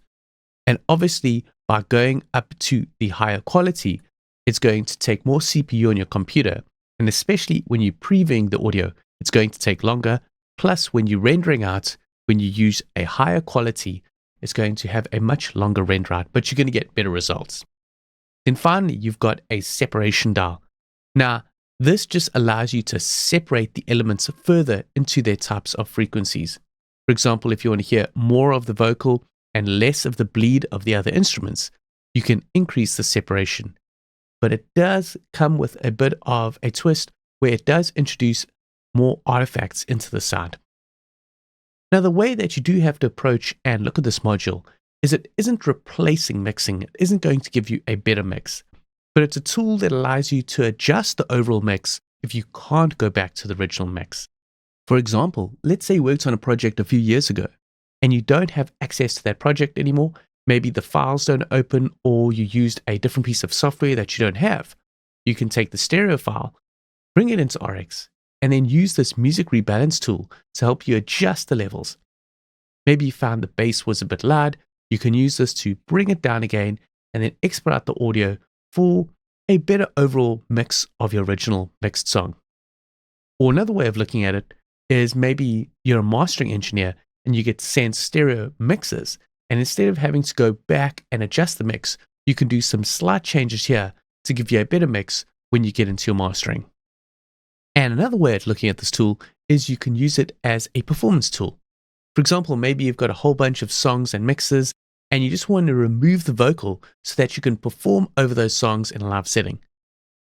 And obviously, by going up to the higher quality, it's going to take more CPU on your computer. And especially when you're previewing the audio, it's going to take longer. Plus, when you're rendering out, when you use a higher quality, it's going to have a much longer render out, but you're going to get better results. Then finally, you've got a separation dial. Now, this just allows you to separate the elements further into their types of frequencies. For example, if you want to hear more of the vocal and less of the bleed of the other instruments, you can increase the separation. But it does come with a bit of a twist where it does introduce more artifacts into the sound. Now, the way that you do have to approach and look at this module is it isn't replacing mixing. It isn't going to give you a better mix, but it's a tool that allows you to adjust the overall mix if you can't go back to the original mix. For example, let's say you worked on a project a few years ago and you don't have access to that project anymore. Maybe the files don't open or you used a different piece of software that you don't have. You can take the stereo file, bring it into RX, and then use this music rebalance tool to help you adjust the levels. Maybe you found the bass was a bit loud. You can use this to bring it down again and then export out the audio for a better overall mix of your original mixed song. Or another way of looking at it is maybe you're a mastering engineer and you get sent stereo mixes, and instead of having to go back and adjust the mix, you can do some slight changes here to give you a better mix when you get into your mastering. And another way of looking at this tool is you can use it as a performance tool. For example, maybe you've got a whole bunch of songs and mixes, and you just want to remove the vocal so that you can perform over those songs in a live setting.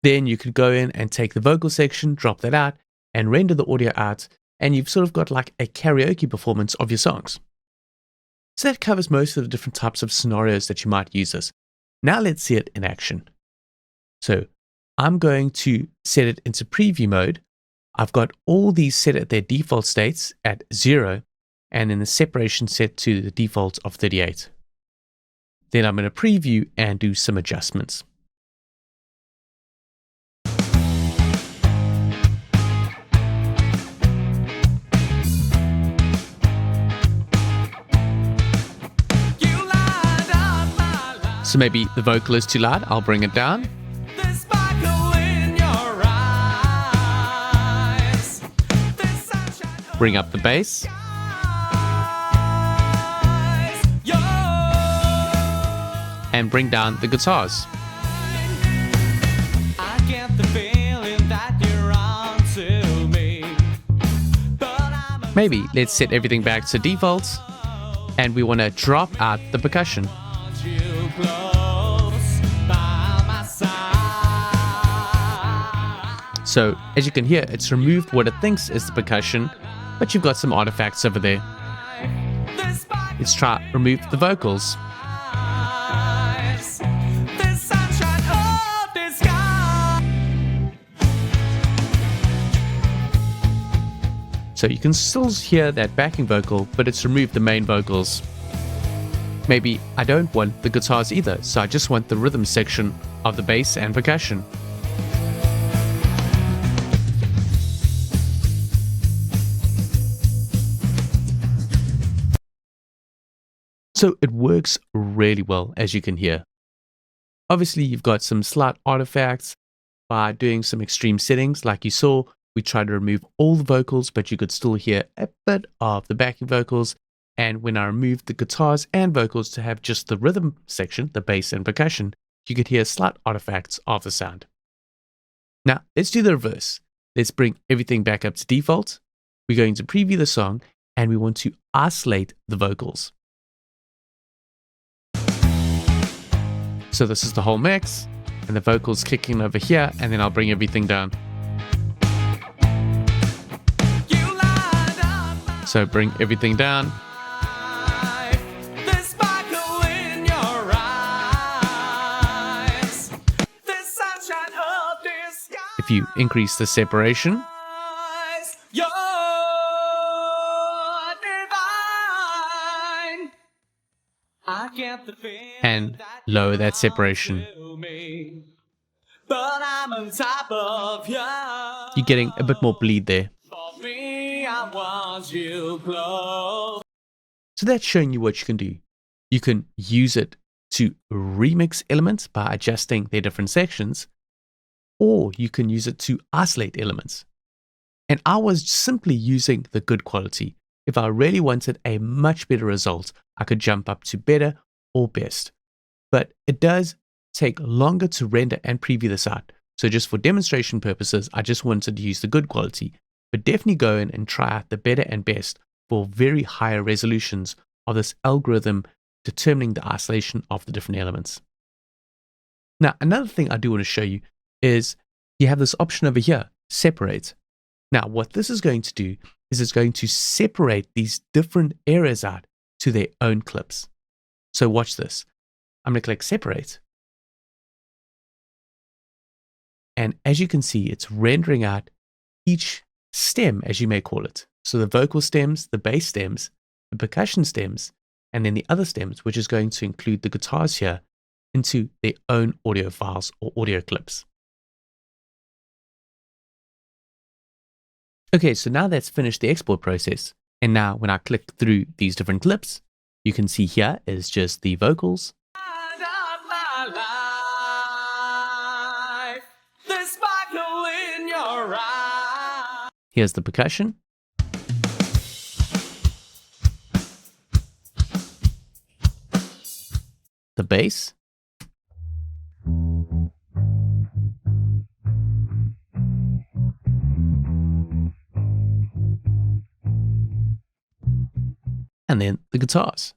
Then you could go in and take the vocal section, drop that out, and render the audio out, and you've sort of got like a karaoke performance of your songs. So that covers most of the different types of scenarios that you might use this. Now let's see it in action. So I'm going to set it into preview mode. I've got all these set at their default states at 0, and then the separation set to the default of 38. Then I'm going to preview and do some adjustments. So maybe the vocal is too loud, I'll bring it down. Bring up the bass. And bring down the guitars. Maybe let's set everything back to default, and we want to drop out the percussion. So as you can hear, it's removed what it thinks is the percussion, but you've got some artifacts over there. Let's try remove the vocals. So you can still hear that backing vocal, but it's removed the main vocals. Maybe I don't want the guitars either, so I just want the rhythm section of the bass and percussion. So it works really well, as you can hear. Obviously, you've got some slight artifacts by doing some extreme settings. Like you saw, we tried to remove all the vocals, but you could still hear a bit of the backing vocals. And when I removed the guitars and vocals to have just the rhythm section, the bass and percussion, you could hear slight artifacts of the sound. Now, let's do the reverse. Let's bring everything back up to default. We're going to preview the song, and we want to isolate the vocals. So this is the whole mix, and the vocals kicking over here, and then I'll bring everything down. So bring everything down. If you increase the separation, and lower that separation, you're getting a bit more bleed there. So that's showing you what you can do. You can use it to remix elements by adjusting their different sections, or you can use it to isolate elements. And I was simply using the good quality. If I really wanted a much better result, I could jump up to better or best. But it does take longer to render and preview this out. So just for demonstration purposes, I just wanted to use the good quality. But definitely go in and try out the better and best for very higher resolutions of this algorithm determining the isolation of the different elements. Now, another thing I do want to show you is you have this option over here, separate. Now, what this is going to do is it's going to separate these different areas out to their own clips. So watch this. I'm going to click separate. And as you can see, it's rendering out each stem, as you may call it. So the vocal stems, the bass stems, the percussion stems, and then the other stems, which is going to include the guitars here, into their own audio files or audio clips. Okay, so now that's finished the export process. And now when I click through these different clips, you can see here is just the vocals. Here's the percussion. The bass. and then the guitars.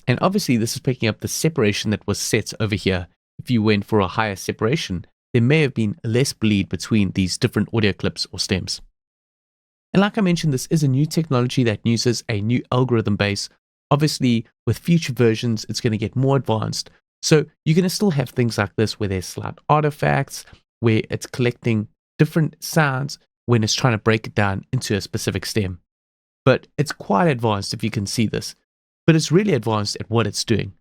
And obviously this is picking up the separation that was set over here. If you went for a higher separation, there may have been less bleed between these different audio clips or stems. And like I mentioned, this is a new technology that uses a new algorithm base. Obviously, with future versions, it's going to get more advanced. So you're going to still have things like this where there's slight artifacts, where it's collecting different sounds when it's trying to break it down into a specific stem. But it's quite advanced if you can see this. But it's really advanced at what it's doing.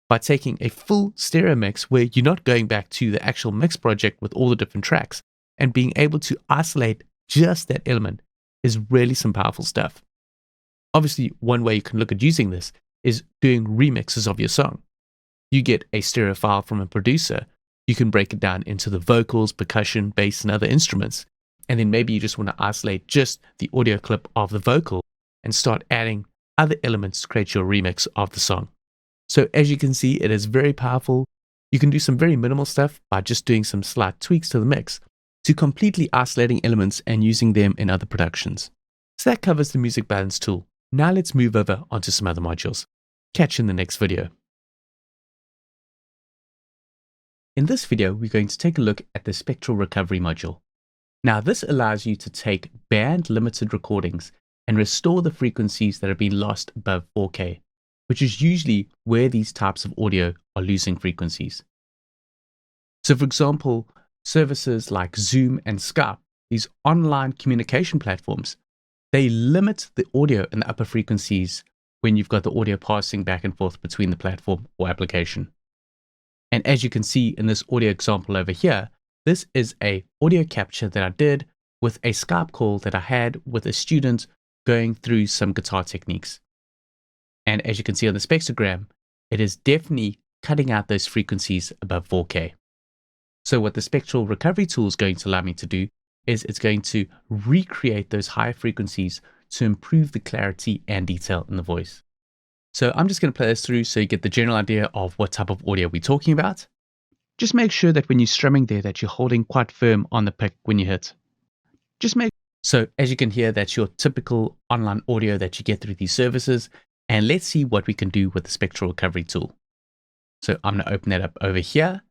By taking a full stereo mix where you're not going back to the actual mix project with all the different tracks and being able to isolate just that element is really some powerful stuff. Obviously, one way you can look at using this is doing remixes of your song. You get a stereo file from a producer, you can break it down into the vocals, percussion, bass, and other instruments, and then maybe you just want to isolate just the audio clip of the vocal and start adding other elements to create your remix of the song. So as you can see, it is very powerful. You can do some very minimal stuff by just doing some slight tweaks to the mix to completely isolating elements and using them in other productions. So that covers the music balance tool. Now let's move over onto some other modules. Catch you in the next video. In this video, we're going to take a look at the Spectral Recovery module. Now this allows you to take band-limited recordings and restore the frequencies that have been lost above 4K, which is usually where these types of audio are losing frequencies. So for example, services like Zoom and Skype, these online communication platforms, they limit the audio in the upper frequencies when you've got the audio passing back and forth between the platform or application. And as you can see in this audio example over here, this is a audio capture that I did with a Skype call that I had with a student going through some guitar techniques. And as you can see on the spectrogram, it is definitely cutting out those frequencies above 4K. So what the Spectral Recovery tool is going to allow me to do is it's going to recreate those higher frequencies to improve the clarity and detail in the voice. So I'm just going to play this through so you get the general idea of what type of audio we're talking about. Just make sure that when you're strumming there that you're holding quite firm on the pick when you hit. So as you can hear, that's your typical online audio that you get through these services. And let's see what we can do with the Spectral Recovery tool. So I'm going to open that up over here.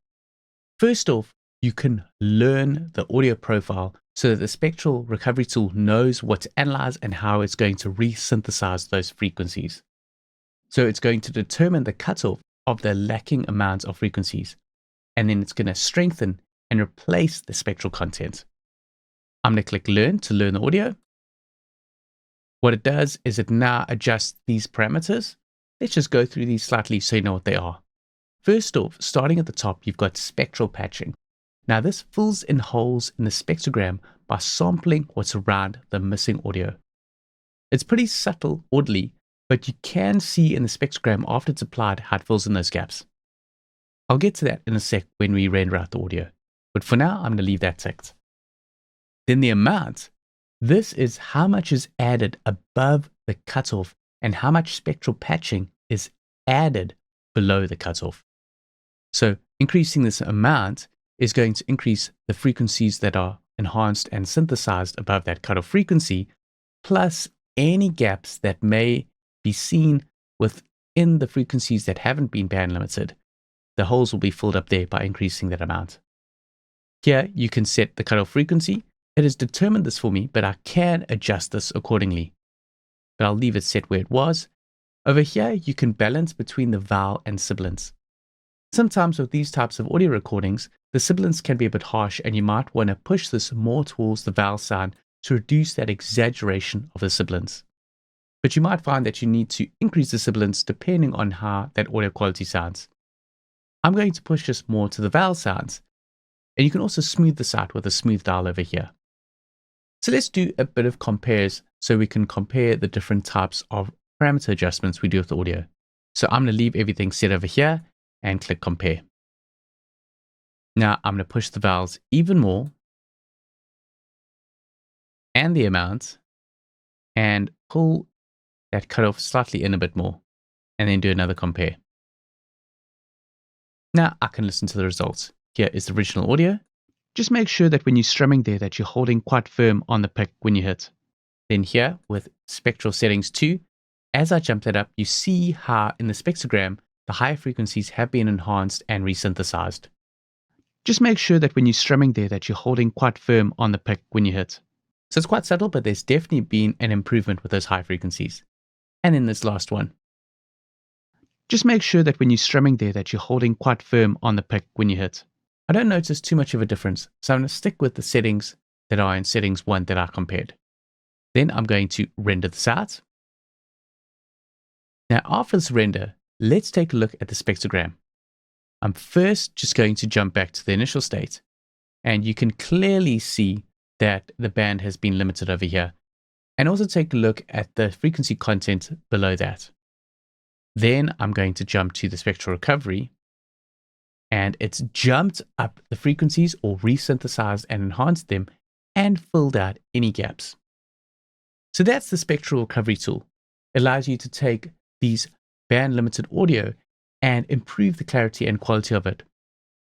First off, you can learn the audio profile so that the Spectral Recovery tool knows what to analyze and how it's going to resynthesize those frequencies. So it's going to determine the cutoff of the lacking amounts of frequencies, and then it's going to strengthen and replace the spectral content. I'm going to click Learn to learn the audio. What it does is it now adjusts these parameters. Let's just go through these slightly so you know what they are. First off, starting at the top, you've got spectral patching. Now this fills in holes in the spectrogram by sampling what's around the missing audio. It's pretty subtle audibly, but you can see in the spectrogram after it's applied how it fills in those gaps. I'll get to that in a sec when we render out the audio, but for now I'm going to leave that ticked. Then the amount. This is how much is added above the cutoff and how much spectral patching is added below the cutoff. So increasing this amount is going to increase the frequencies that are enhanced and synthesized above that cutoff frequency, plus any gaps that may be seen within the frequencies that haven't been band limited. The holes will be filled up there by increasing that amount. Here you can set the cutoff frequency. It has determined this for me, but I can adjust this accordingly. But I'll leave it set where it was. Over here, you can balance between the vowel and sibilants. Sometimes with these types of audio recordings, the sibilants can be a bit harsh and you might want to push this more towards the vowel sound to reduce that exaggeration of the sibilants. But you might find that you need to increase the sibilants depending on how that audio quality sounds. I'm going to push this more to the vowel sounds, and you can also smooth this out with a smooth dial over here. So let's do a bit of compares so we can compare the different types of parameter adjustments we do with the audio. So I'm going to leave everything set over here and click compare. Now I'm going to push the vowels even more and the amount and pull that cutoff slightly in a bit more and then do another compare. Now I can listen to the results. Here is the original audio. Just make sure that when you're strumming there that you're holding quite firm on the pick when you hit. Then here with Spectral Settings 2, as I jump that up, you see how in the spectrogram, the higher frequencies have been enhanced and resynthesized. Just make sure that when you're strumming there that you're holding quite firm on the pick when you hit. So it's quite subtle, but there's definitely been an improvement with those high frequencies. And then this last one. Just make sure that when you're strumming there that you're holding quite firm on the pick when you hit. I don't notice too much of a difference, so I'm going to stick with the settings that are in settings 1 that I compared. Then I'm going to render this out. Now after this render, let's take a look at the spectrogram. I'm first just going to jump back to the initial state, and you can clearly see that the band has been limited over here. And also take a look at the frequency content below that. Then I'm going to jump to the Spectral Recovery, and it's jumped up the frequencies or resynthesized and enhanced them and filled out any gaps. So that's the Spectral Recovery tool. It allows you to take these band limited audio and improve the clarity and quality of it.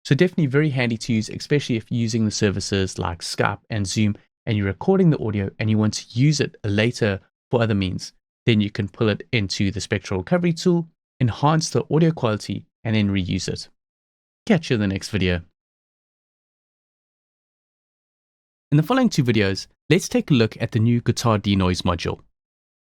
So definitely very handy to use, especially if you're using the services like Skype and Zoom and you're recording the audio and you want to use it later for other means. Then you can pull it into the Spectral Recovery tool, enhance the audio quality, and then reuse it. Catch you in the next video. In the following 2 videos, let's take a look at the new Guitar DeNoise module.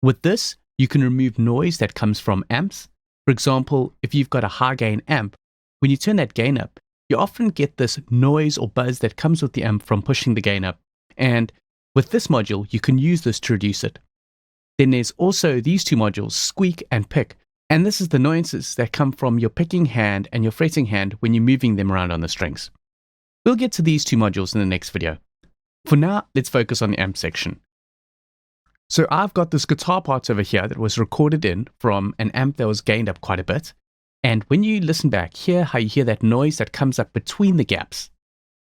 With this, you can remove noise that comes from amps. For example, if you've got a high gain amp, when you turn that gain up, you often get this noise or buzz that comes with the amp from pushing the gain up. And with this module, you can use this to reduce it. Then there's also these 2 modules, Squeak and Pick. And this is the nuances that come from your picking hand and your fretting hand when you're moving them around on the strings. We'll get to these 2 modules in the next video. For now, let's focus on the amp section. So I've got this guitar part over here that was recorded in from an amp that was gained up quite a bit. And when you listen back, hear how you hear that noise that comes up between the gaps.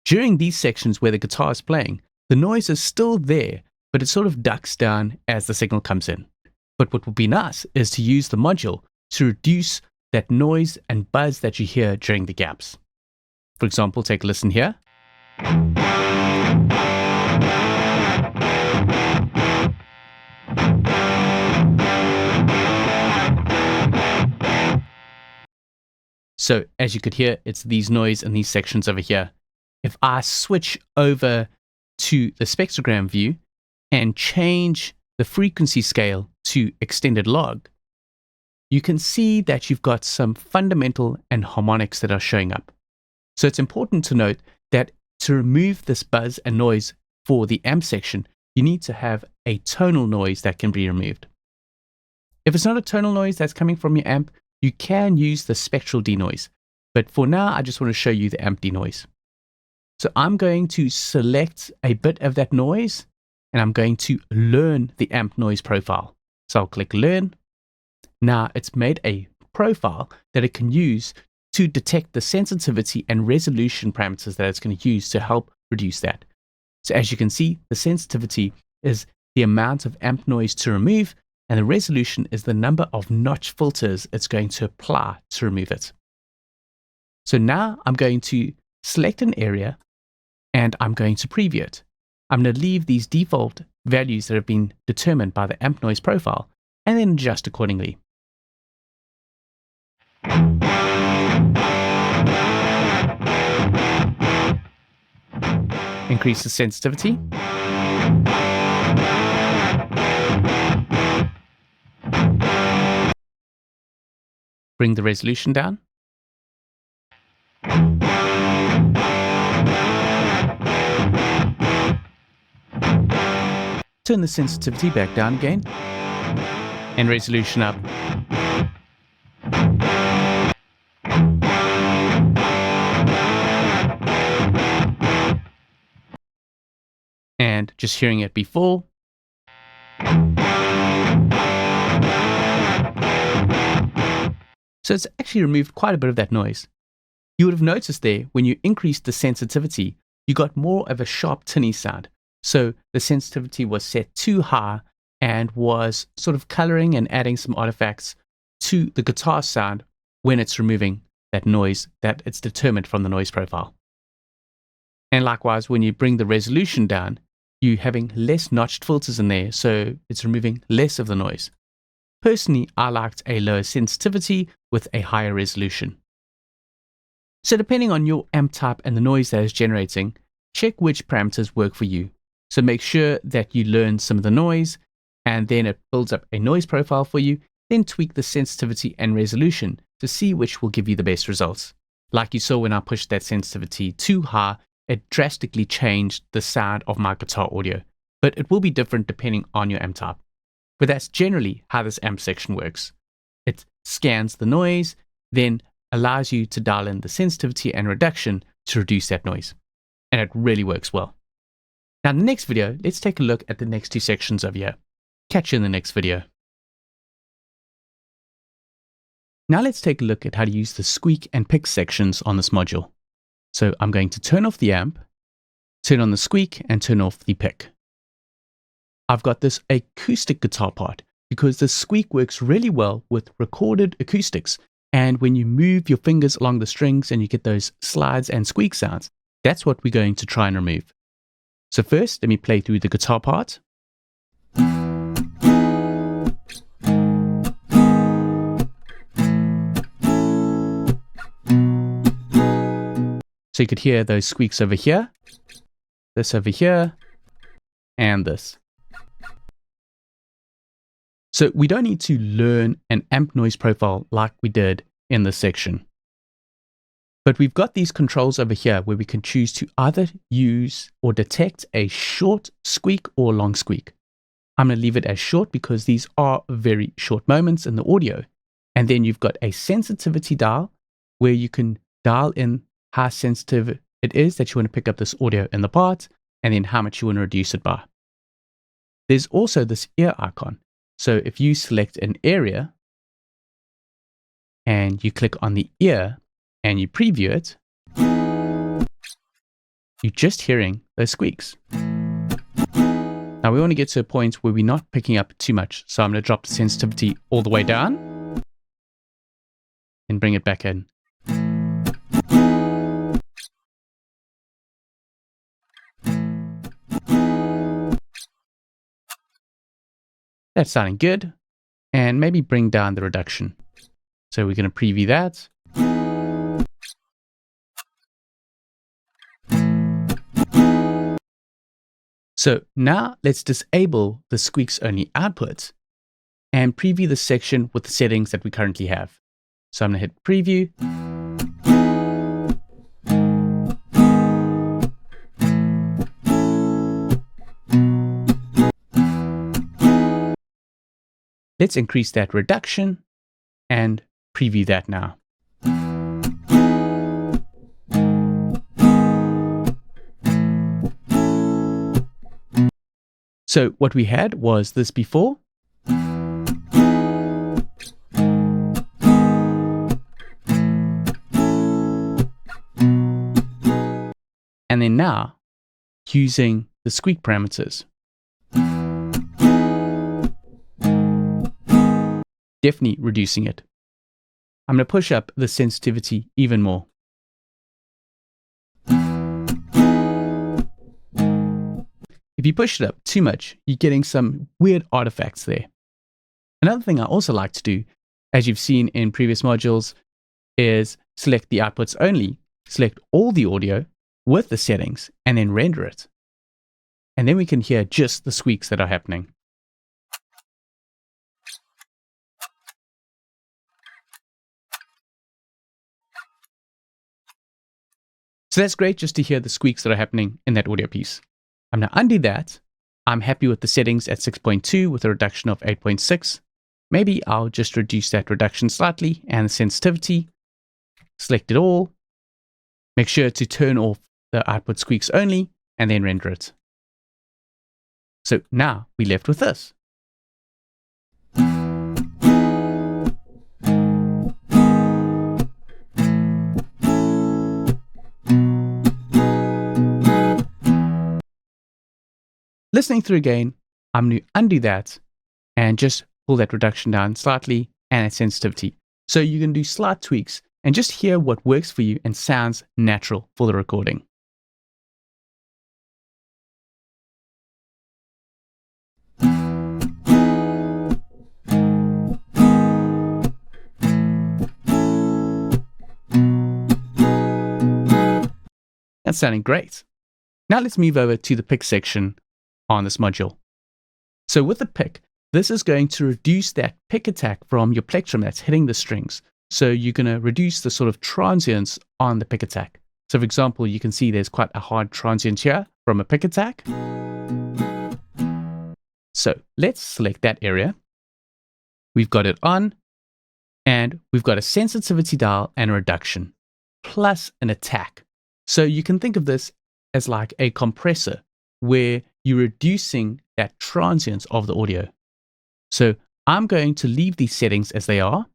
During these sections where the guitar is playing, the noise is still there, but it sort of ducks down as the signal comes in. But what would be nice is to use the module to reduce that noise and buzz that you hear during the gaps. For example, take a listen here. So as you could hear, it's these noise in these sections over here. If I switch over to the spectrogram view and change the frequency scale to extended log, you can see that you've got some fundamental and harmonics that are showing up. So it's important to note that to remove this buzz and noise for the amp section, you need to have a tonal noise that can be removed. If it's not a tonal noise that's coming from your amp, you can use the spectral denoise. But for now, I just want to show you the amp denoise. So I'm going to select a bit of that noise, and I'm going to learn the amp noise profile. So I'll click Learn. Now it's made a profile that it can use to detect the sensitivity and resolution parameters that it's going to use to help reduce that. So as you can see, the sensitivity is the amount of amp noise to remove, and the resolution is the number of notch filters it's going to apply to remove it. So now I'm going to select an area and I'm going to preview it. I'm going to leave these default values that have been determined by the amp noise profile and then adjust accordingly. Increase the sensitivity. Bring the resolution down. Turn the sensitivity back down again. And resolution up. And just hearing it before. So it's actually removed quite a bit of that noise. You would have noticed there, when you increased the sensitivity, you got more of a sharp tinny sound. So the sensitivity was set too high and was sort of coloring and adding some artifacts to the guitar sound when it's removing that noise that it's determined from the noise profile. And likewise, when you bring the resolution down, you're having less notched filters in there, so it's removing less of the noise. Personally, I liked a lower sensitivity with a higher resolution. So depending on your amp type and the noise that it's generating, check which parameters work for you. So make sure that you learn some of the noise, and then it builds up a noise profile for you, then tweak the sensitivity and resolution to see which will give you the best results. Like you saw when I pushed that sensitivity too high, it drastically changed the sound of my guitar audio, but it will be different depending on your amp type. But that's generally how this amp section works. It scans the noise, then allows you to dial in the sensitivity and reduction to reduce that noise. And it really works well. Now in the next video, let's take a look at the next two sections over here. Catch you in the next video. Now let's take a look at how to use the squeak and pick sections on this module. So I'm going to turn off the amp, turn on the squeak, and turn off the pick. I've got this acoustic guitar part because the squeak works really well with recorded acoustics. And when you move your fingers along the strings and you get those slides and squeak sounds, that's what we're going to try and remove. So first, let me play through the guitar part. So you could hear those squeaks over here, this over here, and this. So we don't need to learn an amp noise profile like we did in this section. But we've got these controls over here where we can choose to either use or detect a short squeak or long squeak. I'm going to leave it as short because these are very short moments in the audio. And then you've got a sensitivity dial where you can dial in how sensitive it is that you want to pick up this audio in the part, and then how much you want to reduce it by. There's also this ear icon. So if you select an area and you click on the ear and you preview it, you're just hearing those squeaks. Now we want to get to a point where we're not picking up too much. So I'm going to drop the sensitivity all the way down and bring it back in. That's sounding good. And maybe bring down the reduction. So we're going to preview that. So now let's disable the squeaks only output and preview the section with the settings that we currently have. So I'm going to hit preview. Let's increase that reduction and preview that now. So what we had was this before. And then now, using the squeak parameters. Definitely reducing it. I'm going to push up the sensitivity even more. If you push it up too much, you're getting some weird artifacts there. Another thing I also like to do, as you've seen in previous modules, is select the outputs only, select all the audio with the settings, and then render it. And then we can hear just the squeaks that are happening. So that's great just to hear the squeaks that are happening in that audio piece. I'm going to undo that. I'm happy with the settings at 6.2 with a reduction of 8.6. Maybe I'll just reduce that reduction slightly and the sensitivity. Select it all. Make sure to turn off the output squeaks only and then render it. So now we're left with this. Listening through again, I'm going to undo that and just pull that reduction down slightly and its sensitivity. So you can do slight tweaks and just hear what works for you and sounds natural for the recording. That's sounding great. Now let's move over to the pick section on this module. So with the pick, this is going to reduce that pick attack from your plectrum that's hitting the strings. So you're going to reduce the sort of transients on the pick attack. So for example, you can see there's quite a hard transient here from a pick attack. So let's select that area. We've got it on, and we've got a sensitivity dial and a reduction, plus an attack. So you can think of this as like a compressor where you're reducing that transience of the audio. So I'm going to leave these settings as they are,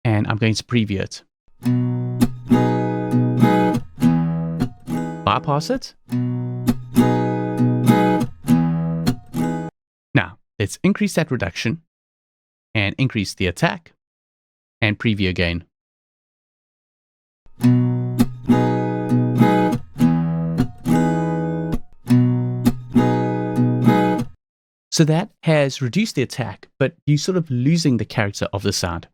and I'm going to preview it. Bypass it. Now, let's increase that reduction and increase the attack and preview again. So that has reduced the attack, but you're sort of losing the character of the sound.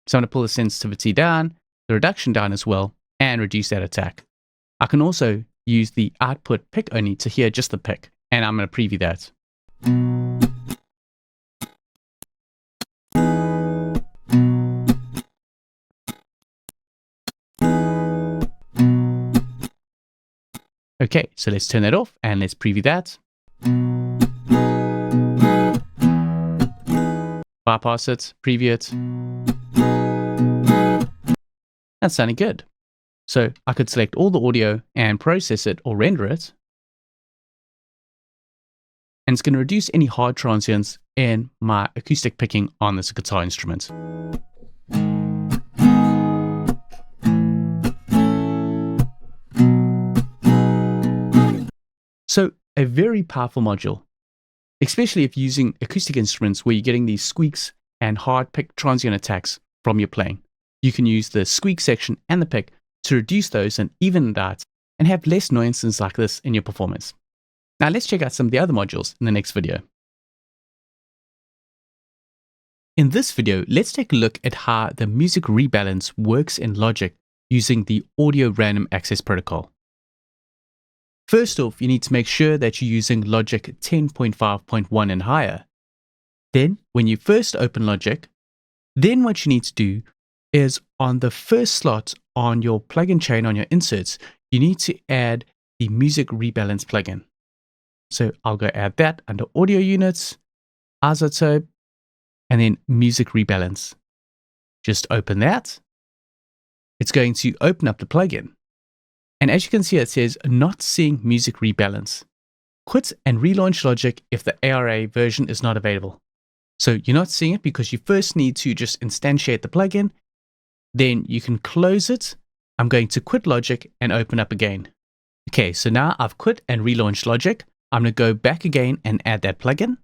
So I'm going to pull the sensitivity down, the reduction down as well, and reduce that attack. I can also use the output pick only to hear just the pick, and I'm going to preview that. Okay, so let's turn that off and let's preview that. Bypass it, preview it. That's sounding good. So I could select all the audio and process it or render it. And it's going to reduce any hard transients in my acoustic picking on this guitar instrument. So a very powerful module, especially if you're using acoustic instruments where you're getting these squeaks and hard pick transient attacks from your playing. You can use the squeak section and the pick to reduce those and even that and have less nuances like this in your performance. Now let's check out some of the other modules in the next video. In this video, let's take a look at how the music rebalance works in Logic using the Audio Random Access Protocol. First off, you need to make sure that you're using Logic 10.5.1 and higher. Then, when you first open Logic, then what you need to do is on the first slot on your plugin chain on your inserts, you need to add the Music Rebalance plugin. So I'll go add that under Audio Units, iZotope, and then Music Rebalance. Just open that. It's going to open up the plugin. And as you can see, it says not seeing Music Rebalance. Quit and relaunch Logic if the ARA version is not available. So you're not seeing it because you first need to just instantiate the plugin. Then you can close it. I'm going to quit Logic and open up again. Okay, so now I've quit and relaunched Logic. I'm going to go back again and add that plugin.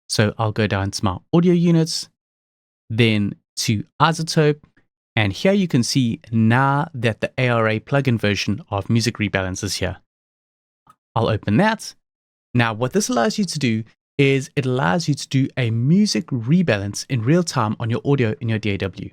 So I'll go down to my audio units, then to iZotope. And here you can see now that the ARA plugin version of Music Rebalance is here. I'll open that. Now what this allows you to do is it allows you to do a music rebalance in real time on your audio in your DAW.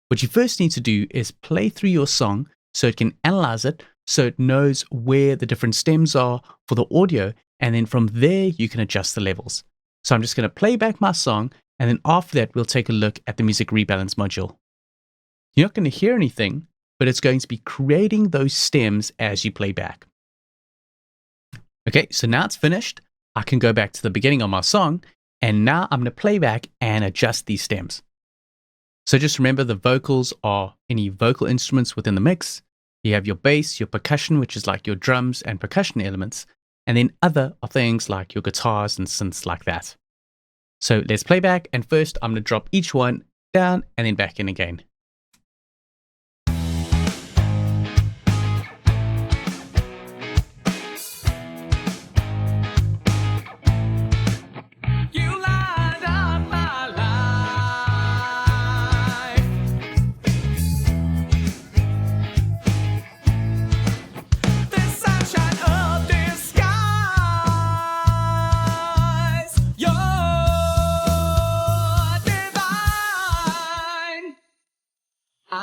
What you first need to do is play through your song so it can analyze it, so it knows where the different stems are for the audio, and then from there you can adjust the levels. So I'm just going to play back my song, and then after that we'll take a look at the music rebalance module. You're not going to hear anything, but it's going to be creating those stems as you play back. Okay, so now it's finished. I can go back to the beginning of my song, and now I'm going to play back and adjust these stems. So just remember the vocals are any vocal instruments within the mix. You have your bass, your percussion, which is like your drums and percussion elements, and then other are things like your guitars and synths like that. So let's play back, and first I'm going to drop each one down and then back in again.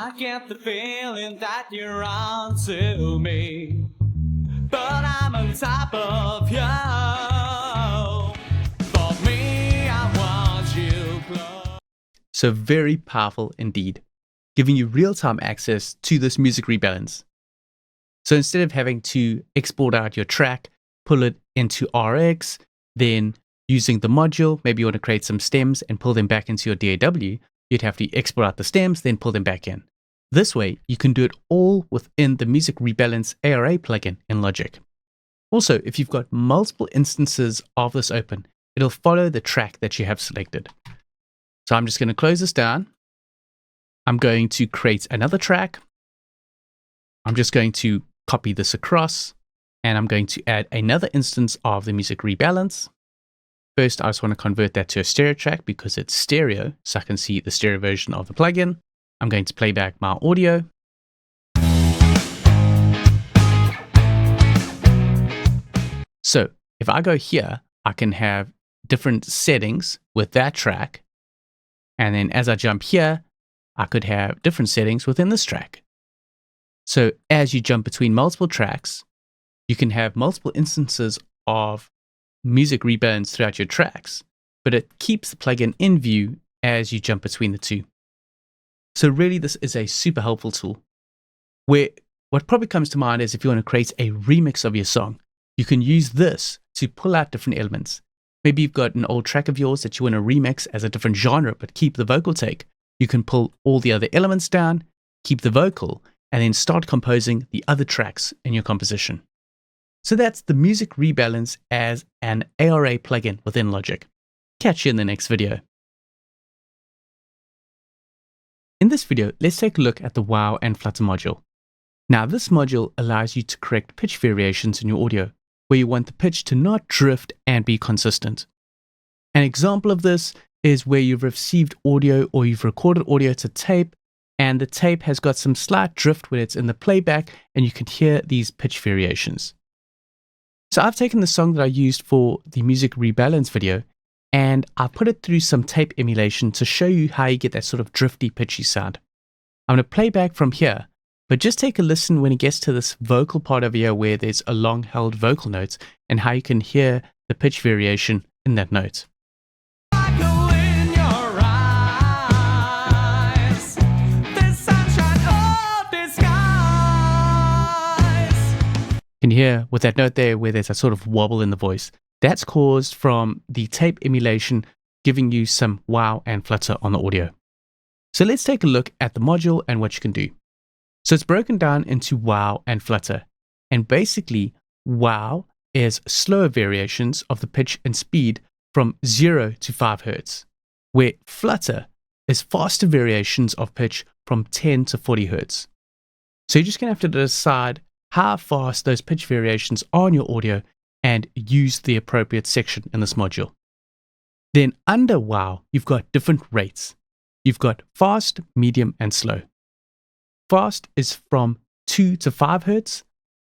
I get the feeling that you're onto me, but I'm on top of you. For me, I want you close. So very powerful indeed, giving you real-time access to this music rebalance. So instead of having to export out your track, pull it into RX, then using the module, maybe you want to create some stems and pull them back into your DAW, you'd have to export out the stems, then pull them back in. This way, you can do it all within the Music Rebalance ARA plugin in Logic. Also, if you've got multiple instances of this open, it'll follow the track that you have selected. So I'm just going to close this down. I'm going to create another track. I'm just going to copy this across, and I'm going to add another instance of the Music Rebalance. First, I just want to convert that to a stereo track because it's stereo, so I can see the stereo version of the plugin. I'm going to play back my audio. So if I go here, I can have different settings with that track. And then as I jump here, I could have different settings within this track. So as you jump between multiple tracks, you can have multiple instances of music rebalance throughout your tracks, but it keeps the plugin in view as you jump between the two. So really, this is a super helpful tool. What probably comes to mind is if you want to create a remix of your song, you can use this to pull out different elements. Maybe you've got an old track of yours that you want to remix as a different genre, but keep the vocal take. You can pull all the other elements down, keep the vocal, and then start composing the other tracks in your composition. So that's the Music Rebalance as an ARA plugin within Logic. Catch you in the next video. In this video, let's take a look at the WoW and Flutter module. Now, this module allows you to correct pitch variations in your audio, where you want the pitch to not drift and be consistent. An example of this is where you've received audio or you've recorded audio to tape, and the tape has got some slight drift when it's in the playback, and you can hear these pitch variations. So I've taken the song that I used for the Music Rebalance video, and I put it through some tape emulation to show you how you get that sort of drifty, pitchy sound. I'm going to play back from here, but just take a listen when it gets to this vocal part over here where there's a long held vocal note and how you can hear the pitch variation in that note. You can hear with that note there where there's a sort of wobble in the voice. That's caused from the tape emulation giving you some WoW and Flutter on the audio. So let's take a look at the module and what you can do. So it's broken down into WoW and Flutter. And basically, WoW is slower variations of the pitch and speed from 0 to 5 Hz, where Flutter is faster variations of pitch from 10 to 40 Hz. So you're just going to have to decide how fast those pitch variations are on your audio and use the appropriate section in this module. Then under WoW, you've got different rates. You've got fast, medium, and slow. Fast is from 2 to 5 Hz,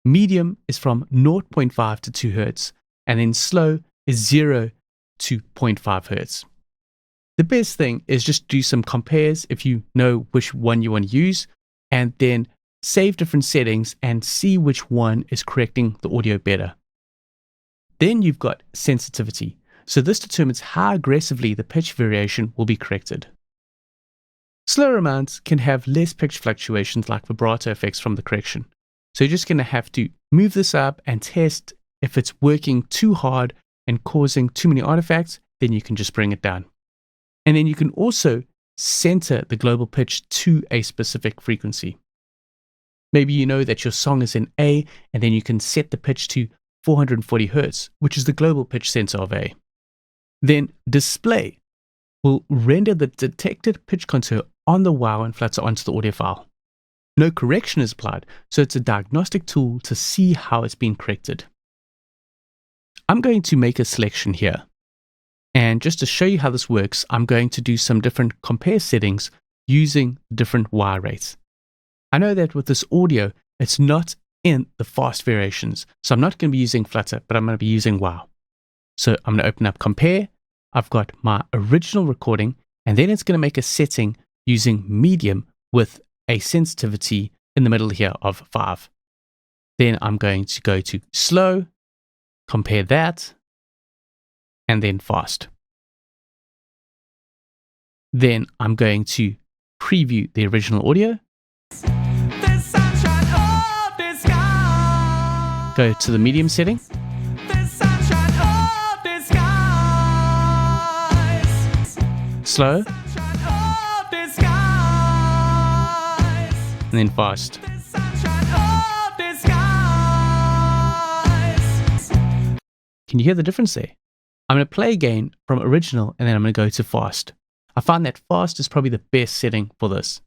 medium is from 0.5 to 2 Hz, and then slow is 0 to 0.5 Hz. The best thing is just do some compares if you know which one you want to use, and then save different settings and see which one is correcting the audio better. Then you've got sensitivity. So this determines how aggressively the pitch variation will be corrected. Slower amounts can have less pitch fluctuations like vibrato effects from the correction. So you're just going to have to move this up and test if it's working too hard and causing too many artifacts, then you can just bring it down. And then you can also center the global pitch to a specific frequency. Maybe you know that your song is in A, and then you can set the pitch to 440 Hz, which is the global pitch center of A. Then display will render the detected pitch contour on the WoW and Flutter onto the audio file. No correction is applied, so it's a diagnostic tool to see how it's been corrected. I'm going to make a selection here. And just to show you how this works, I'm going to do some different compare settings using different Y rates. I know that with this audio, it's not in the fast variations, so I'm not going to be using Flutter, but I'm going to be using WoW. So I'm going to open up compare. I've got my original recording, and then it's going to make a setting using medium with a sensitivity in the middle here of 5. Then I'm going to go to slow, compare that, and then fast. Then I'm going to preview the original audio. Go to the medium setting. Slow. And then fast. Can you hear the difference there? I'm going to play again from original and then I'm going to go to fast. I find that fast is probably the best setting for this.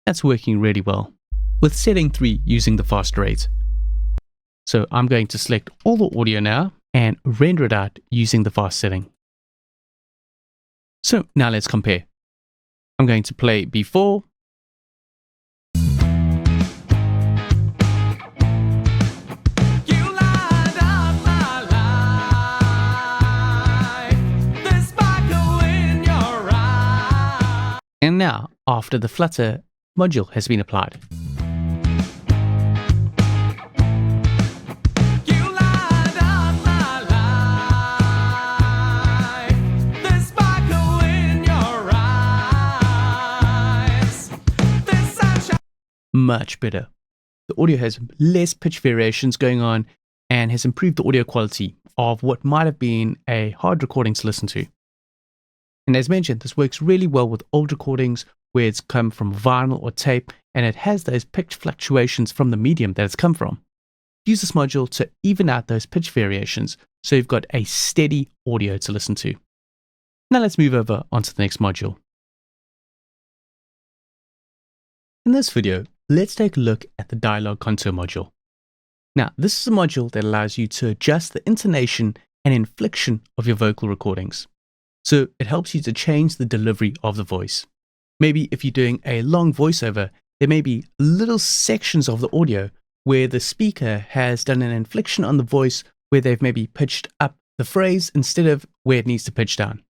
That's working really well. With setting 3 using the fast rate. So I'm going to select all the audio now and render it out using the fast setting. So now let's compare. I'm going to play before. And now, after the Flutter module has been applied. Much better. The audio has less pitch variations going on and has improved the audio quality of what might have been a hard recording to listen to. And as mentioned, this works really well with old recordings where it's come from vinyl or tape and it has those pitch fluctuations from the medium that it's come from. Use this module to even out those pitch variations so you've got a steady audio to listen to. Now let's move over onto the next module. In this video, let's take a look at the Dialog Contour module. Now, this is a module that allows you to adjust the intonation and inflection of your vocal recordings. So it helps you to change the delivery of the voice. Maybe if you're doing a long voiceover, there may be little sections of the audio where the speaker has done an inflection on the voice where they've maybe pitched up the phrase instead of where it needs to pitch down.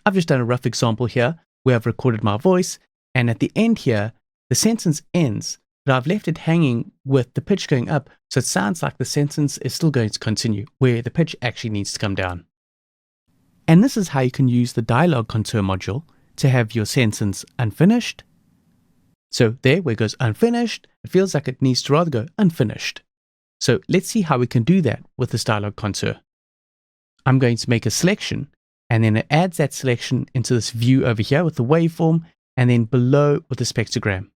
I've just done a rough example here where I've recorded my voice and at the end here, the sentence ends, but I've left it hanging with the pitch going up so it sounds like the sentence is still going to continue where the pitch actually needs to come down. And this is how you can use the Dialog Contour module to have your sentence unfinished. So there where it goes unfinished, it feels like it needs to rather go unfinished. So let's see how we can do that with this Dialog Contour. I'm going to make a selection and then it adds that selection into this view over here with the waveform and then below with the spectrogram.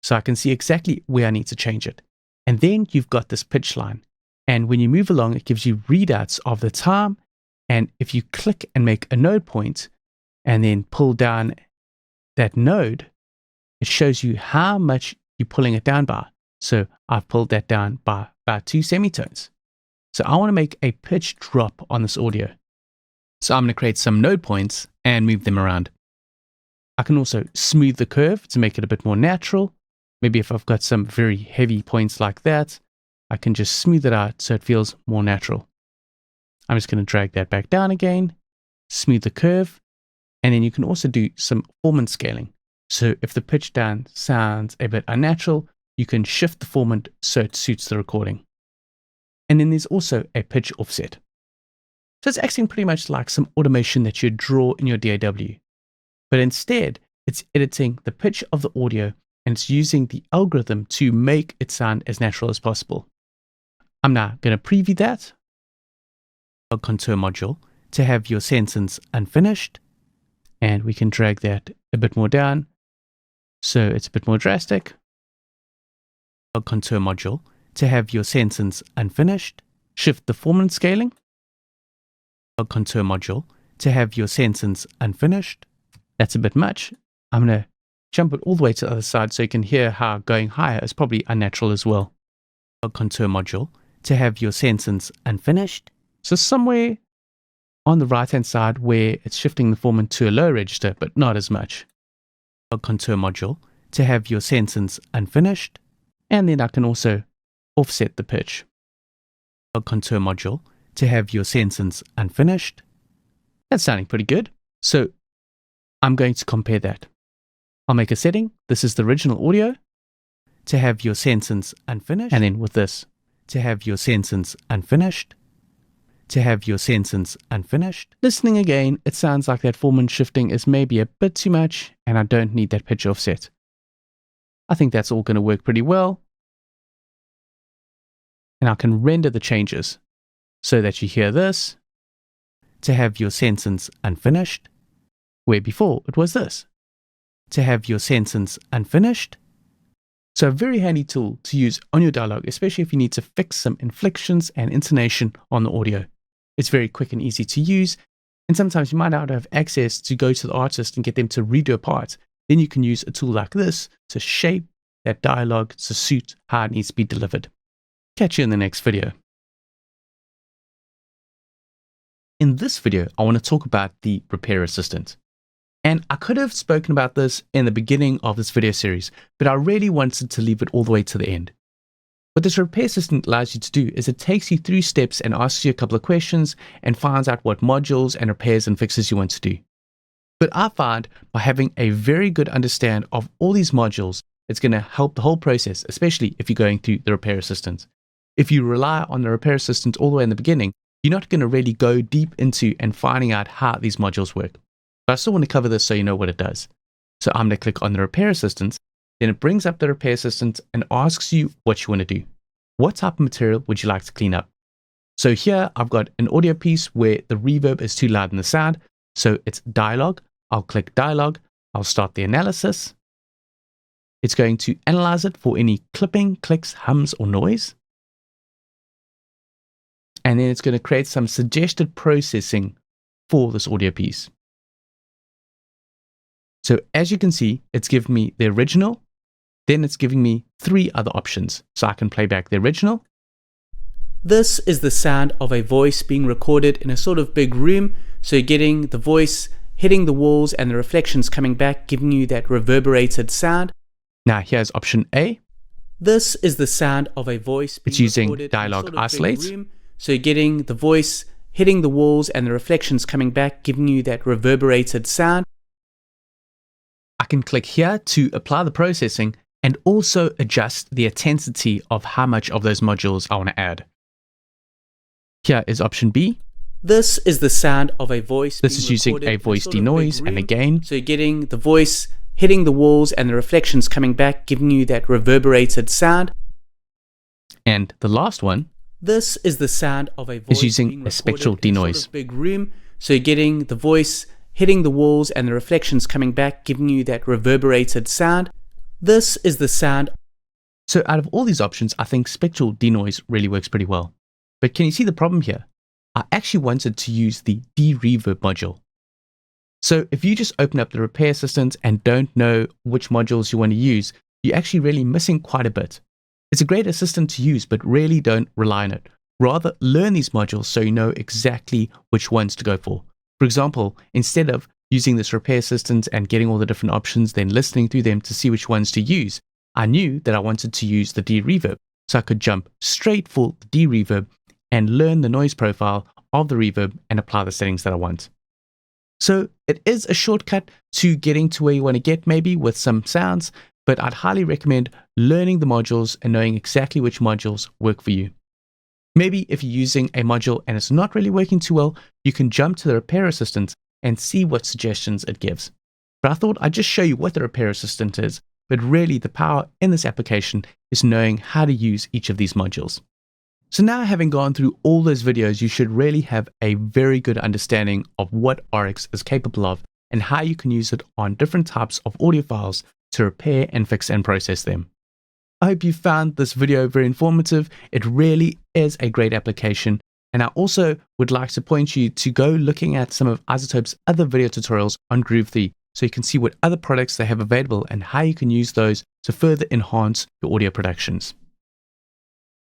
So I can see exactly where I need to change it. And then you've got this pitch line. And when you move along, it gives you readouts of the time. And if you click and make a node point and then pull down that node, it shows you how much you're pulling it down by. So I've pulled that down by about 2 semitones. So I want to make a pitch drop on this audio. So I'm going to create some node points and move them around. I can also smooth the curve to make it a bit more natural. Maybe if I've got some very heavy points like that, I can just smooth it out so it feels more natural. I'm just going to drag that back down again, smooth the curve, and then you can also do some formant scaling. So if the pitch down sounds a bit unnatural, you can shift the formant so it suits the recording. And then there's also a pitch offset. So it's acting pretty much like some automation that you draw in your DAW. But instead, it's editing the pitch of the audio and it's using the algorithm to make it sound as natural as possible. I'm now going to preview that contour module to have your sentence unfinished, and we can drag that a bit more down so it's a bit more drastic. Contour module to have your sentence unfinished, shift the formant scaling. Contour module to have your sentence unfinished. That's a bit much. I'm going to jump it all the way to the other side so you can hear how going higher is probably unnatural as well. Contour module to have your sentence unfinished. So somewhere on the right hand side where it's shifting the formant to a low register, but not as much. Contour module to have your sentence unfinished. And then I can also offset the pitch. Dialog Contour module to have your sentence unfinished. That's sounding pretty good. So I'm going to compare that. I'll make a setting. This is the original audio. To have your sentence unfinished. And then with this, to have your sentence unfinished. To have your sentence unfinished. Listening again, it sounds like that formant shifting is maybe a bit too much, and I don't need that pitch offset. I think that's all going to work pretty well. And I can render the changes so that you hear this. To have your sentence unfinished, where before it was this. To have your sentence unfinished. So a very handy tool to use on your dialogue, especially if you need to fix some inflections and intonation on the audio. It's very quick and easy to use, and sometimes you might not have access to go to the artist and get them to redo a part. Then you can use a tool like this to shape that dialogue to suit how it needs to be delivered. Catch you in the next video. In this video, I want to talk about the Repair Assistant. And I could have spoken about this in the beginning of this video series, but I really wanted to leave it all the way to the end. What this Repair Assistant allows you to do is it takes you through steps and asks you a couple of questions and finds out what modules and repairs and fixes you want to do. But I find by having a very good understanding of all these modules, it's going to help the whole process, especially if you're going through the Repair Assistant. If you rely on the Repair Assistant all the way in the beginning, you're not going to really go deep into and finding out how these modules work. But I still want to cover this so you know what it does. So I'm going to click on the Repair Assistant. Then it brings up the Repair Assistant and asks you what you want to do. What type of material would you like to clean up? So here I've got an audio piece where the reverb is too loud in the sound. So it's dialogue. I'll click dialogue. I'll start the analysis. It's going to analyze it for any clipping, clicks, hums, or noise. And then it's going to create some suggested processing for this audio piece. So as you can see, it's giving me the original. Then it's giving me 3 other options. So I can play back the original. This is the sound of a voice being recorded in a sort of big room. So you're getting the voice hitting the walls and the reflections coming back, giving you that reverberated sound. Now here's option A. This is the sound of a voice being recorded in a sort of big room. So you're getting the voice hitting the walls and the reflections coming back, giving you that reverberated sound. I can click here to apply the processing and also adjust the intensity of how much of those modules I want to add. Here is option B. This is the sound of a voice. This is using a voice DeNoise and a gain. So you're getting the voice hitting the walls and the reflections coming back, giving you that reverberated sound. And the last one. This is the sound of a voice is using a spectral DeNoise. Sort of big room. So you're getting the voice hitting the walls and the reflections coming back, giving you that reverberated sound. This is the sound. So out of all these options, I think Spectral DeNoise really works pretty well. But can you see the problem here? I actually wanted to use the DeReverb module. So if you just open up the Repair Assistant and don't know which modules you want to use, you're actually really missing quite a bit. It's a great assistant to use, but really don't rely on it. Rather, learn these modules so you know exactly which ones to go for. For example, instead of using this Repair Assistant and getting all the different options, then listening through them to see which ones to use, I knew that I wanted to use the DeReverb. So I could jump straight for the DeReverb and learn the noise profile of the reverb and apply the settings that I want. So it is a shortcut to getting to where you want to get, maybe with some sounds, but I'd highly recommend learning the modules and knowing exactly which modules work for you. Maybe if you're using a module and it's not really working too well, you can jump to the Repair Assistant and see what suggestions it gives. But I thought I'd just show you what the Repair Assistant is, but really the power in this application is knowing how to use each of these modules. So now, having gone through all those videos, you should really have a very good understanding of what RX is capable of and how you can use it on different types of audio files to repair and fix and process them. I hope you found this video very informative. It really is a great application. And I also would like to point you to go looking at some of iZotope's other video tutorials on Groove3 so you can see what other products they have available and how you can use those to further enhance your audio productions.